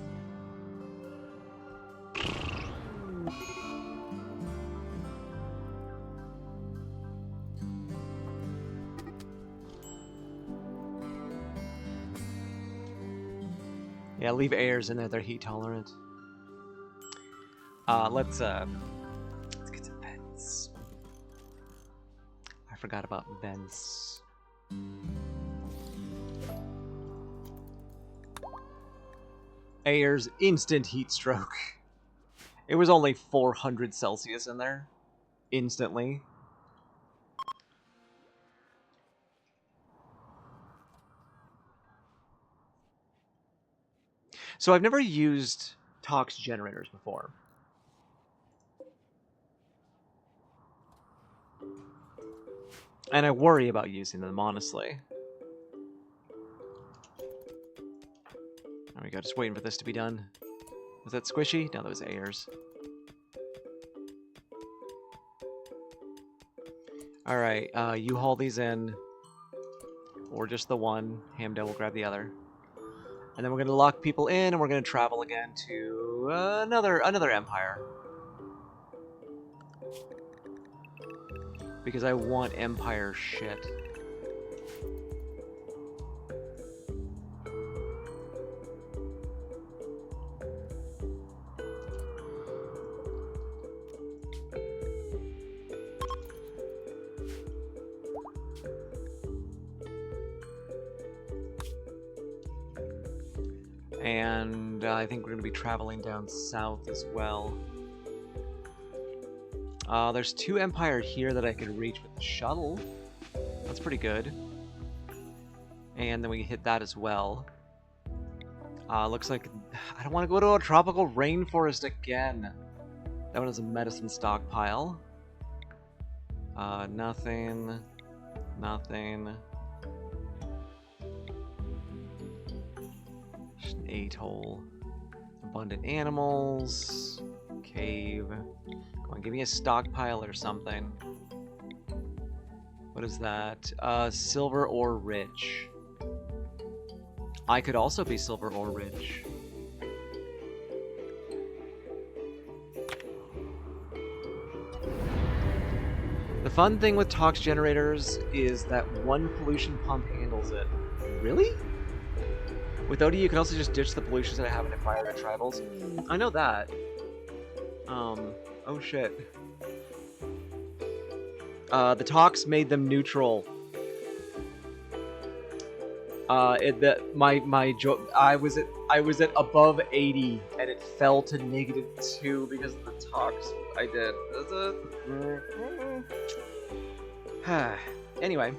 Speaker 1: Yeah, leave Ayers in there, they're heat tolerant. Let's get some vents. I forgot about vents. Ayers, instant heat stroke. It was only 400 Celsius in there. Instantly. So I've never used tox generators before. And I worry about using them, honestly. There we go, just waiting for this to be done. Was that squishy? No, that was Ayers. Alright, you haul these in. Or just the one. Hamda will grab the other. And then we're going to lock people in, and we're going to travel again to another empire. Because I want empire shit. And I think we're going to be traveling down south as well. There's 2 Empire here that I could reach with the shuttle. That's pretty good. And then we can hit that as well. Looks like I don't want to go to a tropical rainforest again. That one is a medicine stockpile. Nothing. Nothing. Just an atoll. Abundant animals. Cave. Come on, give me a stockpile or something. What is that? Silver ore rich. I could also be silver ore rich. The fun thing with tox generators is that one pollution pump handles it. Really? With Odie, you can also just ditch the pollutions that I have in fire at tribals. I know that. Oh shit. The tox made them neutral. I was at above 80 and it fell to -2 because of the tox I did. Anyway,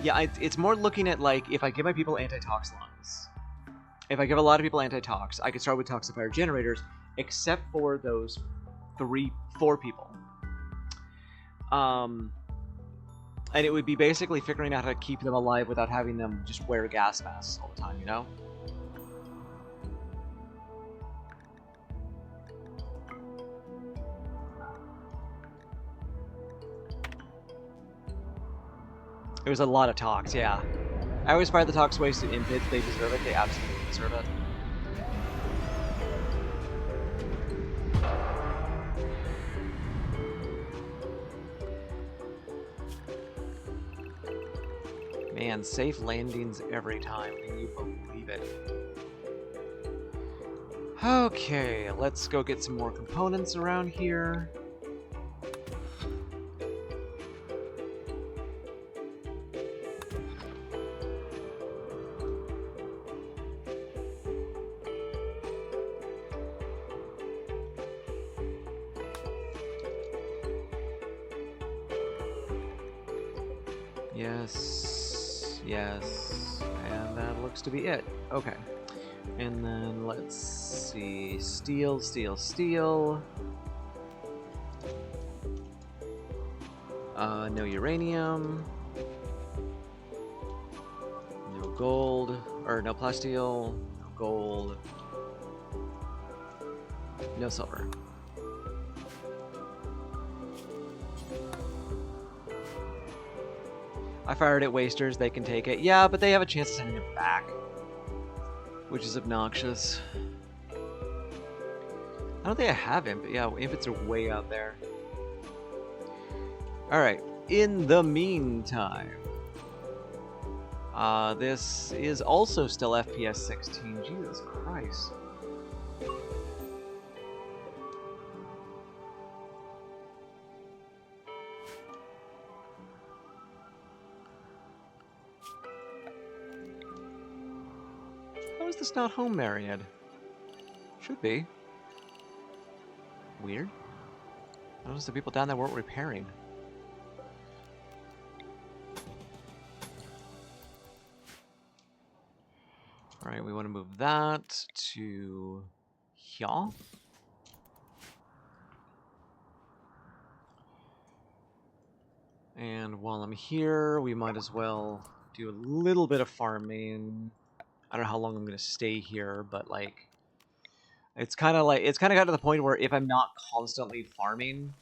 Speaker 1: yeah, it's more looking at like if I give my people anti-tox lungs. If I give a lot of people anti-tox, I could start with toxifier generators, except for those 4 people. And it would be basically figuring out how to keep them alive without having them just wear gas masks all the time, you know? It was a lot of tox, yeah. I always fire the tox waste to invids. They deserve it. They absolutely deserve it. Man, safe landings every time. Can you believe it? Okay, let's go get some more components around here. Yes, yes, and that looks to be it. Okay, and then let's see, steel, steel, steel. No uranium. No gold, or no plasteel, no gold. No silver. I fired at wasters, they can take it. Yeah, but they have a chance of sending it back, which is obnoxious. I don't think I have imp. Yeah, imps are way out there. Alright, in the meantime, this is also still FPS 16. Jesus Christ. How is this not home married? Should be. Weird. I noticed the people down there weren't repairing. Alright, we want to move that to here. And while I'm here, we might as well do a little bit of farming. I don't know how long I'm going to stay here, but like, it's kind of got to the point where if I'm not constantly farming,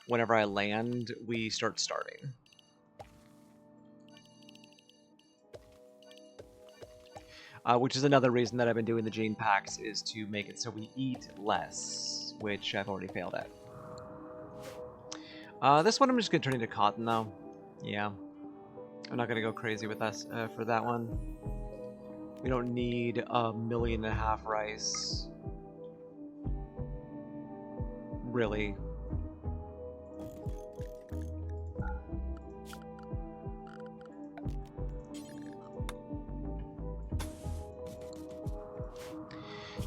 Speaker 1: whenever I land, we start starving. Which is another reason that I've been doing the gene packs, is to make it so we eat less, which I've already failed at. This one I'm just going to turn into cotton, though. Yeah. I'm not going to go crazy with us for that one. We don't need 1.5 million rice. Really.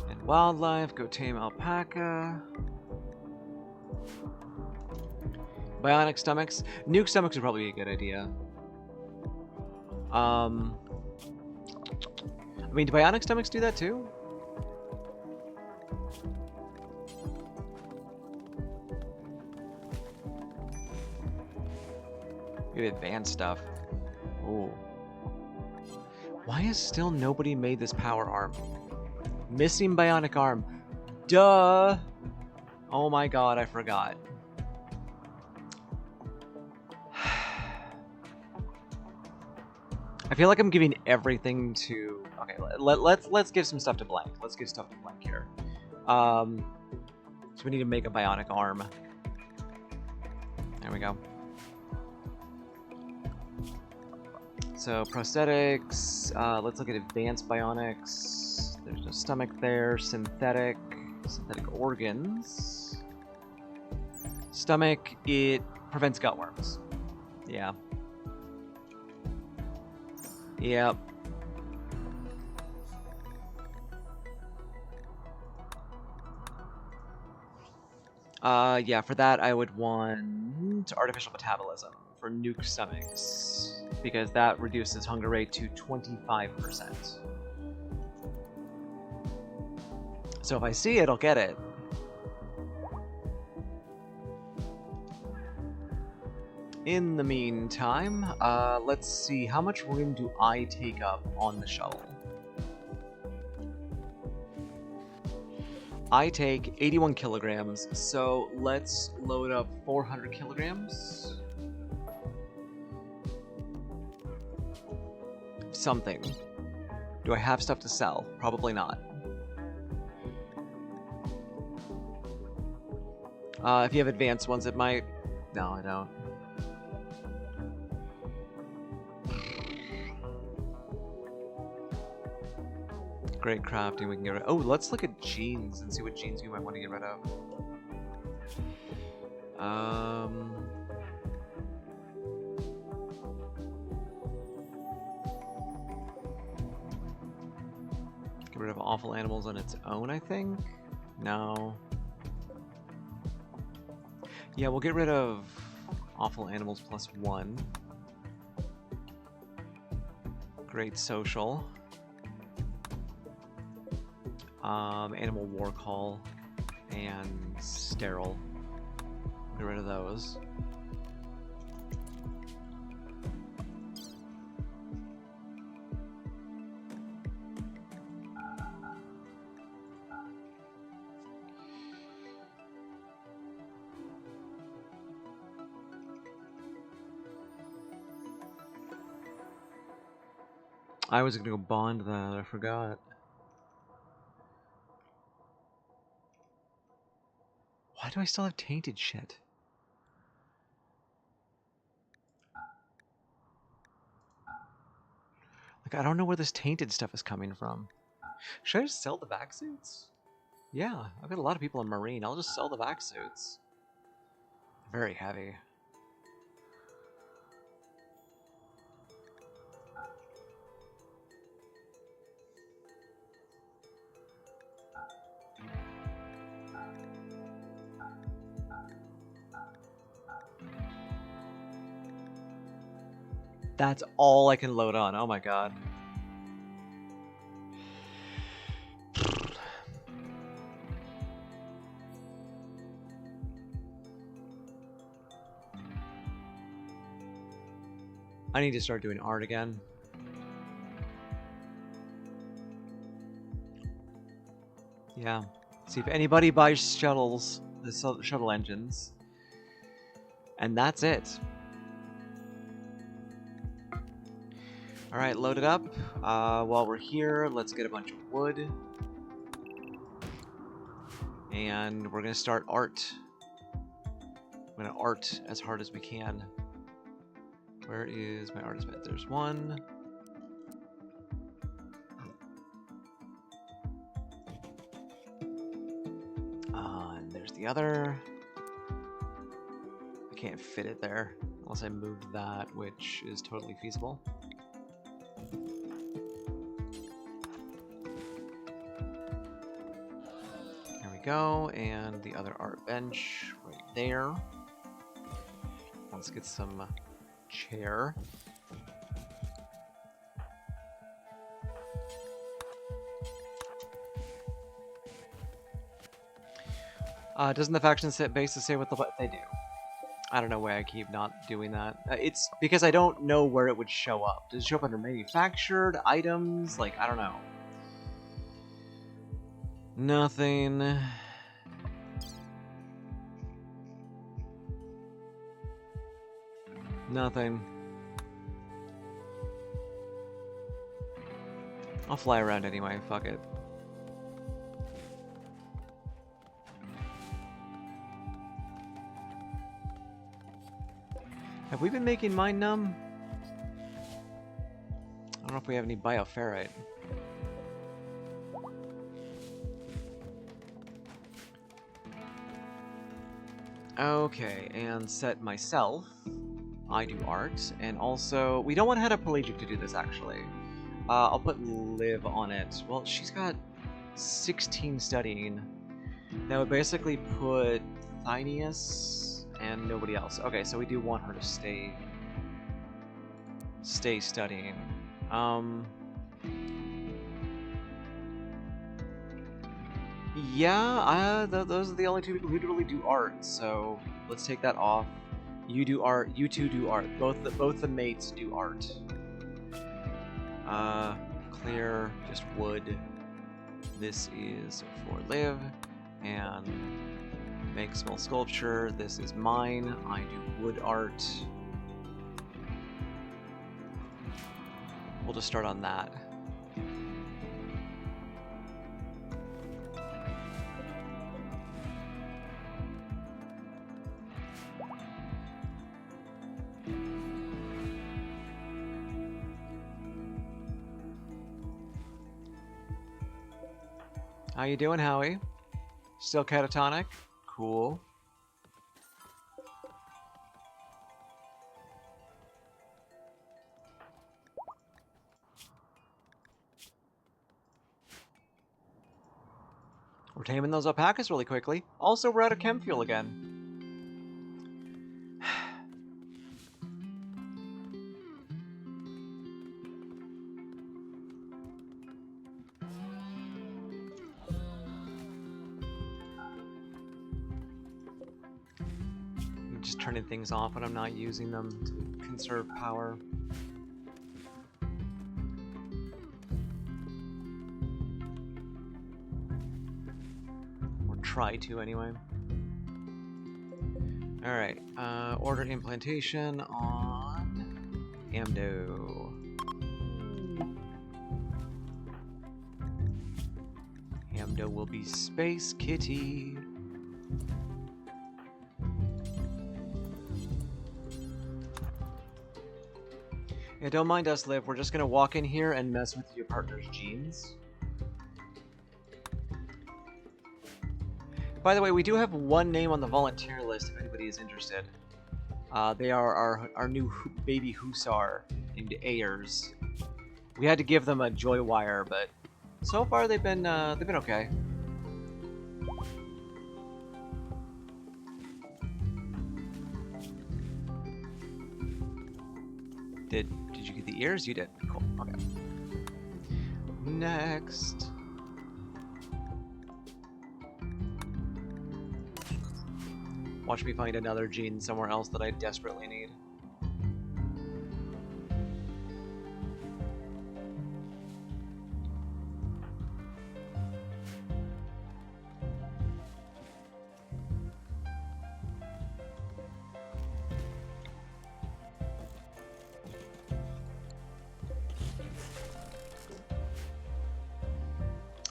Speaker 1: And wildlife, go tame alpaca. Bionic stomachs. Nuke stomachs would probably be a good idea. I mean, do bionic stomachs do that too? Maybe advanced stuff. Ooh. Why has still nobody made this power arm? Missing bionic arm. Duh! Oh my god, I forgot. I feel like I'm giving everything to... Okay, let's give some stuff to Blank. Let's give stuff to Blank here. So we need to make a bionic arm. There we go. So prosthetics. Let's look at advanced bionics. There's no stomach there. Synthetic organs. Stomach, it prevents gut worms. Yeah. Yep. Yeah, for that I would want artificial metabolism for nuke stomachs, because that reduces hunger rate to 25%. So if I see it, I'll get it. In the meantime, let's see, how much room do I take up on the shuttle? I take 81 kilograms, so let's load up 400 kilograms. Something. Do I have stuff to sell? Probably not. If you have advanced ones, it might... No, I don't. Great crafting, we can get rid of... Oh, let's look at genes and see what genes you might want to get rid of. Get rid of awful animals on its own, I think? No. Yeah, we'll get rid of awful animals +1. Great social. Animal war call and sterile. Get rid of those. I was gonna go bond that, I forgot. Why do I still have tainted shit? Like, I don't know where this tainted stuff is coming from. Should I just sell the vac suits? Yeah, I've got a lot of people in Marine. I'll just sell the vac suits. Very heavy. That's all I can load on. Oh my god. I need to start doing art again. Yeah. See if anybody buys shuttles, the shuttle engines. And that's it. Alright, load it up. While we're here, let's get a bunch of wood. And we're gonna start art. I'm gonna art as hard as we can. Where is my artist bed? There's one. And there's the other. I can't fit it there unless I moved that, which is totally feasible. There we go, and the other art bench right there. Let's get some chair. Doesn't the faction set basis say what they do? I don't know why I keep not doing that. It's because I don't know where it would show up. Does it show up under manufactured items? Like, I don't know. Nothing. Nothing. I'll fly around anyway, fuck it. Have we been making mine numb? I don't know if we have any bioferrite. Okay, and set myself I do art, and also we don't want to head up Pelagic to do this actually. I'll put Liv on it. Well, she's got 16 studying. That would basically put Thynius and nobody else. Okay, so we do want her to stay studying. Yeah, those are the only two people who really do art, so let's take that off. You do art, you two do art. Both the mates do art. Clear, just wood. This is for Liv, and make small sculpture. This is mine. I do wood art. We'll just start on that. How you doing, Howie? Still catatonic? Cool. We're taming those alpacas really quickly. Also, we're out of chem fuel again. I'm just turning things off when I'm not using them to conserve power. Try to anyway. Alright, order implantation on Amdo. Amdo will be Space Kitty. Yeah, don't mind us, Liv. We're just gonna walk in here and mess with your partner's genes. By the way, we do have one name on the volunteer list if anybody is interested. They are our new baby Hussar named Ayers. We had to give them a joy wire, but so far they've been okay. Did you get the ears? You did. Cool. Okay. Next. Watch me find another gene somewhere else that I desperately need.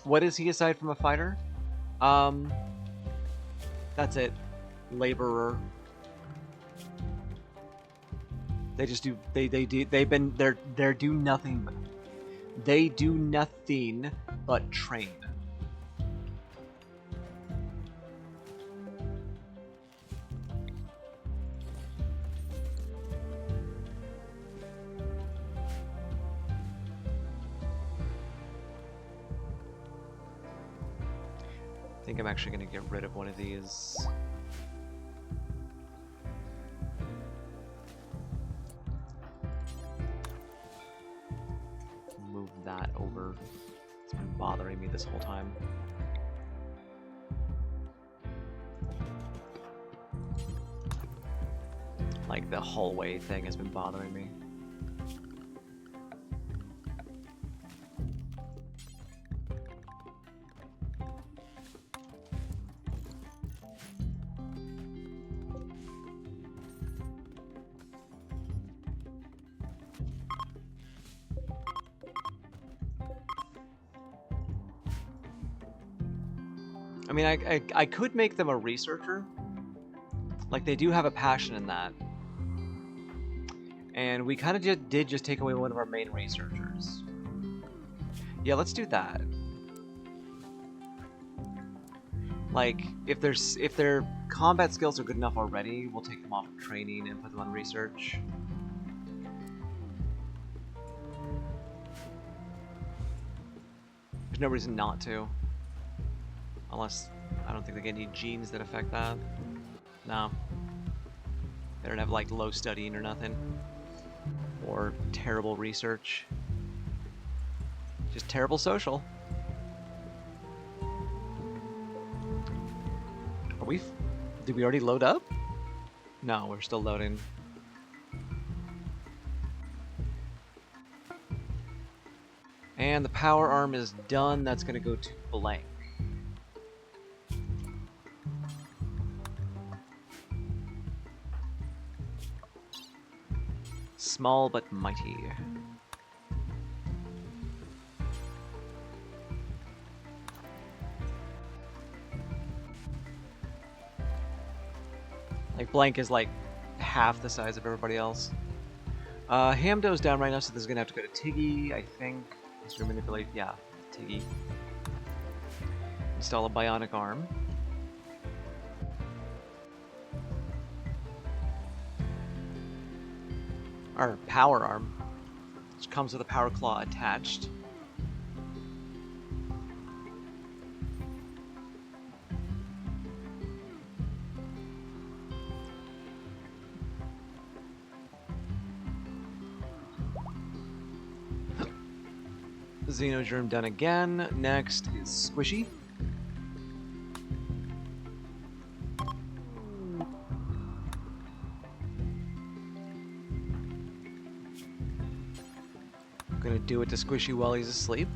Speaker 1: What is he aside from a fighter? That's it. Laborer. They just do they do nothing but train. I think I'm actually going to get rid of one of these. Move that over. It's been bothering me this whole time. Like the hallway thing has been bothering me. I mean, I could make them a researcher. Like, they do have a passion in that. And we kind of did just take away one of our main researchers. Yeah, let's do that. Like, if their combat skills are good enough already, we'll take them off of training and put them on research. There's no reason not to. Unless, I don't think they get any genes that affect that. No. They don't have, like, low studying or nothing. Or terrible research. Just terrible social. Are we... Did we already load up? No, we're still loading. And the power arm is done. That's going to go to blank. Small but mighty. Like, blank is like half the size of everybody else. Hamdo's down right now, so this is going to have to go to Tiggy, I think. Mr. Manipulate, yeah, Tiggy. Install a bionic arm. Our power arm, which comes with a power claw attached. Xenogerm done again. Next is Squishy. Gonna do it to Squishy while he's asleep.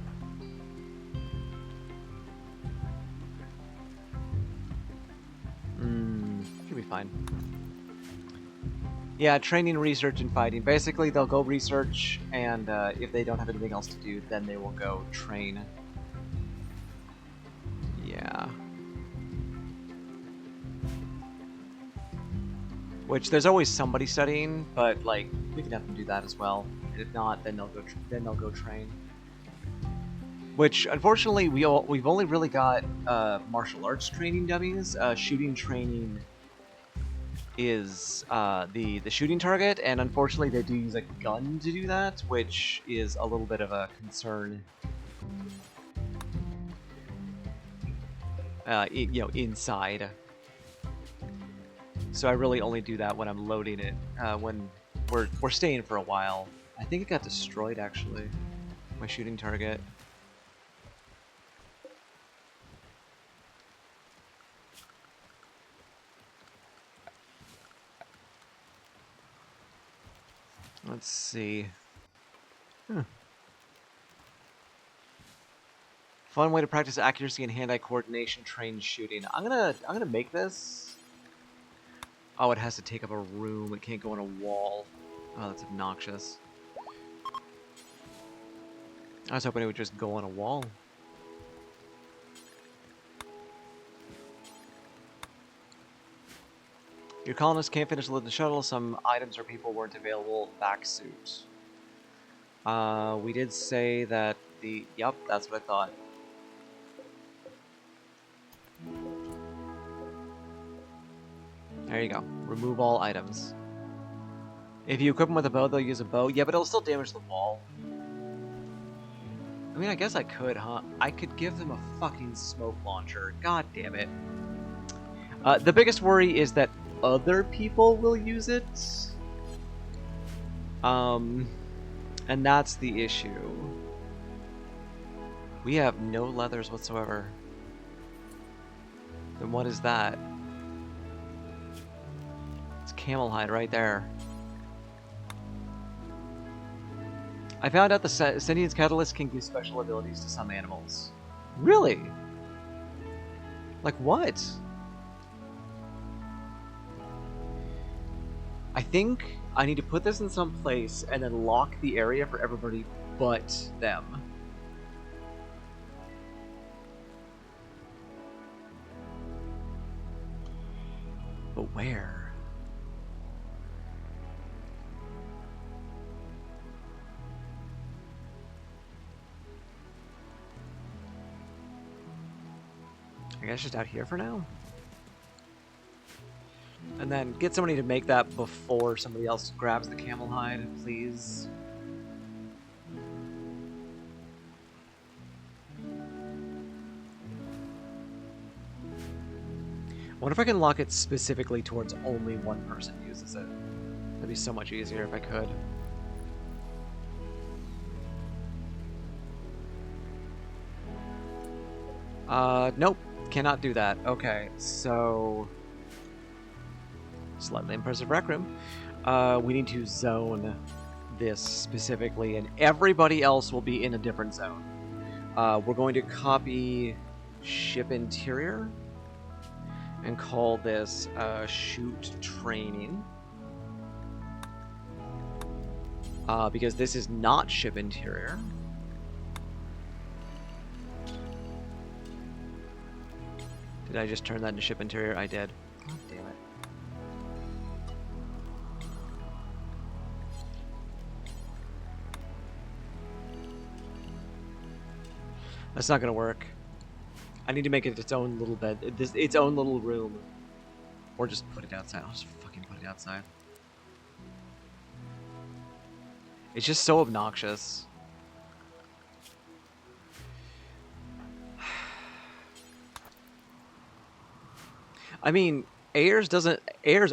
Speaker 1: Should be fine. Yeah, training, research, and fighting. Basically, they'll go research, and if they don't have anything else to do, then they will go train. Yeah. Which, there's always somebody studying, but, like, we can have them do that as well. And if not, then they'll go train. Which, unfortunately, we've only really got martial arts training dummies. Shooting training is the shooting target, and unfortunately they do use a gun to do that, which is a little bit of a concern. You know, inside. So I really only do that when I'm loading it, when we're staying for a while. I think it got destroyed, actually, my shooting target. Let's see. Fun way to practice accuracy and hand-eye coordination, train shooting. I'm gonna make this. Oh, it has to take up a room. It can't go on a wall. Oh, that's obnoxious. I was hoping it would just go on a wall. Your colonists can't finish loading the shuttle. Some items or people weren't available. Back suit. We did say that the... Yep, that's what I thought. There you go. Remove all items. If you equip them with a bow, they'll use a bow. Yeah, but it'll still damage the wall. I mean, I guess I could, huh? I could give them a fucking smoke launcher. God damn it. The biggest worry is that other people will use it. And that's the issue. We have no leathers whatsoever. Then what is that? It's camel hide right there. I found out the Sentience Catalyst can give special abilities to some animals. Really? Like what? I think I need to put this in some place and then lock the area for everybody but them. But where? I guess just out here for now. And then get somebody to make that before somebody else grabs the camel hide, please. I wonder if I can lock it specifically towards only one person uses it. That'd be so much easier if I could. Nope. Cannot do that. Okay, so... Slightly impressive rec room. We need to zone this specifically, and everybody else will be in a different zone. We're going to copy ship interior and call this shoot training. Because this is not ship interior. Did I just turn that into ship interior? I did. God damn it. That's not gonna work. I need to make it its own little bed, its own little room. Or just put it outside. I'll just fucking put it outside. It's just so obnoxious. I mean, Ayers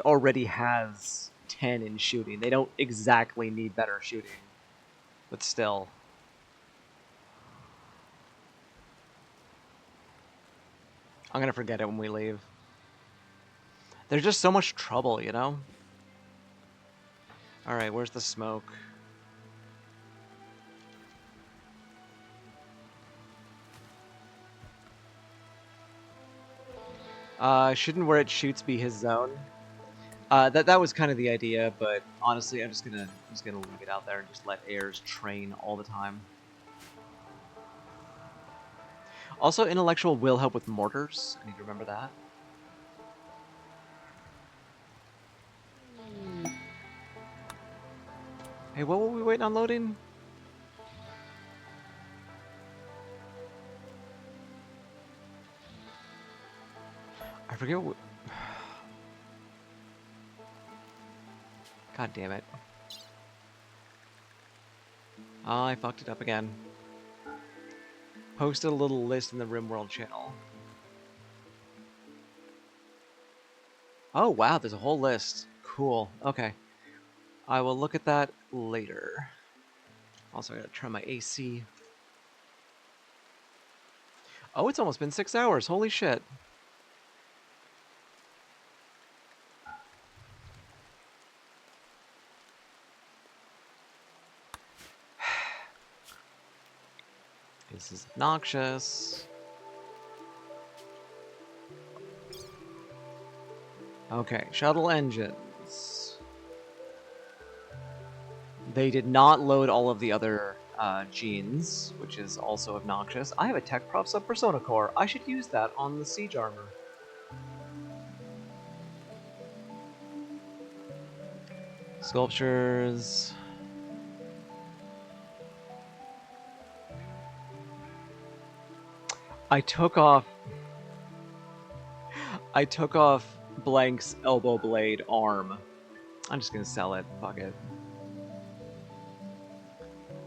Speaker 1: already has 10 in shooting. They don't exactly need better shooting. But still. I'm gonna forget it when we leave. There's just so much trouble, you know? Alright, where's the smoke? Shouldn't where it shoots be his zone? That was kind of the idea, but honestly, I'm just gonna leave it out there and just let Ayers train all the time. Also, intellectual will help with mortars. I need to remember that. Hey, what were we waiting on loading? I forget what... God damn it. Oh, I fucked it up again. Posted a little list in the RimWorld channel. Oh, wow, there's a whole list. Cool. Okay. I will look at that later. Also, I gotta turn my AC. Oh, it's almost been 6 hours. Holy shit. This is obnoxious. Okay, shuttle engines. They did not load all of the other genes, which is also obnoxious. I have a tech prop sub persona core. I should use that on the siege armor. Sculptures. I took off Blank's elbow blade arm. I'm just gonna sell it. Fuck it.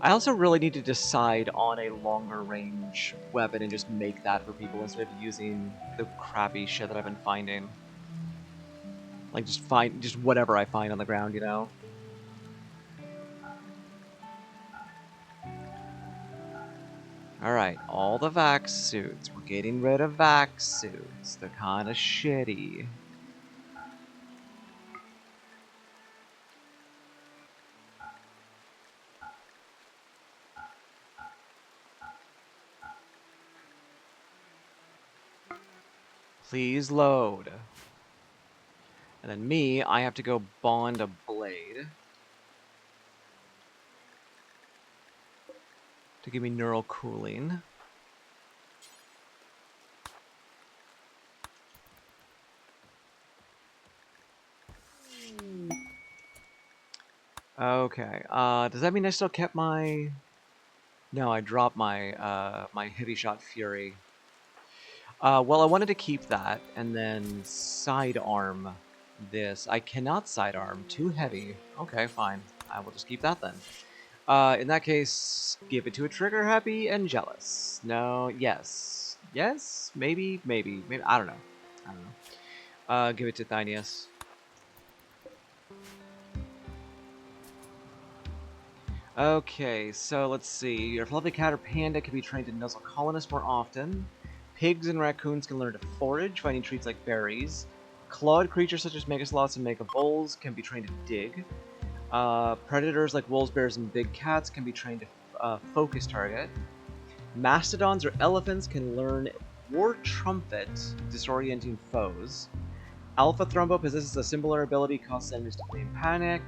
Speaker 1: I also really need to decide on a longer range weapon and just make that for people instead of using the crappy shit that I've been finding. Like just whatever I find on the ground, you know? Alright, all the vac suits. We're getting rid of vac suits. They're kinda shitty. Please load. And then me, I have to go bond a blade. To give me neural cooling. Okay, does that mean I still kept my... No, I dropped my, my heavy shot fury. Well, I wanted to keep that and then sidearm this. I cannot sidearm. Too heavy. Okay, fine. I will just keep that then. In that case, give it to a trigger happy and jealous. No, yes. Yes? Maybe, maybe. Maybe. I don't know. I don't know. Give it to Thynius. Okay, so let's see. Your fluffy cat or panda can be trained to nuzzle colonists more often. Pigs and raccoons can learn to forage, finding treats like berries. Clawed creatures such as megasloths and megavoles can be trained to dig. Predators like wolves, bears, and big cats can be trained to focus target. Mastodons or elephants can learn war trumpet, disorienting foes. Alpha Thrumbo possesses a similar ability, causes enemies to flee in panic.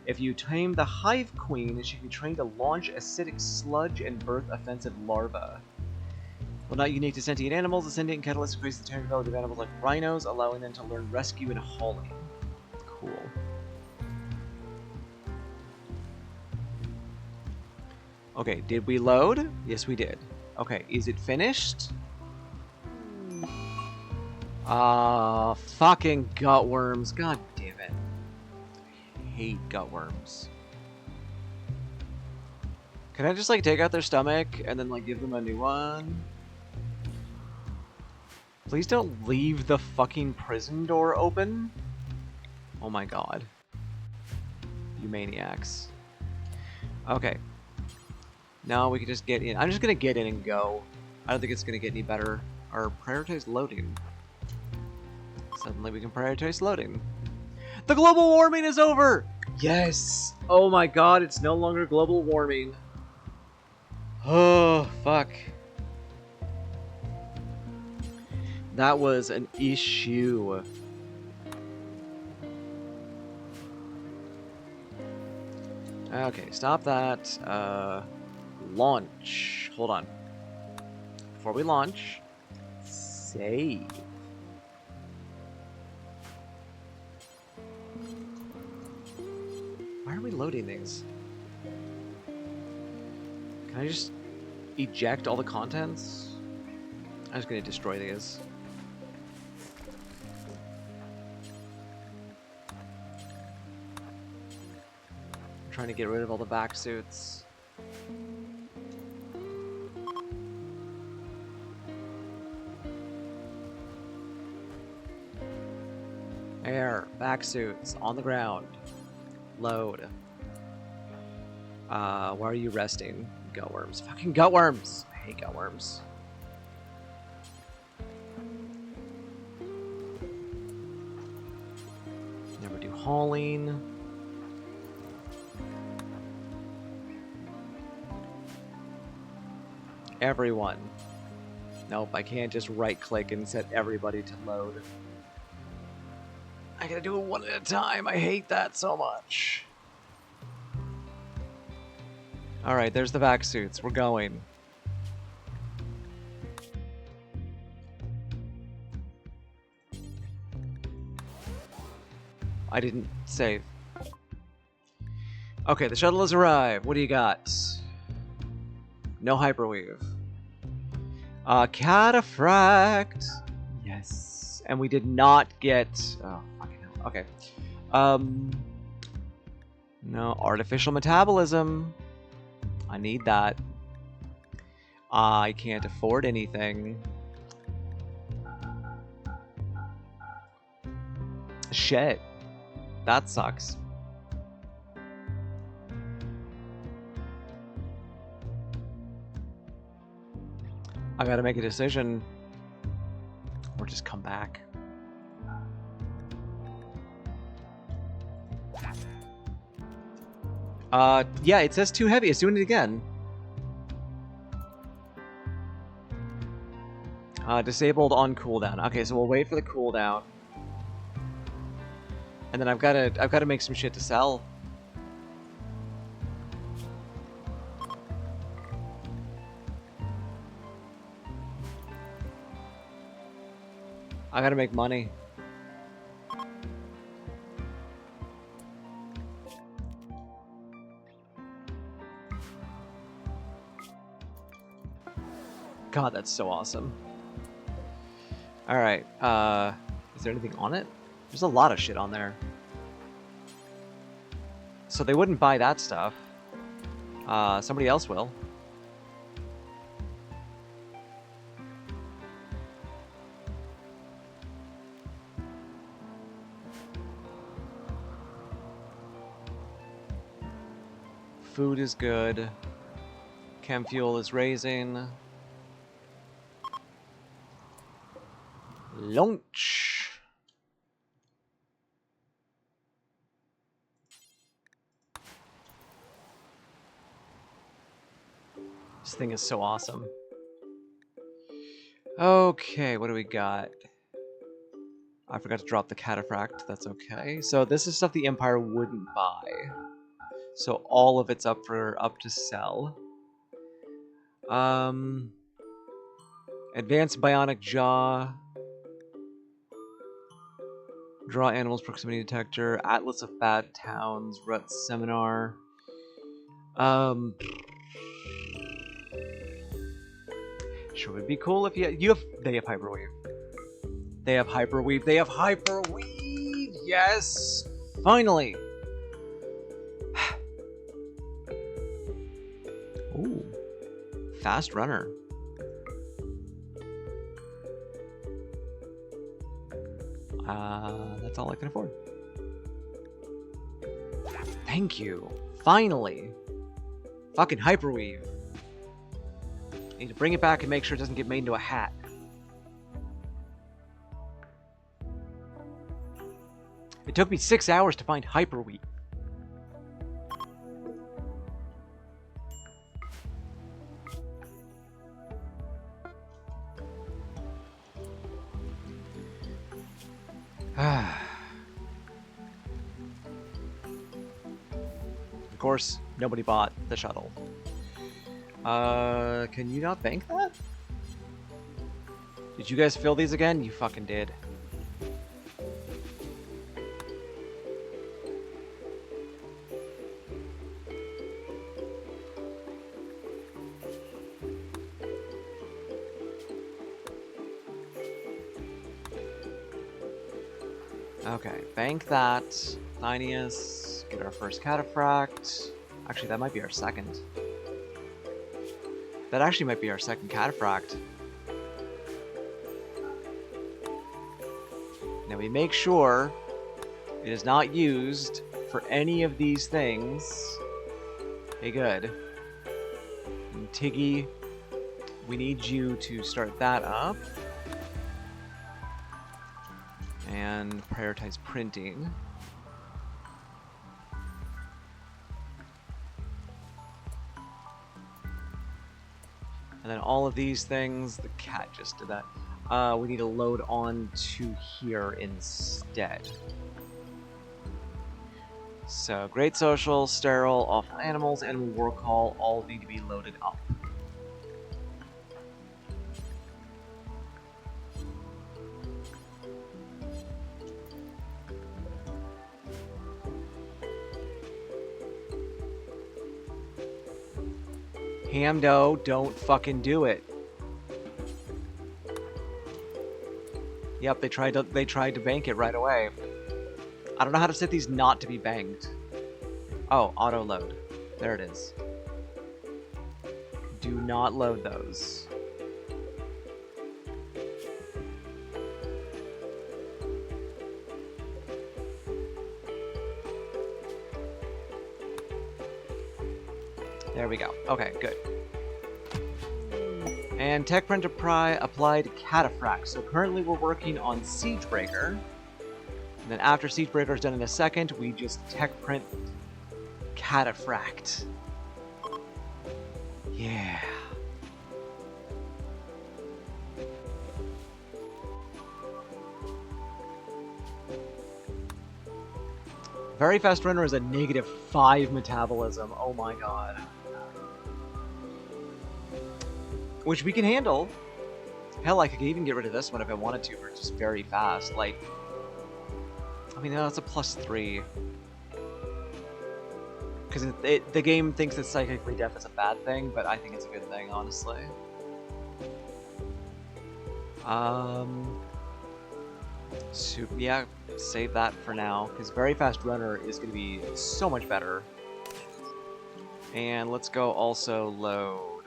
Speaker 1: If you tame the Hive Queen, she can be trained to launch acidic sludge and birth offensive larvae. While not unique to sentient animals, the sentient catalyst increases the turn ability of animals like rhinos, allowing them to learn rescue and hauling. Cool. Okay, did we load? Yes, we did. Okay, is it finished? Fucking gutworms. God damn it. I hate gutworms. Can I just, like, take out their stomach and then, like, give them a new one? Please don't leave the fucking prison door open. Oh my god. You maniacs. Okay. Now we can just get in. I'm just gonna get in and go. I don't think it's gonna get any better. Or prioritize loading. Suddenly we can prioritize loading. The global warming is over! Yes! Oh my god, it's no longer global warming. Oh, fuck. That was an issue. Okay, stop that. Launch. Hold on. Before we launch, save. Why are we loading these? Can I just eject all the contents? I'm just gonna destroy these. I'm trying to get rid of all the back suits. Air, back suits, on the ground. Load. Why are you resting? Gutworms. Fucking gutworms! I hate gutworms. Never do hauling. Everyone. Nope, I can't just right click and set everybody to load. I gotta do it one at a time. I hate that so much. Alright, there's the vac suits. We're going. I didn't save. Okay, the shuttle has arrived. What do you got? No hyperweave. Cataphract. Yes. And we did not get... Oh, fucking hell. Okay. No, artificial metabolism. I need that. I can't afford anything. Shit. That sucks. I gotta make a decision. Or just come back. Yeah, it says too heavy. It's doing it again. Disabled on cooldown. Okay, so we'll wait for the cooldown. And then I've gotta make some shit to sell. I gotta make money. God, that's so awesome. Alright, is there anything on it? There's a lot of shit on there. So they wouldn't buy that stuff. Somebody else will. Food is good. Chem fuel is raising. Launch. This thing is so awesome. Okay, what do we got? I forgot to drop the cataphract. That's okay. So this is stuff the Empire wouldn't buy. So all of it's up to sell. Advanced bionic jaw. Draw animals proximity detector. Atlas of bad towns. Rut seminar. Sure would be cool if they have hyperweave. They have hyperweave. They have hyperweave. Yes, finally. Ooh, fast runner. That's all I can afford. Thank you. Finally. Fucking hyperweave. Need to bring it back and make sure it doesn't get made into a hat. It took me 6 hours to find hyperweave. Of course, nobody bought the shuttle. Can you not bank that? Did you guys fill these again? You fucking did. Okay, bank that. Tinius, get our first cataphract. Actually, that might be our second. That actually might be our second cataphract. Now we make sure it is not used for any of these things. Okay, good. And Tiggy, we need you to start that up. And prioritize printing. And then all of these things, the cat just did that. We need to load on to here instead. So, Great Social, Sterile, Awful Animals, Animal War Call all need to be loaded up. Hamdo, don't fucking do it. Yep, they tried to bank it right away. I don't know how to set these not to be banked. Oh, auto load. There it is. Do not load those. There we go. Okay, good. And Tech Print applied Cataphract. So currently we're working on Siegebreaker. And then after Siegebreaker is done in a second, we just Tech Print Cataphract. Yeah. Very Fast Runner is a -5 metabolism. Oh my god. Which we can handle. Hell, I could even get rid of this one if I wanted to for just very fast. Like, I mean, no, it's a +3. Because the game thinks that psychically deaf is a bad thing, but I think it's a good thing, honestly. So, yeah, save that for now, because Very Fast Runner is going to be so much better. And let's go also load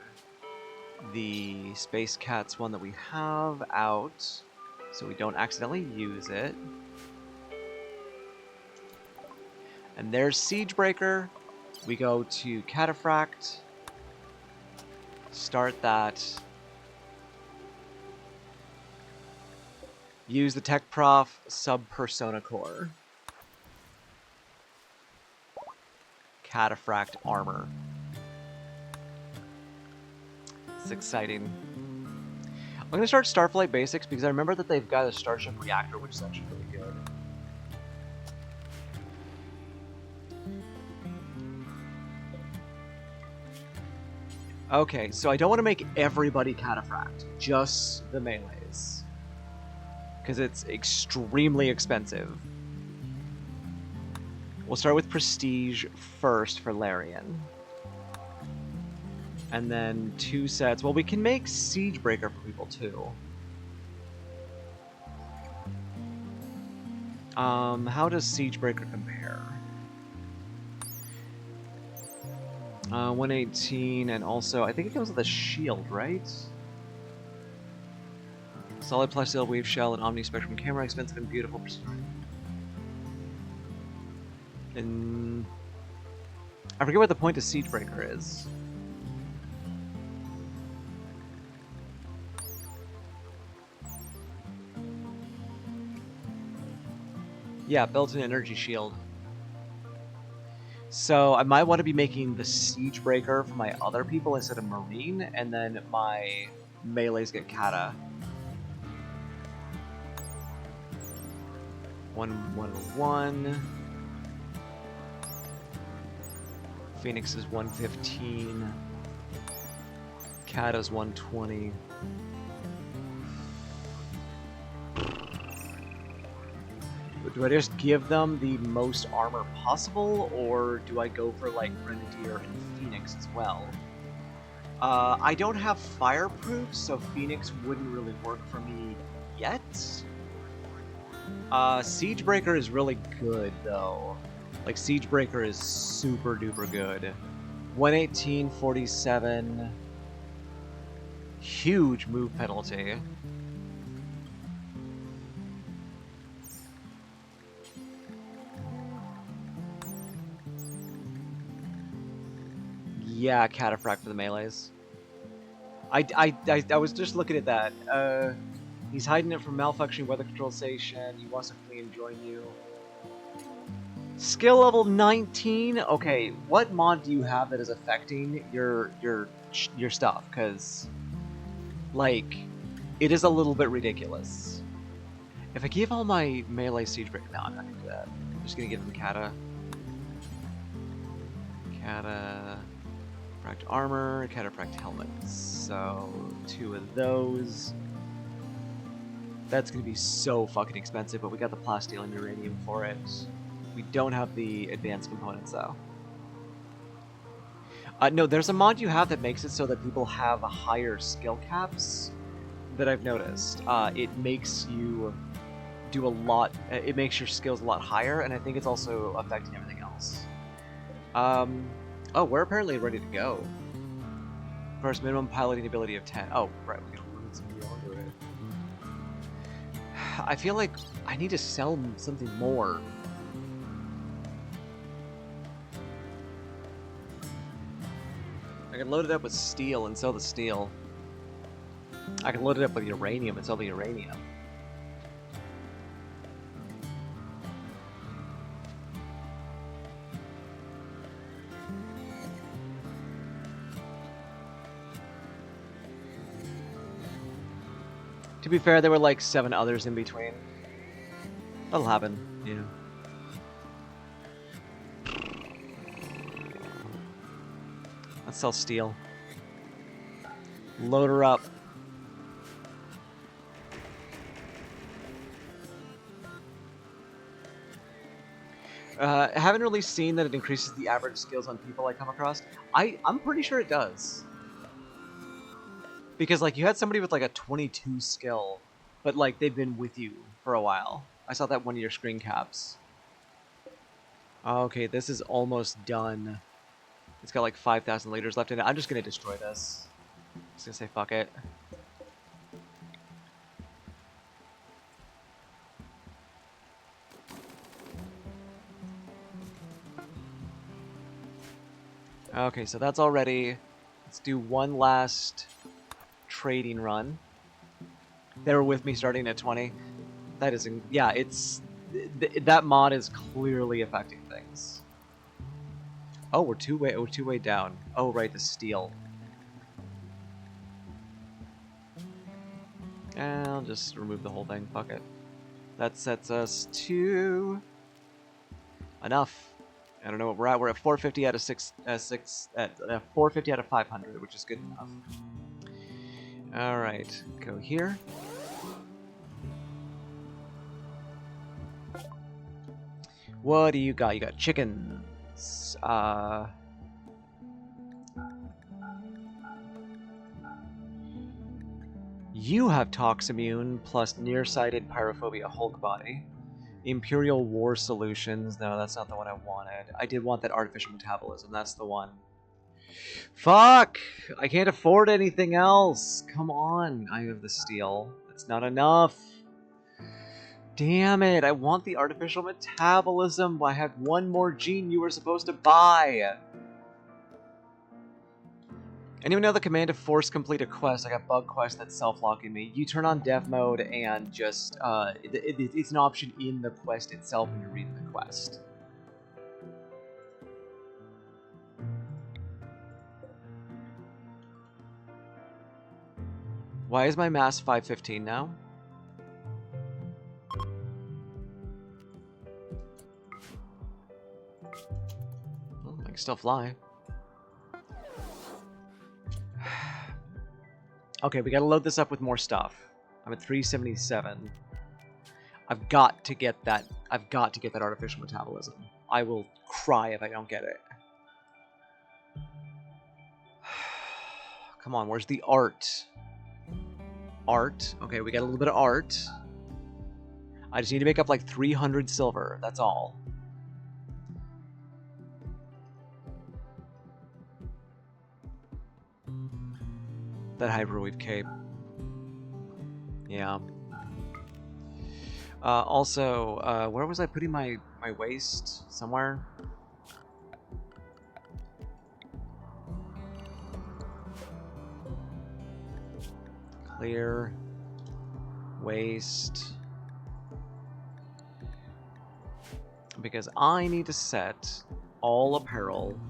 Speaker 1: the Space Cats one that we have out, so we don't accidentally use it. And there's Siegebreaker. We go to Cataphract. Start that. Use the Tech Prof Sub-Persona Core. Cataphract armor. It's exciting. I'm going to start Starflight Basics because I remember that they've got a Starship Reactor, which is actually really good. Okay, so I don't want to make everybody Cataphract, just the melees. Because it's extremely expensive. We'll start with Prestige first for Larian. And then 2 sets. Well, we can make Siegebreaker for people too. How does Siegebreaker compare? 118, and also, I think it comes with a shield, right? Solid plasteel wave shell and omni spectrum camera, expensive and beautiful. And I forget what the point of Siegebreaker is. Yeah, built-in energy shield. So I might want to be making the Siegebreaker for my other people instead of Marine, and then my melees get Kata. 111. Phoenix is 115. Kata's 120. Do I just give them the most armor possible, or do I go for like Grenadier and Phoenix as well? I don't have fireproof, so Phoenix wouldn't really work for me yet. Siegebreaker is really good though. Like Siegebreaker is super duper good. 118, 47. Huge move penalty. Yeah, Cataphract for the melees. I was just looking at that. He's hiding it from malfunctioning weather control station. He wants to flee and join you. Skill level 19. Okay, what mod do you have that is affecting your stuff? Because, like, it is a little bit ridiculous. If I give all my melee Siegebreaker, no, I'm not gonna do that. I'm just gonna give them Kata. Cataphract armor, Cataphract helmets. So 2 of those. That's gonna be so fucking expensive, but we got the plasteel and uranium for it. We don't have the advanced components though. No, there's a mod you have that makes it so that people have higher skill caps that I've noticed. It makes you do a lot, it makes your skills a lot higher, and I think it's also affecting everything else. Oh, we're apparently ready to go. Of course, minimum piloting ability of 10. Oh, right, we can run some onto it. I feel like I need to sell something more. I can load it up with steel and sell the steel. I can load it up with uranium and sell the uranium. To be fair, there were like 7 others in between. That'll happen, you know. Let's sell steel. Load her up. I haven't really seen that it increases the average skills on people I come across. I'm pretty sure it does. Because, like, you had somebody with, like, a 22 skill, but, like, they've been with you for a while. I saw that one of your screen caps. Okay, this is almost done. It's got like 5,000 liters left in it. I'm just gonna destroy this. Just gonna say fuck it. Okay, so that's all ready. Let's do one last trading run. They were with me starting at 20. That is, yeah, it's that mod is clearly affecting things. Oh, we're two way down. Oh, right, the steel. I'll just remove the whole thing. Fuck it. That sets us to enough. I don't know what we're at. We're at 450 out of 450 out of 500, which is good enough. All right, go here. What do you got? You got chickens. You have Toximmune plus nearsighted pyrophobia Hulk body. Imperial War Solutions. No, that's not the one I wanted. I did want that artificial metabolism. That's the one. Fuck! I can't afford anything else. Come on. I have the steel. That's not enough. Damn it. I want the artificial metabolism. I had one more gene you were supposed to buy. Anyone know the command to force complete a quest? I got bug quest that's self-locking me. You turn on dev mode and just, it's an option in the quest itself when you're reading the quest. Why is my mass 515 now? Well, I can still fly. Okay, we gotta load this up with more stuff. I'm at 377. I've got to get that. I've got to get that artificial metabolism. I will cry if I don't get it. Come on, where's the art? Art. Okay, we got a little bit of art. I just need to make up like 300 silver. That's all. That hyperweave cape. Yeah. Also, where was I putting my waste? Somewhere? Clear. Waste. Because I need to set all apparel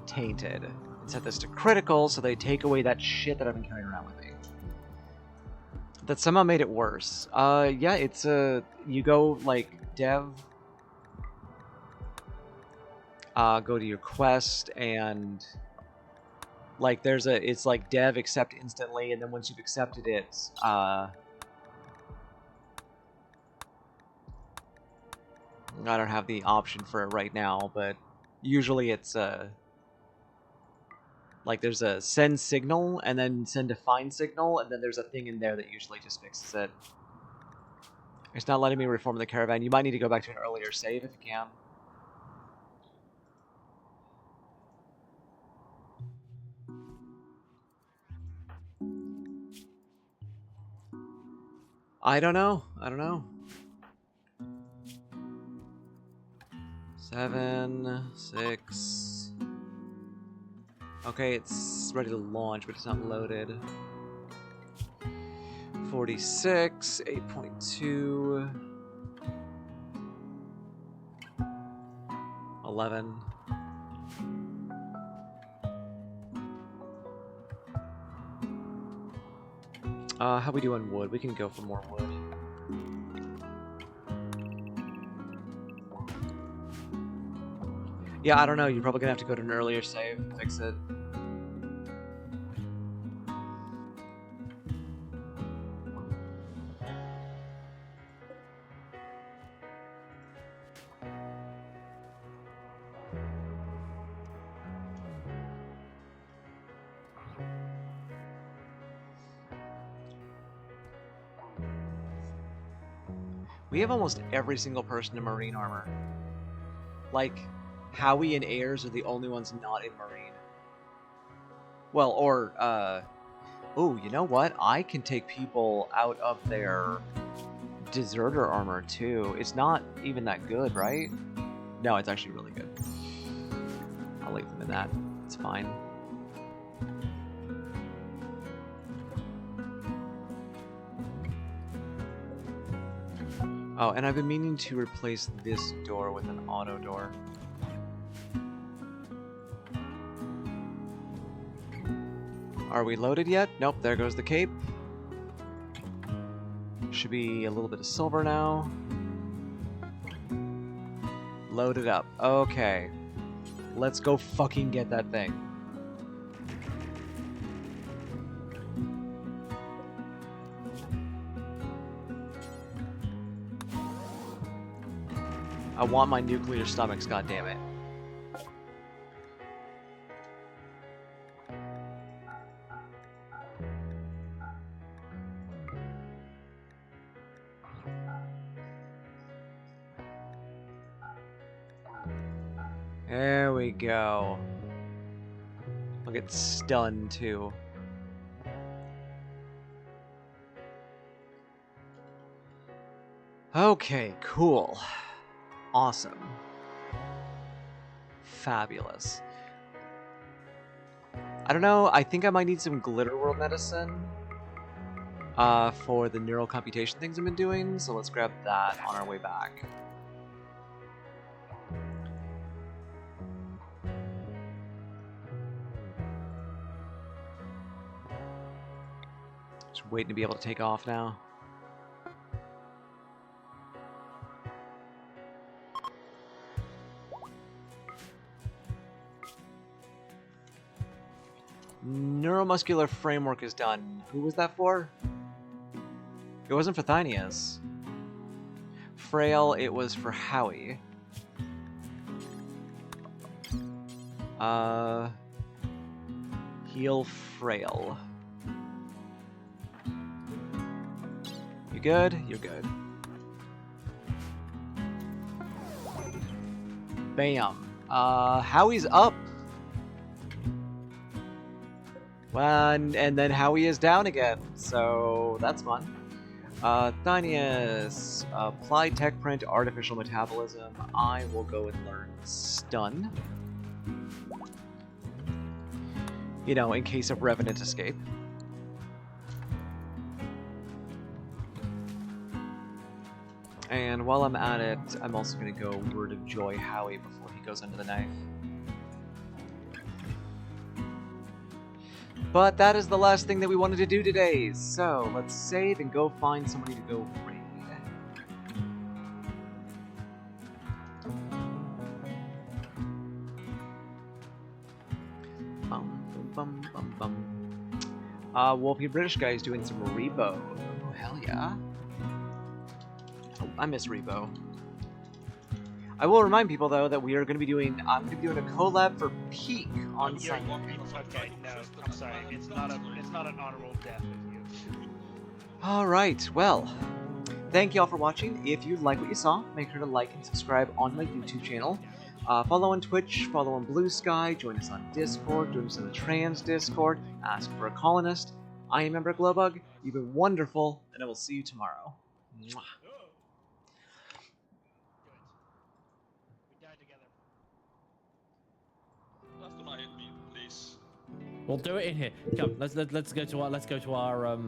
Speaker 1: tainted. And set this to critical so they take away that shit that I've been carrying around with me. That somehow made it worse. Yeah, it's you go like dev, go to your quest, and like it's like dev accept instantly, and then once you've accepted it, I don't have the option for it right now, but usually it's like there's a send signal and then send define signal, and then there's a thing in there that usually just fixes it. It's not letting me reform the caravan. You might need to go back to an earlier save if you can. I don't know. 7, 6. Okay, it's ready to launch, but it's not loaded. 46, 8.2, 11. How we do on wood? We can go for more wood. Yeah, I don't know. You're probably gonna have to go to an earlier save and fix it. We have almost every single person in marine armor. Like, Howie and Ayers are the only ones not in marine. Well, or, oh, you know what? I can take people out of their deserter armor, too. It's not even that good, right? No, it's actually really good. I'll leave them in that. It's fine. Oh, and I've been meaning to replace this door with an auto door. Are we loaded yet? Nope, there goes the cape. Should be a little bit of silver now. Loaded up. Okay. Let's go fucking get that thing. I want my nuclear stomachs, goddammit. There we go. I'll get stunned too. Okay, cool. Awesome. Fabulous. I don't know, I think I might need some glitter world medicine for the neural computation things I've been doing, so let's grab that on our way back. Just waiting to be able to take off now. Neuromuscular framework is done. Who was that for? It wasn't for Thynius. Frail, it was for Howie. Heal Frail. You good? You're good. Bam. Howie's up. Well, and then Howie is down again, so that's fun. Thynius, apply tech print, artificial metabolism. I will go and learn stun. You know, in case of revenant escape. And while I'm at it, I'm also going to go Word of Joy Howie before he goes under the knife. But that is the last thing that we wanted to do today, so let's save and go find somebody to go raid. Wolfie British guy is doing some Rebo. Oh, hell yeah. Oh, I miss Rebo. I will remind people though that we are going to be doing. I'm going to be doing a collab for Peak on Sunday.
Speaker 2: Okay, no, I'm sorry. It's not an honorable death with you.
Speaker 1: All right. Well, thank you all for watching. If you like what you saw, make sure to like and subscribe on my YouTube channel. Follow on Twitch, follow on Blue Sky, join us on Discord, join us in the Trans Discord, ask for a colonist. I am Ember Glowbug. You've been wonderful, and I will see you tomorrow. Mwah.
Speaker 3: Left on my hit me, please.
Speaker 4: We'll do it in here. Come, let's go to our